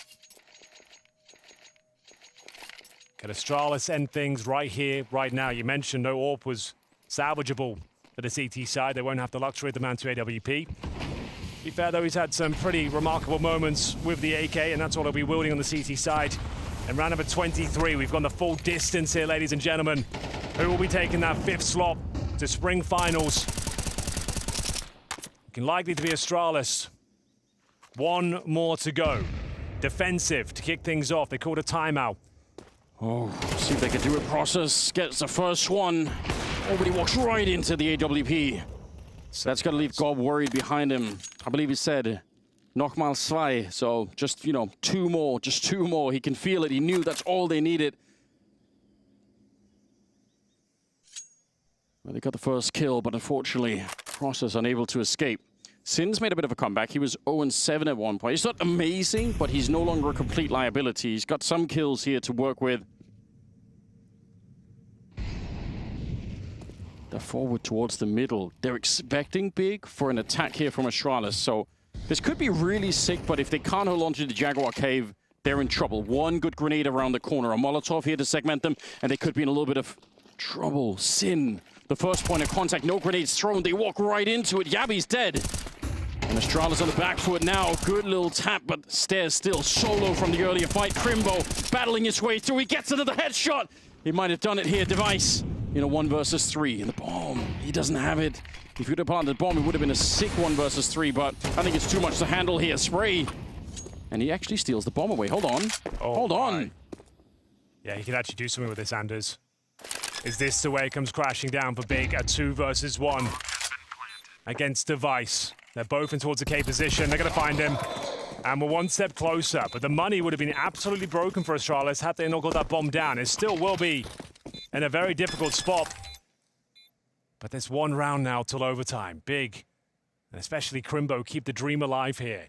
Can Astralis end things right here, right now? You mentioned no AWP was salvageable for the CT side. They won't have the luxury of the man to AWP. To be fair, though, he's had some pretty remarkable moments with the AK, and that's what he'll be wielding on the CT side. In round number 23, we've gone the full distance here, ladies and gentlemen. Who will be taking that 5th slot to spring finals? Looking likely to be Astralis. 1 more to go. Defensive to kick things off. They called a timeout. Oh, see if they can do it. Process gets the first one. Oh, but he walks right into the AWP. So that's going to leave Gob worried behind him. I believe he said, nochmal zwei. So just, 2 more, just 2 more. He can feel it. He knew that's all they needed. Well, they got the first kill, but unfortunately, Process unable to escape. Sin's made a bit of a comeback. He was 0-7 at one point. He's not amazing, but he's no longer a complete liability. He's got some kills here to work with. They're forward towards the middle. They're expecting Big for an attack here from Astralis. So this could be really sick, but if they can't hold on to the Jaguar Cave, they're in trouble. 1 good grenade around the corner. A Molotov here to segment them, and they could be in a little bit of trouble. Sin, the first point of contact. No grenades thrown. They walk right into it. Yabi's dead. And Astralis on the back foot now. Good little tap, but stares still. Solo from the earlier fight. Crimbo battling his way through. He gets another headshot. He might have done it here. Device in a 1 versus 3. And the bomb, he doesn't have it. If he would have planted the bomb, it would have been a sick 1 versus 3, but I think it's too much to handle here. Spray. And he actually steals the bomb away. Hold on. Hold on. Yeah, he can actually do something with this, Anders. Is this the way it comes crashing down for Big at 2 versus 1 against Device? They're both in towards the K position. They're going to find him. And we're 1 step closer. But the money would have been absolutely broken for Astralis had they not got that bomb down. It still will be in a very difficult spot. But there's 1 round now till overtime. Big, and especially Crimbo, keep the dream alive here.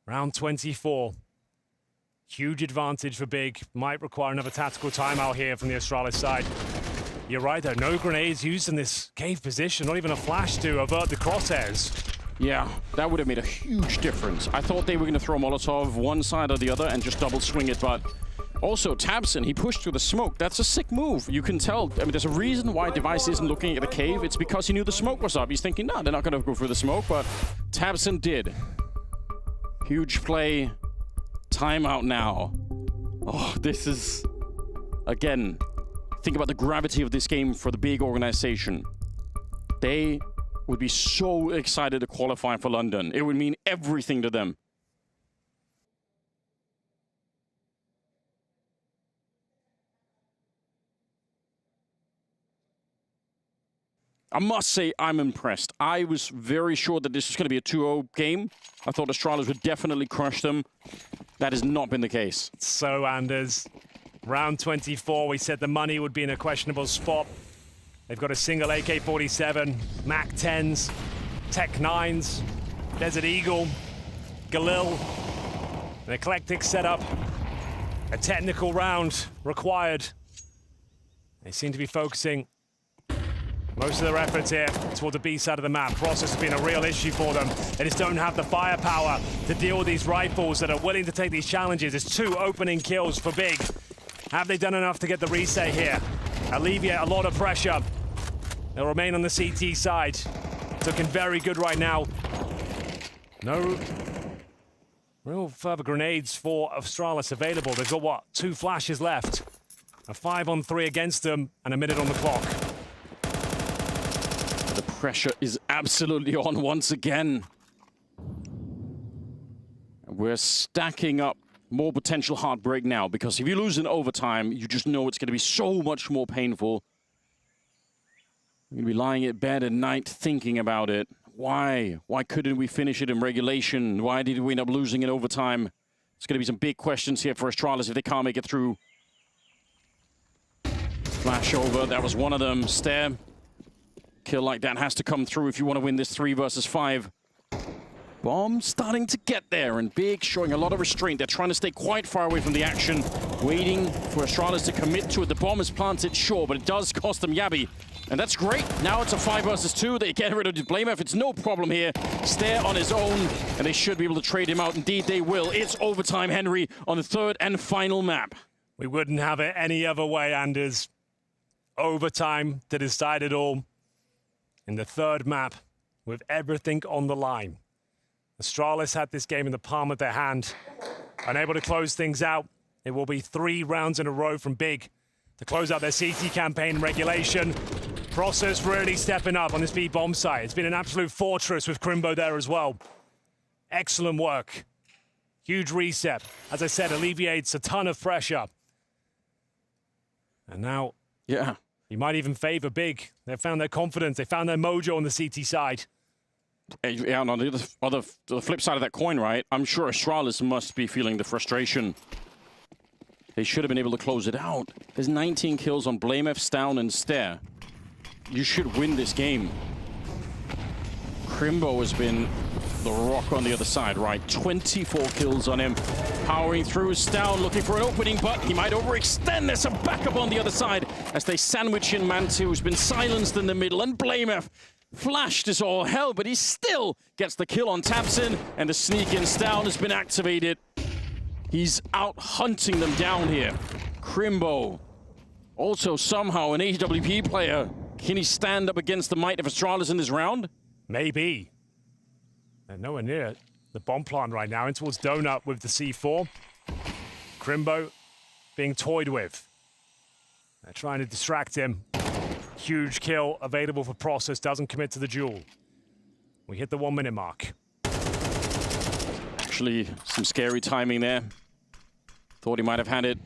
Round 24. Huge advantage for Big. Might require another tactical timeout here from the Astralis side. You're right, though. No grenades used in this cave position. Not even a flash to avert the crosshairs. Yeah, that would have made a huge difference. I thought they were going to throw Molotov one side or the other and just double swing it, but also tabseN, he pushed through the smoke. That's a sick move. You can tell. I mean, there's a reason why Device isn't looking at the cave. It's because he knew the smoke was up. He's thinking, no, they're not going to go through the smoke, but tabseN did. Huge play. Timeout now. Oh, this is, again, think about the gravity of this game for the Big organization. They would be so excited to qualify for London. It would mean everything to them. I must say I'm impressed. I was very sure that this was going to be a 2-0 game. I thought Astralis would definitely crush them. That has not been the case. So, Anders, round 24, we said the money would be in a questionable spot. They've got a single AK-47, MAC-10s, Tech-9s, Desert Eagle, Galil, an eclectic setup, a technical round required. They seem to be focusing most of their efforts here toward the B side of the map. Process has been a real issue for them. They just don't have the firepower to deal with these rifles that are willing to take these challenges. It's 2 opening kills for Big. Have they done enough to get the reset here? Alleviate a lot of pressure. They'll remain on the CT side. It's looking very good right now. No real further grenades for Astralis available. They've got, what, 2 flashes left. A 5-on-3 against them and a minute on the clock. The pressure is absolutely on once again. We're stacking up more potential heartbreak now, because if you lose in overtime, you just know it's going to be so much more painful. You're going to be lying in bed at night thinking about it. Why? Why couldn't we finish it in regulation? Why did we end up losing in overtime? It's going to be some big questions here for Astralis if they can't make it through. Flash over, that was one of them. Stare. Kill like that has to come through if you want to win this 3 versus 5. Bomb starting to get there, and Big showing a lot of restraint. They're trying to stay quite far away from the action, waiting for Astralis to commit to it. The bomb is planted, sure, but it does cost them Yabi. And that's great. Now it's a 5 versus 2. They get rid of the Blameff. It's no problem here. Stare on his own, and they should be able to trade him out. Indeed, they will. It's overtime, Henry, on the 3rd and final map. We wouldn't have it any other way, Anders. Overtime to decide it all. In the 3rd map, with everything on the line. Astralis had this game in the palm of their hand. Unable to close things out. It will be 3 rounds in a row from Big to close out their CT campaign in regulation. Process really stepping up on this B bomb site. It's been an absolute fortress with Crimbo there as well. Excellent work. Huge reset. As I said, alleviates a ton of pressure. And now, yeah, you might even favor Big. They've found their confidence. They found their mojo on the CT side. Yeah, on the flip side of that coin, right? I'm sure Astralis must be feeling the frustration. They should have been able to close it out. There's 19 kills on Blameff, Stown, and Stare. You should win this game. Crimbo has been the rock on the other side, right? 24 kills on him. Powering through, Stown looking for an opening, but he might overextend. There's some backup on the other side as they sandwich in Mantu, who's been silenced in the middle, and Blameff flashed as all hell, but he still gets the kill on Tapson, and the sneak in Stown has been activated. He's out hunting them down here. Crimbo, also somehow an AWP player. Can he stand up against the might of Astralis in this round? Maybe. They're nowhere near it. The bomb plant right now in towards Donut with the C4. Crimbo being toyed with. They're trying to distract him. Huge kill available for Process, doesn't commit to the duel. We hit the 1 minute mark. Actually, some scary timing there. Thought he might have had it.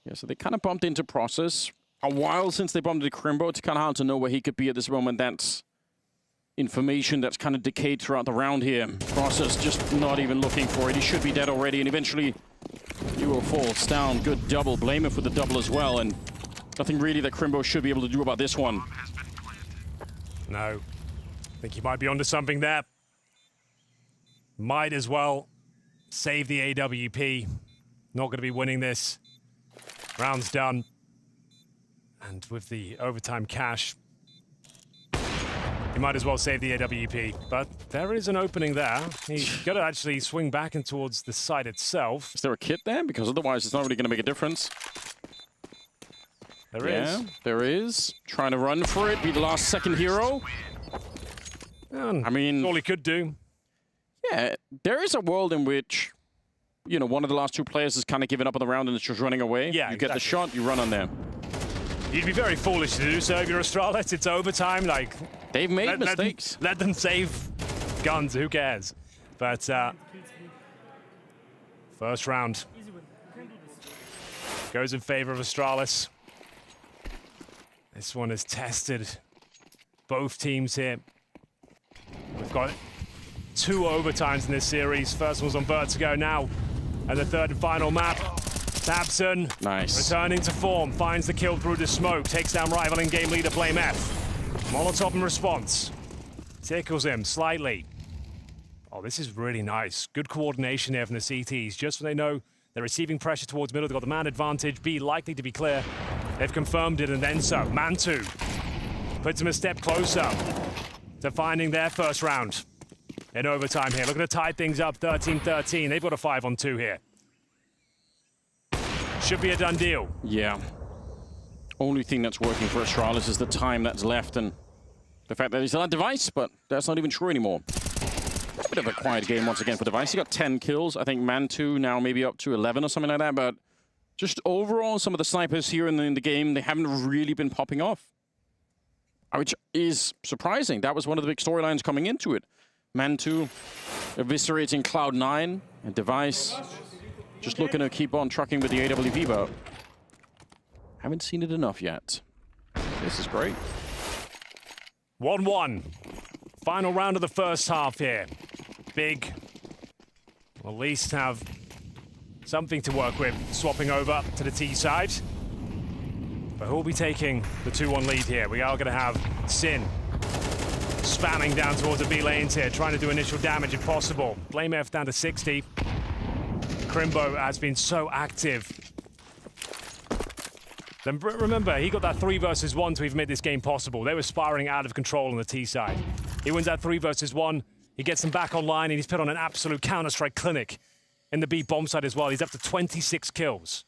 Yeah, so they kind of bumped into Process. A while since they bumped into Crimbo. It's kind of hard to know where he could be at this moment. That's information that's kind of decayed throughout the round here. Process just not even looking for it. He should be dead already, and eventually he will fall. Down, good double. Blame him for the double as well, and nothing really that Crimbo should be able to do about this one. No. I think he might be onto something there. Might as well save the AWP. Not going to be winning this. Round's done. And with the overtime cash, he might as well save the AWP. But there is an opening there. He's got to actually swing back in towards the site itself. Is there a kit there? Because otherwise it's not really going to make a difference. There is. There is. Trying to run for it, be the last second hero. I mean, all he could do. Yeah, there is a world in which, you know, one of the last 2 players is kind of giving up on the round and it's just running away. Yeah, you get the shot, you run on there. You'd be very foolish to do so if you're Astralis. It's overtime. Like, they've made mistakes. Let them save guns. Who cares? But first round goes in favor of Astralis. This one has tested both teams here. We've got 2 overtimes in this series. First one's on Vertigo now. And the 3rd and final map. Tabson, nice. Returning to form, finds the kill through the smoke, takes down rival in-game leader Blameff. Molotov in response. Tickles him slightly. Oh, this is really nice. Good coordination there from the CTs. Just when they know they're receiving pressure towards middle, they've got the man advantage. B likely to be clear. They've confirmed it and then so. Mantu puts him a step closer to finding their first round in overtime here. Looking to tie things up 13-13. They've got a 5-on-2 here. Should be a done deal. Yeah. Only thing that's working for Astralis is the time that's left and the fact that he's on Device, but that's not even true anymore. A bit of a quiet game once again for Device. He got 10 kills. I think Mantu now maybe up to 11 or something like that, but just overall, some of the snipers here in the game, they haven't really been popping off. Which is surprising. That was one of the big storylines coming into it. Mantu eviscerating Cloud9, and Device just looking to keep on trucking with the AWP, but haven't seen it enough yet. This is great. 1-1. Final round of the first half here. Big will at least have something to work with, swapping over to the T side. But who will be taking the 2-1 lead here? We are going to have Sin spamming down towards the B lanes here, trying to do initial damage if possible. BlameF down to 60. Crimbo has been so active. Then remember, he got that 3 versus 1 to even make this game possible. They were spiraling out of control on the T side. He wins that 3 versus 1. He gets them back online, and he's put on an absolute Counter-Strike clinic in the B bomb side as well. He's up to 26 kills,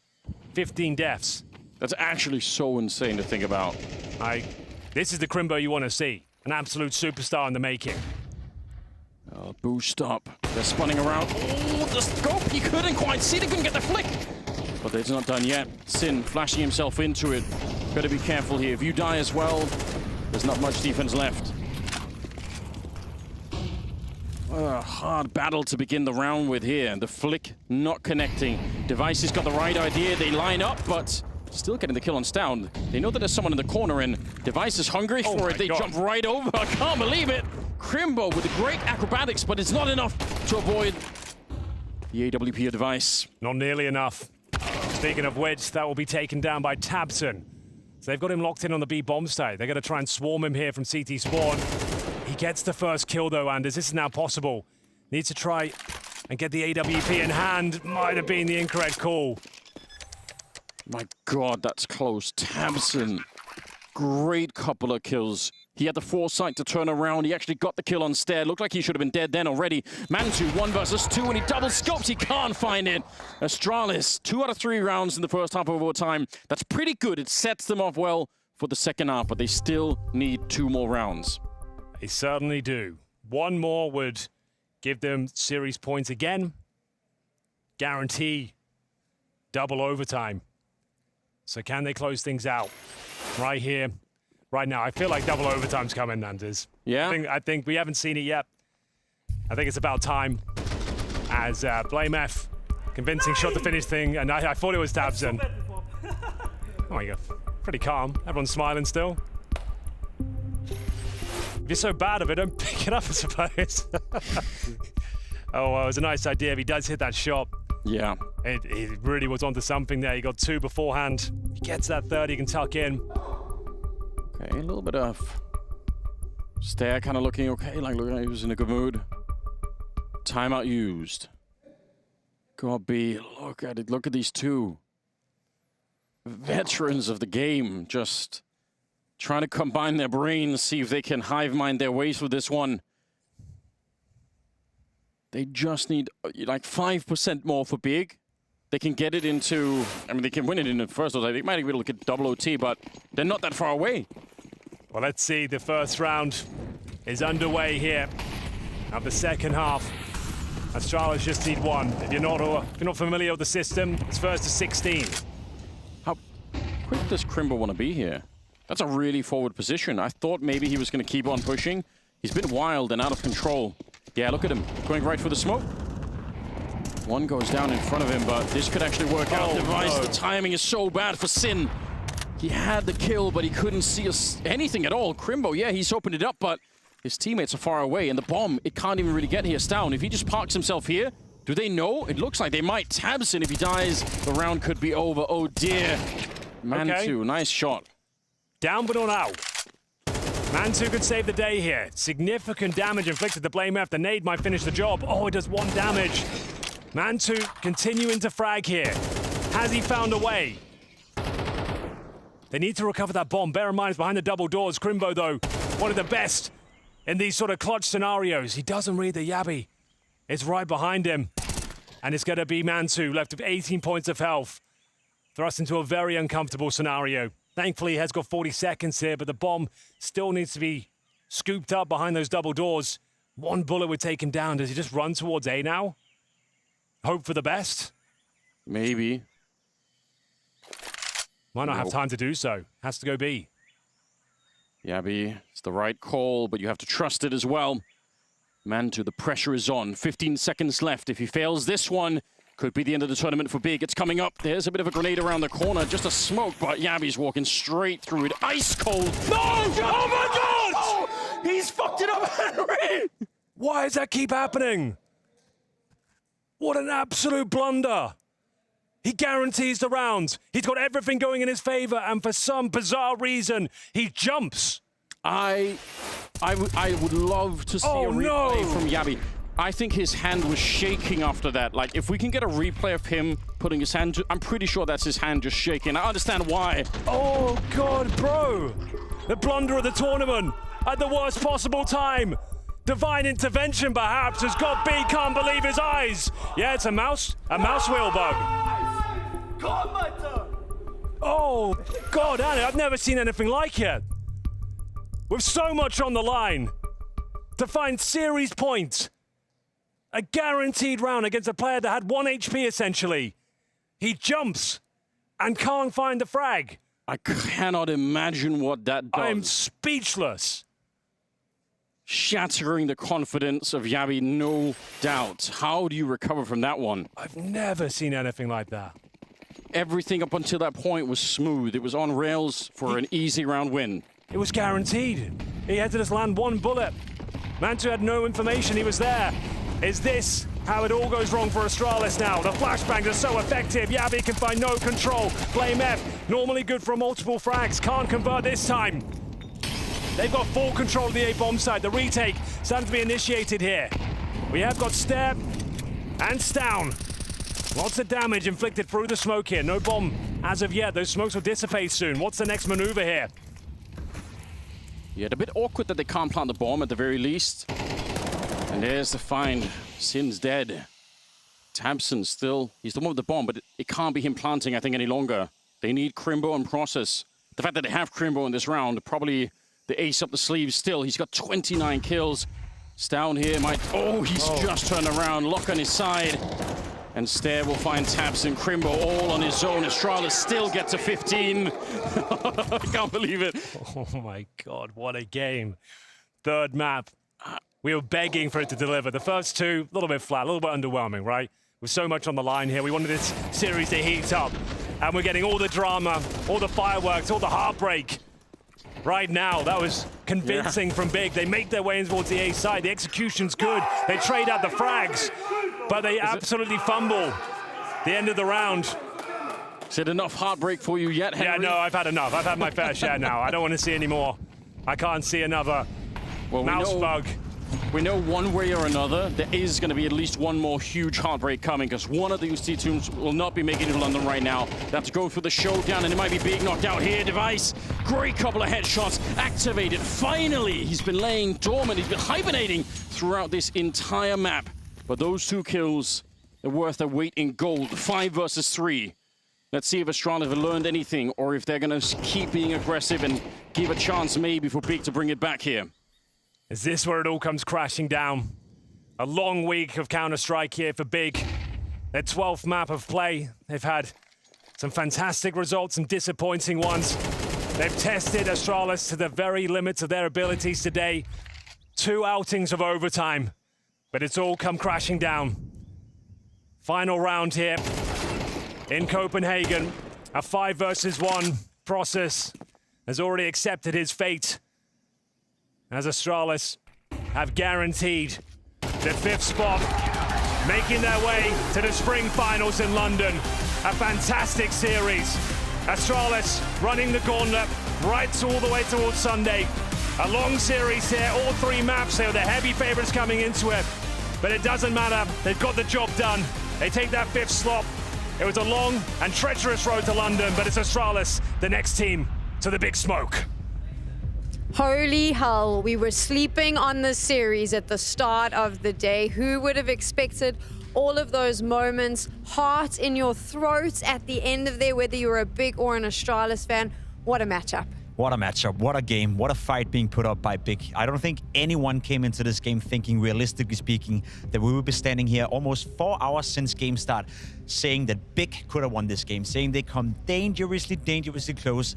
15 deaths. That's actually so insane to think about. This is the Crimbo you want to see. An absolute superstar in the making. Boost up. They're spinning around. Oh, the scope! He couldn't quite see it. He couldn't get the flick. But it's not done yet. Sin flashing himself into it. Better be careful here. If you die as well, there's not much defense left. A hard battle to begin the round with here. The flick not connecting. Device has got the right idea. They line up, but still getting the kill on Stound. They know that there's someone in the corner, and Device is hungry for it. They jump right over. I can't believe it. Crimbo with the great acrobatics, but it's not enough to avoid the AWP of Device. Not nearly enough. Speaking of which, that will be taken down by Tabson. So they've got him locked in on the B bomb site. They're going to try and swarm him here from CT spawn. He gets the first kill though, Anders. This is now possible. Needs to try and get the AWP in hand. Might have been the incorrect call. My God, that's close. Tabson, great couple of kills. He had the foresight to turn around. He actually got the kill on Stair. Looked like he should have been dead then already. Mantu, 1 versus 2, and he double scopes. He can't find it. Astralis, 2 out of 3 rounds in the first half of overtime. That's pretty good. It sets them off well for the second half, but they still need 2 more rounds. They certainly do. 1 more would give them series points again. Guarantee double overtime. So can they close things out right here? Right now, I feel like double overtime's coming, Anders. Yeah? I think we haven't seen it yet. I think it's about time. As BlameF, convincing shot to finish thing, and I thought it was Tabson. Oh my God, pretty calm. Everyone's smiling still. If you're so bad of it, don't pick it up, I suppose. Oh, well, it was a nice idea if he does hit that shot. Yeah. It really was onto something there. He got 2 beforehand. He gets that 3rd, he can tuck in. Okay, a little bit of Stair kind of looking okay, like looking like he was in a good mood. Timeout used. God B, look at it, look at these 2 veterans of the game, just trying to combine their brains, see if they can hive mind their way through this one. They just need like 5% more for big. They can get it into, I mean, they can win it in the first OT. They might be able to get double OT, but they're not that far away. Well, let's see. The first round is underway here of the second half. Astralis just need 1. If you're not familiar with the system, it's first to 16. How quick does Crimbo want to be here? That's a really forward position. I thought maybe he was going to keep on pushing. He's been wild and out of control. Yeah, look at him, going right for the smoke. 1 goes down in front of him, but this could actually work out. Device, the timing is so bad for Sin. He had the kill, but he couldn't see anything at all. Crimbo, yeah, he's opened it up, but his teammates are far away, and the bomb, it can't even really get here. Down. If he just parks himself here, do they know? It looks like they might. Tabson, if he dies, the round could be over. Oh dear. Mantu, nice shot. Down but not out. Mantu could save the day here. Significant damage inflicted to BlameF. The nade might finish the job. Oh, it does 1 damage. Mantu continuing to frag here. Has he found a way? They need to recover that bomb. Bear in mind, it's behind the double doors. Crimbo, though, one of the best in these sort of clutch scenarios. He doesn't read the Yabby. It's right behind him. And it's going to be Mantu, left with 18 points of health. Thrust into a very uncomfortable scenario. Thankfully, he has got 40 seconds here, but the bomb still needs to be scooped up behind those double doors. 1 bullet would take him down. Does he just run towards A now? Hope for the best? Maybe. Might not have time to do so. Has to go B. Yabby, it's the right call, but you have to trust it as well. Mantu, the pressure is on. 15 seconds left. If he fails this one, could be the end of the tournament for Big. It's coming up. There's a bit of a grenade around the corner. Just a smoke, but Yabi's walking straight through it. Ice cold. No! Oh my God! Oh, he's fucked it up, Henry! Why does that keep happening? What an absolute blunder. He guarantees the round. He's got everything going in his favor, and for some bizarre reason, he jumps. I would love to see a replay from Yabi. I think his hand was shaking after that. Like, if we can get a replay of him putting his hand, I'm pretty sure that's his hand just shaking. I understand why. Oh, God, bro. The blunder of the tournament at the worst possible time. Divine intervention, perhaps, has got B, can't believe his eyes. Yeah, it's a mouse wheel bug. Oh, God, Annie, I've never seen anything like it. With so much on the line, to find series points, a guaranteed round against a player that had 1 HP, essentially. He jumps and can't find the frag. I cannot imagine what that does. I'm speechless. Shattering the confidence of Yabi, no doubt. How do you recover from that one? I've never seen anything like that. Everything up until that point was smooth. It was on rails for an easy round win. It was guaranteed. He had to just land one bullet. Mantu had no information, he was there. Is this how it all goes wrong for Astralis now? The flashbangs are so effective. Yabi can find no control. Blame F, normally good for multiple frags. Can't convert this time. They've got full control of the A bomb site. The retake starting to be initiated here. We have got Step and Stown. Lots of damage inflicted through the smoke here. No bomb as of yet. Those smokes will dissipate soon. What's the next maneuver here? Yeah, a bit awkward that they can't plant the bomb at the very least. And there's the find. Sin's dead. Tabson still, he's the one with the bomb, but it can't be him planting, I think, any longer. They need Crimbo and Process. The fact that they have Crimbo in this round, probably the ace up the sleeve still. He's got 29 kills. Stown here might, he's just turned around, lock on his side. And Stair will find Tabson. Crimbo all on his own. Astralis still gets to 15. I can't believe it. Oh my God, what a game. Third map. We were begging for it to deliver. The first two, a little bit flat, a little bit underwhelming, right? With so much on the line here. We wanted this series to heat up. And we're getting all the drama, all the fireworks, all the heartbreak. Right now, that was convincing from Big. They make their way in towards the A side. The execution's good. They trade out the frags, but they absolutely fumble the end of the round. Is it enough heartbreak for you yet, Henry? Yeah, no, I've had enough. I've had my fair share now. I don't want to see any more. I can't see another mouse bug. We know one way or another, there is going to be at least one more huge heartbreak coming, because one of these two teams will not be making it to London right now. They have to go for the showdown, and it might be Big knocked out here. Device, great couple of headshots, activated. Finally, he's been laying dormant. He's been hibernating throughout this entire map. But those 2 kills are worth their weight in gold. 5 versus 3. Let's see if Astralis have learned anything, or if they're going to keep being aggressive and give a chance maybe for Big to bring it back here. Is this where it all comes crashing down? A long week of Counter-Strike here for Big. Their 12th map of play. They've had some fantastic results, some disappointing ones. They've tested Astralis to the very limits of their abilities today. 2 outings of overtime, but it's all come crashing down. Final round here in Copenhagen. A 5 versus 1 process has already accepted his fate, as Astralis have guaranteed the 5th spot, making their way to the spring finals in London. A fantastic series. Astralis running the gauntlet right all the way towards Sunday. A long series here, all 3 maps. They were the heavy favorites coming into it, but it doesn't matter. They've got the job done. They take that 5th slot. It was a long and treacherous road to London, but it's Astralis, the next team to the big smoke. Holy hell, we were sleeping on this series at the start of the day. Who would have expected all of those moments, heart in your throat at the end of there, whether you were a Big or an Astralis fan? What a matchup. What a matchup, what a game, what a fight being put up by Big. I don't think anyone came into this game thinking, realistically speaking, that we would be standing here almost 4 hours since game start, saying that Big could have won this game, saying they come dangerously close.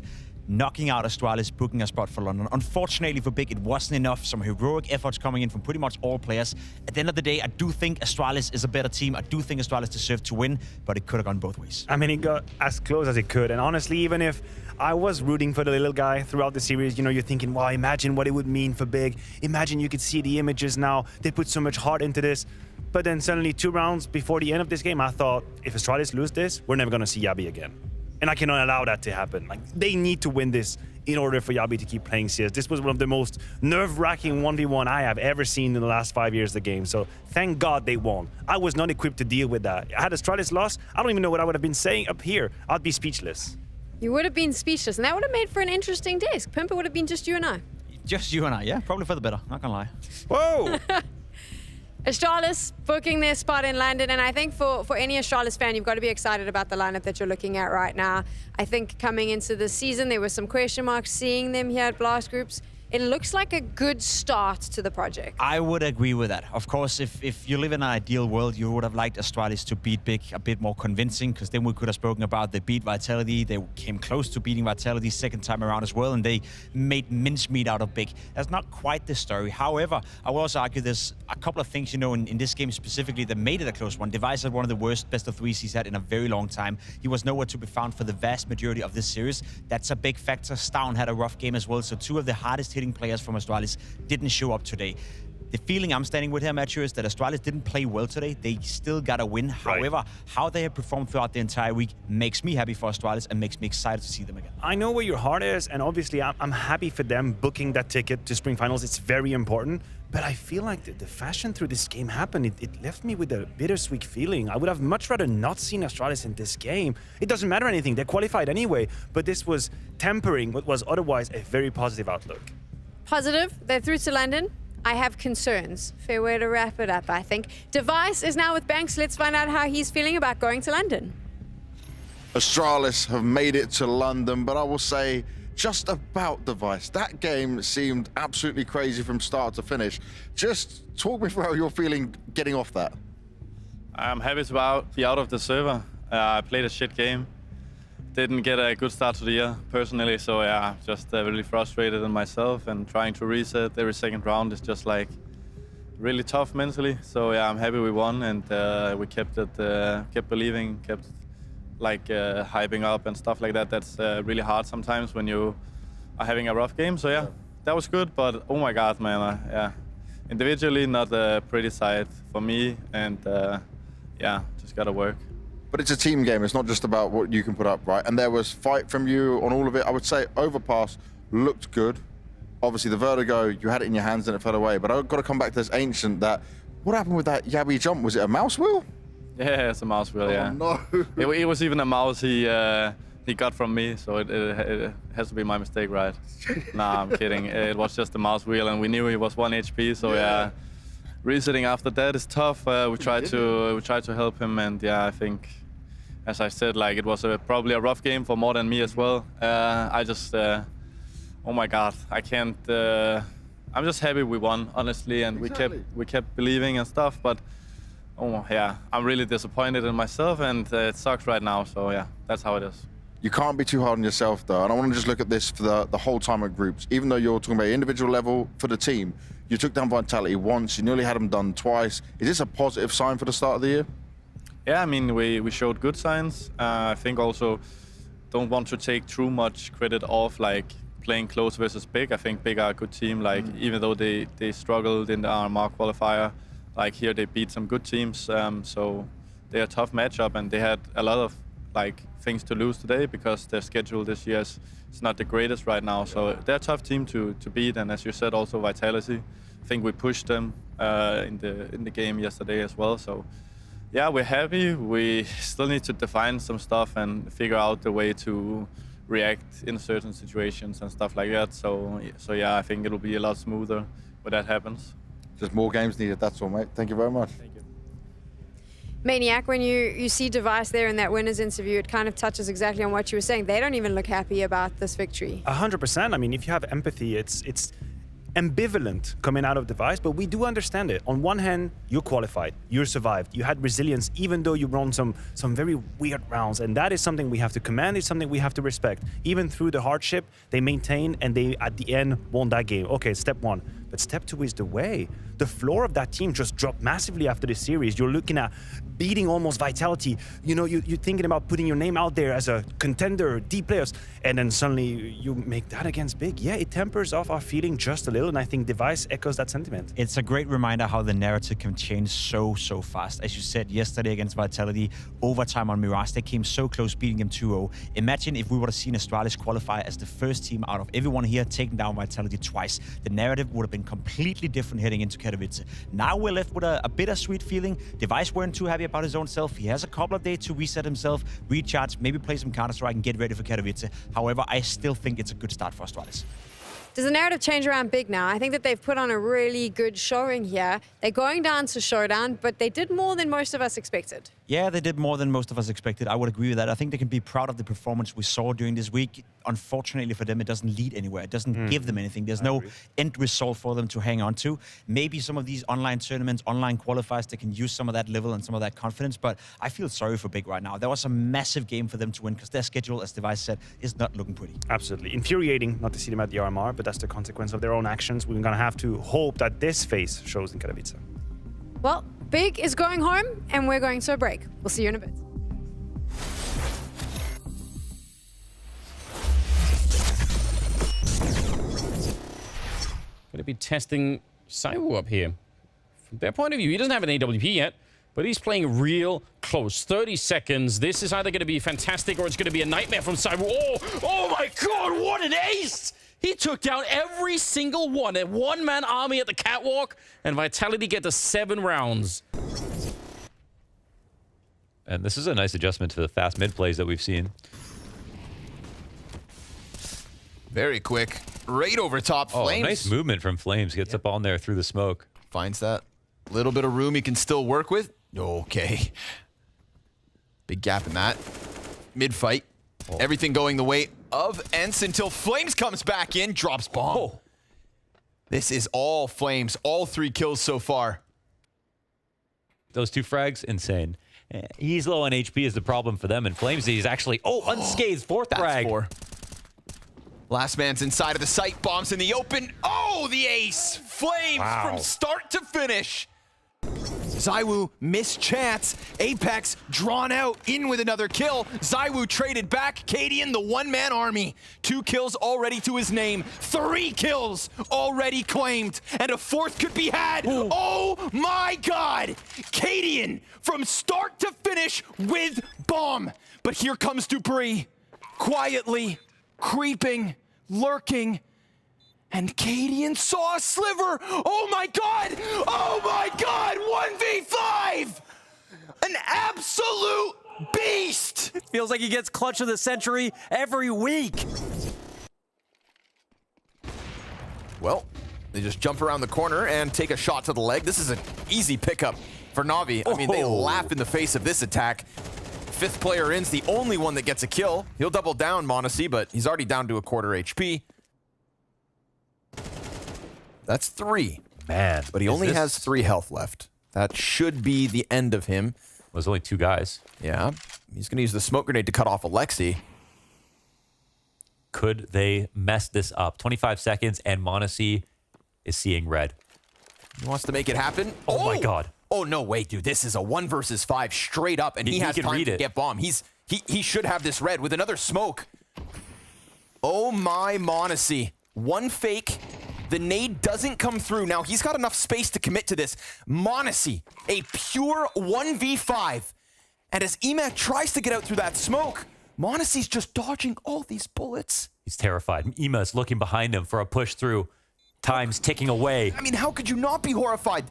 knocking out Astralis, booking a spot for London. Unfortunately for Big, it wasn't enough. Some heroic efforts coming in from pretty much all players. At the end of the day, I do think Astralis is a better team. I do think Astralis deserved to win, but it could have gone both ways. I mean, it got as close as it could. And honestly, even if I was rooting for the little guy throughout the series, you're thinking, wow, imagine what it would mean for Big. Imagine you could see the images now. They put so much heart into this. But then suddenly 2 rounds before the end of this game, I thought, if Astralis lose this, we're never going to see Yabi again. And I cannot allow that to happen. Like, they need to win this in order for Yabi to keep playing CS. This was one of the most nerve-wracking 1v1 I have ever seen in the last 5 years of the game. So thank God they won. I was not equipped to deal with that. Had Astralis lost, I don't even know what I would have been saying up here. I'd be speechless. You would have been speechless, and that would have made for an interesting disc. Pimper would have been just you and I. Just you and I, yeah. Probably for the better, not gonna lie. Whoa! Astralis booking their spot in London, and I think for any Astralis fan, you've got to be excited about the lineup that you're looking at right now. I think coming into the season, there were some question marks seeing them here at Blast Groups. It looks like a good start to the project. I would agree with that. Of course, if you live in an ideal world, you would have liked Astralis to beat Big a bit more convincing, because then we could have spoken about they beat Vitality. They came close to beating Vitality second time around as well, and they made mincemeat out of Big. That's not quite the story. However, I will also argue there's a couple of things, in this game specifically that made it a close one. Device had one of the worst best of threes he's had in a very long time. He was nowhere to be found for the vast majority of this series. That's a big factor. Stown had a rough game as well, so 2 of the hardest hitting players from Astralis didn't show up today. The feeling I'm standing with here, Matthew, is that Astralis didn't play well today. They still got a win. Right. However, how they have performed throughout the entire week makes me happy for Astralis and makes me excited to see them again. I know where your heart is, and obviously I'm happy for them booking that ticket to Spring Finals. It's very important. But I feel like the fashion through this game happened. It left me with a bittersweet feeling. I would have much rather not seen Astralis in this game. It doesn't matter anything. They're qualified anyway. But this was tempering what was otherwise a very positive outlook. Positive, they're through to London. I have concerns. Fair way to wrap it up, I think. Device is now with Banks. Let's find out how he's feeling about going to London. Astralis have made it to London, but I will say just about Device. That game seemed absolutely crazy from start to finish. Just talk me through how you're feeling getting off that. I'm happy to be out of the server. I played a shit game. Didn't get a good start to the year personally, so yeah, just really frustrated in myself, and trying to reset every second round is just like really tough mentally. So yeah, I'm happy we won, and we kept believing, kept like hyping up and stuff like that. That's really hard sometimes when you are having a rough game. So yeah, that was good, but oh my God, man, yeah, individually not a pretty side for me, and yeah, just gotta work. But it's a team game. It's not just about what you can put up, right? And there was fight from you on all of it. I would say Overpass looked good. Obviously, the Vertigo, you had it in your hands and it fell away. But I've got to come back to this Ancient that... What happened with that Yabi jump? Was it a mouse wheel? Yeah, it's a mouse wheel, yeah. No. It was even a mouse he got from me, so it has to be my mistake, right? Nah, I'm kidding. It was just a mouse wheel, and we knew he was 1 HP, so yeah. Resetting after that is tough. We tried to help him, and yeah, I think, as I said, like it was probably a rough game for more than me as well. I just, oh my God, I can't. I'm just happy we won, honestly, and exactly. we kept believing and stuff. But oh yeah, I'm really disappointed in myself, and it sucks right now. So yeah, that's how it is. You can't be too hard on yourself, though. And I want to just look at this for the whole time at groups. Even though you're talking about individual level for the team, you took down Vitality once, you nearly had them done twice. Is this a positive sign for the start of the year? Yeah, I mean, we showed good signs. I think also don't want to take too much credit off, like, playing close versus Big. I think Big are a good team. Like, even though they struggled in the RMR qualifier, like, here they beat some good teams. So they're a tough matchup, and they had a lot of, like, things to lose today because their schedule this year is not the greatest right now. So they're a tough team to beat, and as you said, also Vitality. I think we pushed them in the game yesterday as well. So yeah, we're happy. We still need to define some stuff and figure out the way to react in certain situations and stuff like that. So yeah, I think it'll be a lot smoother when that happens. Just more games needed, that's all, mate. Thank you very much. Thank you. Maniac, when you see Device there in that winner's interview, it kind of touches exactly on what you were saying. They don't even look happy about this victory. 100%. I mean, if you have empathy, it's ambivalent coming out of Device, but we do understand it. On one hand, you're qualified, you survived, you had resilience, even though you run some very weird rounds, and that is something we have to command, it's something we have to respect. Even through the hardship, they maintain and they, at the end, won that game. Okay, step one. But step two is the way. The floor of that team just dropped massively after the series. You're looking at beating almost Vitality. You know, you're thinking about putting your name out there as a contender, deep players, and then suddenly you make that against Big. Yeah, it tempers off our feeling just a little, and I think Device echoes that sentiment. It's a great reminder how the narrative can change so fast. As you said, yesterday against Vitality, overtime on Mirage, they came so close beating them 2-0. Imagine if we would have seen Astralis qualify as the first team out of everyone here taking down Vitality twice. The narrative would have been completely different heading into Katowice. Now we're left with a bittersweet feeling. Device weren't too happy about his own self. He has a couple of days to reset himself, recharge, maybe play some Counter-Strike and get ready for Katowice. However, I still think it's a good start for Astralis. Does the narrative change around Big now? I think that they've put on a really good showing here. They're going down to Showdown, but they did more than most of us expected. Yeah, they did more than most of us expected. I would agree with that. I think they can be proud of the performance we saw during this week. Unfortunately for them, it doesn't lead anywhere. It doesn't give them anything. There's no end result for them to hang on to. Maybe some of these online tournaments, online qualifiers, they can use some of that level and some of that confidence, but I feel sorry for Big right now. That was a massive game for them to win because their schedule, as Device said, is not looking pretty. Absolutely. Infuriating not to see them at the RMR, but that's the consequence of their own actions. We're going to have to hope that this phase shows in Katowice. Well, Big is going home, and we're going to a break. We'll see you in a bit. Going to be testing Saiwu up here. From their point of view, he doesn't have an AWP yet, but he's playing real close. 30 seconds. This is either going to be fantastic or it's going to be a nightmare from Saiwu. Oh my God, what an ace! He took down every single one. A one-man army at the catwalk, and Vitality get to 7 rounds. And this is a nice adjustment to the fast mid plays that we've seen. Very quick. Right over top. Flames. Nice movement from Flames. Gets up on there through the smoke. Finds that little bit of room he can still work with. Okay. Big gap in that. Mid-fight. Everything going the way of ENCE until Flames comes back in. Drops bomb. This is all Flames. All 3 kills so far. Those 2 frags, insane. He's low on HP is the problem for them. And Flames, he's actually, unscathed. 4th frag. 4. Last man's inside of the site. Bombs in the open. Oh, the ace. Flames from start to finish. Saiwu missed chance. Apex drawn out in with another kill. Saiwu traded back. Cadian, the one-man army. 2 kills already to his name. 3 kills already claimed. And a 4th could be had. Ooh. Oh my God. Cadian from start to finish with bomb. But here comes Dupree. Quietly, creeping, lurking. And Cadian saw a sliver. Oh my God! Oh my God! 1v5! An absolute beast! Feels like he gets clutch of the century every week. Well, they just jump around the corner and take a shot to the leg. This is an easy pickup for Na'Vi. I mean, they laugh in the face of this attack. 5th player in's the only one that gets a kill. He'll double down m0NESY, but he's already down to a quarter HP. That's 3. Man. But he only has 3 health left. That should be the end of him. Well, there's only 2 guys. Yeah. He's going to use the smoke grenade to cut off Alexi. Could they mess this up? 25 seconds and m0NESY is seeing red. He wants to make it happen. Oh my God. Oh, no, wait, dude. This is a 1 versus 5 straight up, and he has time to get bomb. He should have this red with another smoke. Oh my m0NESY. 1 fake. The nade doesn't come through. Now, he's got enough space to commit to this. m0NESY, a pure 1v5. And as EMAC tries to get out through that smoke, m0NESY's just dodging all these bullets. He's terrified. Ema's looking behind him for a push through. Time's ticking away. I mean, how could you not be horrified?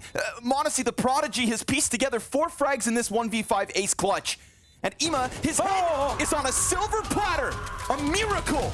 m0NESY, the prodigy, has pieced together 4 frags in this 1v5 ace clutch. And EMA, his head is on a silver platter. A miracle.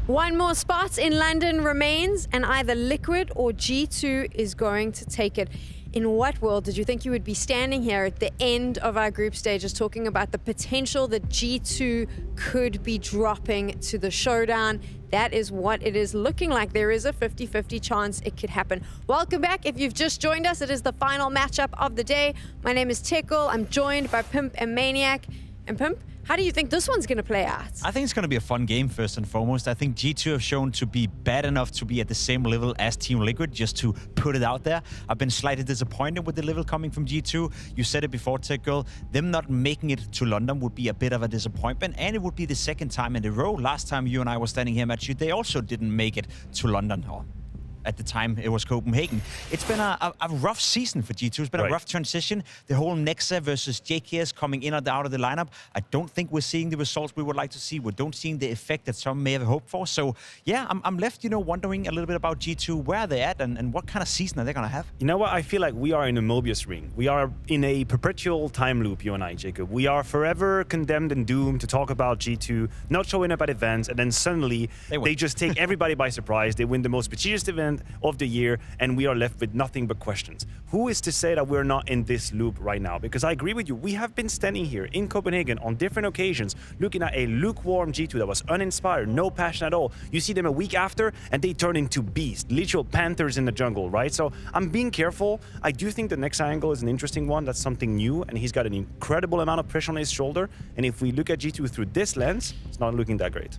One more spot in London remains, and either Liquid or G2 is going to take it. in what world did you think you would be standing here at the end of our group stages talking about the potential that G2 could be dropping to the showdown? That is what it is looking like. There is a 50-50 chance it could happen. Welcome back. If you've just joined us, it is the final matchup of the day. My name is Tickle. I'm joined by Pimp and Maniac. And Pimp, how do you think this one's going to play out? I think it's going to be a fun game, first and foremost. I think G2 have shown to be bad enough to be at the same level as Team Liquid, just to put it out there. I've been slightly disappointed with the level coming from G2. You said it before, Tech Girl. Them not making it to London would be a bit of a disappointment, and it would be the second time in a row. Last time you and I were standing here, Matthew, they also didn't make it to London. At the time, it was Copenhagen. It's been a rough season for G2. It's been a rough transition. The whole Nexa versus JKS coming in or out of the lineup. I don't think we're seeing the results we would like to see. We don't see the effect that some may have hoped for. So, yeah, I'm left, wondering a little bit about G2, where they're at and what kind of season are they going to have. You know what? I feel like we are in a Mobius ring. We are in a perpetual time loop, you and I, Jacob. We are forever condemned and doomed to talk about G2, not showing up at events, and then suddenly they just take everybody by surprise. They win the most prestigious event of the year, and we are left with nothing but questions. Who is to say that we're not in this loop right now? Because I agree with you. We have been standing here in Copenhagen on different occasions looking at a lukewarm G2 that was uninspired, no passion at all. You see them a week after and they turn into beasts, literal panthers in the jungle, right? So I'm being careful. I do think the next angle is an interesting one. That's something new, and he's got an incredible amount of pressure on his shoulder. And if we look at G2 through this lens, it's not looking that great.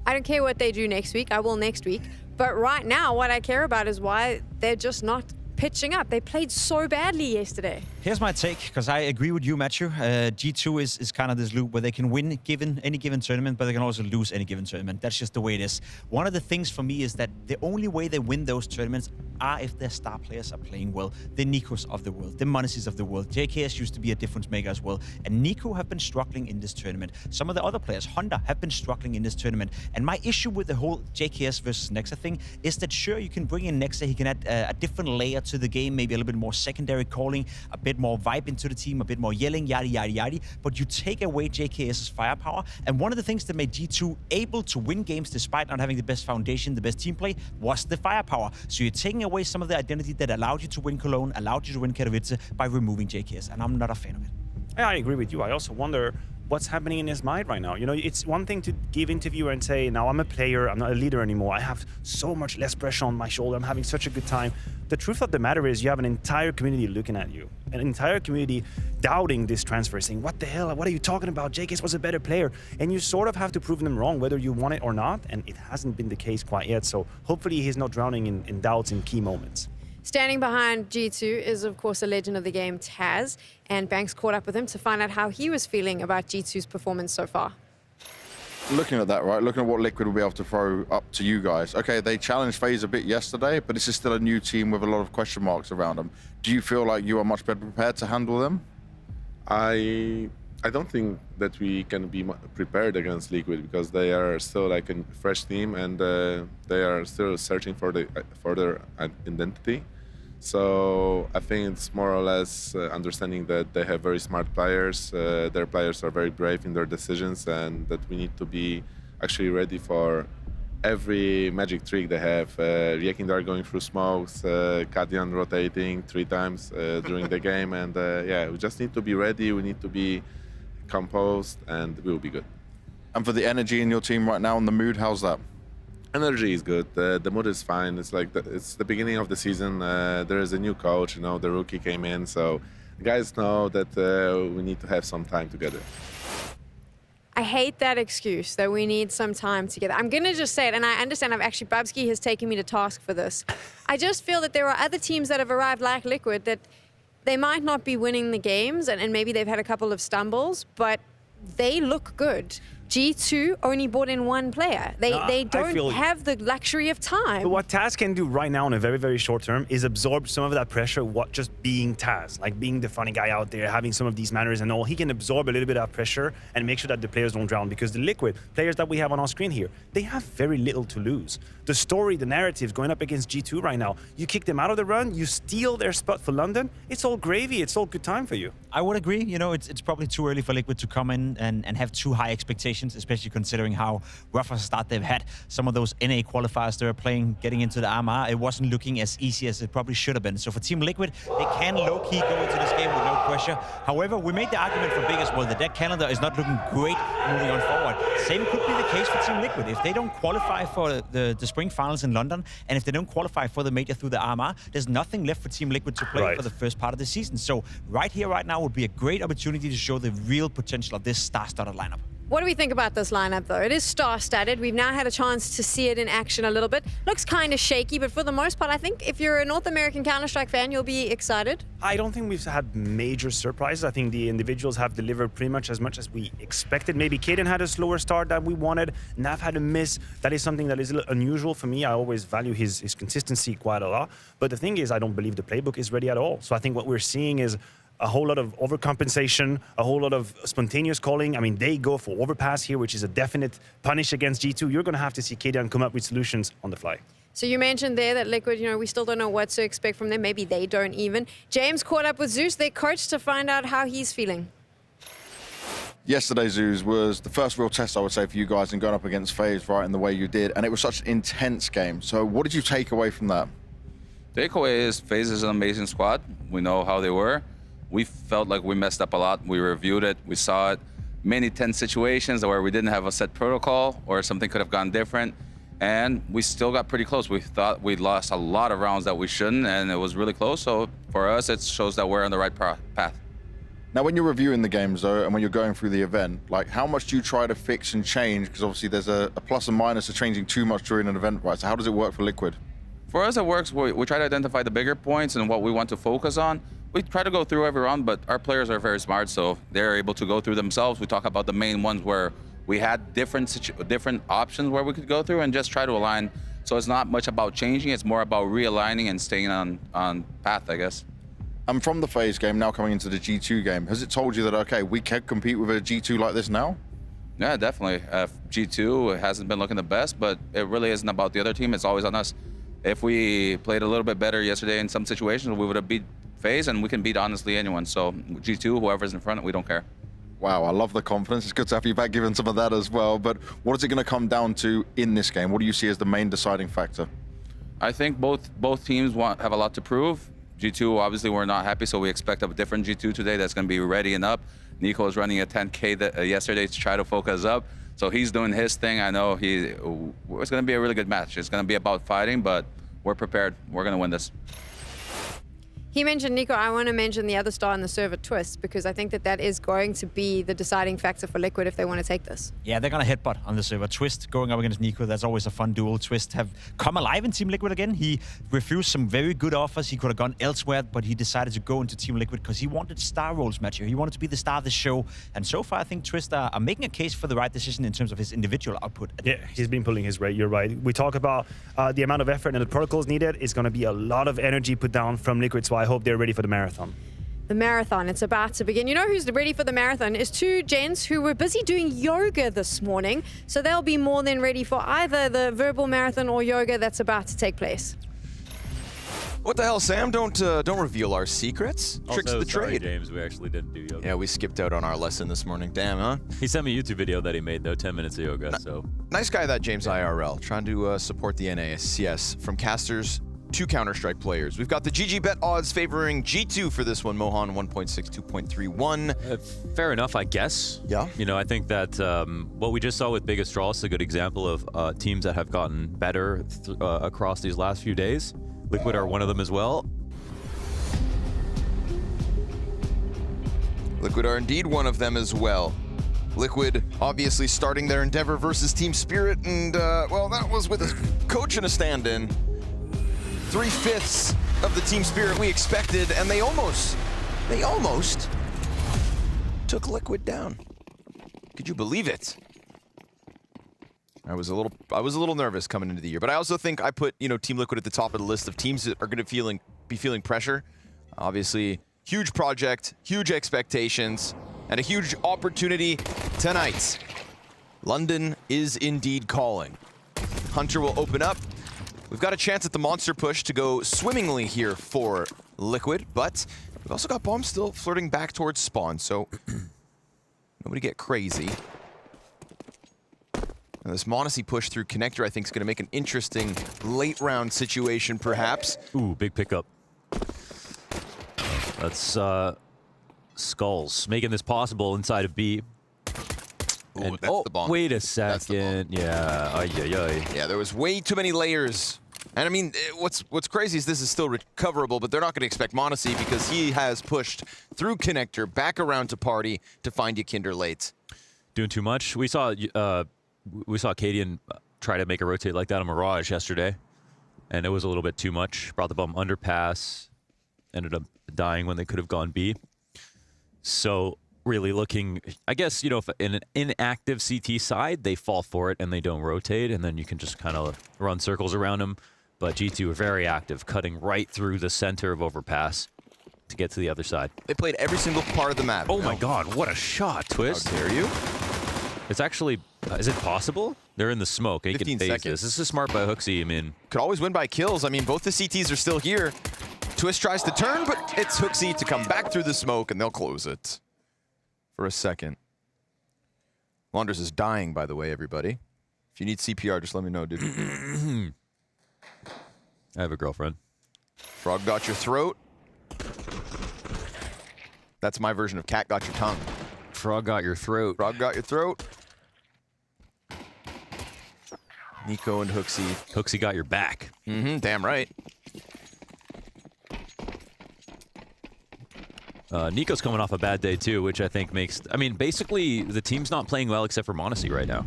I don't care what they do next week. I will next week. But right now, what I care about is why they're just not pitching up. They played so badly yesterday. Here's my take, because I agree with you, Matthew. G2 is kind of this loop where they can win any given tournament, but they can also lose any given tournament. That's just the way it is. One of the things for me is that the only way they win those tournaments are if their star players are playing well. The Nikos of the world, the Monacies of the world. JKS used to be a difference maker as well. And Nico have been struggling in this tournament. Some of the other players, Honda, have been struggling in this tournament. And my issue with the whole JKS versus Nexa thing is that sure, you can bring in Nexa, he can add a different layer to the game, maybe a little bit more secondary calling, a bit more vibe into the team, a bit more yelling, yada, yada, yada. But you take away JKS's firepower. And one of the things that made G2 able to win games despite not having the best foundation, the best team play, was the firepower. So you're taking away some of the identity that allowed you to win Cologne, allowed you to win Katowice by removing JKS. And I'm not a fan of it. I agree with you. I also wonder what's happening in his mind right now. It's one thing to give interview and say, now I'm a player, I'm not a leader anymore. I have so much less pressure on my shoulder. I'm having such a good time. The truth of the matter is you have an entire community looking at you, an entire community doubting this transfer, saying, what the hell, what are you talking about? JKS was a better player. And you sort of have to prove them wrong, whether you want it or not. And it hasn't been the case quite yet. So hopefully he's not drowning in doubts in key moments. Standing behind G2 is, of course, a legend of the game, Taz, and Banks caught up with him to find out how he was feeling about G2's performance so far. Looking at that, right, looking at what Liquid will be able to throw up to you guys. Okay, they challenged FaZe a bit yesterday, but this is still a new team with a lot of question marks around them. Do you feel like you are much better prepared to handle them? I don't think that we can be prepared against Liquid because they are still like a fresh team and they are still searching for their identity. So I think it's more or less understanding that they have very smart players. Their players are very brave in their decisions, and that we need to be actually ready for every magic trick they have. Riekindar going through smokes, Kadian rotating 3 times during the game, and yeah, we just need to be ready. We need to be composed, and we will be good. And for the energy in your team right now and the mood, how's that? Energy is good. The mood is fine. It's like it's the beginning of the season. There is a new coach. The rookie came in, so the guys know that we need to have some time together. I hate that excuse that we need some time together. I'm going to just say it, and I understand Babsky has taken me to task for this. I just feel that there are other teams that have arrived like Liquid that they might not be winning the games, and maybe they've had a couple of stumbles, but they look good. G2 only brought in 1 player. They don't have the luxury of time. But what Taz can do right now in a very, very short term is absorb some of that pressure, just being Taz, like being the funny guy out there, having some of these manners and all. He can absorb a little bit of pressure and make sure that the players don't drown, because the Liquid players that we have on our screen here, they have very little to lose. The story, the narrative going up against G2 right now, you kick them out of the run, you steal their spot for London, it's all gravy, it's all good time for you. I would agree. It's probably too early for Liquid to come in and have too high expectations expectations, especially considering how rough a start they've had. Some of those NA qualifiers they were playing, getting into the RMR, it wasn't looking as easy as it probably should have been. So for Team Liquid, they can low-key go into this game with no pressure. However, we made the argument for big as well. The deck calendar is not looking great moving on forward. Same could be the case for Team Liquid. If they don't qualify for the spring finals in London, and if they don't qualify for the major through the RMR, there's nothing left for Team Liquid to play for the first part of the season. So right here, right now would be a great opportunity to show the real potential of this star-studded lineup. What do we think about this lineup, though? It is star-studded. We've now had a chance to see it in action a little bit. Looks kind of shaky, but for the most part, I think if you're a North American Counter-Strike fan, you'll be excited. I don't think we've had major surprises. I think the individuals have delivered pretty much as we expected. Maybe Kaden had a slower start than we wanted. Nav had a miss. That is something that is a little unusual for me. I always value his consistency quite a lot. But the thing is, I don't believe the playbook is ready at all. So I think what we're seeing is a whole lot of overcompensation, a whole lot of spontaneous calling. I mean, they go for overpass here, which is a definite punish against G2. You're going to have to see Kaden come up with solutions on the fly. So you mentioned there that Liquid, we still don't know what to expect from them. Maybe they don't even. James caught up with Zeus, their coach, to find out how he's feeling. Yesterday, Zeus, was the first real test, I would say, for you guys in going up against FaZe right in the way you did. And it was such an intense game. So what did you take away from that? Takeaway is FaZe is an amazing squad. We know how they were. We felt like we messed up a lot. We reviewed it. We saw it. Many tense situations where we didn't have a set protocol or something could have gone different. And we still got pretty close. We thought we'd lost a lot of rounds that we shouldn't, and it was really close. So for us, it shows that we're on the right path. Now, when you're reviewing the games, though, and when you're going through the event, like, how much do you try to fix and change? Because obviously there's a plus and minus to changing too much during an event, right? So how does it work for Liquid? For us, it works. We try to identify the bigger points and what we want to focus on. We try to go through every round, but our players are very smart, so they're able to go through themselves. We talk about the main ones where we had different options where we could go through and just try to align. So it's not much about changing, it's more about realigning and staying on path, I guess. And from the FaZe game, now coming into the G2 game, has it told you that, okay, we can compete with a G2 like this now? Yeah, definitely. G2 hasn't been looking the best, but it really isn't about the other team, it's always on us. If we played a little bit better yesterday in some situations, we would have beat FaZe, and we can beat honestly anyone. So G2, whoever's in front, we don't care. Wow, I love the confidence. It's good to have you back giving some of that as well. But what is it going to come down to in this game? What do you see as the main deciding factor? I think both teams have a lot to prove. G2, obviously, we're not happy, so we expect a different G2 today that's going to be ready and up. Nico is running a 10K yesterday to try to focus up. So he's doing his thing. I know it's going to be a really good match. It's going to be about fighting, but we're prepared. We're going to win this. He mentioned Nico. I want to mention the other star in the server, Twist, because I think that is going to be the deciding factor for Liquid if they want to take this. Yeah, they're going to headbutt on the server. Twist going up against Nico, that's always a fun duel. Twist have come alive in Team Liquid again. He refused some very good offers. He could have gone elsewhere, but he decided to go into Team Liquid because he wanted star roles match here. He wanted to be the star of the show. And so far, I think Twist are making a case for the right decision in terms of his individual output. Yeah, he's been pulling his weight. You're right. We talk about the amount of effort and the protocols needed. It's going to be a lot of energy put down from Liquid, so I hope they're ready for the marathon. The marathon, it's about to begin. You know who's ready for the marathon is two gents who were busy doing yoga this morning. So they'll be more than ready for either the verbal marathon or yoga that's about to take place. What the hell, Sam? Don't reveal our secrets. Tricks of the trade. James, we actually didn't do yoga. Yeah, we skipped out on our lesson this morning. Damn, huh? He sent me a YouTube video that he made, though, 10 minutes of yoga, so. Nice guy, that James IRL. Trying to support the NASCS from casters to Counter-Strike players. We've got the GG bet odds favoring G2 for this one. Mohan 1.6, 2.31. Fair enough, I guess. Yeah. You know, I think that what we just saw with Big Astralis is a good example of teams that have gotten better across these last few days. Liquid are one of them as well. Liquid are indeed one of them as well. Liquid obviously starting their endeavor versus Team Spirit, and well, that was with a coach and a stand-in. 3/5 of the Team Spirit we expected, and they almost took Liquid down. Could you believe it? I was a little nervous coming into the year, but I also think I put, Team Liquid at the top of the list of teams that are going to be feeling pressure. Obviously, huge project, huge expectations, and a huge opportunity tonight. London is indeed calling. Hunter will open up. We've got a chance at the monster push to go swimmingly here for Liquid, but we've also got Bomb still flirting back towards spawn, so nobody get crazy. And this Monacy push through connector, I think, is going to make an interesting late round situation, perhaps. Ooh, big pickup. That's Skulls making this possible inside of B. Ooh, that's the bomb. Wait a second. Yeah. Ay, ay, ay. Yeah, there was way too many layers. And I mean, what's crazy is this is still recoverable, but they're not going to expect Monacy because he has pushed through connector back around to party to find Yakinder late. Doing too much. We saw Cadian try to make a rotate like that on Mirage yesterday, and it was a little bit too much. Brought the bomb underpass, ended up dying when they could have gone B. So really looking, I guess, you know, if in an inactive CT side, they fall for it and they don't rotate, and then you can just kind of run circles around them. But G2 are very active, cutting right through the center of overpass to get to the other side. They played every single part of the map. Oh my God, what a shot, Twist. How dare you? It's actually, is it possible? They're in the smoke. 15 seconds. This is smart by Hooksy. I mean, could always win by kills. I mean, both the CTs are still here. Twist tries to turn, but it's Hooksy to come back through the smoke, and they'll close it for a second. Launders is dying, by the way, everybody. If you need CPR, just let me know, dude. I have a girlfriend. Frog got your throat. That's my version of cat got your tongue. Frog got your throat. Frog got your throat. Nico and Hooksy. Hooksy got your back. Mm-hmm, damn right. Nico's coming off a bad day too, which I think makes, I mean, basically the team's not playing well except for Monacy right now.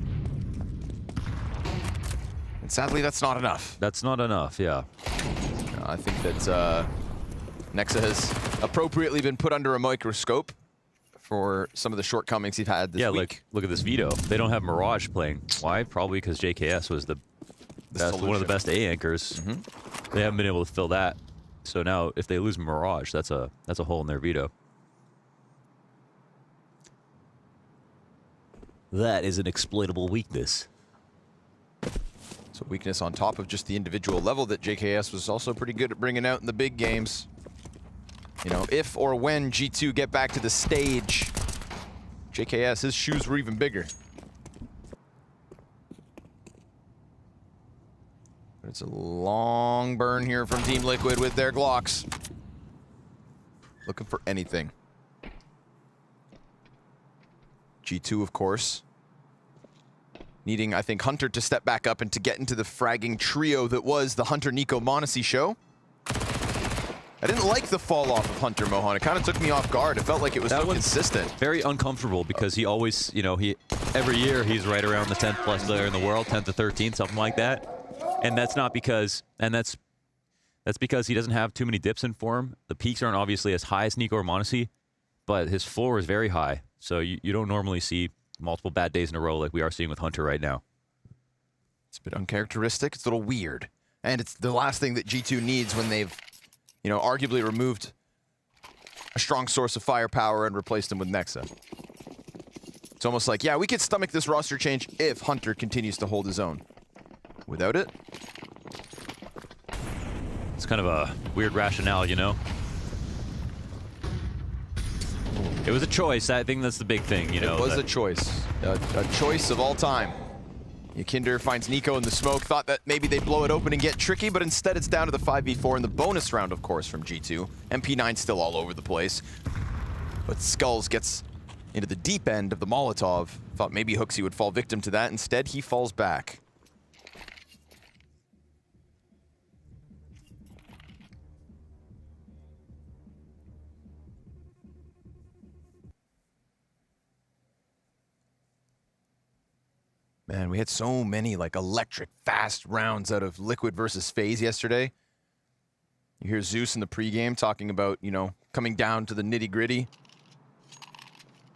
And sadly, that's not enough. That's not enough, yeah. I think that Nexa has appropriately been put under a microscope for some of the shortcomings he's had this week. Yeah, like, look at this veto. They don't have Mirage playing. Why? Probably because JKS was the best, one of the best A anchors. Mm-hmm. They haven't been able to fill that. So now, if they lose Mirage, that's a hole in their veto. That is an exploitable weakness. So weakness on top of just the individual level that JKS was also pretty good at bringing out in the big games. You know, if or when G2 get back to the stage, JKS, his shoes were even bigger. But it's a long burn here from Team Liquid with their Glocks. Looking for anything. G2, of course, needing, I think, Hunter to step back up and to get into the fragging trio that was the Hunter-Nico Monacy show. I didn't like the fall off of Hunter, Mohan. It kind of took me off guard. It felt like it was so consistent. Very uncomfortable because he always, you know, every year he's right around the 10th plus player in the world, 10th to 13th, something like that. And that's not because, and that's because he doesn't have too many dips in form. The peaks aren't obviously as high as Nico or Monacy, but his floor is very high. So you don't normally see multiple bad days in a row like we are seeing with Hunter right now. It's a bit uncharacteristic. It's a little weird. And it's the last thing that G2 needs when they've, you know, arguably removed a strong source of firepower and replaced him with Nexa. It's almost like, yeah, we could stomach this roster change if Hunter continues to hold his own. Without it, it's kind of a weird rationale, you know? It was a choice. I think that's the big thing, you know? It was a choice. A choice of all time. Yakinder finds Nico in the smoke, thought that maybe they'd blow it open and get tricky, but instead it's down to the 5v4 in the bonus round, of course, from G2. MP9 still all over the place. But Skulls gets into the deep end of the Molotov. Thought maybe Hooksy would fall victim to that. Instead, he falls back. Man, we had so many like electric fast rounds out of Liquid versus FaZe yesterday. You hear Zeus in the pregame talking about, you know, coming down to the nitty-gritty.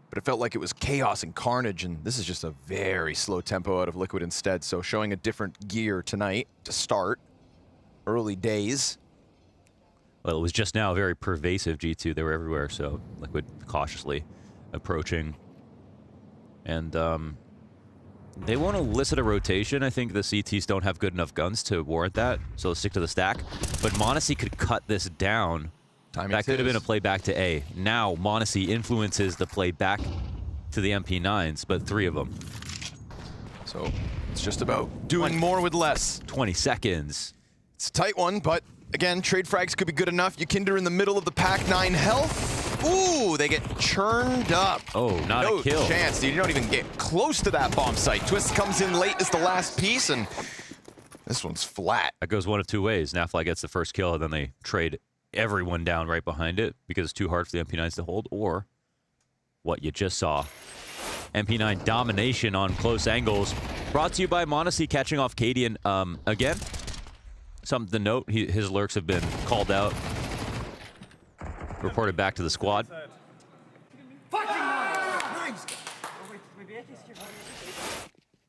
But it felt like it was chaos and carnage, and this is just a very slow tempo out of Liquid instead. So showing a different gear tonight to start. Early days. Well, it was just now very pervasive G2. They were everywhere, so Liquid cautiously approaching. And they won't elicit a rotation. I think the CTs don't have good enough guns to warrant that, so they'll stick to the stack. But Monacy could cut this down. That could have been a play back to A. Now Monacy influences the play back to the MP9s, but 3 of them. So It's just about doing more with less. 20 seconds. It's a tight one, but again, trade frags could be good enough. Yakinder in the middle of the pack, 9 health. Ooh, they get churned up. Oh, not a kill. No chance, dude. You don't even get close to that bomb site. Twist comes in late as the last piece, and this one's flat. That goes one of two ways. Nafly gets the first kill, and then they trade everyone down right behind it because it's too hard for the MP9s to hold, or what you just saw. MP9 domination on close angles. Brought to you by Monacy catching off Cadian. Again, something to note, his lurks have been called out. Reported back to the squad.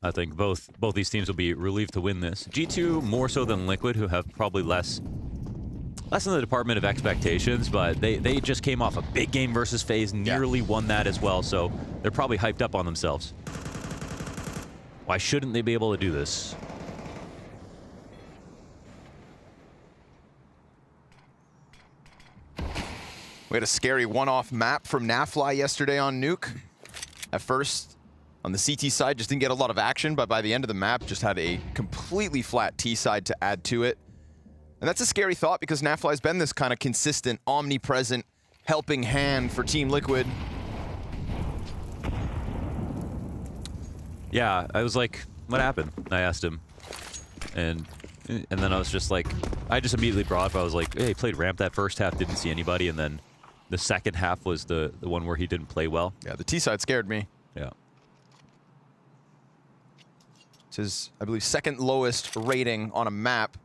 I think both these teams will be relieved to win this. G2 more so than Liquid, who have probably less in the department of expectations, but they just came off a big game versus FaZe, nearly won that as well, so they're probably hyped up on themselves. Why shouldn't they be able to do this? We had a scary one-off map from Nafly yesterday on Nuke. At first, on the CT side, just didn't get a lot of action, but by the end of the map, just had a completely flat T side to add to it. And that's a scary thought because Nafly's been this kind of consistent, omnipresent, helping hand for Team Liquid. Yeah, I was like, what happened? I asked him. And then I was just like, I just immediately brought up, I was like, hey, he played ramp that first half, didn't see anybody, and then the second half was the one where he didn't play well. Yeah, the T side scared me. Yeah. It's his, I believe, second lowest rating on a map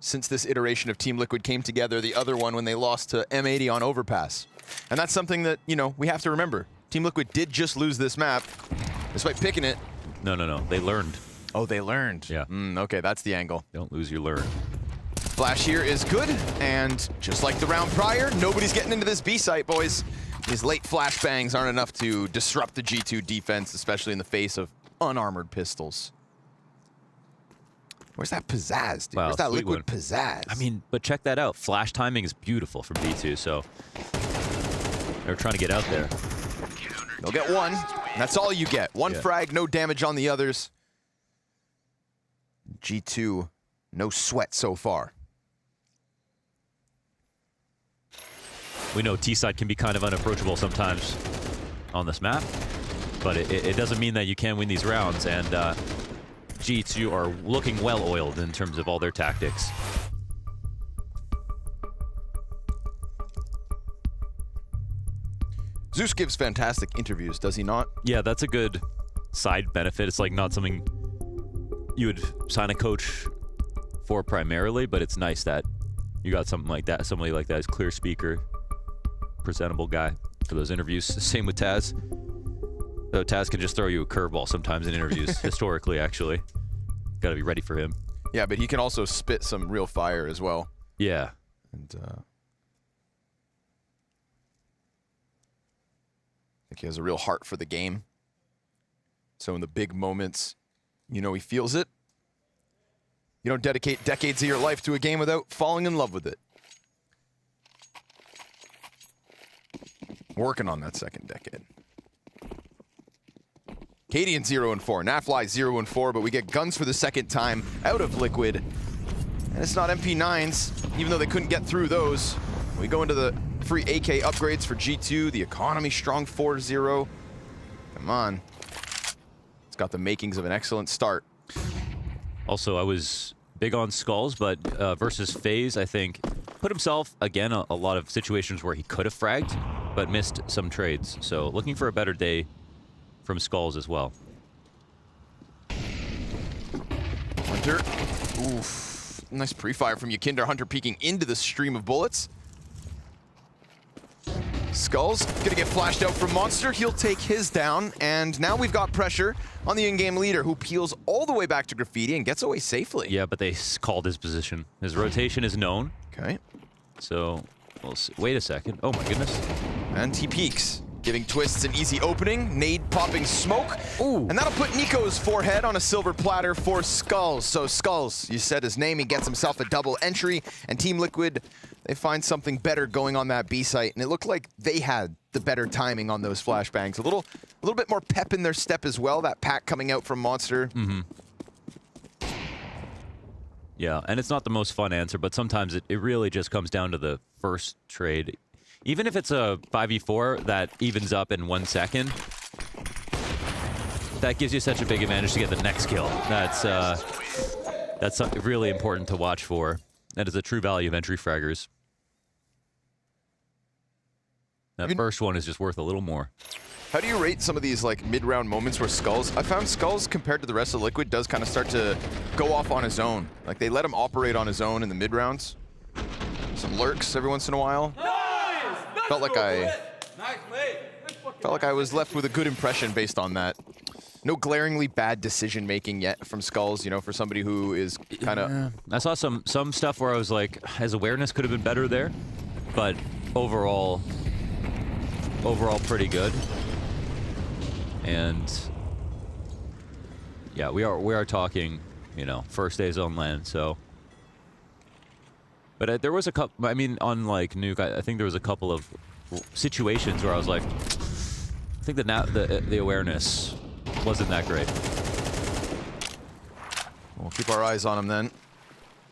since this iteration of Team Liquid came together. The other one when they lost to M80 on Overpass. And that's something that, you know, we have to remember. Team Liquid did just lose this map, despite picking it. No. They learned. Oh, they learned. Yeah. Okay, that's the angle. Don't lose your learn. Flash here is good, and just like the round prior, nobody's getting into this B site, boys. These late flashbangs aren't enough to disrupt the G2 defense, especially in the face of unarmored pistols. Where's that pizzazz, dude? Wow, Where's that sweet Liquid one. pizzazz? I mean, but check that out. Flash timing is beautiful from B2, so they're trying to get out there. They'll get one. That's all you get. One frag, no damage on the others. G2, no sweat so far. We know T-side can be kind of unapproachable sometimes on this map, but it doesn't mean that you can win these rounds, and G2 are looking well-oiled in terms of all their tactics. Zeus gives fantastic interviews, does he not? Yeah, that's a good side benefit. It's like not something you would sign a coach for primarily, but it's nice that you got something like that, somebody like that is clear speaker, presentable guy for those interviews. Same with Taz. Though Taz can just throw you a curveball sometimes in interviews, historically, actually. Got to be ready for him. Yeah, but he can also spit some real fire as well. Yeah. And I think he has a real heart for the game. So in the big moments, you know he feels it. You don't dedicate decades of your life to a game without falling in love with it. Working on that second decade. Cadian 0-4, Nafly 0-4, but we get guns for the second time out of Liquid. And it's not MP9s, even though they couldn't get through those. We go into the free AK upgrades for G2, the economy strong 4-0. Come on. It's got the makings of an excellent start. Also, I was big on Skulls, but versus FaZe, I think, put himself, again, a lot of situations where he could have fragged, but missed some trades. So looking for a better day from Skulls as well. Hunter. Oof. Nice pre-fire from Yakinder. Hunter peeking into the stream of bullets. Skulls gonna get flashed out from Monster. He'll take his down, and now we've got pressure on the in-game leader, who peels all the way back to Graffiti and gets away safely. Yeah, but they called his position. His rotation is known. Okay. So, we'll see. Wait a second. Oh my goodness. And he peeks, giving Twists an easy opening. Nade popping smoke. Ooh. And that'll put Nico's forehead on a silver platter for Skulls. So Skulls, you said his name, he gets himself a double entry, and Team Liquid, they find something better going on that B site, and it looked like they had the better timing on those flashbangs. A little bit more pep in their step as well. That pack coming out from Monster. Yeah, and it's not the most fun answer, but sometimes it really just comes down to the first trade. Even if it's a 5v4 that evens up in 1 second, that gives you such a big advantage to get the next kill. That's really important to watch for. That is a true value of entry fraggers. That first one is just worth a little more. How do you rate some of these like mid-round moments where Skulls, I found Skulls compared to the rest of Liquid does kind of start to go off on his own. Like they let him operate on his own in the mid-rounds. Some lurks every once in a while. Felt like I was left with a good impression based on that. No glaringly bad decision making yet from Skulls, you know, for somebody who is kind of... Yeah. I saw some stuff where I was like, his awareness could have been better there, but overall pretty good. And yeah, we are talking, you know, first day zone land, so. But there was a couple, I mean, on like Nuke, I think there was a couple of situations where I was like, I think the awareness wasn't that great. We'll keep our eyes on him then.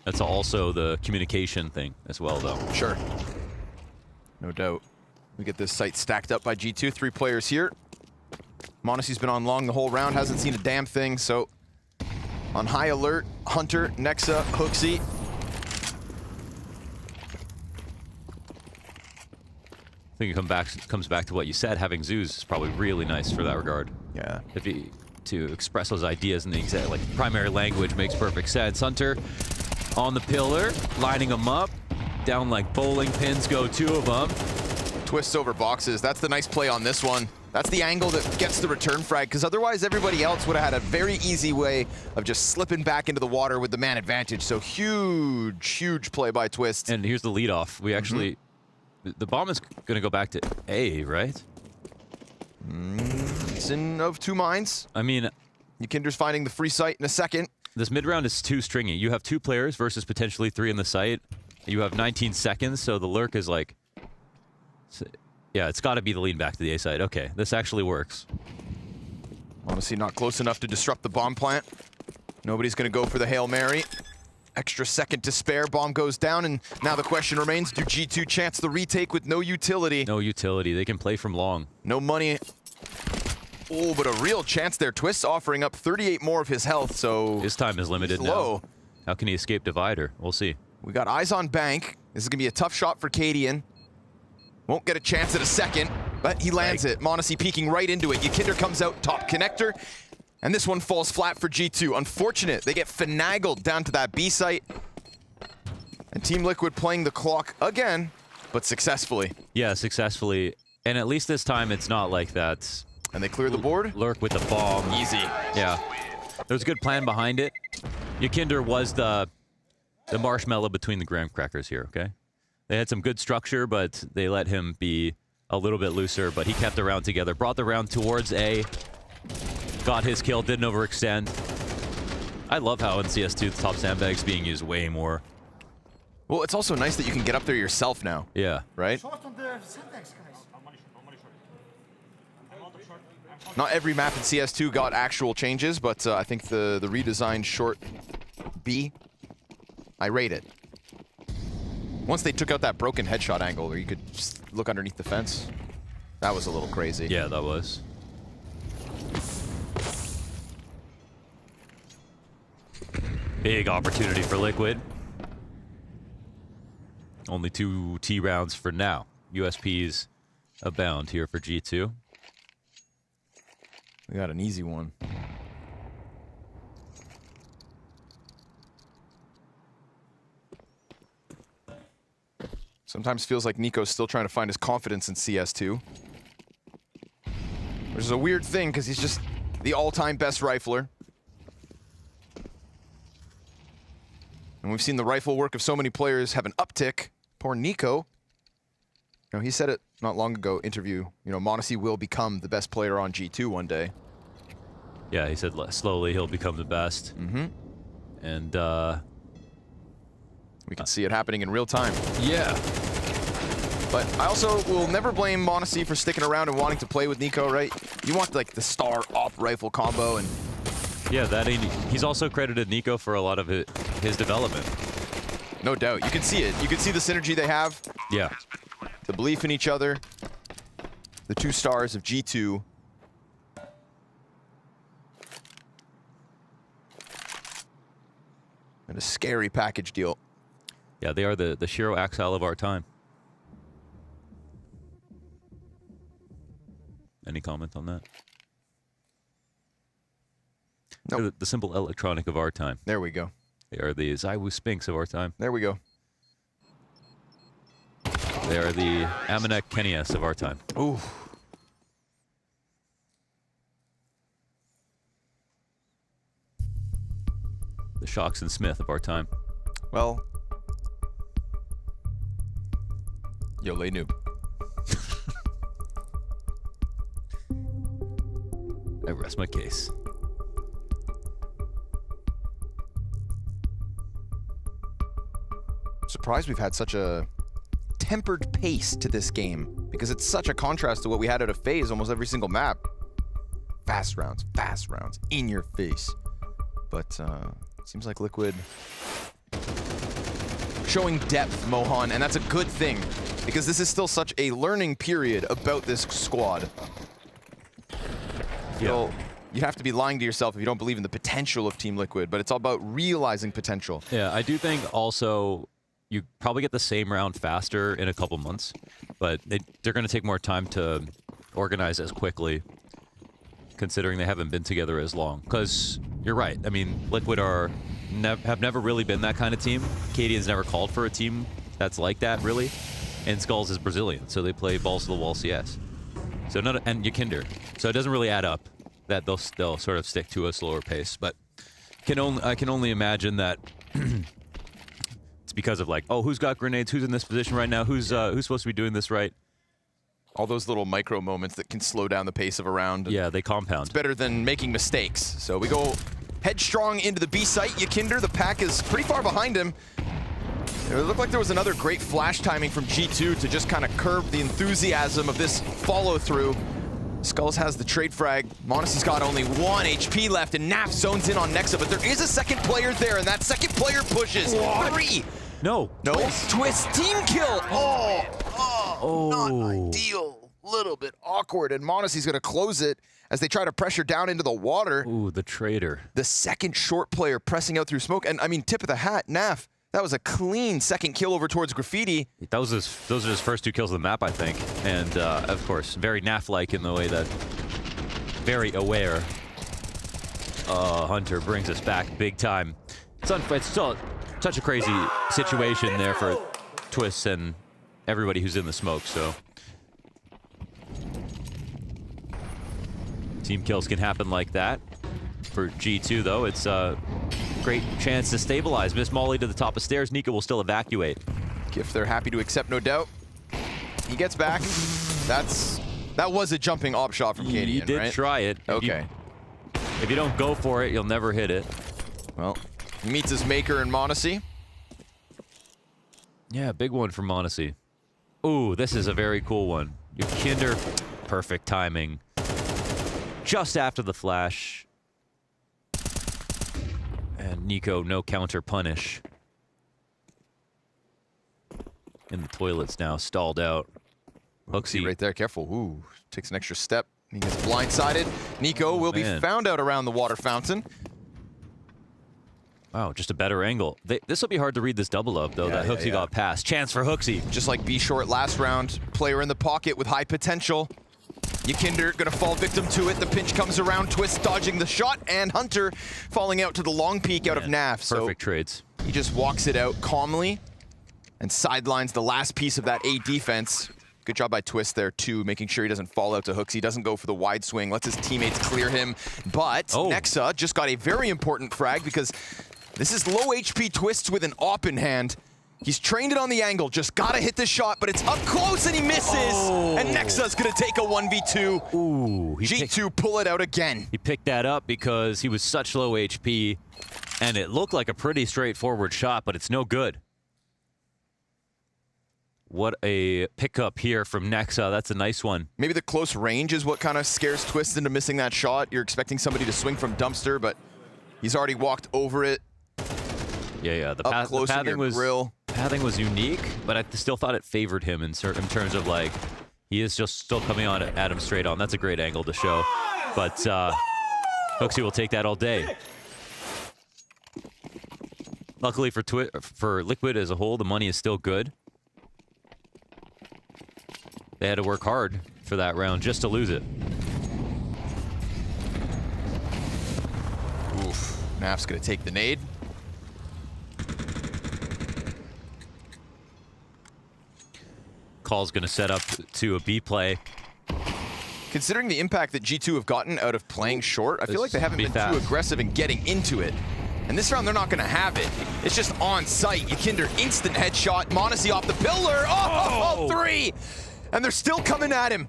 That's also the communication thing as well, though. Sure. No doubt. We get this site stacked up by G2. 3 players here. m0NESY's been on long the whole round, hasn't seen a damn thing, so on high alert, Hunter, Nexa, Hooksy. I think it comes back to what you said. Having Zeus is probably really nice for that regard. Yeah. To express those ideas in the exact primary language makes perfect sense. Hunter on the pillar, lining them up, down like bowling pins. Go 2 of them. Twists over boxes. That's the nice play on this one. That's the angle that gets the return frag, because otherwise everybody else would have had a very easy way of just slipping back into the water with the man advantage. So huge play by Twist. And here's the leadoff. We actually, the bomb is going to go back to A, right? It's in of 2 minds. I mean, Ykinder's finding the free site in a second. This mid round is too stringy. You have 2 players versus potentially 3 in the site. You have 19 seconds, so the lurk is like, yeah, it's got to be the lead back to the A side. Okay, this actually works. m0NESY not close enough to disrupt the bomb plant. Nobody's going to go for the Hail Mary. Extra second to spare. Bomb goes down, and now the question remains, do G2 chance the retake with no utility? No utility. They can play from long. No money. Oh, but a real chance there. Twist offering up 38 more of his health, so... His time is limited now. How can he escape Divider? We'll see. We got eyes on Bank. This is going to be a tough shot for Cadian. Won't get a chance at a second, but he lands it. m0NESY peeking right into it. Ykinder comes out top connector, and this one falls flat for G2. Unfortunate. They get finagled down to that B site. And Team Liquid playing the clock again, but successfully. Yeah, successfully. And at least this time it's not like that. And they clear the board? Lurk with the bomb. Easy. Yeah. There's a good plan behind it. Ykinder was the marshmallow between the graham crackers here, okay? They had some good structure, but they let him be a little bit looser, but he kept the round together. Brought the round towards A. Got his kill, didn't overextend. I love how in CS2 the top sandbag's being used way more. Well, it's also nice that you can get up there yourself now. Yeah. Right? Not every map in CS2 got actual changes, but I think the redesigned short B, I rate it. Once they took out that broken headshot angle where you could just look underneath the fence, that was a little crazy. Yeah, that was. Big opportunity for Liquid. Only 2 T rounds for now. USPs abound here for G2. We got an easy one. Sometimes feels like Nico's still trying to find his confidence in CS2. Which is a weird thing, because he's just the all-time best rifler. And we've seen the rifle work of so many players have an uptick. Poor Nico. You know, he said it not long ago, interview, you know, m0NESY will become the best player on G2 one day. Yeah, he said slowly he'll become the best. Mm-hmm. And, we can see it happening in real time. Yeah. But I also will never blame m0NESY for sticking around and wanting to play with Nico, right? You want like the star op rifle combo, and Yeah, he's also credited Nico for a lot of his development. No doubt. You can see it. You can see the synergy they have. Yeah. The belief in each other. The 2 stars of G2. And a scary package deal. Yeah, they are the Shiro Axile of our time. Any comment on that? No. The simple electronic of our time. There we go. They are the Zaiwu Spinks of our time. There we go. They are the Amanek Kenias of our time. Ooh. The Shocks and Smith of our time. Well. Yo, lay noob. I rest my case. Surprised we've had such a tempered pace to this game because it's such a contrast to what we had out of FaZe almost every single map. Fast rounds, in your face. But seems like Liquid showing depth, Mohan, and that's a good thing because this is still such a learning period about this squad. You'd have to be lying to yourself if you don't believe in the potential of Team Liquid, but it's all about realizing potential. Yeah, I do think also you probably get the same round faster in a couple months, but they're going to take more time to organize as quickly, considering they haven't been together as long. Because you're right. I mean, Liquid have never really been that kind of team. Cadian's never called for a team that's like that, really. And Skulls is Brazilian, so they play balls to the wall CS. So and Yakinder. So it doesn't really add up that they'll sort of stick to a slower pace. But I can only imagine that it's because of like, oh, who's got grenades? Who's in this position right now? Who's supposed to be doing this right? All those little micro moments that can slow down the pace of a round. Yeah, they compound. It's better than making mistakes. So we go headstrong into the B site. Yakinder, the pack is pretty far behind him. It looked like there was another great flash timing from G2 to just kind of curb the enthusiasm of this follow-through. Skulls has the trade frag. Monacy's got only 1 HP left, and Naf zones in on Nexa, but there is a second player there, and that second player pushes. What? 3. No. Twist team kill. Not ideal. Little bit awkward, and Monacy's going to close it as they try to pressure down into the water. Ooh, the traitor. The second short player pressing out through smoke, and I mean, tip of the hat, Naf. That was a clean second kill over towards Graffiti. Those are his first 2 kills of the map, I think. And, of course, very Naf-like in the way that very aware. Hunter brings us back big time. It's still such a crazy situation there for Twists and everybody who's in the smoke, so. Team kills can happen like that. For G2, though, it's a great chance to stabilize. Miss Molly to the top of stairs. Nika will still evacuate. Gift they're happy to accept, no doubt. He gets back. That was a jumping op shot from Cadian, He did right? try it. Okay. If you don't go for it, you'll never hit it. Well, he meets his maker in Monacy. Yeah, big one for Monacy. Ooh, this is a very cool one. Yakinder, perfect timing. Just after the flash. And Nico, no counter punish. In the toilets now, stalled out. Hooksy right there, careful. Ooh, takes an extra step. He gets blindsided. Nico will be found out around the water fountain. Wow, just a better angle. This will be hard to read this double up, though, that Hooksy got past. Chance for Hooksy. Just like B Short last round, player in the pocket with high potential. Yakinder gonna fall victim to it. The pinch comes around, Twist dodging the shot, and Hunter falling out to the long peek out of Naf. Perfect trades. He just walks it out calmly and sidelines the last piece of that A defense. Good job by Twist there, too, making sure he doesn't fall out to Hooks. He doesn't go for the wide swing, lets his teammates clear him. But Nexa just got a very important frag because this is low HP Twists with an op in hand. He's trained it on the angle, just gotta hit the shot, but it's up close and he misses! And Nexa's gonna take a 1v2. Ooh, G2 pull it out again. He picked that up because he was such low HP, and it looked like a pretty straightforward shot, but it's no good. What a pickup here from Nexa. That's a nice one. Maybe the close range is what kind of scares Twist into missing that shot. You're expecting somebody to swing from dumpster, but He's already walked over it. Yeah. The Up close in your grill. pathing was unique, but I still thought it favored him in terms of like he is just still coming on at him straight on. That's a great angle to show, but Hooksy will take that all day. Luckily for Liquid as a whole, the money is still good. They had to work hard for that round just to lose it. Oof. Naf's gonna take the nade. Call's gonna set up to a B play. Considering the impact that G2 have gotten out of playing short, I feel like they haven't been too aggressive in getting into it. And this round, they're not gonna have it. It's just on site. Yakinder instant headshot. m0NESY off the pillar. Oh, 3! And they're still coming at him.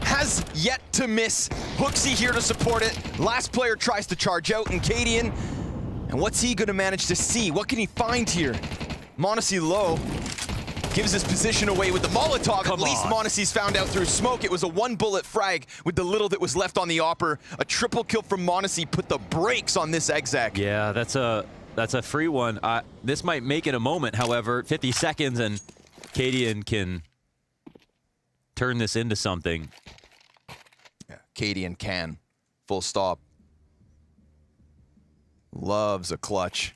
Has yet to miss. Hooksy here to support it. Last player tries to charge out, and Cadian. And what's he gonna manage to see? What can he find here? m0NESY low. Gives his position away with the Molotov. At least m0NESY's found out through smoke. It was a 1-bullet frag with the little that was left on the Opper. A triple kill from m0NESY put the brakes on this exec. Yeah, that's a free one. This might make it a moment, however. 50 seconds and Cadian can turn this into something. Yeah, Cadian can. Full stop. Loves a clutch.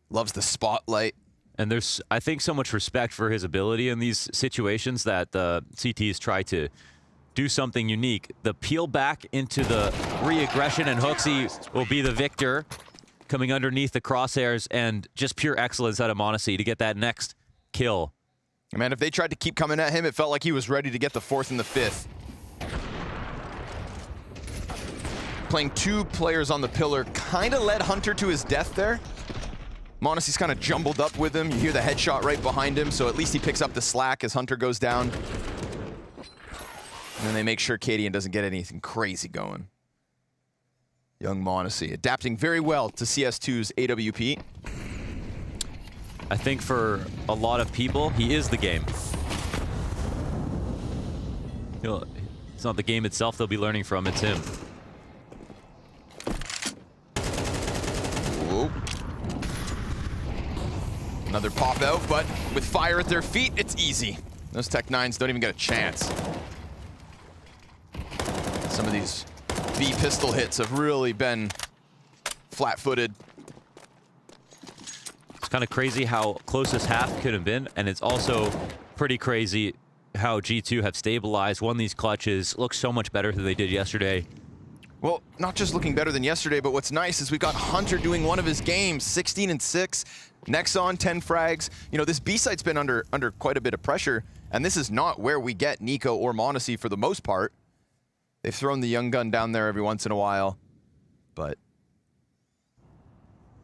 Loves the spotlight. And there's, I think, so much respect for his ability in these situations that the CTs try to do something unique. The peel back into the re-aggression, and Hooksy will be the victor, coming underneath the crosshairs, and just pure excellence out of m0NESY to get that next kill. Man, if they tried to keep coming at him, it felt like he was ready to get the 4th and the 5th. Playing 2 players on the pillar kind of led Hunter to his death there. m0NESY's kind of jumbled up with him. You hear the headshot right behind him, so at least he picks up the slack as Hunter goes down. And then they make sure Cadian doesn't get anything crazy going. Young m0NESY adapting very well to CS2's AWP. I think for a lot of people, he is the game. It's not the game itself they'll be learning from, it's him. Whoa. Another pop out, but with fire at their feet, it's easy. Those Tech-9s don't even get a chance. Some of these B pistol hits have really been flat-footed. It's kind of crazy how close this half could have been, and it's also pretty crazy how G2 have stabilized, won these clutches, look so much better than they did yesterday. Well, not just looking better than yesterday, but what's nice is we've got Hunter doing one of his games, 16-6. Nexon, 10 frags. You know, this B site's been under quite a bit of pressure, and this is not where we get Nico or m0NESY for the most part. They've thrown the young gun down there every once in a while, but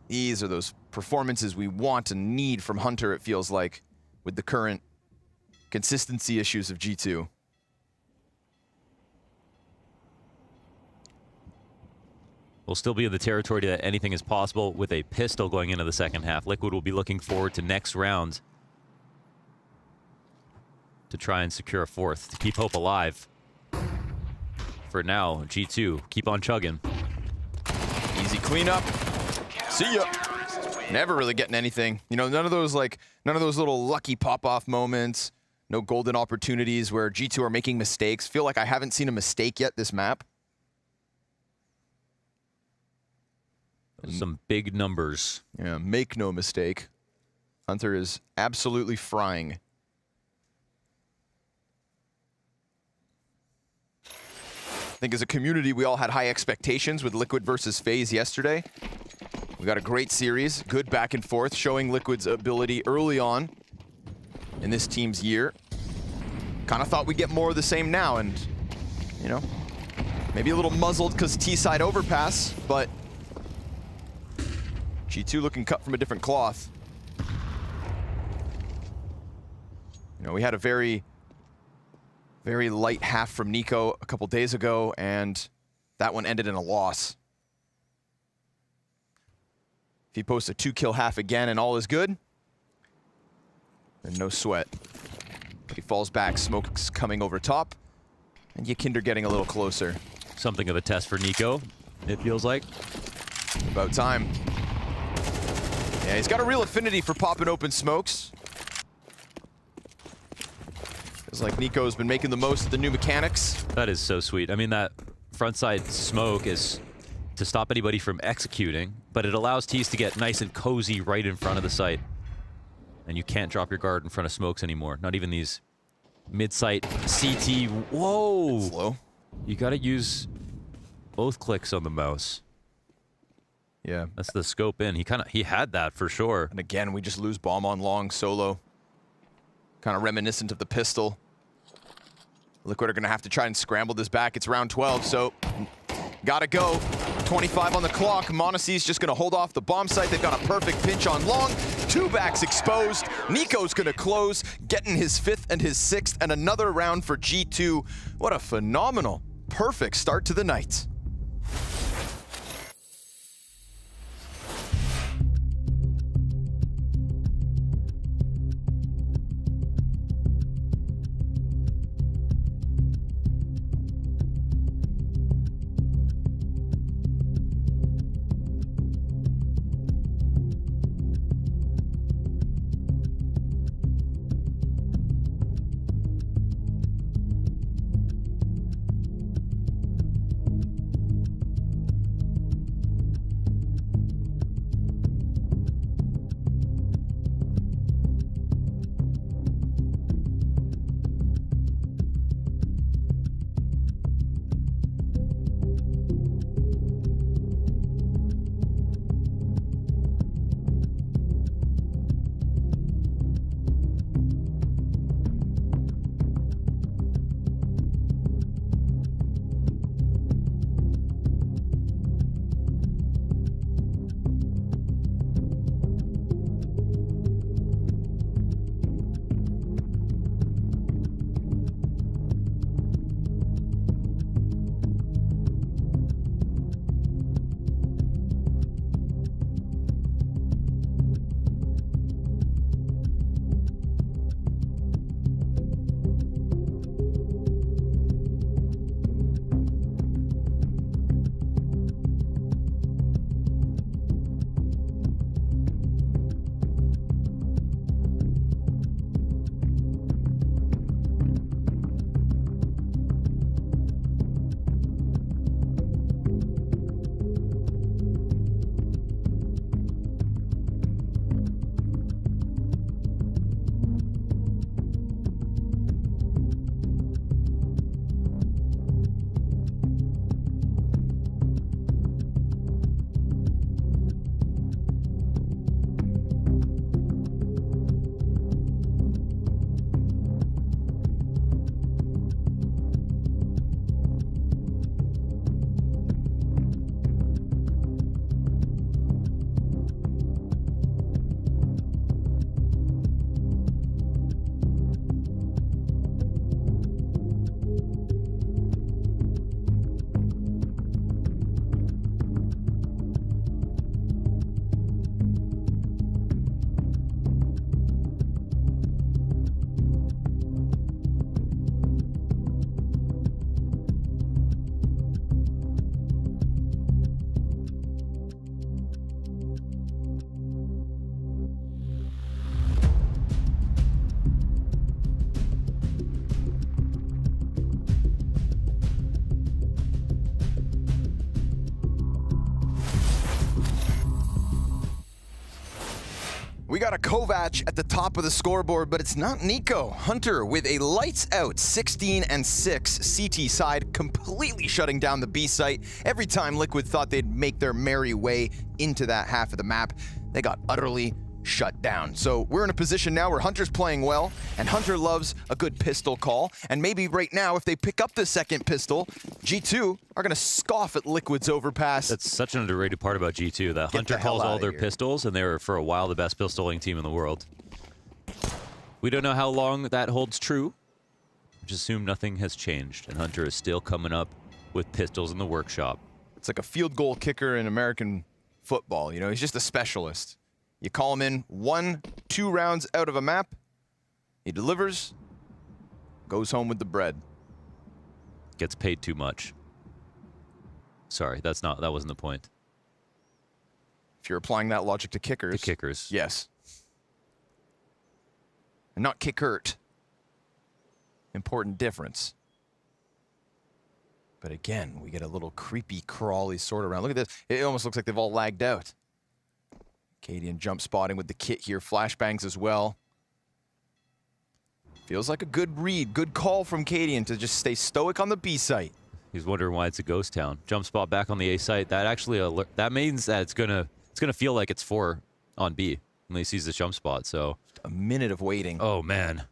these are those performances we want and need from Hunter, it feels like, with the current consistency issues of G2. We'll still be in the territory that anything is possible with a pistol going into the second half. Liquid will be looking forward to next round to try and secure a 4th, to keep hope alive. For now, G2, keep on chugging. Easy cleanup. See ya. Never really getting anything. You know, none of those little lucky pop-off moments, no golden opportunities where G2 are making mistakes. Feel like I haven't seen a mistake yet this map. Some big numbers. Yeah, make no mistake. Hunter is absolutely frying. I think as a community, we all had high expectations with Liquid versus FaZe yesterday. We got a great series, good back and forth, showing Liquid's ability early on in this team's year. Kind of thought we'd get more of the same now, and, you know, maybe a little muzzled because T-side overpass, but G2 looking cut from a different cloth. You know, we had a very light half from Nico a couple days ago, and that one ended in a loss. If he posts a 2-kill half again and all is good, then no sweat. But he falls back, smoke's coming over top, and Yakinder getting a little closer. Something of a test for Nico, it feels like. About time. Yeah, he's got a real affinity for popping open smokes. Feels like Nico's been making the most of the new mechanics. That is so sweet. I mean, that frontside smoke is to stop anybody from executing, but it allows teams to get nice and cozy right in front of the site. And you can't drop your guard in front of smokes anymore. Not even these mid-site CT. Whoa! Slow. You gotta use both clicks on the mouse. Yeah. That's the scope in. He had that for sure. And again, we just lose bomb on long solo. Kind of reminiscent of the pistol. Liquid are gonna have to try and scramble this back. It's round 12, so gotta go. 25 on the clock. m0NESY's just gonna hold off the bomb site. They've got a perfect pinch on long. 2 backs exposed. Nico's gonna close, getting his 5th and his 6th, and another round for G2. What a phenomenal, perfect start to the night. We got a Kovac at the top of the scoreboard, but it's not Nico. Hunter with a lights out 16 and 6 CT side, completely shutting down the B site. Every time Liquid thought they'd make their merry way into that half of the map, they got utterly shut down. So we're in a position now where Hunter's playing well, and Hunter loves a good pistol call. And maybe right now, if they pick up the second pistol, G2 are going to scoff at Liquid's overpass. That's such an underrated part about G2, that Hunter calls all their pistols, and they were, for a while, the best pistoling team in the world. We don't know how long that holds true. Just assume nothing has changed, and Hunter is still coming up with pistols in the workshop. It's like a field goal kicker in American football. You know, he's just a specialist. You call him in 1-2 rounds out of a map, he delivers, goes home with the bread. Gets paid too much. Sorry, that wasn't the point. If you're applying that logic to kickers. The kickers. Yes. And not kickert. Important difference. But again, we get a little creepy, crawly sort of round. Look at this. It almost looks like they've all lagged out. Cadian jump spotting with the kit here. Flashbangs as well. Feels like a good read, good call from Cadian to just stay stoic on the B site. He's wondering why it's a ghost town. Jump spot back on the A site. That actually that means that it's gonna feel like it's 4 on B when he sees the jump spot. So a minute of waiting. Oh man.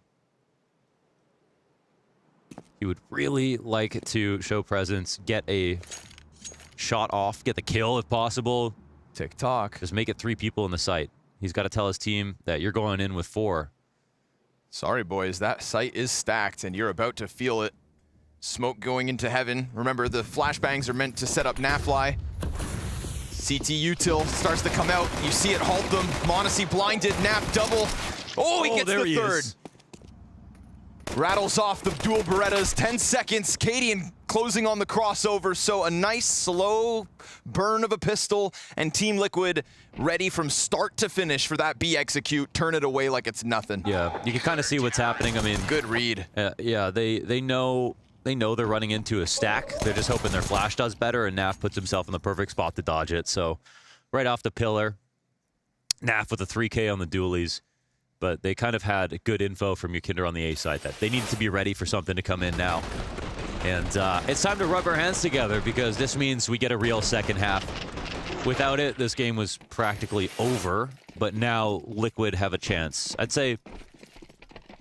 He would really like to show presence, get a shot off, get the kill if possible. Tick-tock. Just make it 3 people in the site. He's got to tell his team that you're going in with 4. Sorry, boys. That site is stacked, and you're about to feel it. Smoke going into heaven. Remember, the flashbangs are meant to set up Nafly. CT util starts to come out. You see it halt them. Monacy blinded. Naf double. Oh, he gets the third. Rattles off the dual Berettas. 10 seconds. Cadian closing on the crossover. So a nice slow burn of a pistol, and Team Liquid ready from start to finish for that B execute. Turn it away like it's nothing. Yeah, you can kind of see what's happening. I mean, good read. Yeah, they know they're running into a stack. They're just hoping their flash does better, and Naf puts himself in the perfect spot to dodge it. So right off the pillar, Naf with a 3K on the dualies. But they kind of had good info from Yukinder on the A side that they needed to be ready for something to come in now. And it's time to rub our hands together, because this means we get a real second half. Without it, this game was practically over, but now Liquid have a chance. I'd say,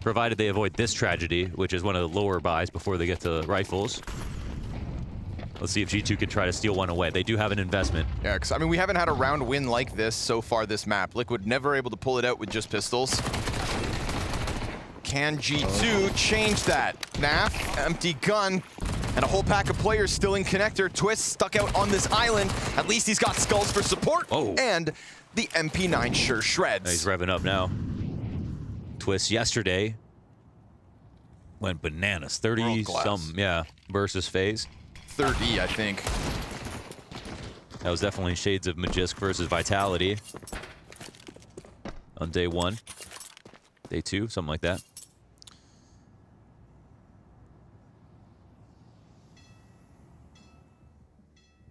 provided they avoid this tragedy, which is one of the lower buys before they get to rifles. Let's see if G2 can try to steal one away. They do have an investment. Yeah, because I mean, we haven't had a round win like this so far this map. Liquid never able to pull it out with just pistols. Can G2 change that? Naf, empty gun, and a whole pack of players still in connector. Twist stuck out on this island. At least he's got skulls for support. Oh. And the MP9 sure shreds. He's revving up now. Twist yesterday went bananas. 30-some, yeah, versus FaZe. 30, I think. That was definitely shades of Magisk versus Vitality on day 1. Day 2, something like that.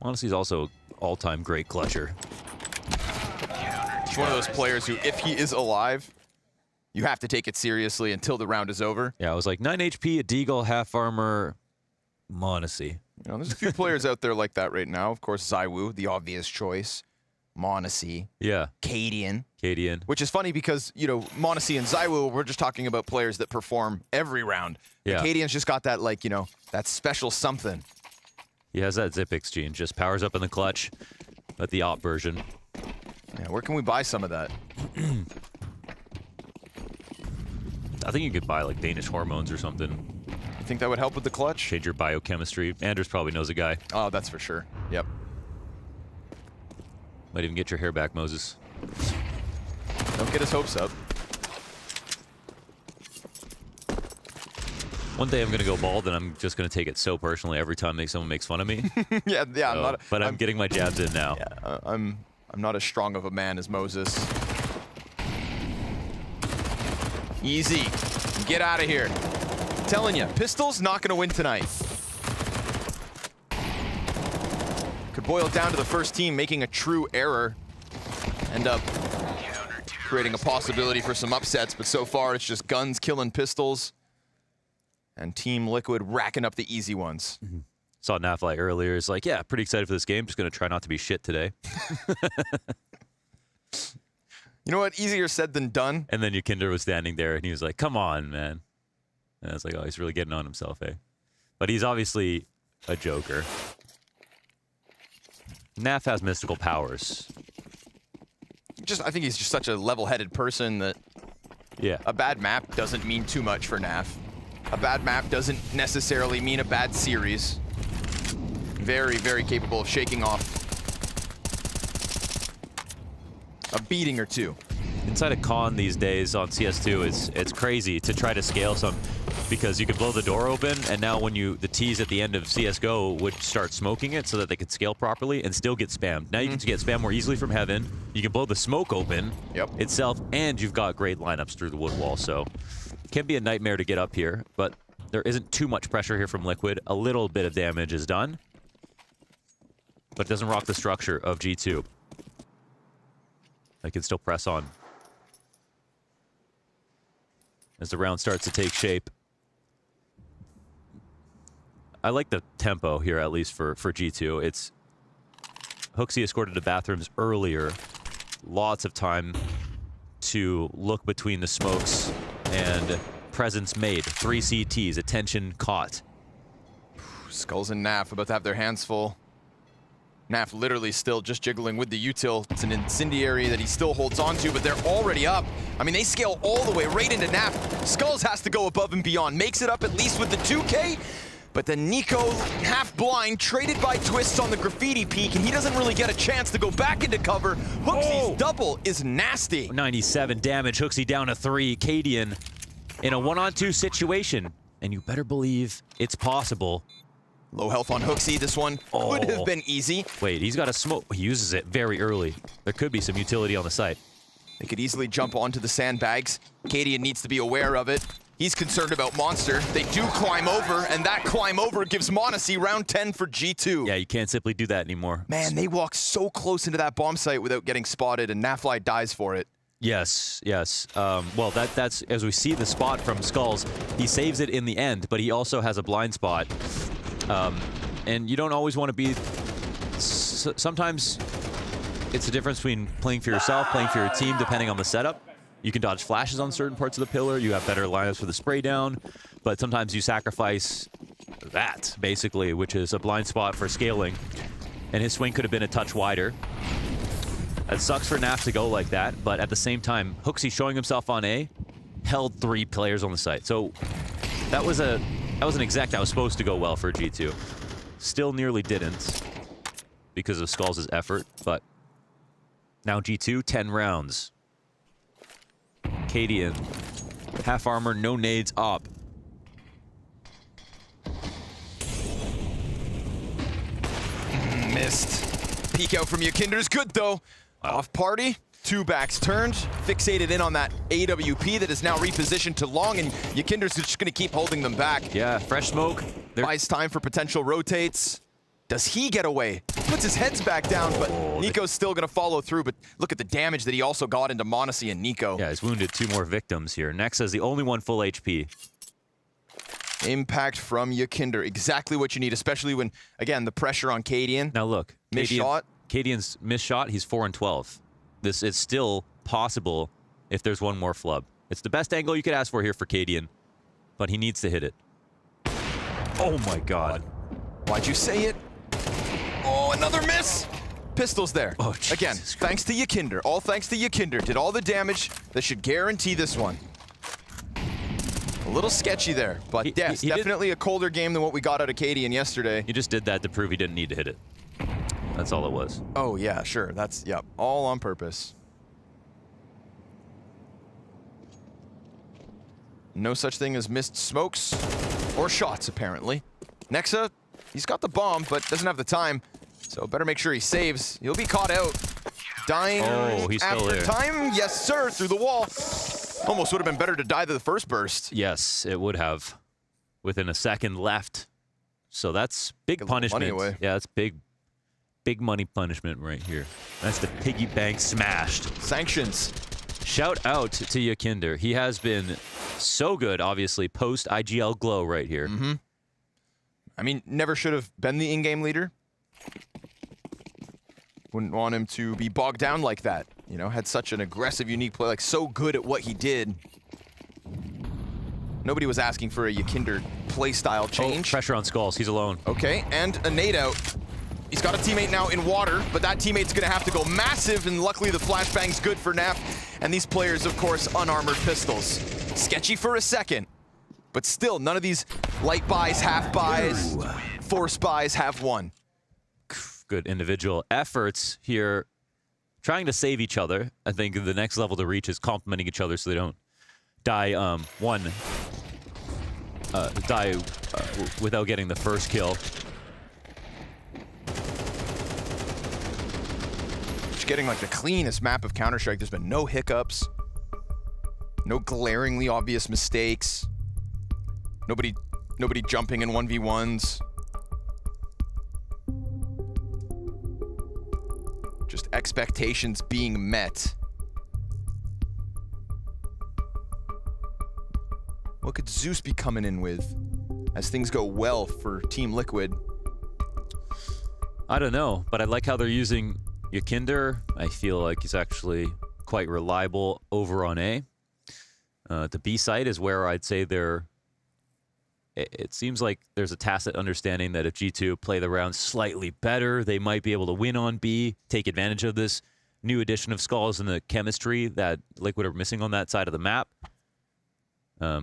Honestly, he's also all-time great clutcher. He's one of those players who, if he is alive, you have to take it seriously until the round is over. Yeah, it was like 9 HP, a Deagle, half armor, Monacy. You know, there's a few players out there like that right now. Of course, Zywoo, the obvious choice. Monacy. Yeah. Cadian. Cadian. Which is funny because, you know, Monacy and Zywoo, we're just talking about players that perform every round. Yeah. Cadian's just got that, like, you know, that special something. He has that zip exchange, just powers up in the clutch, but the op version. Yeah, where can we buy some of that? I think you could buy like Danish hormones or something. You think that would help with the clutch? Change your biochemistry. Anders probably knows a guy. Oh, that's for sure. Yep. Might even get your hair back, Moses. Don't get his hopes up. One day I'm going to go bald, and I'm just going to take it so personally every time someone makes fun of me. Yeah. So, I'm getting my jabs in now. Yeah, I'm not as strong of a man as Moses. Easy. Get out of here. I'm telling you, Pistol's not going to win tonight. Could boil down to the first team making a true error. End up creating a possibility for some upsets, but so far it's just guns killing Pistols. And Team Liquid racking up the easy ones. Mm-hmm. Saw Nafly earlier. It's like, yeah, pretty excited for this game. Just going to try not to be shit today. You know what? Easier said than done. And then Yukinder was standing there, and he was like, come on, man. And I was like, oh, he's really getting on himself, eh? But he's obviously a joker. Naf has mystical powers. I think he's just such a level-headed person that a bad map doesn't mean too much for Naf. A bad map doesn't necessarily mean a bad series. Very, very capable of shaking off a beating or two. inside of Con these days on CS2, it's crazy to try to scale some, because you could blow the door open, and now when the T's at the end of CSGO would start smoking it so that they could scale properly and still get spammed. Now you can get spammed more easily from heaven. You can blow the smoke open itself, and you've got great lineups through the wood wall. So it can be a nightmare to get up here, but there isn't too much pressure here from Liquid. A little bit of damage is done, but it doesn't rock the structure of G2. They can still press on as the round starts to take shape. I like the tempo here, at least for G2. It's HooXi escorted to bathrooms earlier. Lots of time to look between the smokes, and presence made. 3 CTs, attention caught. Skulls and Naf about to have their hands full. Naf literally still just jiggling with the util. It's an incendiary that he still holds on to, but they're already up. I mean, they scale all the way right into Naf. Skulls has to go above and beyond. Makes it up at least with the 2K. But then Nico, half blind, traded by Twists on the graffiti peak, and he doesn't really get a chance to go back into cover. HooXi's double is nasty. 97 damage, HooXi down to 3. Cadian in a 1-on-2 situation, and you better believe it's possible. Low health on HooXi. This one could have been easy. Wait, he's got a smoke. He uses it very early. There could be some utility on the site. They could easily jump onto the sandbags. Cadian needs to be aware of it. He's concerned about Monster. They do climb over, and that climb over gives Monacy round 10 for G2. Yeah, you can't simply do that anymore. Man, they walk so close into that bomb site without getting spotted, and Nafly dies for it. Yes, yes. Well, that's as we see the spot from Skulls. He saves it in the end, but he also has a blind spot. And you don't always want to be... Sometimes it's the difference between playing for yourself, playing for your team, depending on the setup. You can dodge flashes on certain parts of the pillar. You have better lineups for the spray down. But sometimes you sacrifice that, basically, which is a blind spot for scaling. And his swing could have been a touch wider. It sucks for Naf to go like that, but at the same time, HooXi showing himself on A, held 3 players on the site. So that was an exec that was supposed to go well for G2. Still nearly didn't because of Skulls' effort, but now G2, 10 rounds. Cadian, half armor, no nades up. Missed. Peek out from Yakinder's good though. Off party, 2 backs turned, fixated in on that AWP that is now repositioned to long, and Yakinder's just gonna keep holding them back. Yeah, fresh smoke. Buys time for potential rotates. Does he get away? Puts his heads back down, but Nico's still gonna follow through, but look at the damage that he also got into Monacy and Nico. Yeah, he's wounded 2 more victims here. Nexa's the only one full HP. Impact from Yakinder, exactly what you need, especially when, again, the pressure on Cadian. Now look, missed shot. Cadian's missed shot, he's 4-12. This is still possible if there's one more flub. It's the best angle you could ask for here for Cadian, but he needs to hit it. Oh my god. Why'd you say it? Oh, another miss! Pistols there. Oh, Jesus again, Christ. thanks to Yakinder. All thanks to Yakinder. Did all the damage that should guarantee this one. A little sketchy there, but yes, definitely a colder game than what we got out of Cadian yesterday. He just did that to prove he didn't need to hit it. That's all it was. Oh yeah, sure. That's, yep, all on purpose. No such thing as missed smokes or shots, apparently. Nexa, he's got the bomb, but doesn't have the time, so better make sure he saves. He'll be caught out. Dying he's still after there. time. Yes, sir, through the wall. Almost would have been better to die to the first burst. Yes, it would have. Within a second left. So that's big punishment. money away. Yeah, that's big money punishment right here. That's the piggy bank smashed. Sanctions. Shout out to Yakinder. He has been so good, obviously, post IGL glow right here. Mm-hmm. I mean, never should have been the in-game leader. Wouldn't want him to be bogged down like that. You know, had such an aggressive, unique play, like so good at what he did. Nobody was asking for a Yakinder playstyle change. Pressure on Skulls, he's alone. Okay, and a nade out. He's got a teammate now in water, but that teammate's gonna have to go massive, and luckily the flashbang's good for Naf. And these players, of course, unarmored pistols. Sketchy for a second, but still, none of these light buys, half buys, force buys have won. Good individual efforts here. trying to save each other. I think the next level to reach is complementing each other so they don't die without getting the first kill. Just getting like the cleanest map of Counter-Strike. There's been no hiccups, no glaringly obvious mistakes, nobody jumping in 1v1s. Just expectations being met. What could Zeus be coming in with as things go well for Team Liquid? I don't know, but I like how they're using Yakinder. I feel like he's actually quite reliable over on A. The B site is where I'd say it seems like there's a tacit understanding that if G2 play the round slightly better, they might be able to win on B, take advantage of this new addition of Skulls and the chemistry that Liquid are missing on that side of the map. There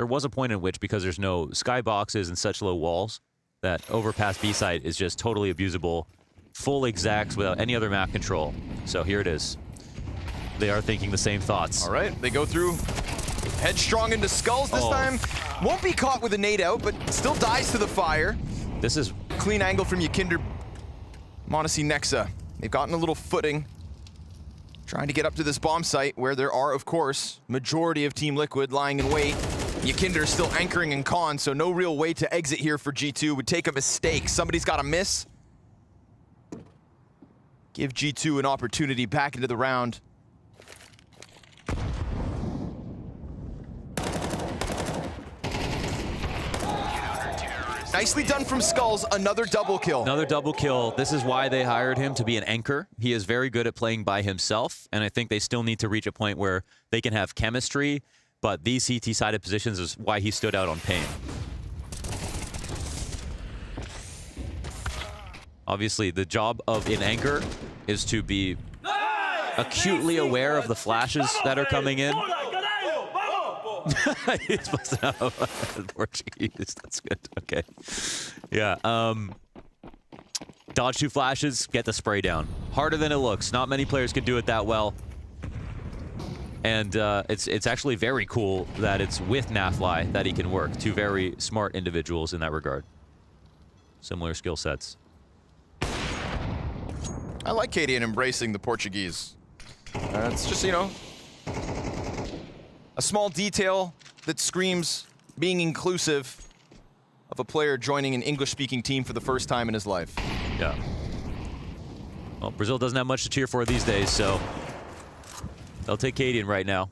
was a point in which, because there's no skyboxes and such low walls, that overpass B site is just totally abusable, full exacts without any other map control. So here it is. They are thinking the same thoughts. All right, they go through headstrong into Skulls this time. Won't be caught with a nade out, but still dies to the fire. This is clean angle from Yakinder. m0NESY Nexa. They've gotten a little footing, trying to get up to this bomb site where there are, of course, majority of Team Liquid lying in wait. Yakinder is still anchoring in con, so no real way to exit here for G2. Would take a mistake. Somebody's got to miss. Give G2 an opportunity back into the round. Nicely done from Skulls, another double kill. Another double kill. This is why they hired him, to be an anchor. He is very good at playing by himself, and I think they still need to reach a point where they can have chemistry, but these CT-sided positions is why he stood out on Pain. Obviously, the job of an anchor is to be acutely aware of the flashes that are coming in. He's supposed to know Portuguese. That's good. Okay. Yeah. Dodge 2 flashes, get the spray down. Harder than it looks. Not many players can do it that well. And it's actually very cool that it's with Nafly that he can work. Two very smart individuals in that regard. Similar skill sets. I like Cadian embracing the Portuguese. It's just, you know, a small detail that screams being inclusive of a player joining an English-speaking team for the first time in his life. Yeah. Well, Brazil doesn't have much to cheer for these days, so they'll take Cadian right now.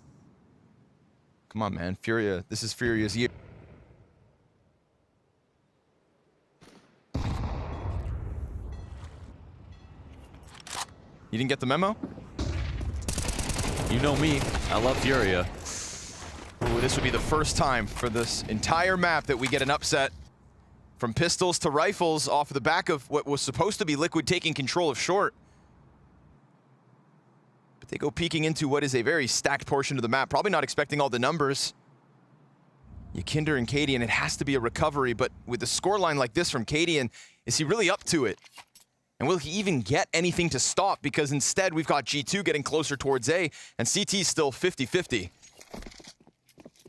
Come on, man. Furia. This is Furia's year. You didn't get the memo? You know me. I love Furia. Ooh, this would be the first time for this entire map that we get an upset from pistols to rifles off the back of what was supposed to be Liquid taking control of short. But they go peeking into what is a very stacked portion of the map, probably not expecting all the numbers. Yakinder and Cadian, it has to be a recovery, but with a scoreline like this from Cadian, is he really up to it? And will he even get anything to stop? Because instead, we've got G2 getting closer towards A, and CT's still 50-50.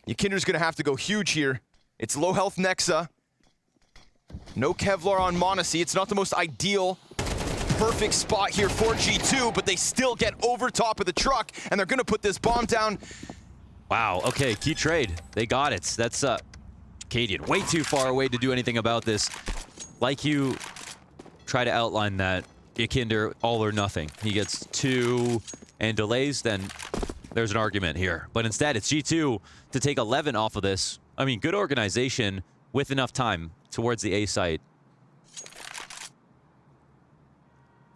Yakinder's gonna have to go huge here. It's low health Nexa. No Kevlar on m0NESY. It's not the most ideal, perfect spot here for G2, but they still get over top of the truck, and they're gonna put this bomb down. Wow, okay, key trade. They got it. That's Cadian way too far away to do anything about this. Like you try to outline that, Yakinder, all or nothing. He gets 2 and delays, then there's an argument here. But instead, it's G2 to take 11 off of this. I mean, good organization with enough time towards the A site.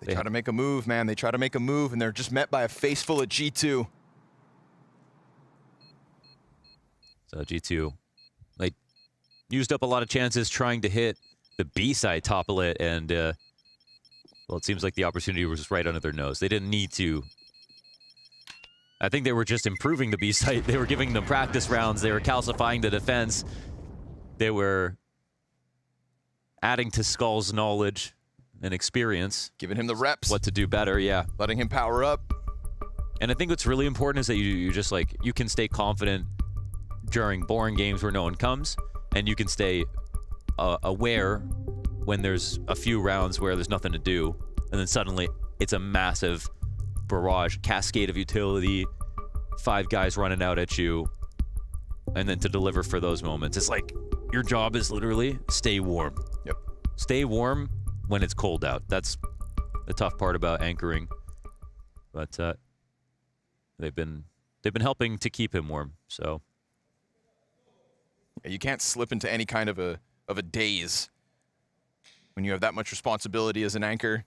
They try to make a move, man. They try to make a move, and they're just met by a face full of G2. So G2, they used up a lot of chances trying to hit the B side, topple it, and well, it seems like the opportunity was just right under their nose. They didn't need to. I think they were just improving the B site. They were giving them practice rounds. They were calcifying the defense. They were adding to Skull's knowledge. and experience. Giving him the reps. What to do better, yeah. Letting him power up. And I think what's really important is that you just like, you can stay confident during boring games where no one comes, and you can stay aware when there's a few rounds where there's nothing to do, and then suddenly it's a massive barrage, cascade of utility, 5 guys running out at you, and then to deliver for those moments. It's like your job is literally stay warm. Yep. Stay warm when it's cold out. That's the tough part about anchoring. But they've been helping to keep him warm. So you can't slip into any kind of a daze when you have that much responsibility as an anchor.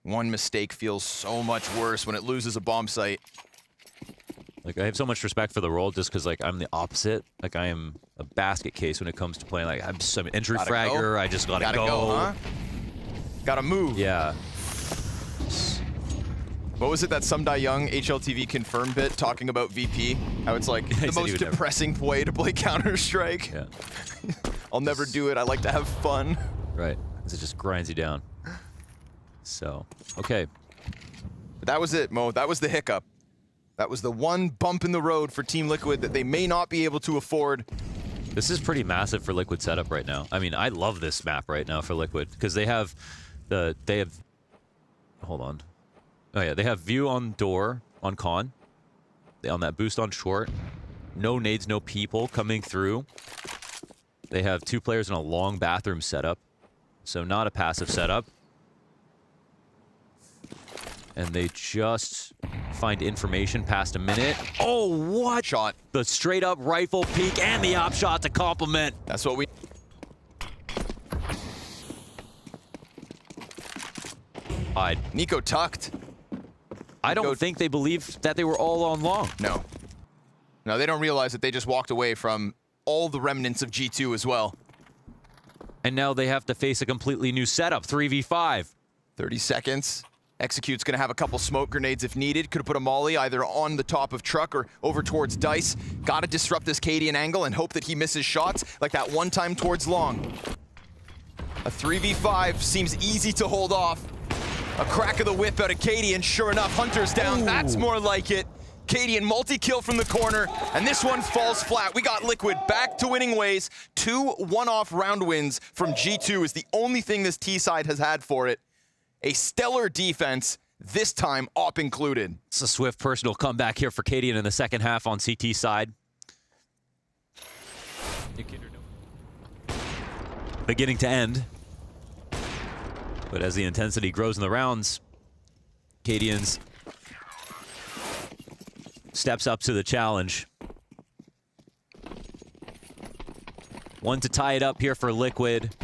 One mistake feels so much worse when it loses a bomb site. Like, I have so much respect for the role just because, like, I'm the opposite. Like, I am a basket case when it comes to playing. Like, I'm an entry fragger. Go. I just gotta go. Huh? Gotta move. Yeah. What was it that Some Die Young HLTV confirmed bit talking about VP? How it's like the most depressing way to play Counter-Strike. Yeah. I'll never do it. I like to have fun. Right. Because it just grinds you down. So, okay. But that was it, Mo. That was the hiccup. That was the one bump in the road for Team Liquid that they may not be able to afford. This is pretty massive for Liquid setup right now. I mean, I love this map right now for Liquid because they have hold on. Oh yeah, they have view on door on con. On that boost on short. No nades, no people coming through. They have 2 players in a long bathroom setup. So not a passive setup. And they just find information past a minute. Oh, what? Shot. The straight up rifle peek and the op shot to complement. That's what we... Nico tucked. I don't think they believe that they were all on long. No. No, they don't realize that they just walked away from all the remnants of G2 as well. And now they have to face a completely new setup, 3v5. 30 seconds. Execute's gonna have a couple smoke grenades if needed. Could have put a molly either on the top of truck or over towards Dice. Gotta disrupt this Cadian angle and hope that he misses shots like that one time towards long. A 3v5 seems easy to hold off. A crack of the whip out of Cadian. Sure enough, Hunter's down. Ooh. That's more like it. Cadian multi-kill from the corner, and this one falls flat. We got Liquid back to winning ways. 2 one-off round wins from G2 is the only thing this T side has had for it. A stellar defense, this time op included. It's a swift personal comeback here for Cadian in the second half on CT side. Beginning to end. But as the intensity grows in the rounds, Cadians steps up to the challenge. One to tie it up here for Liquid.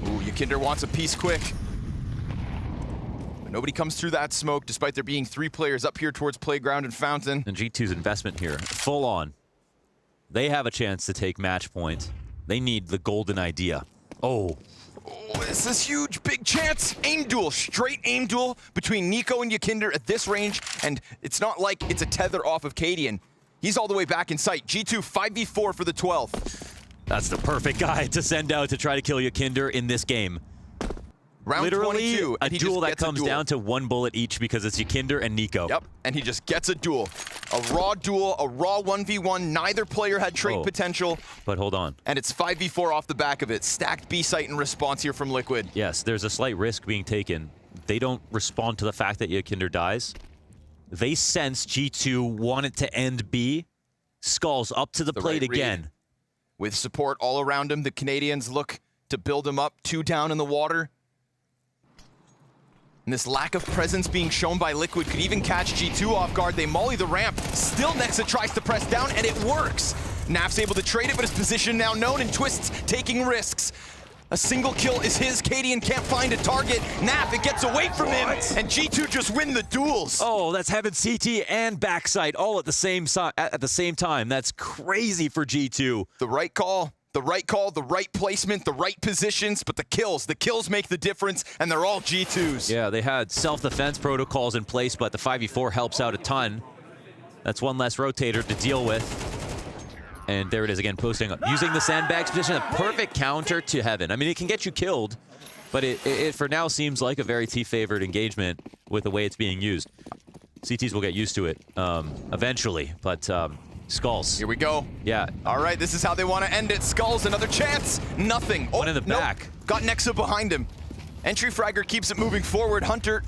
Ooh, Yakinder wants a piece quick. But nobody comes through that smoke, despite there being 3 players up here towards Playground and Fountain. And G2's investment here, full on. They have a chance to take match point. They need the golden idea. Oh, this is huge, big chance. Aim duel, straight aim duel between Nico and Yakinder at this range, and it's not like it's a tether off of Cadian. He's all the way back in sight. G2 5v4 for the 12th. That's the perfect guy to send out to try to kill Yakinder in this game. Round literally 22, a duel that comes down to 1 bullet each because it's Yakinder and Nico. Yep, and he just gets a duel. A raw duel, a raw 1v1. Neither player had trait potential. But hold on. And it's 5v4 off the back of it. Stacked B site in response here from Liquid. Yes, there's a slight risk being taken. They don't respond to the fact that Yakinder dies. They sense G2 wanted to end B. Skulls up to the plate right again. Read. With support all around him, the Canadians look to build him up. 2 down in the water. And this lack of presence being shown by Liquid could even catch G2 off guard. They molly the ramp. Still Nexa tries to press down, and it works. Naf's able to trade it, but his position now known, and Twist's taking risks. A single kill is his. Cadian can't find a target. Naf, it gets away from him, and G2 just win the duels. Oh, that's having CT and backside all at the same time. That's crazy for G2. The right call. The right call, the right placement, the right positions, but the kills make the difference, and they're all G2s. Yeah, they had self-defense protocols in place, but the 5v4 helps out a ton. That's one less rotator to deal with. And there it is again, posting, using the sandbags position, a perfect counter to Heaven. I mean, it can get you killed, but it for now seems like a very T-favored engagement with the way it's being used. CTs will get used to it eventually, but Skulls. Here we go. Yeah. All right, this is how they want to end it. Skulls, another chance. Nothing. One in the back. Got Nexa behind him. Entry Fragger keeps it moving forward. Hunter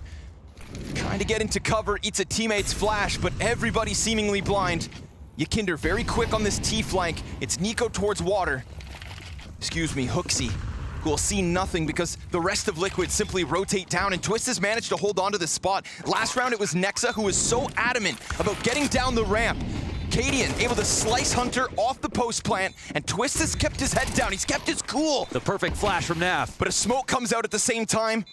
trying to get into cover, eats a teammate's flash, but everybody seemingly blind. Yakinder very quick on this T flank. It's Nico towards water. Excuse me, Hooksy, who will see nothing because the rest of Liquid simply rotate down, and Twist has managed to hold on to the spot. Last round it was Nexa who was so adamant about getting down the ramp. Cadian able to slice Hunter off the post plant, and Twist has kept his head down. He's kept his cool. The perfect flash from Naf. But a smoke comes out at the same time.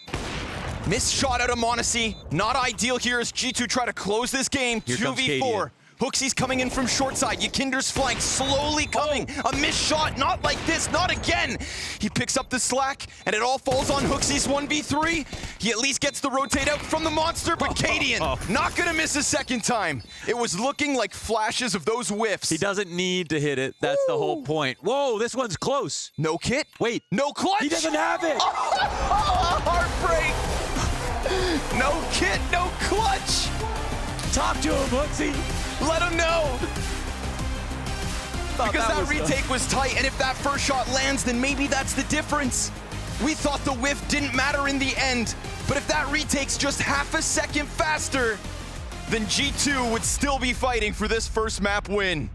Missed shot out of Monacy. Not ideal here as G2 try to close this game. Here comes 2v4. Cadian. Hooksy's coming in from short side. Yakinder's flank slowly coming. A missed shot, not like this, not again. He picks up the slack, and it all falls on Hooksy's 1v3. He at least gets the rotate out from the monster, but Cadian not gonna miss a second time. It was looking like flashes of those whiffs. He doesn't need to hit it. That's the whole point. Whoa, this one's close. No kit. Wait. No clutch. He doesn't have it. Heartbreak. No kit, no clutch. Talk to him, Hooksy. Let him know. Because that retake was tight, and if that first shot lands, then maybe that's the difference. We thought the whiff didn't matter in the end, but if that retake's just half a second faster, then G2 would still be fighting for this first map win.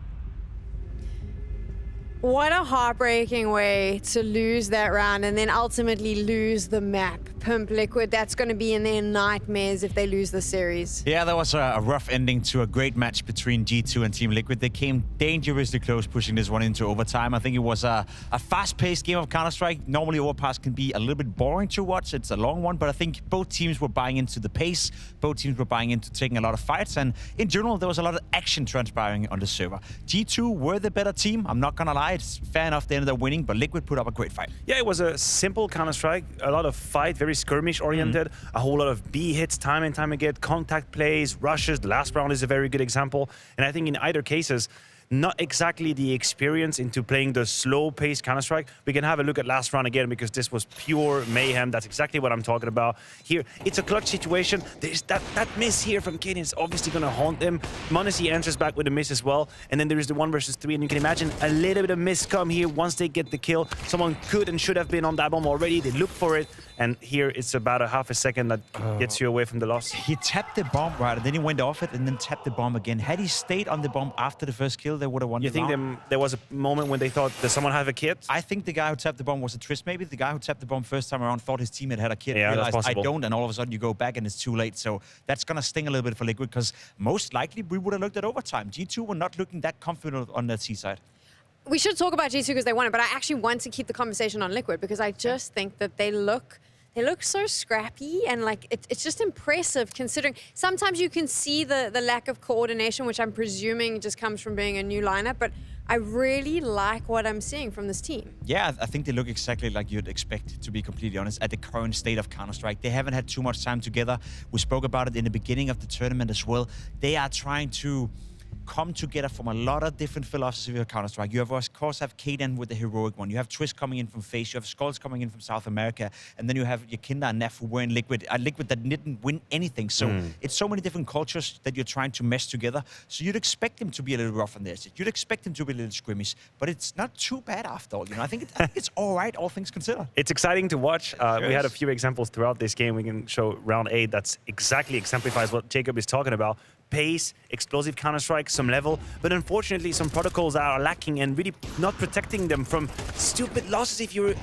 What a heartbreaking way to lose that round and then ultimately lose the map. Pimp Liquid, that's going to be in their nightmares if they lose the series. Yeah, that was a rough ending to a great match between G2 and Team Liquid. They came dangerously close, pushing this one into overtime. I think it was a fast-paced game of Counter-Strike. Normally, Overpass can be a little bit boring to watch. It's a long one, but I think both teams were buying into the pace. Both teams were buying into taking a lot of fights, and in general, there was a lot of action transpiring on the server. G2 were the better team. I'm not gonna lie. It's fair enough they ended up winning, but Liquid put up a great fight. Yeah, it was a simple Counter-Strike, a lot of fight, very skirmish-oriented, a whole lot of B hits time and time again, contact plays, rushes. The last round is a very good example. And I think in either cases, not exactly the experience into playing the slow-paced Counter-Strike. We can have a look at last round again because this was pure mayhem. That's exactly what I'm talking about. Here, it's a clutch situation. There's that miss here from Cadian is obviously going to haunt them. Monacy answers back with a miss as well. And then there is the 1v3, and you can imagine a little bit of miss come here once they get the kill. Someone could and should have been on that bomb already. They look for it, and here it's about a half a second that gets you away from the loss. He tapped the bomb right, and then he went off it and then tapped the bomb again. Had he stayed on the bomb after the first kill, they would have won. You think there was a moment when they thought, does someone have a kit? I think the guy who tapped the bomb was a Trist maybe. The guy who tapped the bomb first time around thought his teammate had a kit. Yeah, realized, that's possible. I don't, and all of a sudden you go back and it's too late. So that's going to sting a little bit for Liquid because most likely we would have looked at overtime. G2 were not looking that confident on the C side. We should talk about G2 because they won it, but I actually want to keep the conversation on Liquid because I just think that they look so scrappy and like it's just impressive considering sometimes you can see the lack of coordination, which I'm presuming just comes from being a new lineup, but I really like what I'm seeing from this team. Yeah, I think they look exactly like you'd expect, to be completely honest, at the current state of Counter-Strike. They haven't had too much time together. We spoke about it in the beginning of the tournament as well. They are trying to come together from a lot of different philosophies of Counter-Strike. You have, of course, Cadian with the heroic one. You have Twist coming in from FaZe. You have Skulls coming in from South America. And then you have Yakinder and Nef who were in Liquid. Liquid that didn't win anything. So it's so many different cultures that you're trying to mesh together. So you'd expect them to be a little rough on their side. You'd expect them to be a little squeamish. But it's not too bad after all. You know, I think it's all right, all things considered. It's exciting to watch. We had a few examples throughout this game. We can show round 8 that's exactly exemplifies what Jacob is talking about. Pace, explosive Counter-Strike, some level, but unfortunately some protocols are lacking and really not protecting them from stupid losses. If you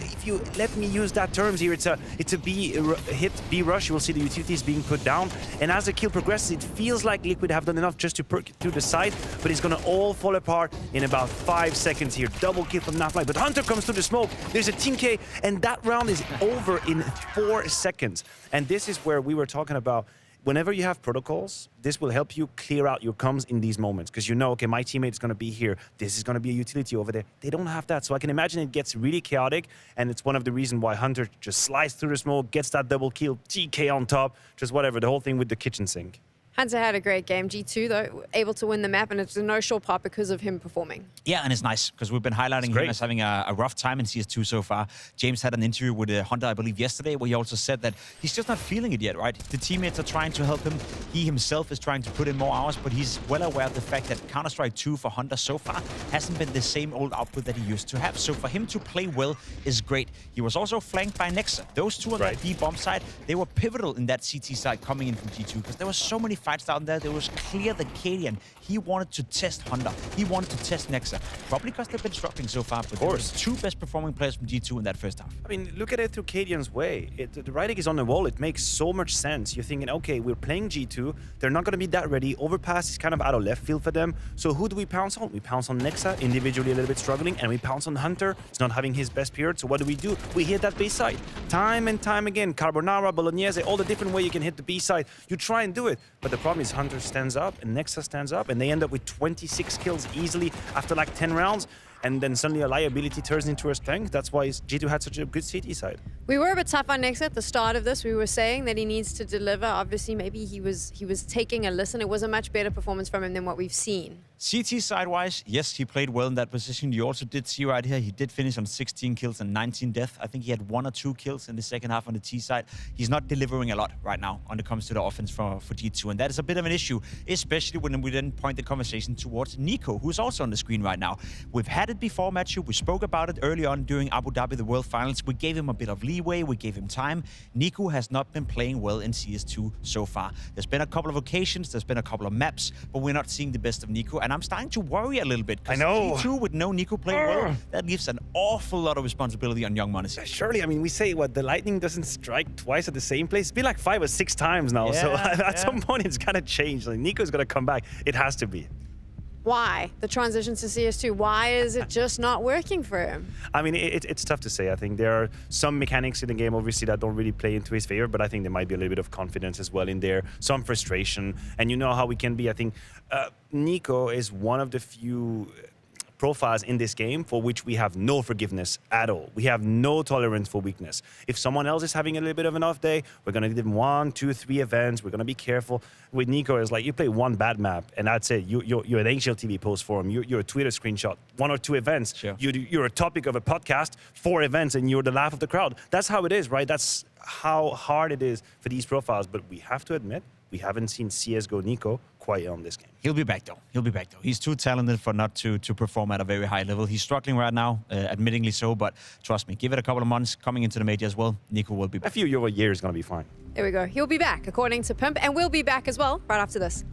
let me use that terms here, it's a B hit, B rush. You will see the utilities being put down, and as the kill progresses, it feels like Liquid have done enough just to perk it to the side, but it's gonna all fall apart in about 5 seconds here. Double kill from Naflight, but Hunter comes through the smoke. There's a team K, and that round is over in 4 seconds. And this is where we were talking about. Whenever you have protocols, this will help you clear out your comms in these moments because you know, okay, my teammate is going to be here. This is going to be a utility over there. They don't have that. So I can imagine it gets really chaotic, and it's one of the reasons why Hunter just slides through the smoke, gets that double kill, TK on top, just whatever, the whole thing with the kitchen sink. Hunter had a great game. G2, though, able to win the map, and it's a no-short part because of him performing. Yeah, and it's nice because we've been highlighting him as having a rough time in CS2 so far. James had an interview with Hunter, I believe, yesterday, where he also said that he's just not feeling it yet, right? The teammates are trying to help him. He himself is trying to put in more hours, but he's well aware of the fact that Counter-Strike 2 for Hunter so far hasn't been the same old output that he used to have. So for him to play well is great. He was also flanked by Nexa. Those two on that B bomb side, they were pivotal in that CT side coming in from G2 because there were so many fights down there. There was clear that Cadian, he wanted to test Hunter. He wanted to test Nexa. Probably because they've been struggling so far, but there's two best performing players from G2 in that first half. I mean, look at it through Cadian's way. The writing is on the wall. It makes so much sense. You're thinking, okay, we're playing G2. They're not going to be that ready. Overpass is kind of out of left field for them. So who do we pounce on? We pounce on Nexa, individually a little bit struggling, and we pounce on Hunter. He's not having his best period. So what do? We hit that B side. Time and time again. Carbonara, Bolognese, all the different way you can hit the B side. You try and do it. But the problem is Hunter stands up and Nexa stands up, and they end up with 26 kills easily after like 10 rounds. And then suddenly a liability turns into a strength. That's why G2 had such a good CT side. We were a bit tough on Nexa at the start of this. We were saying that he needs to deliver. Obviously, maybe he was taking a listen. It was a much better performance from him than what we've seen. CT side-wise, yes, he played well in that position. You also did see right here, he did finish on 16 kills and 19 deaths. I think he had 1 or 2 kills in the second half on the T side. He's not delivering a lot right now when it comes to the offense for G2, and that is a bit of an issue, especially when we then point the conversation towards Nico, who's also on the screen right now. We've had it before, Matthew. We spoke about it early on during Abu Dhabi, the World Finals. We gave him a bit of leeway. We gave him time. Nico has not been playing well in CS2 so far. There's been a couple of occasions, there's been a couple of maps, but we're not seeing the best of Nico, and I'm starting to worry a little bit. I know. G2 with no Nico playing well, that leaves an awful lot of responsibility on young Monacy. Surely, I mean, we say the lightning doesn't strike twice at the same place. It's been like 5 or 6 times now. So at some point, it's gonna change. Like, Nico's gonna come back. It has to be. Why? The transition to CS2, why is it just not working for him? I mean, it's tough to say. I think there are some mechanics in the game, obviously, that don't really play into his favor, but I think there might be a little bit of confidence as well in there, some frustration. And you know how we can be. I think Nico is one of the few profiles in this game for which we have no forgiveness at all. We have no tolerance for weakness. If someone else is having a little bit of an off day, we're going to give them 1, 2, 3 events. We're going to be careful. With Nico, it's like you play one bad map and that's it. You're an HLTV post for him. You're a Twitter screenshot. 1 or 2 events. Sure. You're a topic of a podcast, 4 events, and you're the laugh of the crowd. That's how it is, right? That's how hard it is for these profiles. But we have to admit, we haven't seen CSGO Nico quite on this game. He'll be back though. He'll be back though. He's too talented for not to perform at a very high level. He's struggling right now, admittingly so, but trust me, give it a couple of months coming into the major as well. Nico will be back. A few years is going to be fine. There we go. He'll be back, according to Pimp, and we'll be back as well right after this.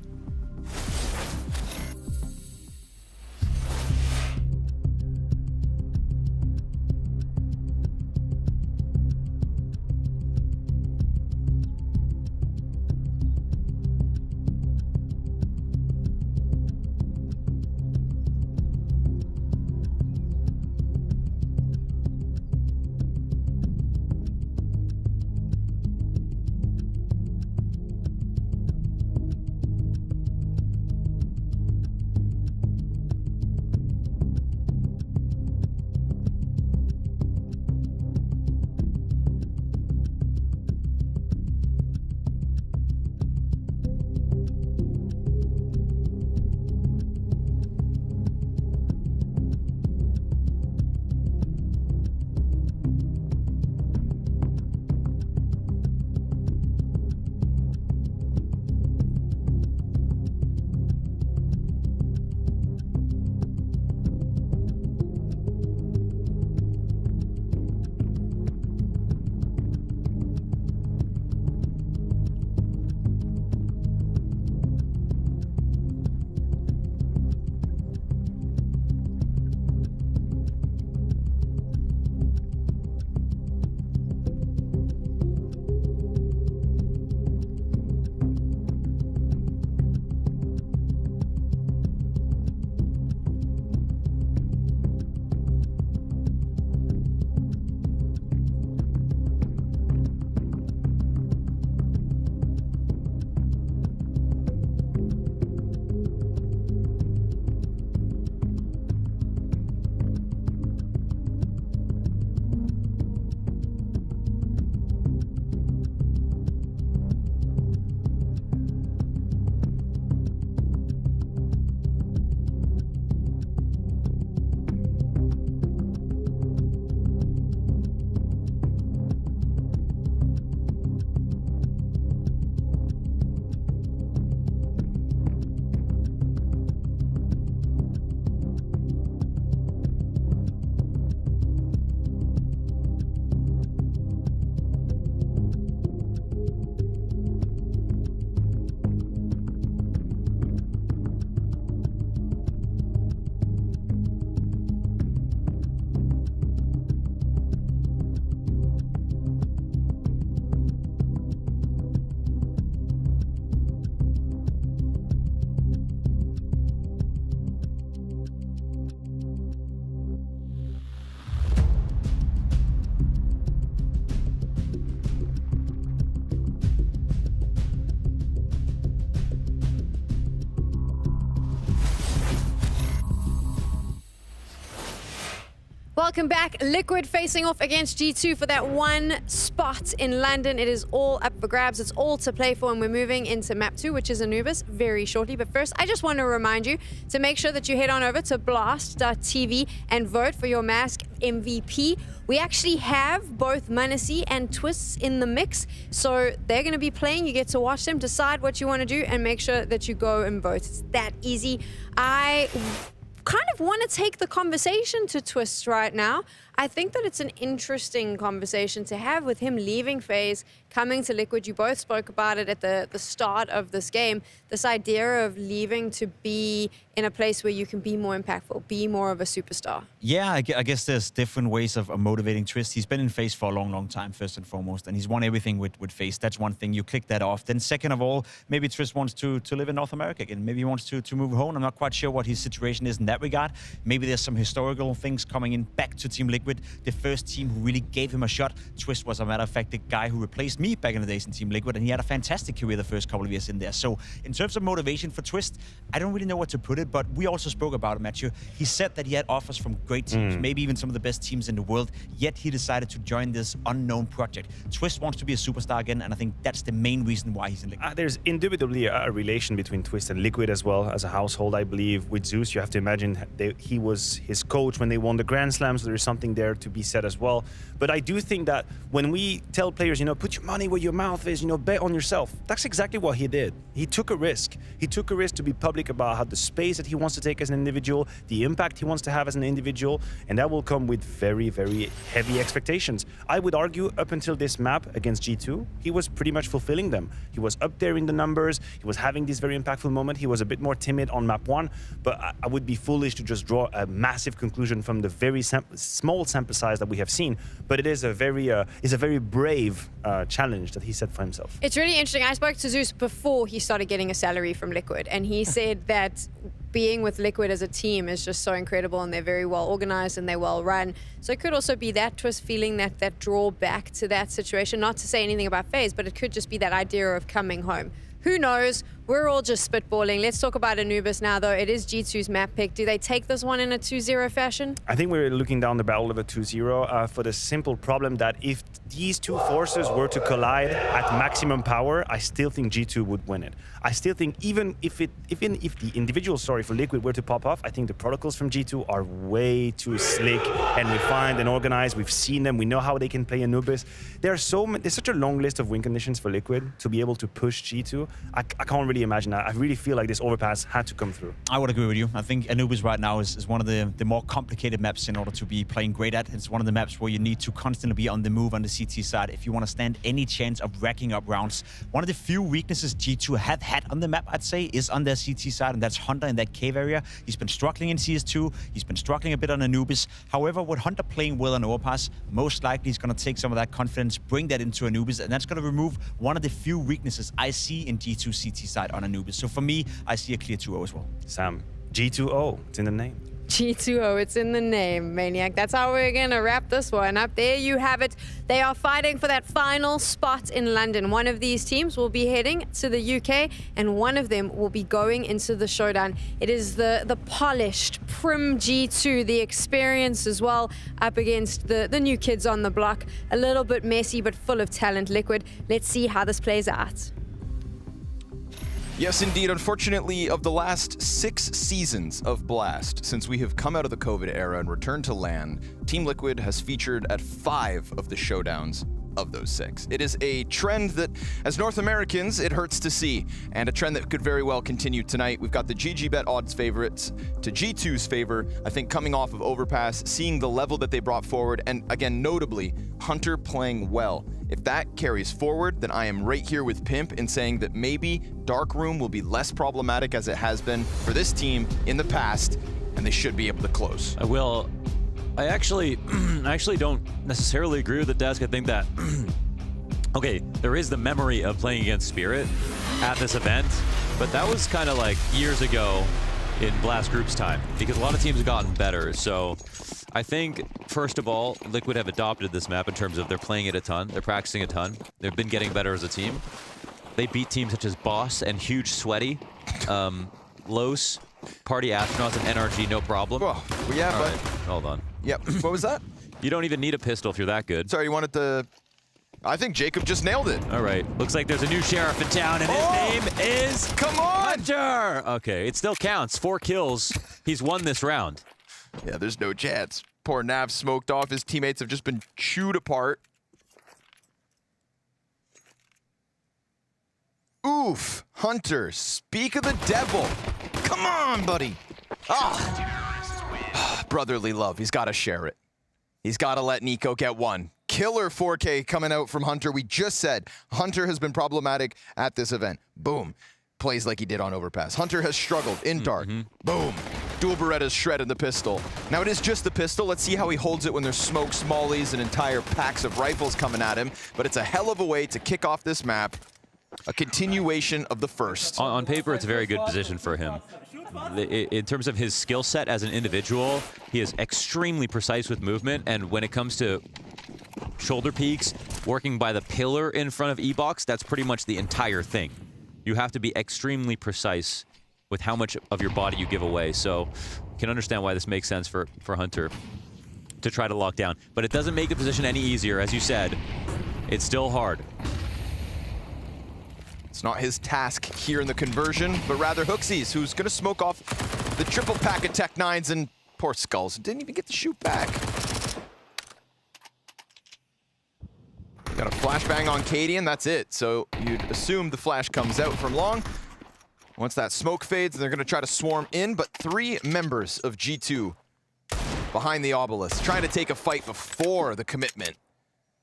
Welcome back. Liquid facing off against G2 for that one spot in London. It is all up for grabs. It's all to play for, and we're moving into map 2, which is Anubis, very shortly. But first, I just want to remind you to make sure that you head on over to blast.tv and vote for your Mask MVP. We actually have both Manasi and Twists in the mix, so they're going to be playing. You get to watch them, decide what you want to do, and make sure that you go and vote. It's that easy. I kind of want to take the conversation to Twists right now. I think that it's an interesting conversation to have with him leaving FaZe, coming to Liquid. You both spoke about it at the start of this game. This idea of leaving to be in a place where you can be more impactful, be more of a superstar. Yeah, I guess there's different ways of motivating Twist. He's been in FaZe for a long, long time, first and foremost, and he's won everything with FaZe. That's one thing. You click that off. Then second of all, maybe Twist wants to live in North America again. Maybe he wants to move home. I'm not quite sure what his situation is in that regard. Maybe there's some historical things coming in back to Team Liquid. The first team who really gave him a shot. Twist was, a matter of fact, the guy who replaced me back in the days in Team Liquid, and he had a fantastic career the first couple of years in there. So in terms of motivation for Twist, I don't really know what to put it, but we also spoke about it, Matthew. He said that he had offers from great teams, maybe even some of the best teams in the world, yet he decided to join this unknown project. Twist wants to be a superstar again, and I think that's the main reason why he's in Liquid. There's indubitably a relation between Twist and Liquid as well as a household, I believe. With Zeus, you have to imagine he was his coach when they won the Grand Slam, so there's something there to be said as well. But I do think that when we tell players, put your money where your mouth is, bet on yourself, that's exactly what he did. He took a risk. He took a risk to be public about how the space that he wants to take as an individual, the impact he wants to have as an individual, and that will come with very, very heavy expectations. I would argue up until this map against G2, he was pretty much fulfilling them. He was up there in the numbers. He was having this very impactful moment. He was a bit more timid on map 1, but I would be foolish to just draw a massive conclusion from the very small sample size that we have seen. But it is a very brave challenge that he set for himself. It's really interesting. I spoke to Zeus before he started getting a salary from Liquid, and he said that being with Liquid as a team is just so incredible, and they're very well organized and they're well run. So it could also be that Twist feeling that draw back to that situation. Not to say anything about FaZe, but it could just be that idea of coming home. Who knows? We're all just spitballing. Let's talk about Anubis now, though. It is G2's map pick. Do they take this one in a 2-0 fashion? I think we're looking down the barrel of a 2-0 for the simple problem that if these two forces were to collide at maximum power, I still think G2 would win it. I still think even if the individual story for Liquid were to pop off, I think the protocols from G2 are way too slick and refined and organized. We've seen them. We know how they can play Anubis. There's such a long list of win conditions for Liquid to be able to push G2. I can't really imagine that. I really feel like this overpass had to come through. I would agree with you. I think Anubis right now is one of the more complicated maps in order to be playing great at. It's one of the maps where you need to constantly be on the move on the CT side if you want to stand any chance of racking up rounds. One of the few weaknesses G2 have had on the map, I'd say, is on their CT side, and that's Hunter in that cave area. He's been struggling in CS2. He's been struggling a bit on Anubis. However, with Hunter playing well on overpass, most likely he's going to take some of that confidence, bring that into Anubis, and that's going to remove one of the few weaknesses I see in G2 CT side on Anubis. So for me, I see a clear 2-0 as well. Sam, G2-0, it's in the name. G2-0, it's in the name, Maniac. That's how we're going to wrap this one up. There you have it. They are fighting for that final spot in London. One of these teams will be heading to the UK, and one of them will be going into the showdown. It is the polished, prim G2, the experience as well, up against the new kids on the block. A little bit messy, but full of talent, Liquid. Let's see how this plays out. Yes, indeed. Unfortunately, of the last 6 seasons of Blast, since we have come out of the COVID era and returned to LAN, Team Liquid has featured at 5 of the showdowns of those 6. It is a trend that, as North Americans, it hurts to see, and a trend that could very well continue tonight. We've got the GGBet odds favorites to G2's favor, I think coming off of Overpass, seeing the level that they brought forward, and again, notably, Hunter playing well. If that carries forward, then I am right here with Pimp in saying that maybe Darkroom will be less problematic as it has been for this team in the past, and they should be able to close. I actually don't necessarily agree with the desk. I think that, okay, there is the memory of playing against Spirit at this event, but that was kind of like years ago in Blast Group's time, because a lot of teams have gotten better. So I think, first of all, Liquid have adopted this map in terms of they're playing it a ton, they're practicing a ton, they've been getting better as a team. They beat teams such as Boss and Huge Sweaty, Los, Party Astronauts, and NRG, no problem. Oh, yeah, all but right, hold on. Yep. What was that? You don't even need a pistol if you're that good. Sorry, you wanted to... I think Jacob just nailed it. All right. Looks like there's a new sheriff in town, and his name is... Come on! Hunter! Okay, it still counts. 4 kills. He's won this round. Yeah, there's no chance. Poor Nav smoked off. His teammates have just been chewed apart. Oof. Hunter, speak of the devil. Come on, buddy. Ah. Brotherly love. He's got to share it. He's got to let Nico get one. Killer 4K coming out from Hunter. We just said Hunter has been problematic at this event. Boom. Plays like he did on Overpass. Hunter has struggled in dark. Boom. Dual Beretta's shredded the pistol. Now it is just the pistol. Let's see how he holds it when there's smokes, mollies, and entire packs of rifles coming at him. But it's a hell of a way to kick off this map. A continuation of the first. On paper, it's a very good position for him. In terms of his skill set as an individual, he is extremely precise with movement, and when it comes to shoulder peaks, working by the pillar in front of E-Box, that's pretty much the entire thing. You have to be extremely precise with how much of your body you give away, so you can understand why this makes sense for Hunter to try to lock down. But it doesn't make the position any easier, as you said. It's still hard. It's not his task here in the conversion, but rather Hooksy's, who's going to smoke off the triple pack of Tech 9s, and poor Skulls didn't even get to shoot back. Got a flashbang on Cadian, that's it. So you'd assume the flash comes out from long. Once that smoke fades, they're going to try to swarm in, but 3 members of G2 behind the obelisk, trying to take a fight before the commitment.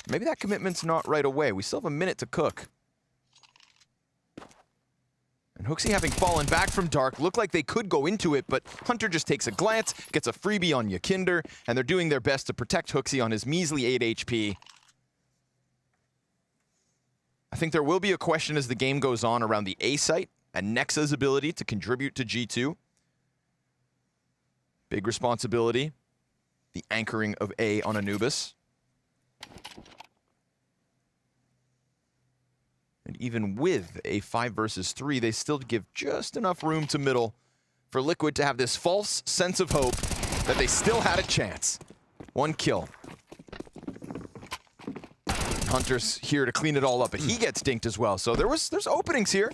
Maybe that commitment's not right away. We still have a minute to cook. And Hooksy, having fallen back from Dark, looked like they could go into it, but Hunter just takes a glance, gets a freebie on Yakinder, and they're doing their best to protect Hooksy on his measly 8 HP. I think there will be a question as the game goes on around the A site and Nexa's ability to contribute to G2. Big responsibility. The anchoring of A on Anubis. And even with a 5 versus 3, they still give just enough room to middle for Liquid to have this false sense of hope that they still had a chance. 1 kill. Hunter's here to clean it all up, but he gets dinked as well. So there's openings here.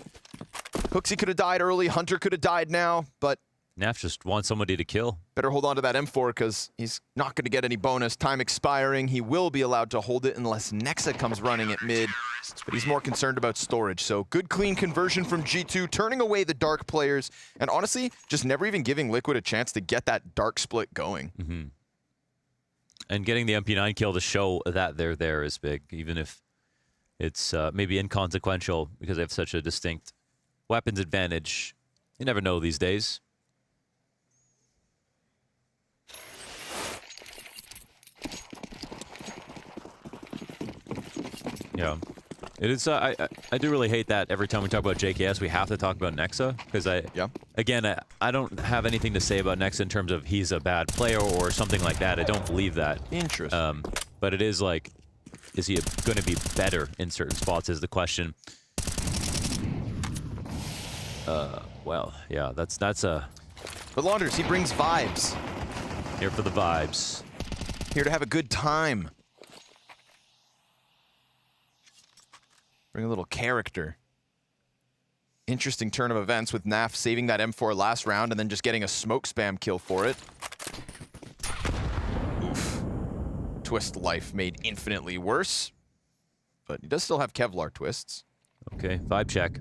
Hooksy could have died early, Hunter could have died now, but Naf just wants somebody to kill. Better hold on to that M4 because he's not going to get any bonus. Time expiring. He will be allowed to hold it unless Nexa comes running at mid, but he's more concerned about storage. So good, clean conversion from G2, turning away the Dark players, and honestly, just never even giving Liquid a chance to get that Dark split going. And getting the MP9 kill to show that they're there is big, even if it's maybe inconsequential because they have such a distinct weapons advantage. You never know these days. Yeah, it is. I do really hate that every time we talk about JKS, we have to talk about Nexa because again, I don't have anything to say about Nexa in terms of he's a bad player or something like that. I don't believe that. Interesting. But it is like, is he going to be better in certain spots? Is the question. Well, yeah, that's a. But Launders, he brings vibes. Here for the vibes. Here to have a good time. Bring a little character. Interesting turn of events with Naf saving that M4 last round and then just getting a smoke spam kill for it. Oof. Twist life made infinitely worse. But he does still have Kevlar twists. Okay, vibe check.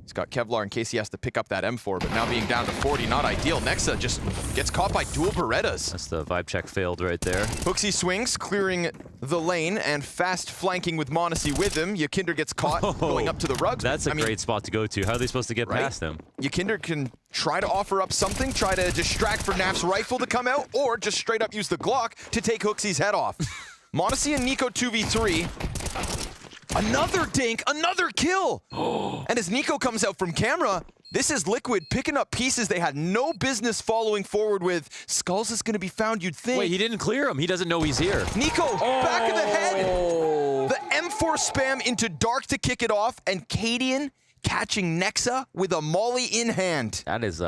He's got Kevlar in case he has to pick up that M4, but now being down to 40, not ideal. Nexa just gets caught by dual Berettas. That's the vibe check failed right there. Hooksy swings, clearing the lane, and fast flanking with Monacy with him. Yakinder gets caught going up to the rugs. That's a great spot to go to. How are they supposed to get past him? Yakinder can try to offer up something, try to distract for Naf's rifle to come out, or just straight up use the Glock to take Hooksy's head off. Monacy and Nico 2v3. Another dink, another kill! And as Nico comes out from camera, this is Liquid picking up pieces they had no business following forward with. Skulls is going to be found, you'd think. Wait, he didn't clear him. He doesn't know he's here. Nico, back of the head! The M4 spam into Dark to kick it off, and Cadian catching Nexa with a molly in hand. That is,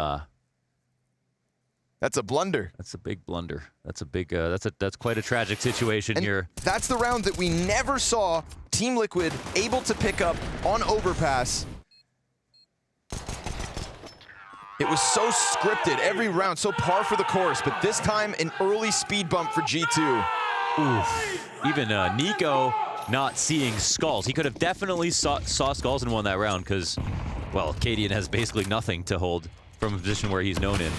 That's a blunder. That's a big blunder. That's a big. That's quite a tragic situation here. That's the round that we never saw Team Liquid able to pick up on overpass. It was so scripted every round, so par for the course, but this time an early speed bump for G2. Oof. Even Nico not seeing Skulls. He could have definitely saw Skulls and won that round because, well, Cadian has basically nothing to hold from a position where he's known in.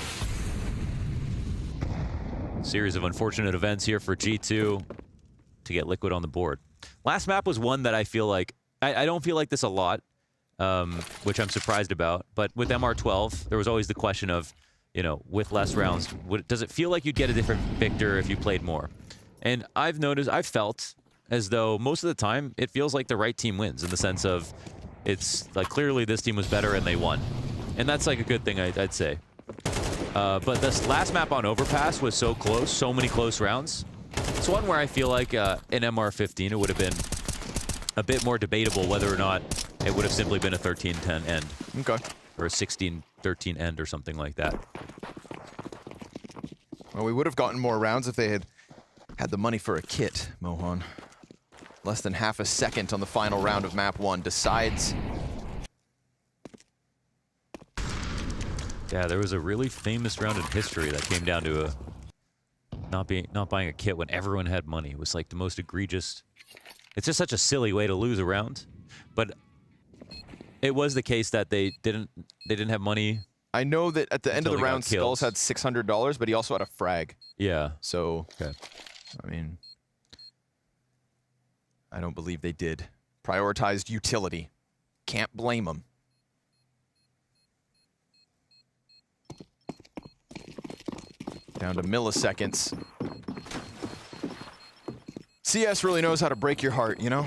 Series of unfortunate events here for G2 to get Liquid on the board. Last map was one that I feel like, I don't feel like this a lot, which I'm surprised about, but with MR12, there was always the question of, you know, with less rounds, does it feel like you'd get a different victor if you played more? And I've felt as though most of the time, it feels like the right team wins in the sense of, it's like clearly this team was better and they won. And that's like a good thing, I'd say. But this last map on Overpass was so close, so many close rounds. It's one where I feel like in MR15 it would have been a bit more debatable whether or not it would have simply been a 13-10 end. Okay. Or a 16-13 end or something like that. Well, we would have gotten more rounds if they had the money for a kit, Mohan. Less than half a second on the final round of map 1 decides. Yeah, there was a really famous round in history that came down to not buying a kit when everyone had money. It was like the most egregious. It's just such a silly way to lose a round, but it was the case that they didn't have money. I know that at the end of the round, kills. Skulls had $600, but he also had a frag. Yeah. So, okay. I mean, I don't believe they did. Prioritized utility. Can't blame them. Down to milliseconds. CS really knows how to break your heart, you know?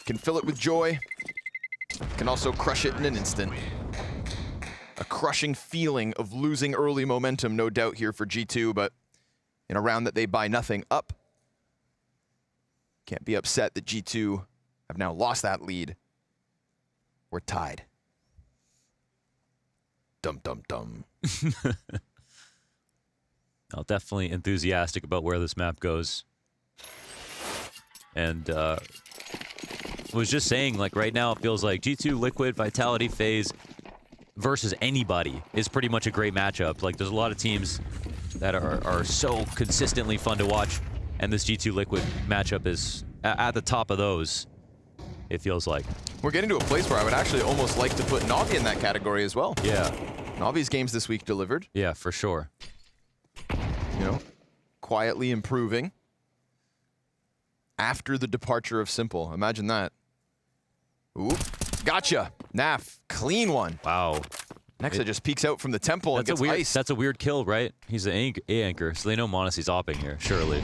Can fill it with joy. Can also crush it in an instant. A crushing feeling of losing early momentum, no doubt, here for G2, but in a round that they buy nothing up. Can't be upset that G2 have now lost that lead. We're tied. Dum dum dum. I'm definitely enthusiastic about where this map goes. And was just saying, like right now it feels like G2, Liquid, Vitality, FaZe versus anybody is pretty much a great matchup. Like there's a lot of teams that are so consistently fun to watch, and this G2 Liquid matchup is at the top of those, it feels like. We're getting to a place where I would actually almost like to put Navi in that category as well. Yeah. Navi's games this week delivered. Yeah, for sure. You know, quietly improving after the departure of Simple. Imagine that. Ooh, gotcha. Naf, clean one. Wow. Nexa just peeks out from the temple and gets iced. That's a weird kill, right? He's an A anchor, so they know m0NESY's opping here, surely.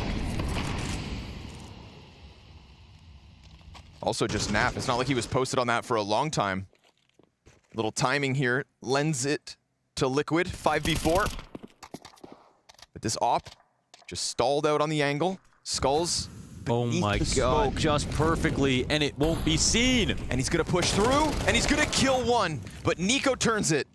Also just Naf. It's not like he was posted on that for a long time. Little timing here lends it to Liquid, 5v4. But this op just stalled out on the angle. Skulls. Oh my god, just perfectly, and it won't be seen. And he's gonna push through, and he's gonna kill one. But Nico turns it.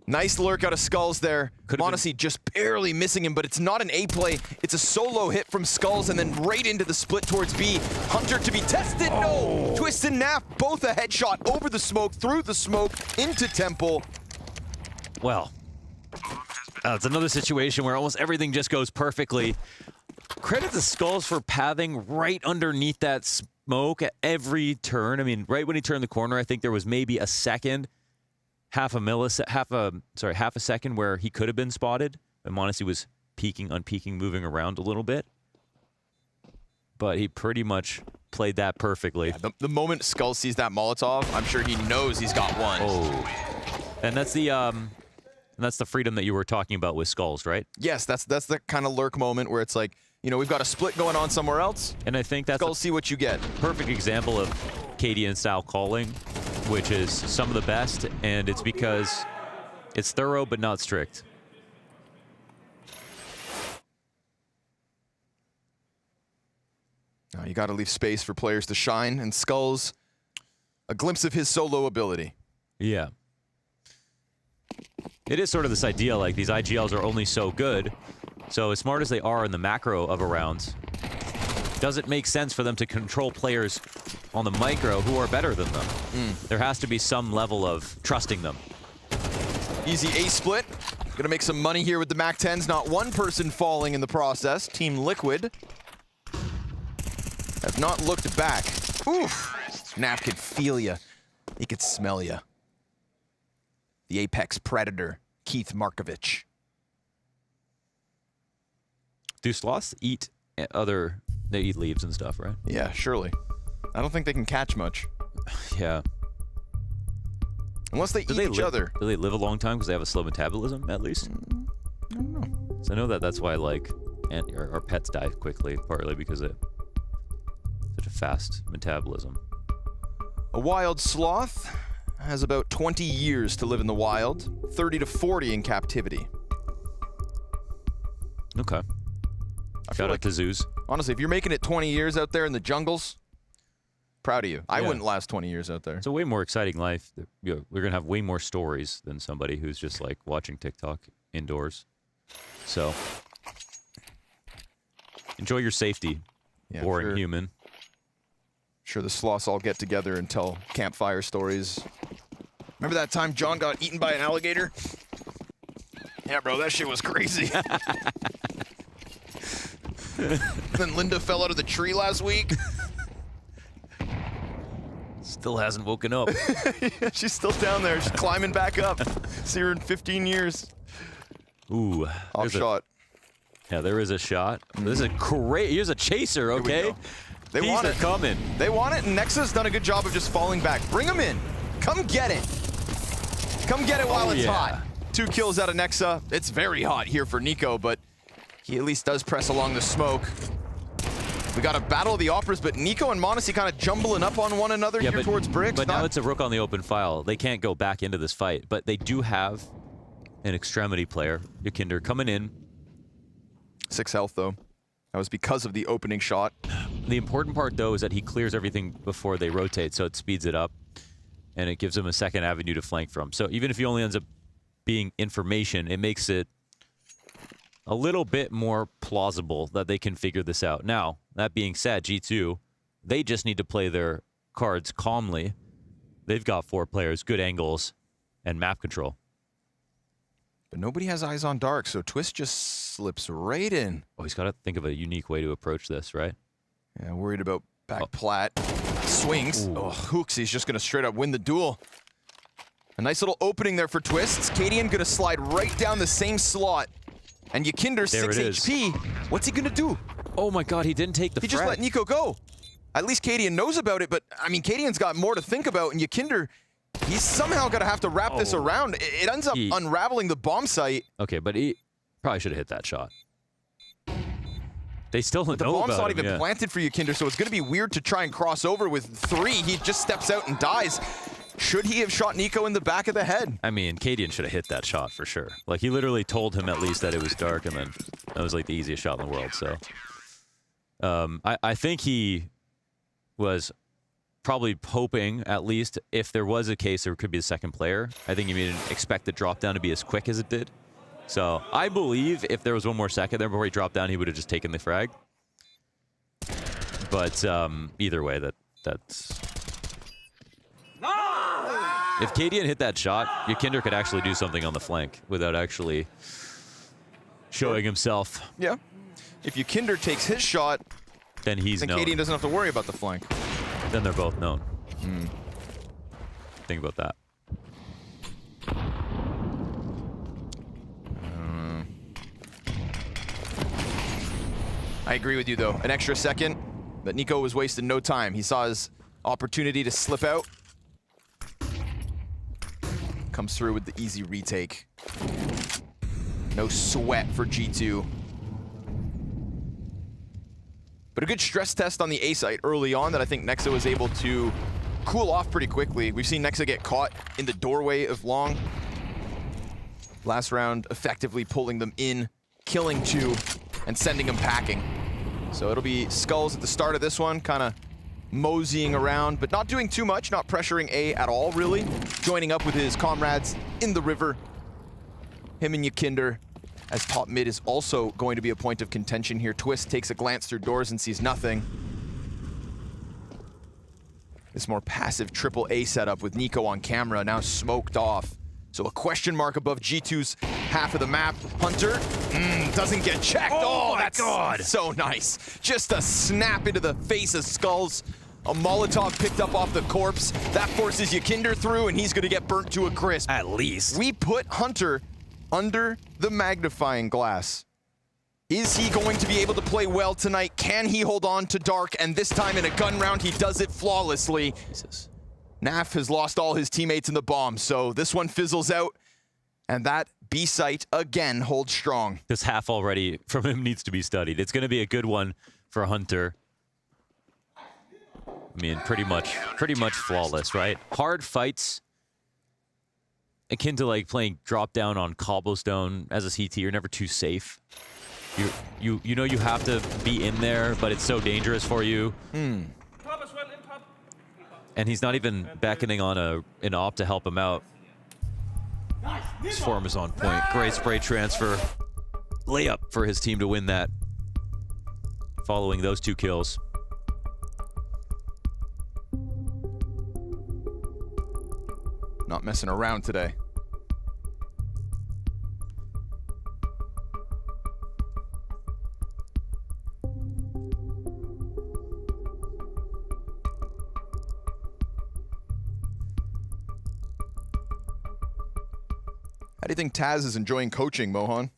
Nice lurk out of Skulls there. m0NESY just barely missing him, but it's not an A play. It's a solo hit from Skulls, and then right into the split towards B. Hunter to be tested, no! Twist and Naf, both a headshot over the smoke, through the smoke, into Temple. Well, it's another situation where almost everything just goes perfectly. Credit to Skulls for pathing right underneath that smoke at every turn. I mean, right when he turned the corner, I think there was maybe a second, half a second where he could have been spotted. And m0NESY was peeking, unpeeking, moving around a little bit. But he pretty much played that perfectly. Yeah, the moment Skulls sees that Molotov, I'm sure he knows he's got one. Oh. And that's the freedom that you were talking about with Skulls, right? Yes, that's the kind of lurk moment where it's like, you know, we've got a split going on somewhere else. And I think that's Skulls, see what you get. Perfect example of Cadian style calling, which is some of the best, and it's because it's thorough but not strict. Now you got to leave space for players to shine, and Skulls, a glimpse of his solo ability. Yeah. It is sort of this idea, like, these IGLs are only so good. So as smart as they are in the macro of a round, does it make sense for them to control players on the micro who are better than them? There has to be some level of trusting them. Easy A split. Gonna make some money here with the MAC-10s. Not one person falling in the process. Team Liquid have not looked back. Oof. Nap could feel ya. He could smell ya. The Apex Predator, Keith Markovich. Do sloths eat they eat leaves and stuff, right? Yeah, surely. I don't think they can catch much. Yeah. Unless they eat each other. Do they live a long time because they have a slow metabolism, at least? I don't know. So I know that's why, like, our pets die quickly, partly because of such a fast metabolism. A wild sloth has about 20 years to live in the wild, 30 to 40 in captivity. Okay. Shout out to zoos. Honestly, if you're making it 20 years out there in the jungles, proud of you. I wouldn't last 20 years out there. It's a way more exciting life. We're going to have way more stories than somebody who's just, like, watching TikTok indoors. So, enjoy your safety, boring human. Sure, the sloths all get together and tell campfire stories. Remember that time John got eaten by an alligator? Yeah, bro, that shit was crazy. Then Linda fell out of the tree last week. Still hasn't woken up. Yeah, she's still down there. She's climbing back up. See her in 15 years. Ooh. Off shot. Yeah, there is a shot. This is a great. Here's a chaser, okay? They want it. Coming. They want it, and Nexa's done a good job of just falling back. Bring them in. Come get it. Come get it while it's hot. 2 kills out of Nexa. It's very hot here for Nico, but he at least does press along the smoke. We got a battle of the operas, but Nico and m0NESY kind of jumbling up on one another here towards Bricks. But now it's a rook on the open file. They can't go back into this fight, but they do have an extremity player, Yakinder, coming in. 6 health, though. That was because of the opening shot. The important part, though, is that he clears everything before they rotate, so it speeds it up, and it gives him a second avenue to flank from. So even if he only ends up being information, it makes it a little bit more plausible that they can figure this out. Now, that being said, G2, they just need to play their cards calmly. They've got 4 players, good angles, and map control. But nobody has eyes on dark, so Twist just slips right in. Oh, he's got to think of a unique way to approach this, right? Yeah, worried about back plat. Swings. Ooh. Oh, hooks. He's just going to straight up win the duel. A nice little opening there for Twists. Cadian going to slide right down the same slot. And Yakinder, 6 HP. What's he going to do? Oh my god, he didn't take the frag. He just let Nico go. At least Cadian knows about it, but, I mean, Cadian's got more to think about, and Yakinder, he's somehow going to have to wrap this around. It ends up unraveling the bomb site. Okay, but he probably should have hit that shot. They still don't know about it. The bomb's not him, even planted for Yakinder, so it's going to be weird to try and cross over with 3. He just steps out and dies. Should he have shot Nico in the back of the head? I mean, Cadian should have hit that shot for sure. Like, he literally told him at least that it was dark, and then that was like the easiest shot in the world, so. I think he was probably hoping, at least, if there was a case there could be a second player. I think he didn't expect the drop down to be as quick as it did. So I believe if there was one more second there before he dropped down, he would have just taken the frag. But either way, that's... If Cadian hit that shot, Yakinder could actually do something on the flank without actually showing himself. Yeah. If Yakinder takes his shot, then he's known. Cadian doesn't have to worry about the flank. Then they're both known. Think about that. I agree with you, though. An extra second, but Nico was wasting no time. He saw his opportunity to slip out. Comes through with the easy retake. No sweat for G2. But a good stress test on the A site early on that I think Nexa was able to cool off pretty quickly. We've seen Nexa get caught in the doorway of Long. Last round, effectively pulling them in, killing 2, and sending them packing. So it'll be Skulls at the start of this one, kind of moseying around, but not doing too much, not pressuring A at all, really. Joining up with his comrades in the river. him and Yakinder, as top mid is also going to be a point of contention here. Twist takes a glance through doors and sees nothing. This more passive triple A setup with Nico on camera, now smoked off. So a question mark above G2's half of the map. Hunter doesn't get checked. Oh my that's God. So nice. Just a snap into the face of Skulls. A Molotov picked up off the corpse. That forces Yakinder through, and he's going to get burnt to a crisp. At least. We put Hunter under the magnifying glass. Is he going to be able to play well tonight? Can he hold on to Dark? And this time in a gun round, he does it flawlessly. Jesus. Naf has lost all his teammates in the bomb, so this one fizzles out. And that B site again holds strong. This half already from him needs to be studied. It's going to be a good one for Hunter. I mean, pretty much flawless, right? Hard fights, akin to like playing drop down on cobblestone as a CT. You're never too safe. You know you have to be in there, but it's so dangerous for you. And he's not even beckoning on an op to help him out. His form is on point. Great spray transfer. Layup for his team to win that. Following those 2 kills. Not messing around today. How do you think Taz is enjoying coaching, Mohan?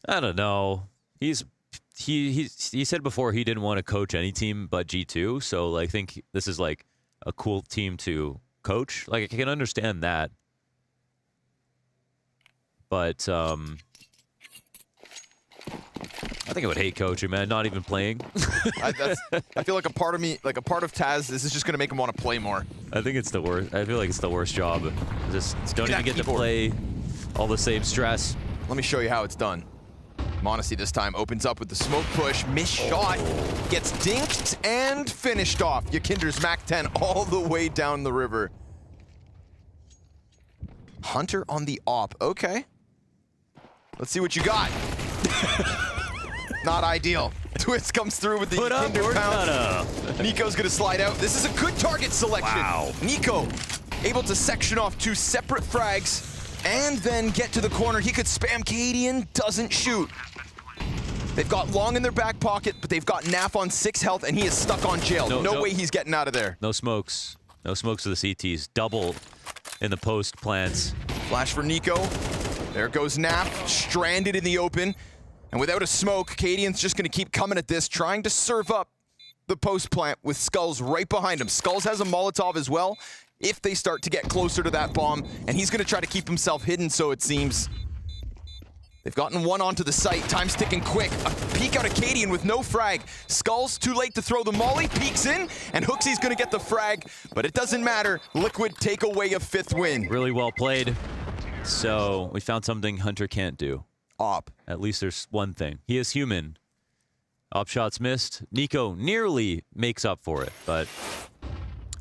I don't know. He said before he didn't want to coach any team but G2, so like, I think this is like a cool team to coach. Like, I can understand that. But I think I would hate coaching, man. Not even playing. I feel like a part of me, like a part of Taz, this is just going to make him want to play more. I think it's the worst. I feel like it's the worst job. Just don't even get to play all the same stress. Let me show you how it's done. Monacy this time opens up with the smoke push. Missed shot. Gets dinked and finished off. Yakinder's Mac 10 all the way down the river. Hunter on the op. Okay. Let's see what you got. Not ideal. Twist comes through with the Yakinder pound. Nico's going to slide out. This is a good target selection. Wow. Nico able to section off 2 separate frags and then get to the corner. He could spam Cadian, doesn't shoot. They've got Long in their back pocket, but they've got Naf on 6 health, and he is stuck on jail. No way he's getting out of there. No smokes. No smokes to the CTs. Double in the post plants. Flash for Nico. There goes Naf, stranded in the open. And without a smoke, Cadian's just going to keep coming at this, trying to serve up the post plant with Skulls right behind him. Skulls has a Molotov as well, if they start to get closer to that bomb, and he's going to try to keep himself hidden, so it seems. They've gotten one onto the site. Time's ticking quick. A peek out of Cadian with no frag. Skulls too late to throw the molly. Peeks in, and Hooksy's going to get the frag, but it doesn't matter. Liquid take away a 5th win. Really well played. So we found something Hunter can't do. Op. At least there's one thing. He is human. Op shots missed. Nico nearly makes up for it, but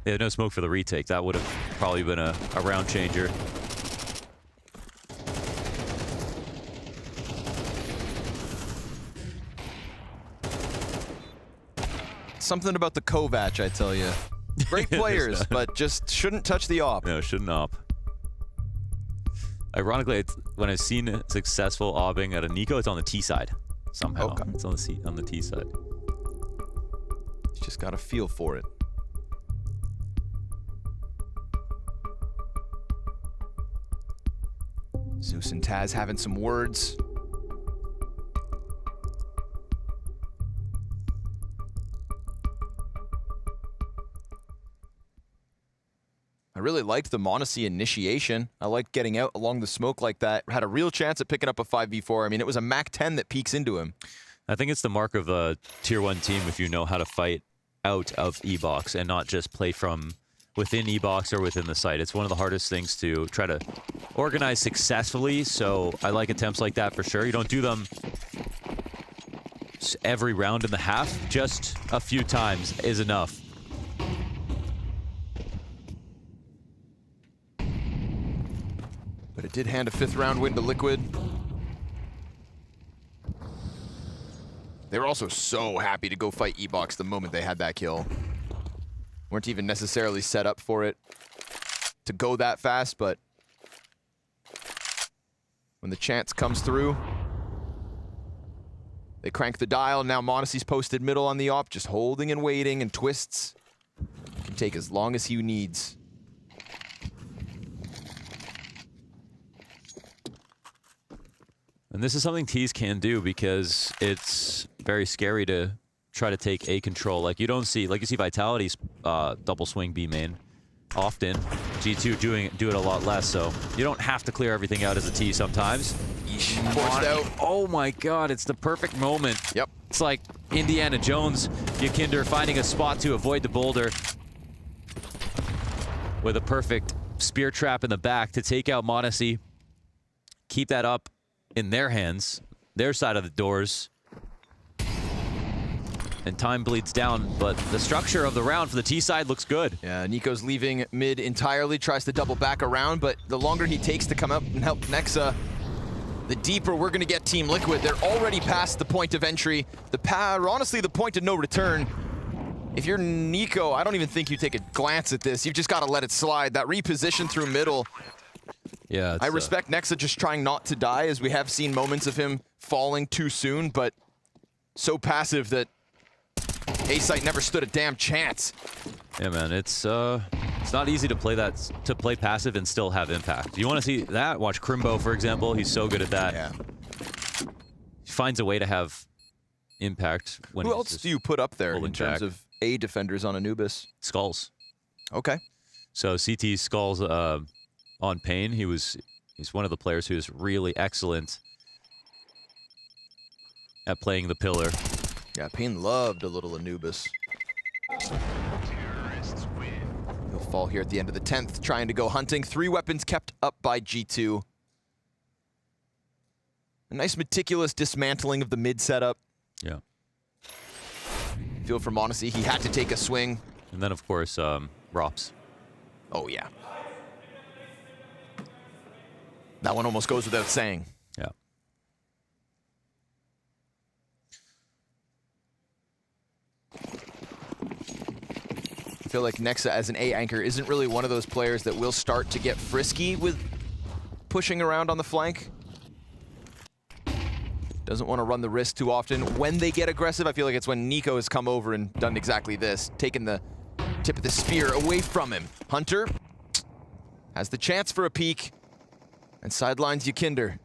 they had no smoke for the retake. That would have probably been a round changer. Something about the Kovac, I tell you. Great players, but just shouldn't touch the op. No, shouldn't op. Ironically, when I've seen successful opping at a Nico, it's on the T side somehow. Okay. It's on the T side. He's just got a feel for it. Zeus and Taz having some words. I really liked the Monacy initiation. I liked getting out along the smoke like that. Had a real chance at picking up a 5v4. I mean, it was a Mac 10 that peeks into him. I think it's the mark of a tier 1 team if you know how to fight out of E-Box and not just play from within E-Box or within the site. It's one of the hardest things to try to organize successfully, so I like attempts like that for sure. You don't do them every round in the half. Just a few times is enough. But it did hand a 5th round win to Liquid. They were also so happy to go fight Ebox the moment they had that kill. Weren't even necessarily set up for it to go that fast, but when the chance comes through, they crank the dial. Now m0NESY's posted middle on the op, just holding and waiting, and Twists can take as long as he needs. And this is something Tease can do because it's very scary to try to take A control. Like you don't see, like you see Vitality's double swing B main often. G2 do it a lot less, so you don't have to clear everything out as a T sometimes. Forced out. Oh my god, it's the perfect moment. Yep. It's like Indiana Jones, Yakinder finding a spot to avoid the boulder with a perfect spear trap in the back to take out m0NESY. Keep that up in their hands, their side of the doors. And time bleeds down, but the structure of the round for the T side looks good. Yeah, Nico's leaving mid entirely, tries to double back around, but the longer he takes to come up and help Nexa, the deeper we're gonna get Team Liquid. They're already past the point of entry, honestly the point of no return. If you're Nico, I don't even think you take a glance at this. You've just gotta let it slide. That reposition through middle. Yeah, I respect Nexa just trying not to die, as we have seen moments of him falling too soon, but so passive that A-Site never stood a damn chance. Yeah, man, it's not easy to play passive and still have impact. You want to see that? Watch Crimbo, for example. He's so good at that. Yeah. He finds a way to have impact. When Who else do you put up there in terms of A defenders on Anubis? Skulls. Okay. So CT Skulls on Pain. He's one of the players who is really excellent at playing the pillar. Yeah, Pain loved a little Anubis. He'll fall here at the end of the 10th, trying to go hunting. 3 weapons kept up by G2. A nice meticulous dismantling of the mid setup. Yeah. Feel for m0NESY, he had to take a swing. And then, of course, Rops. Oh, yeah. That one almost goes without saying. Yeah. I feel like Nexa as an A anchor isn't really one of those players that will start to get frisky with pushing around on the flank. Doesn't want to run the risk too often. When they get aggressive, I feel like it's when Nico has come over and done exactly this, taken the tip of the spear away from him. Hunter has the chance for a peek and sidelines Yakinder.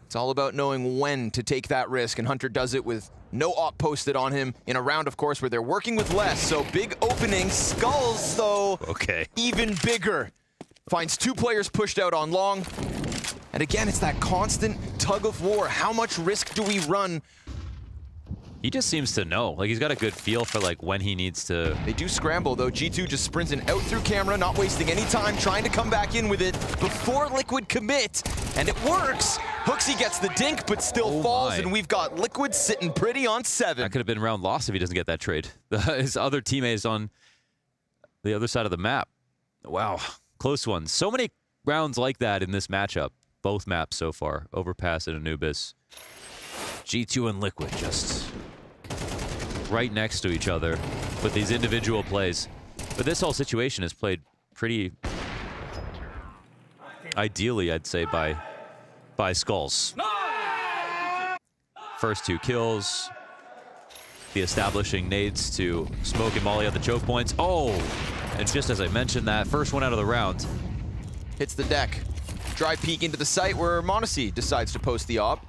It's all about knowing when to take that risk, and Hunter does it with no op posted on him in a round, of course, where they're working with less. So big opening. Skulls, though, okay, even bigger. Finds 2 players pushed out on long. And again, it's that constant tug of war. How much risk do we run? He just seems to know. Like, he's got a good feel for, like, when he needs to... They do scramble, though. G2 just sprinting out through camera, not wasting any time, trying to come back in with it before Liquid commit. And it works. Hooksy gets the dink, but still falls, and we've got Liquid sitting pretty on 7. That could have been round lost if he doesn't get that trade. His other teammates on the other side of the map. Wow, close one. So many rounds like that in this matchup. Both maps so far. Overpass and Anubis. G2 and Liquid just right next to each other with these individual plays. But this whole situation is played pretty ideally, I'd say, by Skulls. First 2 kills. The establishing nades to smoke and molly at the choke points. Oh, and just as I mentioned that, first one out of the round. Hits the deck. Dry peek into the site where m0NESY decides to post the op.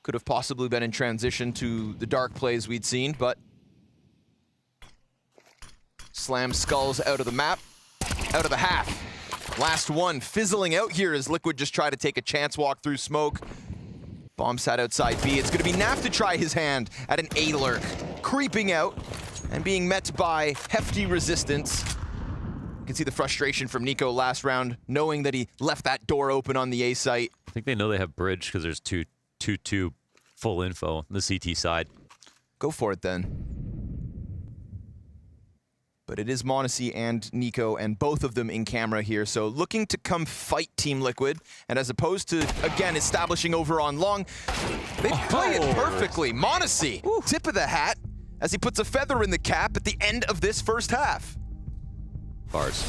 Could have possibly been in transition to the dark plays we'd seen, but slam Skulls out of the map, out of the half. Last one fizzling out here as Liquid just try to take a chance walk through smoke. Bomb sat outside B. It's gonna be Naf to try his hand at an A lurk. Creeping out and being met by hefty resistance. You can see the frustration from Nico last round, knowing that he left that door open on the A site. I think they know they have bridge because there's 2 full info on the CT side. Go for it then. but it is Monacy and Nico, and both of them in camera here. So looking to come fight Team Liquid, and as opposed to, again, establishing over on long, they play it perfectly. Monacy, tip of the hat, as he puts a feather in the cap at the end of this first half. Bars.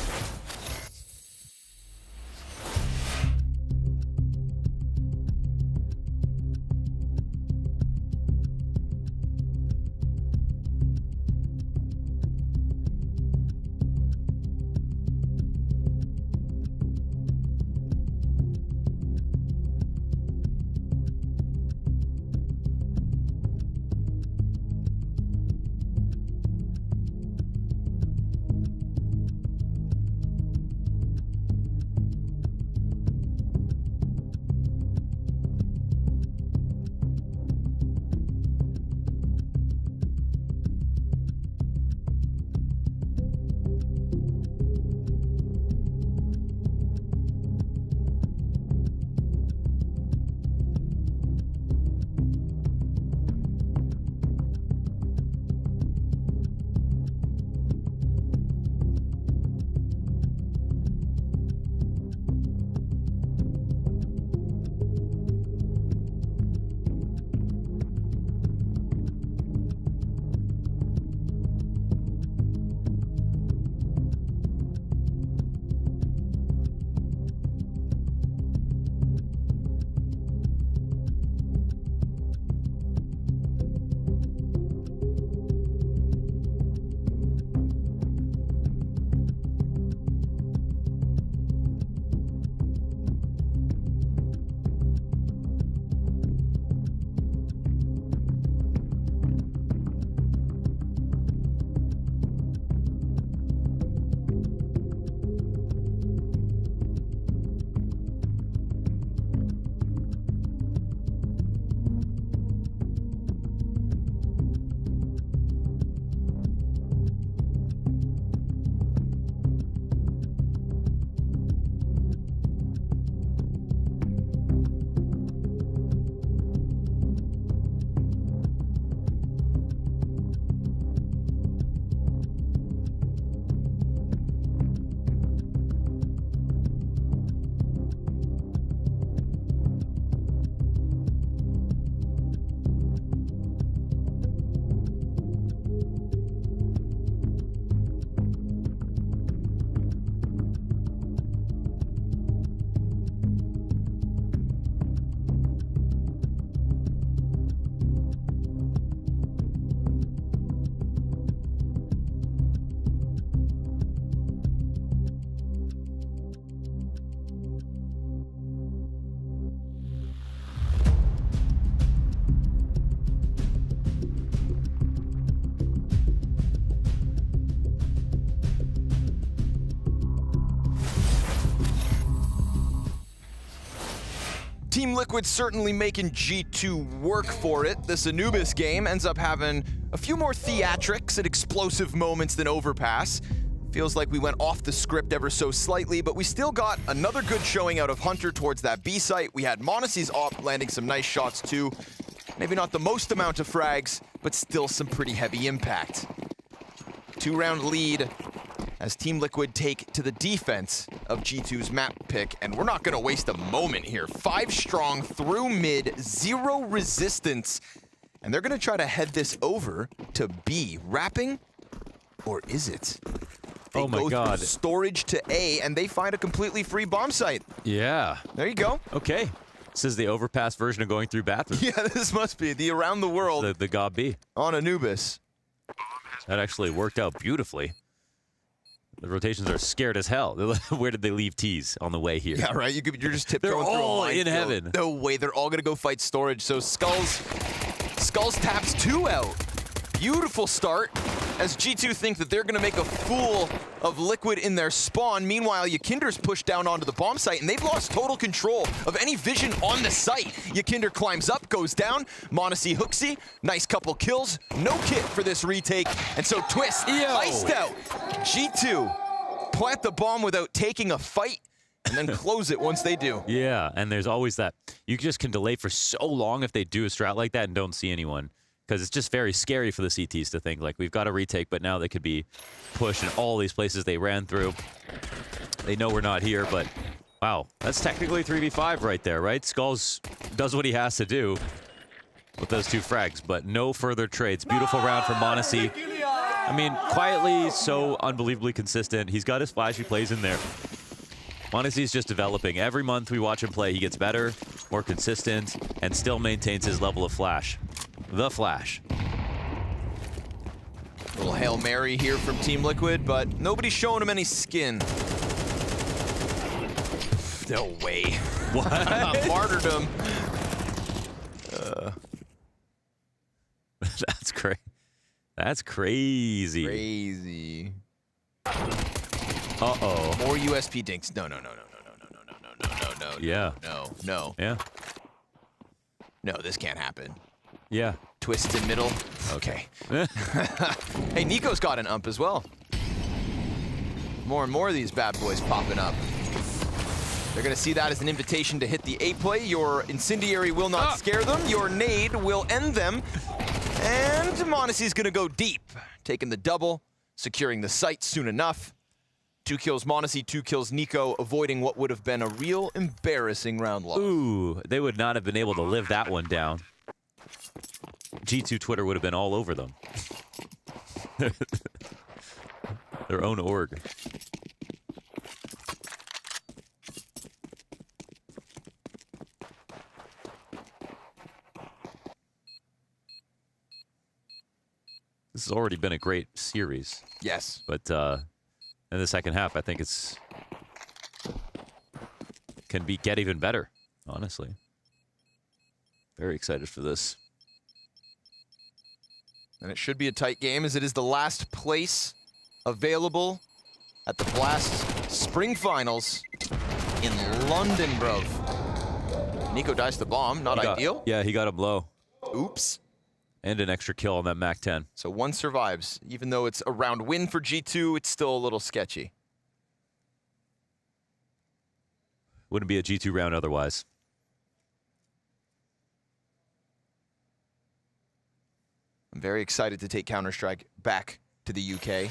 Team Liquid certainly making G2 work for it. This Anubis game ends up having a few more theatrics and explosive moments than Overpass. Feels like we went off the script ever so slightly, but we still got another good showing out of Hunter towards that B site. We had Monacy's op landing some nice shots too. Maybe not the most amount of frags, but still some pretty heavy impact. 2-round lead as Team Liquid take to the defense of G2's map pick, and we're not gonna waste a moment here. 5 strong through mid, 0 resistance, and they're gonna try to head this over to B. Wrapping, or is it? They oh my go God. through storage to A, and they find a completely free bomb site. Yeah. There you go. Okay. This is the Overpass version of going through bathrooms. Yeah, this must be the around the world. The Gob B. On Anubis. That actually worked out beautifully. The rotations are scared as hell. Where did they leave T's on the way here? Yeah, right. You're just tiptoeing They're through a all in minefield. heaven. No way. They're all gonna go fight storage. So Skulls taps 2 out. Beautiful start as G2 think that they're gonna make a fool of Liquid in their spawn. Meanwhile, Yakinder's pushed down onto the bomb site, and they've lost total control of any vision on the site. Yakinder climbs up, goes down. Monacy Hooksy, nice couple kills. No kit for this retake, and so Twist iced out. G2 plant the bomb without taking a fight, and then close it once they do. Yeah, and there's always that. You just can delay for so long if they do a strat like that and don't see anyone. Because it's just very scary for the CTs to think, like, we've got a retake, but now they could be pushed in all these places they ran through. They know we're not here, but wow, that's technically 3v5 right there, right? Skulls does what he has to do with those 2 frags, but no further trades. Beautiful round for m0NESY. I mean, quietly, so unbelievably consistent. He's got his flashy plays in there. m0NESY's just developing. Every month we watch him play, he gets better, more consistent, and still maintains his level of flash. The Flash. Little Hail Mary here from Team Liquid, but nobody's showing him any skin. No way. What? Martyrdom. That's crazy. That's crazy. Crazy. Uh-oh. More USP dinks. No. Yeah. No. Yeah. No, this can't happen. Yeah. Twist in middle. Okay. Hey, Nico's got an ump as well. More and more of these bad boys popping up. They're going to see that as an invitation to hit the A play. Your Incendiary will not scare them. Your nade will end them. And m0NESY's going to go deep, taking the double, securing the site soon enough. 2 kills m0NESY, 2 kills Nico, avoiding what would have been a real embarrassing round loss. Ooh, they would not have been able to live that one down. G2 Twitter would have been all over them. Their own org. This has already been a great series. Yes. But in the second half, I think can get even better, honestly. Very excited for this. And it should be a tight game, as it is the last place available at the Blast Spring Finals in London, bro. Nico dies to the bomb, not ideal. Yeah, he got him low. Oops. And an extra kill on that MAC-10. So 1 survives. Even though it's a round win for G2, it's still a little sketchy. Wouldn't be a G2 round otherwise. I'm very excited to take Counter-Strike back to the UK.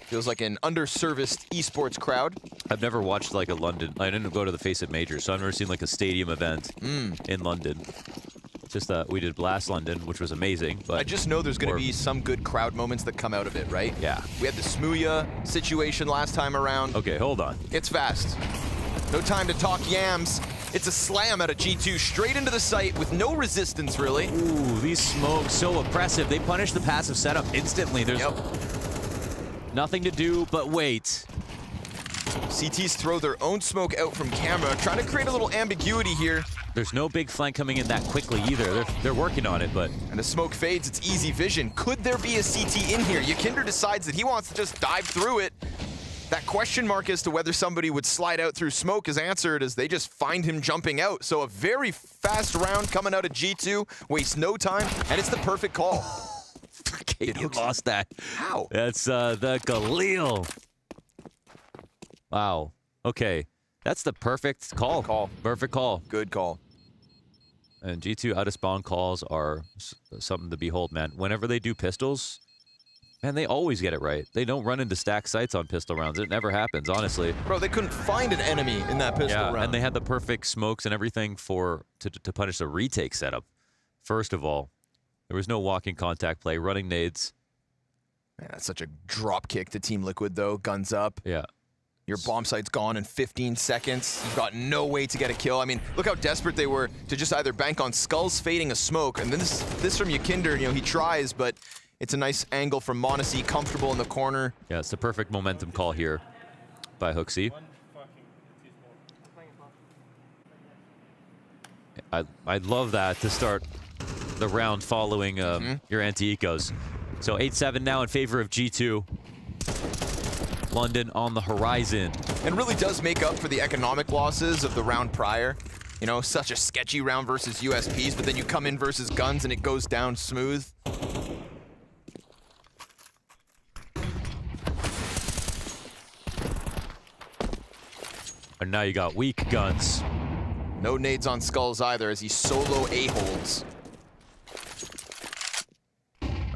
Feels like an underserviced esports crowd. I've never watched like a London. I didn't go to the Face It Major, so I've never seen like a stadium event in London. Just we did Blast London, which was amazing. But I just know there's going to be some good crowd moments that come out of it, right? Yeah. We had the Smooya situation last time around. Okay, hold on. It's fast. No time to talk yams. It's a slam out of G2 straight into the site with no resistance, really. Ooh, these smokes, so oppressive. They punish the passive setup instantly. There's nothing to do but wait. CTs throw their own smoke out from camera, trying to create a little ambiguity here. There's no big flank coming in that quickly either. They're working on it, but... And the smoke fades, it's easy vision. Could there be a CT in here? Yakinder decides that he wants to just dive through it. That question mark as to whether somebody would slide out through smoke is answered as they just find him jumping out. So a very fast round coming out of G2, wastes no time, and it's the perfect call. Okay, you lost that. How? That's the Galil. Wow. Okay. That's the perfect call. Perfect call. Good call. And G2 out of spawn calls are something to behold, man. Whenever they do pistols, man, they always get it right. They don't run into stacked sights on pistol rounds. It never happens, honestly. Bro, they couldn't find an enemy in that pistol round. And they had the perfect smokes and everything to punish the retake setup. First of all, there was no walking contact play, running nades. Man, that's such a drop kick to Team Liquid, though. Guns up. Yeah. Your bomb site's gone in 15 seconds. You've got no way to get a kill. I mean, look how desperate they were to just either bank on Skulls fading a smoke. And then this from Yakinder, you know, he tries, but it's a nice angle from m0NESY, comfortable in the corner. Yeah, it's the perfect momentum call here by HooXi. I love that to start the round following your anti-ecos. So 8-7 now in favor of G2. London on the horizon. And really does make up for the economic losses of the round prior. You know, such a sketchy round versus USPs, but then you come in versus guns and it goes down smooth. And now you got weak guns. No nades on Skulls either as he solo A-holds.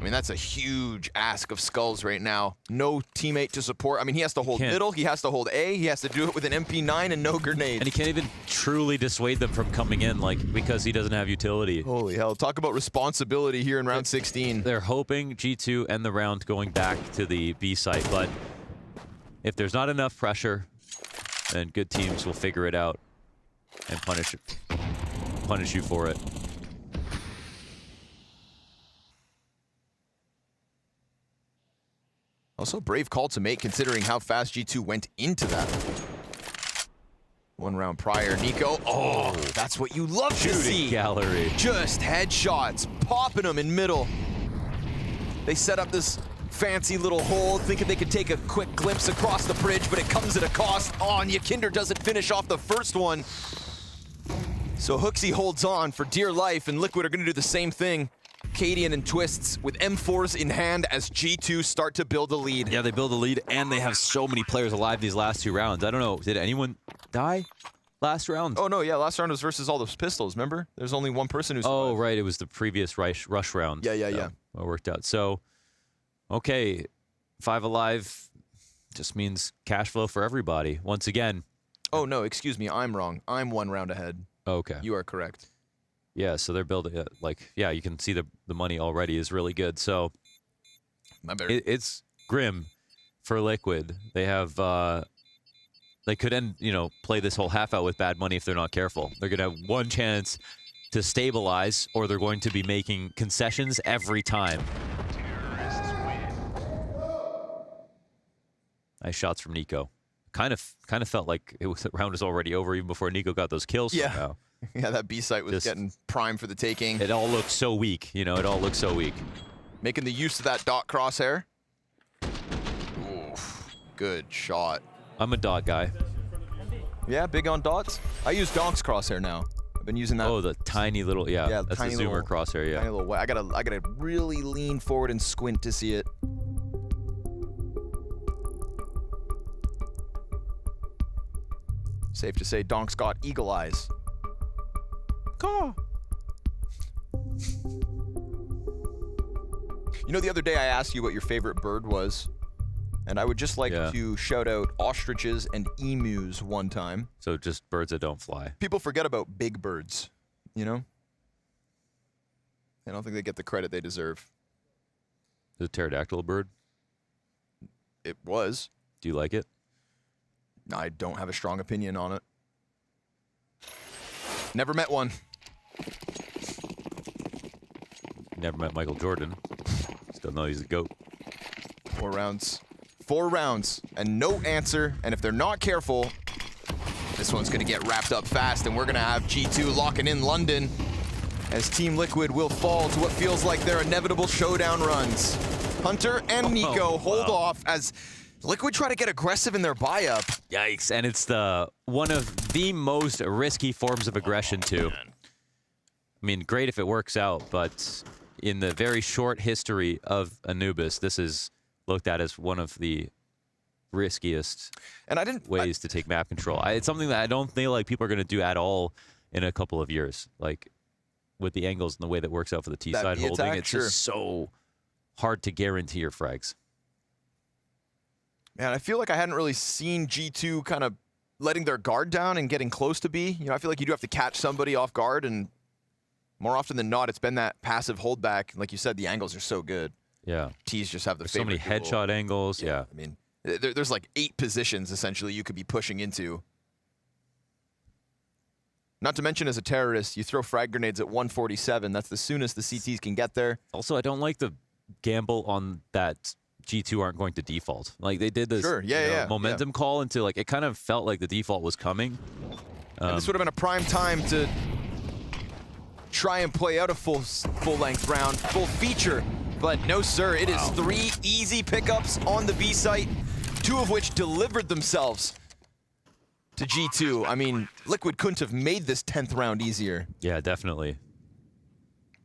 mean, that's a huge ask of Skulls right now. No teammate to support. I mean, he has to hold middle, he has to hold A, he has to do it with an MP9 and no grenade. And he can't even truly dissuade them from coming in, like, because he doesn't have utility. Holy hell, talk about responsibility here in round 16. They're hoping G2 end the round going back to the B site, but if there's not enough pressure, then good teams will figure it out and punish you for it. Also, brave call to make considering how fast G2 went into that. 1 round prior, Nico. Oh, that's what you love to see. Gallery. Just headshots, popping them in middle. They set up this fancy little hold, thinking they could take a quick glimpse across the bridge, but it comes at a cost. Oh, and Yakinder doesn't finish off the first one. So Hooksy holds on for dear life, and Liquid are going to do the same thing. Cadian and Twists with M4s in hand as G2 start to build a lead. Yeah, they build a lead, and they have so many players alive these last 2 rounds. I don't know, did anyone die last round? Oh, no, yeah, last round was versus all those pistols, remember? There's only one person who survived. Oh, right, it was the previous rush round. Yeah. It worked out. So, okay, 5 alive just means cash flow for everybody. Once again. Oh, no, excuse me, I'm wrong. I'm 1 round ahead. Okay. You are correct. Yeah, so they're building it. Like, yeah, you can see the money already is really good. So it's grim for Liquid. They have they could play this whole half out with bad money if they're not careful. They're gonna have one chance to stabilize, or they're going to be making concessions every time. Nice shots from Nico. Kind of felt like the round was already over even before Nico got those kills somehow. Yeah, that B site was getting prime for the taking. It all looked so weak, it all looked so weak. Making the use of that dot crosshair. Oof, good shot. I'm a dot guy. Yeah, big on dots. I use Donk's crosshair now. I've been using that. Oh, the tiny little, yeah that's tiny the zoomer crosshair, yeah. Tiny little, I gotta really lean forward and squint to see it. Safe to say Donk's got eagle eyes. Caw. You know, the other day I asked you what your favorite bird was, and I would just like to shout out ostriches and emus one time. So just birds that don't fly. People forget about big birds, I don't think they get the credit they deserve. Is it a pterodactyl bird? It was. Do you like it? I don't have a strong opinion on it. Never met one. Never met Michael Jordan. Still know he's a GOAT. 4 rounds. 4 rounds and no answer. And if they're not careful, this one's going to get wrapped up fast, and we're going to have G2 locking in London as Team Liquid will fall to what feels like their inevitable showdown runs. Hunter and Nico hold off as Liquid try to get aggressive in their buy-up. Yikes, and it's one of the most risky forms of aggression, too. I mean, great if it works out, but in the very short history of Anubis, this is looked at as one of the riskiest ways to take map control. It's something that I don't think like people are going to do at all in a couple of years. Like, with the angles and the way that works out for the T-side holding, it's just so hard to guarantee your frags. Man, I feel like I hadn't really seen G2 kind of letting their guard down and getting close to B. I feel like you do have to catch somebody off guard, and more often than not, it's been that passive holdback. Like you said, the angles are so good. Yeah. T's just have the so many headshot angles. Yeah. I mean, there's like 8 positions, essentially, you could be pushing into. Not to mention, as a terrorist, you throw frag grenades at 147. That's the soonest the CTs can get there. Also, I don't like the gamble on that G2 aren't going to default. Like, they did this momentum call into, like, it kind of felt like the default was coming. And this would have been a prime time to try and play out a full-length round, full feature. But no, sir, it is 3 easy pickups on the B site, 2 of which delivered themselves to G2. I mean, Liquid couldn't have made this 10th round easier. Yeah, definitely.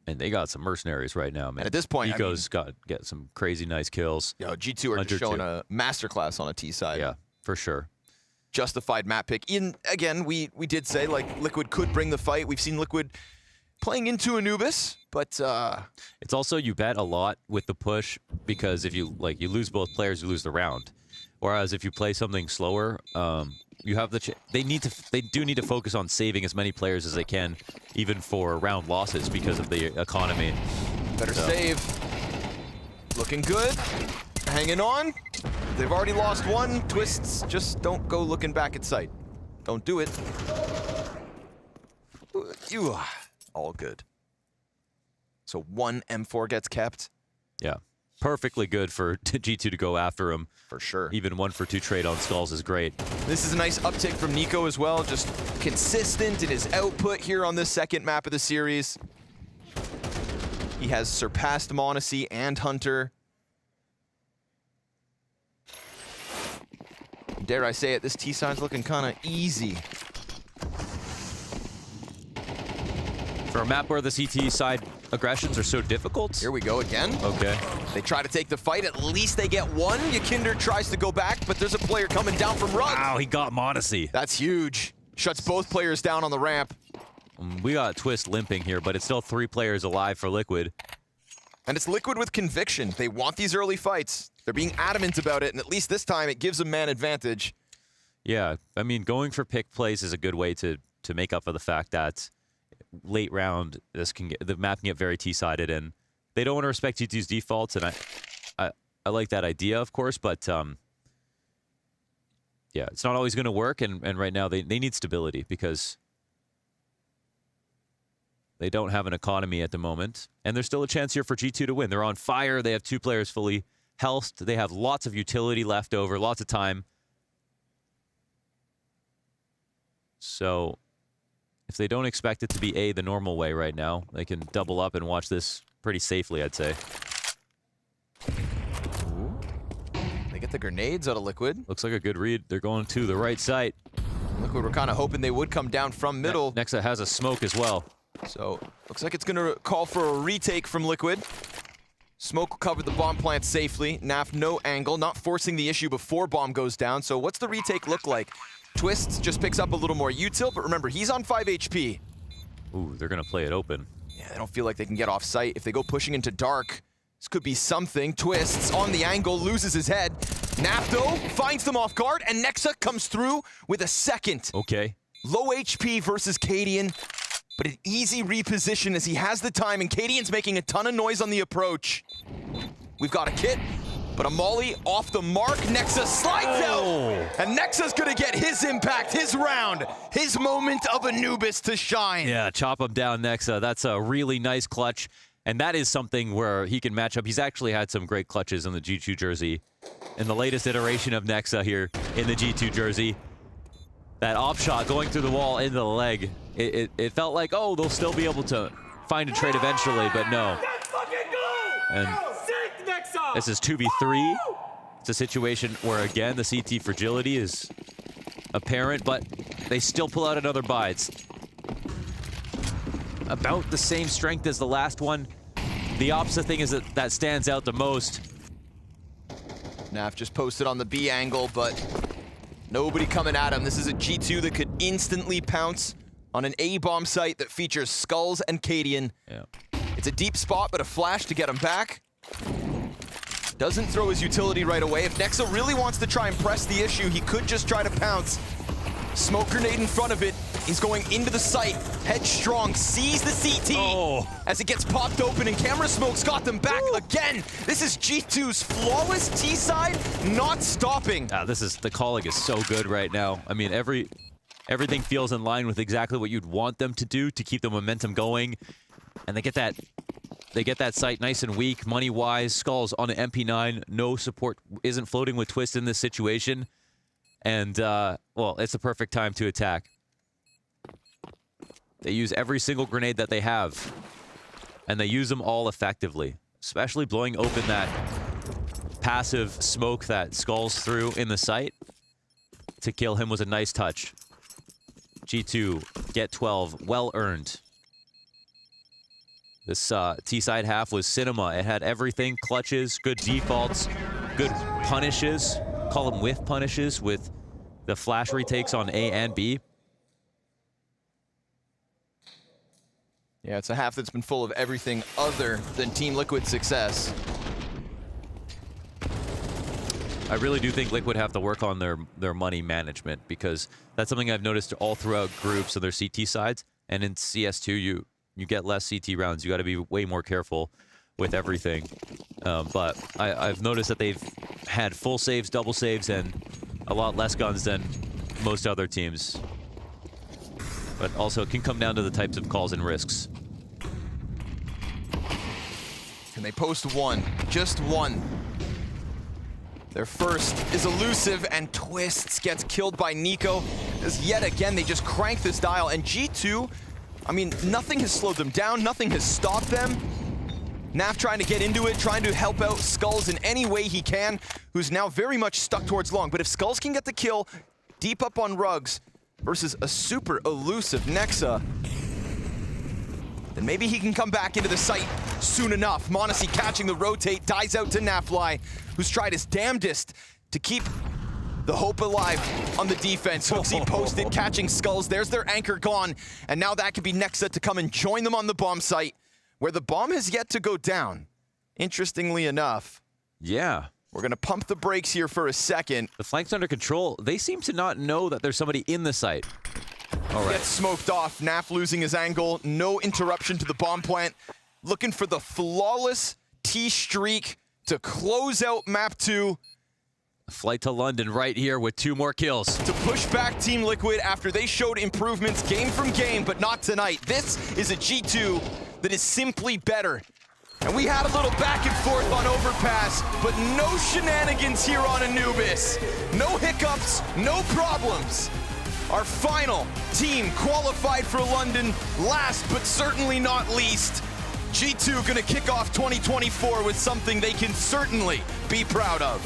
And they got some mercenaries right now, man. And at this point, Nico's get some crazy nice kills. Yo, G2 are just showing a masterclass on a T side. Yeah, for sure. Justified map pick. Again, we did say, like, Liquid could bring the fight. We've seen Liquid playing into Anubis, but it's also you bet a lot with the push because if you you lose both players, you lose the round. Whereas if you play something slower, you have the they do need to focus on saving as many players as they can, even for round losses because of the economy. Better save. Looking good. Hanging on. They've already lost one. Twists, just don't go looking back at sight. Don't do it. You all good. So 1 M4 gets kept. Yeah. Perfectly good for G2 to go after him. For sure. Even 1-for-2 trade on Skulls is great. This is a nice uptick from Nico as well. Just consistent in his output here on this second map of the series. He has surpassed m0NESY and Hunter. Dare I say it, this T-side's looking kind of easy. For a map where the CT side aggressions are so difficult. Here we go again. Okay. They try to take the fight. At least they get one. Yakinder tries to go back, but there's a player coming down from Rug. Wow, he got m0NESY. That's huge. Shuts both players down on the ramp. We got Twist limping here, but it's still 3 players alive for Liquid. And it's Liquid with conviction. They want these early fights. They're being adamant about it, and at least this time it gives them man advantage. Yeah, I mean, going for pick plays is a good way to make up for the fact that late round, the map can get very T-sided, and they don't want to respect G2's defaults, and I like that idea, of course, but yeah, it's not always going to work, and right now they need stability because they don't have an economy at the moment, and there's still a chance here for G2 to win. They're on fire. They have 2 players fully healthed. They have lots of utility left over, lots of time. So if they don't expect it to be the normal way right now, they can double up and watch this pretty safely, I'd say. Ooh. They get the grenades out of Liquid. Looks like a good read. They're going to the right site. Liquid were kind of hoping they would come down from middle. Nexa has a smoke as well. So looks like it's going to call for a retake from Liquid. Smoke will cover the bomb plant safely. Naf no angle, not forcing the issue before bomb goes down. So what's the retake look like? Twist just picks up a little more util, but remember, he's on 5 HP. Ooh, they're going to play it open. Yeah, they don't feel like they can get off site. If they go pushing into dark, this could be something. Twists on the angle, loses his head. Nafto finds them off guard, and Nexa comes through with a second. Okay. Low HP versus Cadian, but an easy reposition as he has the time, and Cadian's making a ton of noise on the approach. We've got a kit, but a molly off the mark. Nexa slides out, and Nexa's gonna get his impact, his round, his moment of Anubis to shine. Yeah, chop him down, Nexa. That's a really nice clutch, and that is something where he can match up. He's actually had some great clutches in the G2 jersey. In the latest iteration of Nexa here in the G2 jersey, that off shot going through the wall into the leg, it felt like, oh, they'll still be able to find a trade eventually, but no. And this is 2v3. It's a situation where, again, the CT fragility is apparent, but they still pull out another buy. It's about the same strength as the last one. The opposite thing is that stands out the most. Naf just posted on the B angle, but nobody coming at him. This is a G2 that could instantly pounce on an A-bomb site that features Skulls and Cadian. Yeah. It's a deep spot, but a flash to get him back. Doesn't throw his utility right away. If Nexa really wants to try and press the issue, he could just try to pounce. Smoke grenade in front of it. He's going into the site. Headstrong sees the CT as it gets popped open, and Camera Smoke's got them back again. This is G2's flawless T-side, not stopping. The calling is so good right now. I mean, everything feels in line with exactly what you'd want them to do to keep the momentum going. And they get that site nice and weak, money-wise. Skulls on an MP9, no support, isn't floating with Twist in this situation. And, well, it's the perfect time to attack. They use every single grenade that they have, and they use them all effectively, especially blowing open that passive smoke that Skulls threw in the site. To kill him was a nice touch. G2 get 12, well earned. This T-side half was cinema. It had everything, clutches, good defaults, good punishes. Call them whiff punishes with the flash retakes on A and B. Yeah, it's a half that's been full of everything other than Team Liquid's success. I really do think Liquid have to work on their money management, because that's something I've noticed all throughout groups of their CT sides. And in CS2, you get less CT rounds. You got to be way more careful with everything. But I've noticed that they've had full saves, double saves, and a lot less guns than most other teams. But also, it can come down to the types of calls and risks. And they post one, just one. Their first is elusive, and Twists gets killed by Nico. As yet again, they just crank this dial. And G2, I mean, nothing has slowed them down. Nothing has stopped them. Naf trying to get into it, trying to help out Skulls in any way he can, who's now very much stuck towards long. But if Skulls can get the kill deep up on Rugs versus a super elusive Nexa, then maybe he can come back into the site soon enough. m0NESY catching the rotate, dies out to Nafly, who's tried his damnedest to keep the hope alive on the defense. HooXi posted, catching Skulls. There's their anchor gone. And now that could be Nexa to come and join them on the bomb site, where the bomb has yet to go down. Interestingly enough. Yeah. We're going to pump the brakes here for a second. The flank's under control. They seem to not know that there's somebody in the site. All right. Gets smoked off. Naf losing his angle. No interruption to the bomb plant. Looking for the flawless T-streak to close out map 2. Flight to London right here with 2 more kills. To push back Team Liquid after they showed improvements game from game, but not tonight. This is a G2 that is simply better. And we had a little back and forth on Overpass, but no shenanigans here on Anubis. No hiccups, no problems. Our final team qualified for London, last but certainly not least. G2 gonna kick off 2024 with something they can certainly be proud of.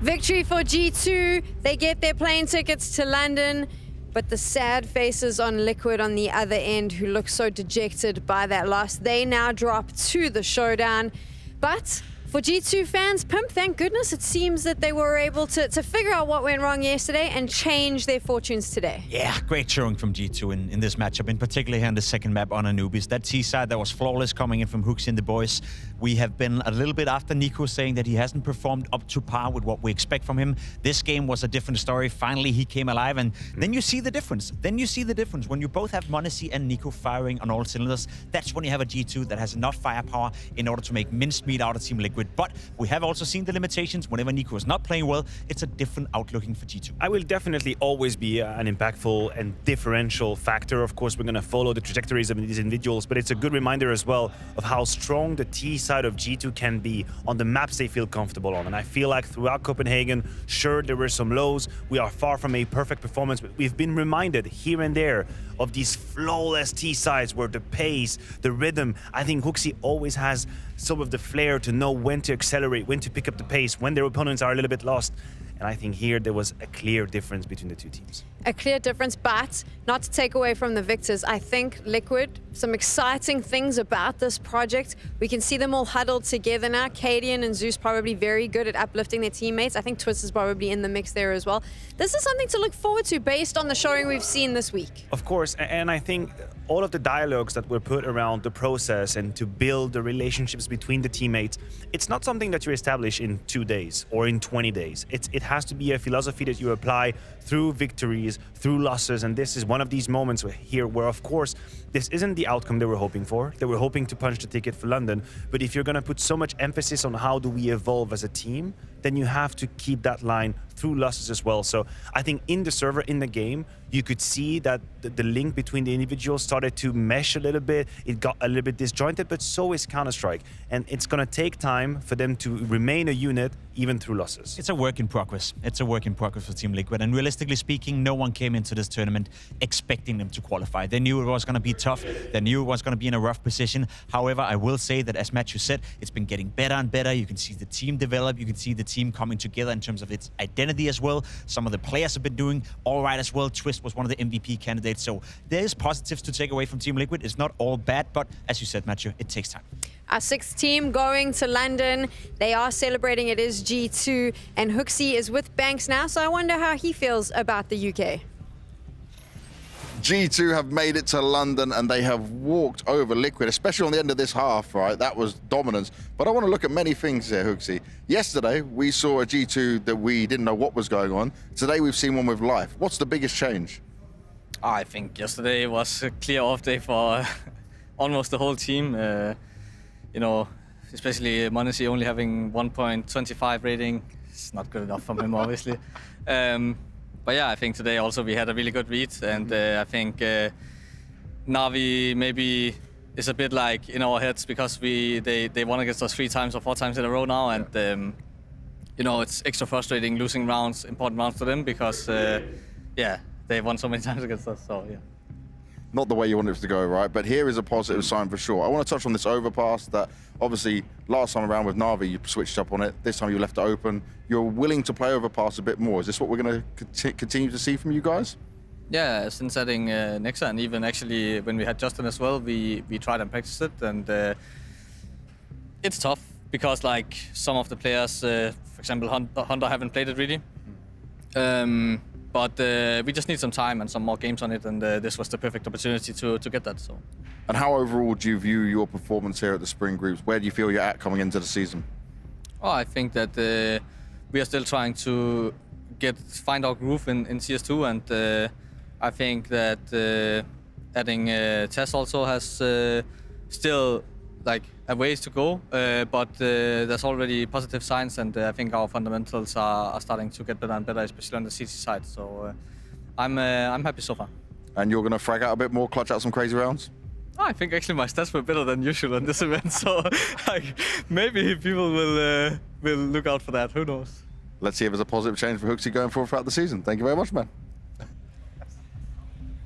Victory for G2. They get their plane tickets to London, but the sad faces on Liquid on the other end, who look so dejected by that loss, they now drop to the showdown. But for G2 fans, Pimp, thank goodness it seems that they were able to figure out what went wrong yesterday and change their fortunes today. Yeah, great showing from G2 in this matchup, in particular here in the second map on Anubis. That T-side that was flawless coming in from HooXi and the boys. We have been a little bit after Nico, saying that he hasn't performed up to par with what we expect from him. This game was a different story. Finally, he came alive, and then you see the difference. Then you see the difference. When you both have m0NESY and Nico firing on all cylinders, that's when you have a G2 that has enough firepower in order to make mincemeat out of Team Liquid. But we have also seen the limitations. Whenever Nico is not playing well, it's a different outlooking for G2. I will definitely always be an impactful and differential factor. Of course, we're going to follow the trajectories of these individuals, but it's a good reminder as well of how strong the T side of G2 can be on the maps they feel comfortable on. And I feel like throughout Copenhagen, sure, there were some lows. We are far from a perfect performance, but we've been reminded here and there of these flawless T sides where the pace, the rhythm, I think HooXi always has some of the flair to know when to accelerate, when to pick up the pace, when their opponents are a little bit lost. And I think here there was a clear difference between the two teams. A clear difference, but not to take away from the victors. I think Liquid, some exciting things about this project. We can see them all huddled together now. Cadian and Zeus probably very good at uplifting their teammates. I think Twist is probably in the mix there as well. This is something to look forward to based on the showing we've seen this week. Of course, and I think all of the dialogues that were put around the process and to build the relationships between the teammates, it's not something that you establish in 2 days or in 20 days. It has to be a philosophy that you apply through victories, through losses, and this is one of these moments here where, of course, this isn't the outcome they were hoping for. They were hoping to punch the ticket for London, but if you're going to put so much emphasis on how do we evolve as a team, then you have to keep that line through losses as well. So I think in the server, in the game, you could see that the link between the individuals started to mesh a little bit. It got a little bit disjointed, but so is Counter-Strike. And it's going to take time for them to remain a unit, even through losses. It's a work in progress. It's a work in progress for Team Liquid. And realistically speaking, no one came into this tournament expecting them to qualify. They knew it was going to be tough. They knew it was going to be in a rough position. However, I will say that, as Matthew said, it's been getting better and better. You can see the team develop. You can see the team coming together in terms of its identity as well. Some of the players have been doing all right as well. Twist was one of the MVP candidates. So there's positives to take away from Team Liquid. It's not all bad, but as you said, Matthew, it takes time. Our sixth team going to London. They are celebrating. It is G2, and HooXi is with Banks now, so I wonder how he feels about the UK. G2 have made it to London and they have walked over Liquid, especially on the end of this half, right? That was dominance. But I want to look at many things here, Hooksy. Yesterday, we saw a G2 that we didn't know what was going on. Today, we've seen one with life. What's the biggest change? I think yesterday was a clear off day for almost the whole team. You know, especially Monacy only having 1.25 rating. It's not good enough for him, obviously. But yeah, I think today also we had a really good read, and I think Na'Vi maybe is a bit like in our heads because they won against us 3 times or 4 times in a row now, and you know, it's extra frustrating losing rounds, important rounds to them because yeah, they won so many times against us. So yeah. Not the way you want it to go, right? But here is a positive sign for sure. I want to touch on this overpass that obviously last time around with Na'Vi, you switched up on it. This time you left it open. You're willing to play overpass a bit more. Is this what we're going to continue to see from you guys? Yeah, since adding Nexa, and even actually when we had Justin as well, we tried and practiced it, and it's tough because like some of the players, for example, Hunter haven't played it really. But we just need some time and some more games on it, and this was the perfect opportunity to get that. So. And how overall do you view your performance here at the Spring Groups? Where do you feel you're at coming into the season? Oh, I think that we are still trying to find our groove in CS2, and I think that adding Tess also has still like a ways to go, but there's already positive signs, and I think our fundamentals are starting to get better and better, especially on the CT side. So I'm happy so far. And you're going to frag out a bit more, clutch out some crazy rounds? I think actually my stats were better than usual on this event, so like, maybe people will look out for that. Who knows? Let's see if there's a positive change for Hooksy going forward throughout the season. Thank you very much, man.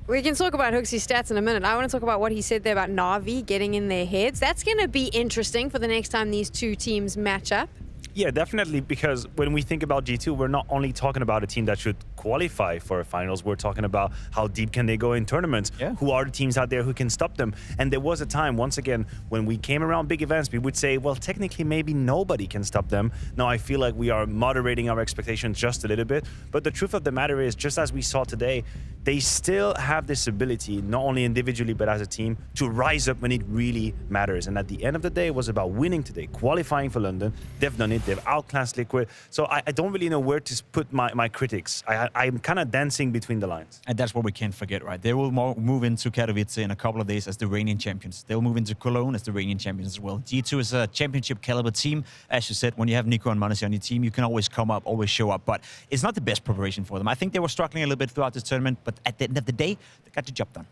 We can talk about Hooksy's stats in a minute. I want to talk about what he said there about Na'Vi getting in their heads. That's going to be interesting for the next time these two teams match up. Yeah, definitely, because when we think about G2, we're not only talking about a team that should qualify for finals, we're talking about how deep can they go in tournaments, who are the teams out there who can stop them. And there was a time, once again, when we came around big events, we would say, well, technically maybe nobody can stop them. Now I feel like we are moderating our expectations just a little bit, but the truth of the matter is, just as we saw today, they still have this ability, not only individually but as a team, to rise up when it really matters. And at the end of the day, it was about winning today, qualifying for London. They've done it. They've outclassed Liquid. So I don't really know where to put my critics. I'm kind of dancing between the lines. And that's what we can't forget, right? They will move into Katowice in a couple of days as the reigning champions. They'll move into Cologne as the reigning champions as well. G2 is a championship caliber team. As you said, when you have Nico and Monacy on your team, you can always come up, always show up. But it's not the best preparation for them. I think they were struggling a little bit throughout this tournament, but at the end of the day, they got the job done.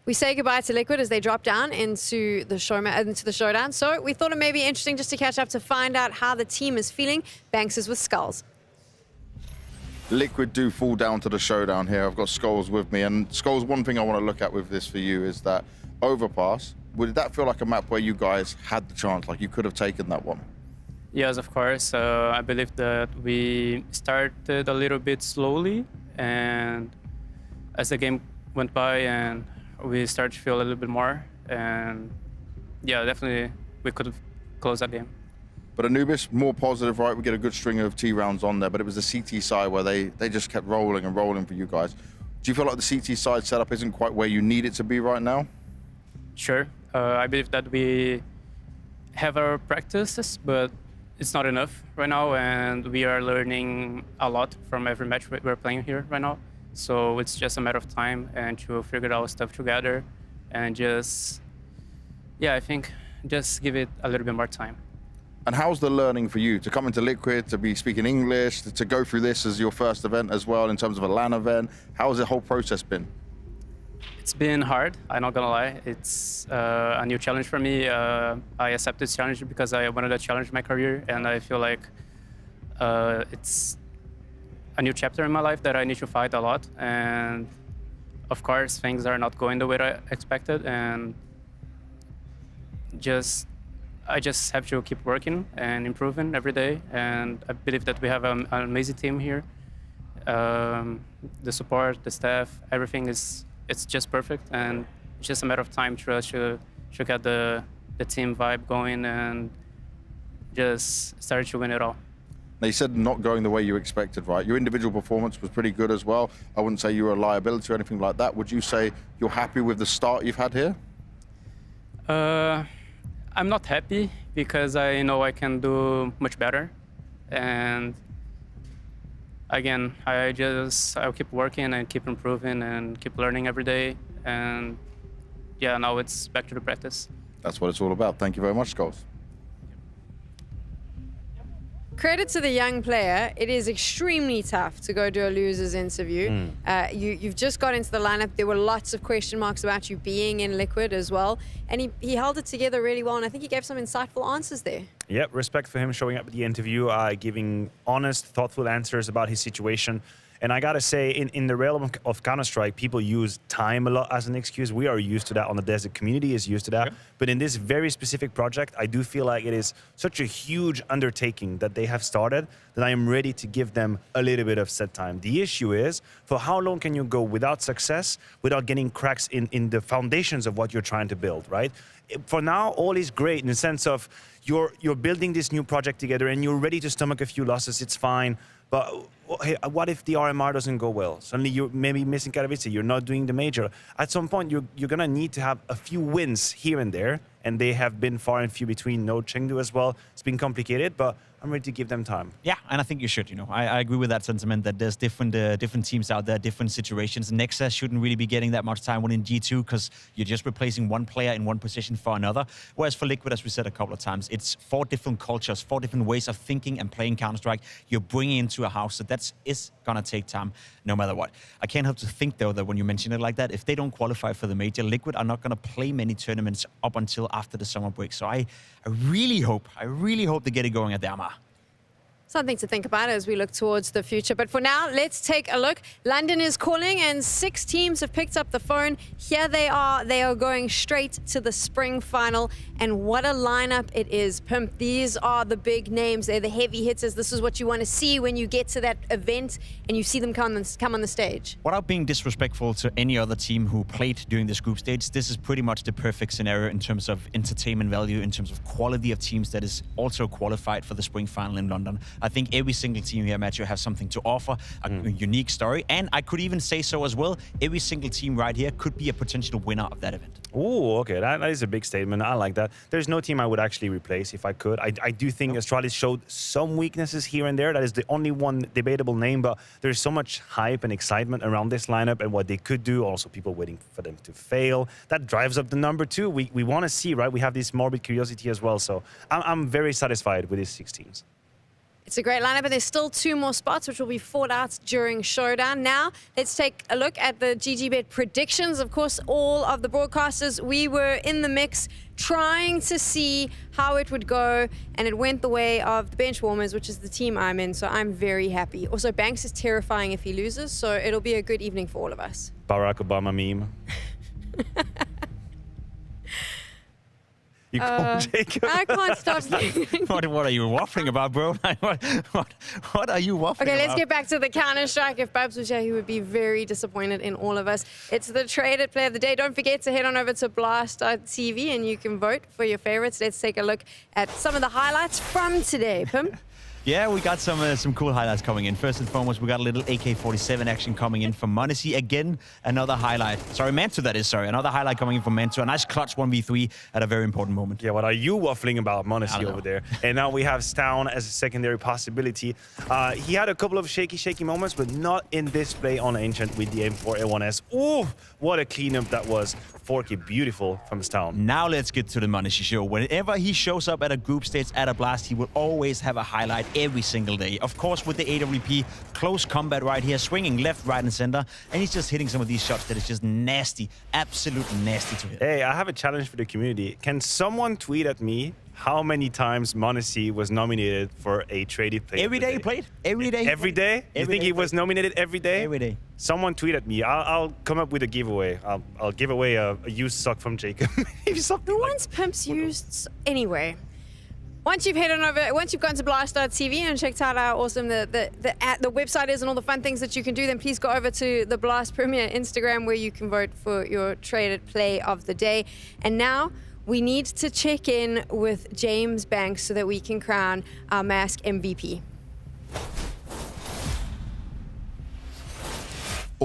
We say goodbye to Liquid as they drop down into the showdown. So we thought it may be interesting just to catch up to find out how the team is feeling. Banks is with Skulls. Liquid do fall down to the showdown here. I've got Skulls with me. And Skulls, one thing I want to look at with this for you is that overpass. Would that feel like a map where you guys had the chance, like you could have taken that one? Yes, of course. I believe that we started a little bit slowly, and as the game went by and we started to feel a little bit more, and yeah, definitely we could have closed that game. But Anubis, more positive, right? We get a good string of T rounds on there, but it was the CT side where they just kept rolling and rolling for you guys. Do you feel like the CT side setup isn't quite where you need it to be right now? Sure. I believe that we have our practices, but it's not enough right now, and we are learning a lot from every match we're playing here right now. So it's just a matter of time and to figure our stuff together and just, yeah, I think just give it a little bit more time. And how's the learning for you to come into Liquid, to be speaking English, to go through this as your first event as well in terms of a LAN event? How has the whole process been? It's been hard, I'm not gonna lie. It's a new challenge for me. I accepted this challenge because I wanted to challenge my career, and I feel like it's a new chapter in my life that I need to fight a lot. And of course, things are not going the way I expected, and I just have to keep working and improving every day. And I believe that we have an amazing team here. The support, the staff, everything it's just perfect, and it's just a matter of time to get the team vibe going and just start to win it all. Now, you said not going the way you expected, right? Your individual performance was pretty good as well. I wouldn't say you were a liability or anything like that. Would you say you're happy with the start you've had here? I'm not happy because I know I can do much better. And again, I'll keep working and keep improving and keep learning every day. And yeah, now it's back to the practice. That's what it's all about. Thank you very much, Scholes. Credit to the young player. It is extremely tough to go do a loser's interview. You've just got into the lineup. There were lots of question marks about you being in Liquid as well. And he held it together really well. And I think he gave some insightful answers there. Yep, respect for him showing up at the interview, giving honest, thoughtful answers about his situation. And I gotta say, in the realm of Counter-Strike, people use time a lot as an excuse. We are used to that on the Desert community is used to that. But in this very specific project, I do feel like it is such a huge undertaking that they have started that I am ready to give them a little bit of set time. The issue is, for how long can you go without success, without getting cracks in the foundations of what you're trying to build, right? For now, all is great in the sense of you're building this new project together and you're ready to stomach a few losses, it's fine. But hey, what if the RMR doesn't go well? Suddenly you're maybe missing Katowice, you're not doing the major. At some point, you're going to need to have a few wins here and there, and they have been far and few between. No Chengdu as well. It's been complicated, but I'm ready to give them time. Yeah, and I think you should, I agree with that sentiment that there's different teams out there, different situations. Nexa shouldn't really be getting that much time winning G2 because you're just replacing one player in one position for another. Whereas for Liquid, as we said a couple of times, it's 4 different cultures, 4 different ways of thinking and playing Counter-Strike you're bringing into a house. So that is going to take time no matter what. I can't help to think, though, that when you mention it like that, if they don't qualify for the major, Liquid are not going to play many tournaments up until after the summer break. So I really hope they get it going at the Amar. Something to think about as we look towards the future. But for now, let's take a look. London is calling and 6 teams have picked up the phone. Here they are. They are going straight to the spring final. And what a lineup it is, Pimp. These are the big names. They're the heavy hitters. This is what you want to see when you get to that event and you see them come on the stage. Without being disrespectful to any other team who played during this group stage, this is pretty much the perfect scenario in terms of entertainment value, in terms of quality of teams that is also qualified for the spring final in London. I think every single team here, Matthew, has something to offer, a unique story. And I could even say so as well, every single team right here could be a potential winner of that event. Oh, okay. That is a big statement. I like that. There's no team I would actually replace if I could. I do think Astralis showed some weaknesses here and there. That is the only one debatable name, but there's so much hype and excitement around this lineup and what they could do. Also, people waiting for them to fail. That drives up the number too. We want to see, right? We have this morbid curiosity as well. So I'm very satisfied with these 6 teams. It's a great lineup, but there's still 2 more spots which will be fought out during Showdown. Now, let's take a look at the GGBet predictions. Of course, all of the broadcasters, we were in the mix trying to see how it would go, and it went the way of the Benchwarmers, which is the team I'm in, so I'm very happy. Also, Banks is terrifying if he loses, so it'll be a good evening for all of us. Barack Obama meme. You call Jacob? I can't stop. What are you waffling about, bro? What are you waffling about? Okay, let's get back to the Counter-Strike. If Babs was here, he would be very disappointed in all of us. It's the traded player of the day. Don't forget to head on over to at.CET and you can vote for your favorites. Let's take a look at some of the highlights from today. Pim? Yeah, we got some cool highlights coming in. First and foremost, we got a little AK-47 action coming in from Monacy. Again, another highlight. Sorry, Mantu, that is. Sorry, another highlight coming in from Mantu. A nice clutch 1v3 at a very important moment. Yeah, what are you waffling about, Monacy over there? And now we have Stown as a secondary possibility. He had a couple of shaky moments, but not in this play on Ancient with the M4A1S. Ooh, what a cleanup that was. Forky, beautiful from Stown. Now let's get to the Monacy show. Whenever he shows up at a group stage at a blast, he will always have a highlight every single day. Of course, with the AWP, close combat right here, swinging left, right, and center, and he's just hitting some of these shots that is just nasty, absolutely nasty to hit. Hey, I have a challenge for the community. Can someone tweet at me how many times Monacy was nominated for a traded player? Every day he played? Every day? Every day? You think he was nominated every day? Every day. Someone tweet at me. I'll come up with a giveaway. I'll give away a used sock from Jacob. Who wants Pimps used anyway? Once you've headed over, once you've gone to blast.tv and checked out how awesome the website is and all the fun things that you can do, then please go over to the Blast Premier Instagram where you can vote for your traded play of the day. And now we need to check in with James Banks so that we can crown our Mask MVP.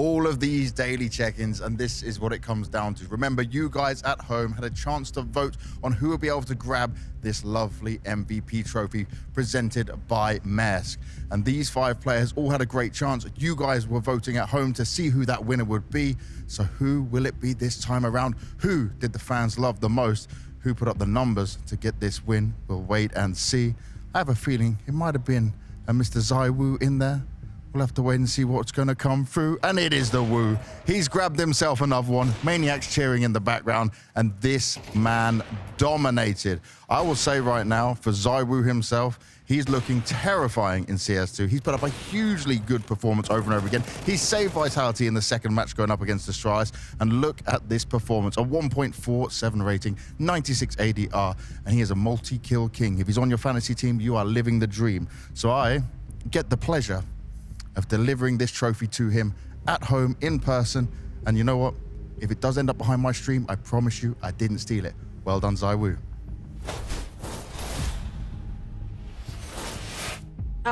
all of these daily check-ins, and this is what it comes down to. Remember, you guys at home had a chance to vote on who will be able to grab this lovely MVP trophy presented by Maersk. And these 5 players all had a great chance. You guys were voting at home to see who that winner would be. So who will it be this time around? Who did the fans love the most? Who put up the numbers to get this win? We'll wait and see. I have a feeling it might have been a Mr. ZywOo in there. We'll have to wait and see what's going to come through. And it is the Woo. He's grabbed himself another one. Maniacs cheering in the background. And this man dominated. I will say right now, for ZywOo himself, he's looking terrifying in CS2. He's put up a hugely good performance over and over again. He saved Vitality in the second match going up against Astralis. And look at this performance. A 1.47 rating, 96 ADR. And he is a multi-kill king. If he's on your fantasy team, you are living the dream. So I get the pleasure of delivering this trophy to him at home, in person. And you know what? If it does end up behind my stream, I promise you I didn't steal it. Well done, ZywOo.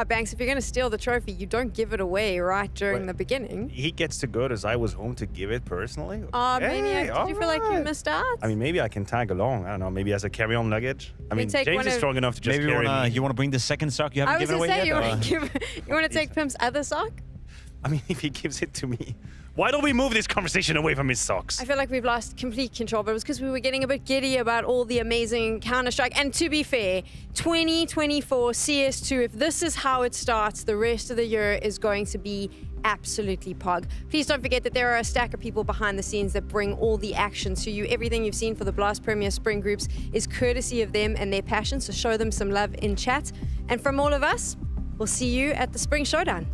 Banks, if you're going to steal the trophy, you don't give it away right during the beginning. He gets to go to ZywOo's home to give it personally? Maniac, did you feel like you missed out? I mean, maybe I can tag along. I don't know, maybe as a carry-on luggage. I mean, James is strong enough to just maybe carry me. you want to bring the second sock you haven't given away yet? You want to take Pimp's other sock? I mean, if he gives it to me. Why don't we move this conversation away from his socks? I feel like we've lost complete control, but it was because we were getting a bit giddy about all the amazing Counter-Strike. And to be fair, 2024 CS2, if this is how it starts, the rest of the year is going to be absolutely pog. Please don't forget that there are a stack of people behind the scenes that bring all the action to you. Everything you've seen for the Blast Premier Spring Groups is courtesy of them and their passion, so show them some love in chat. And from all of us, we'll see you at the Spring Showdown.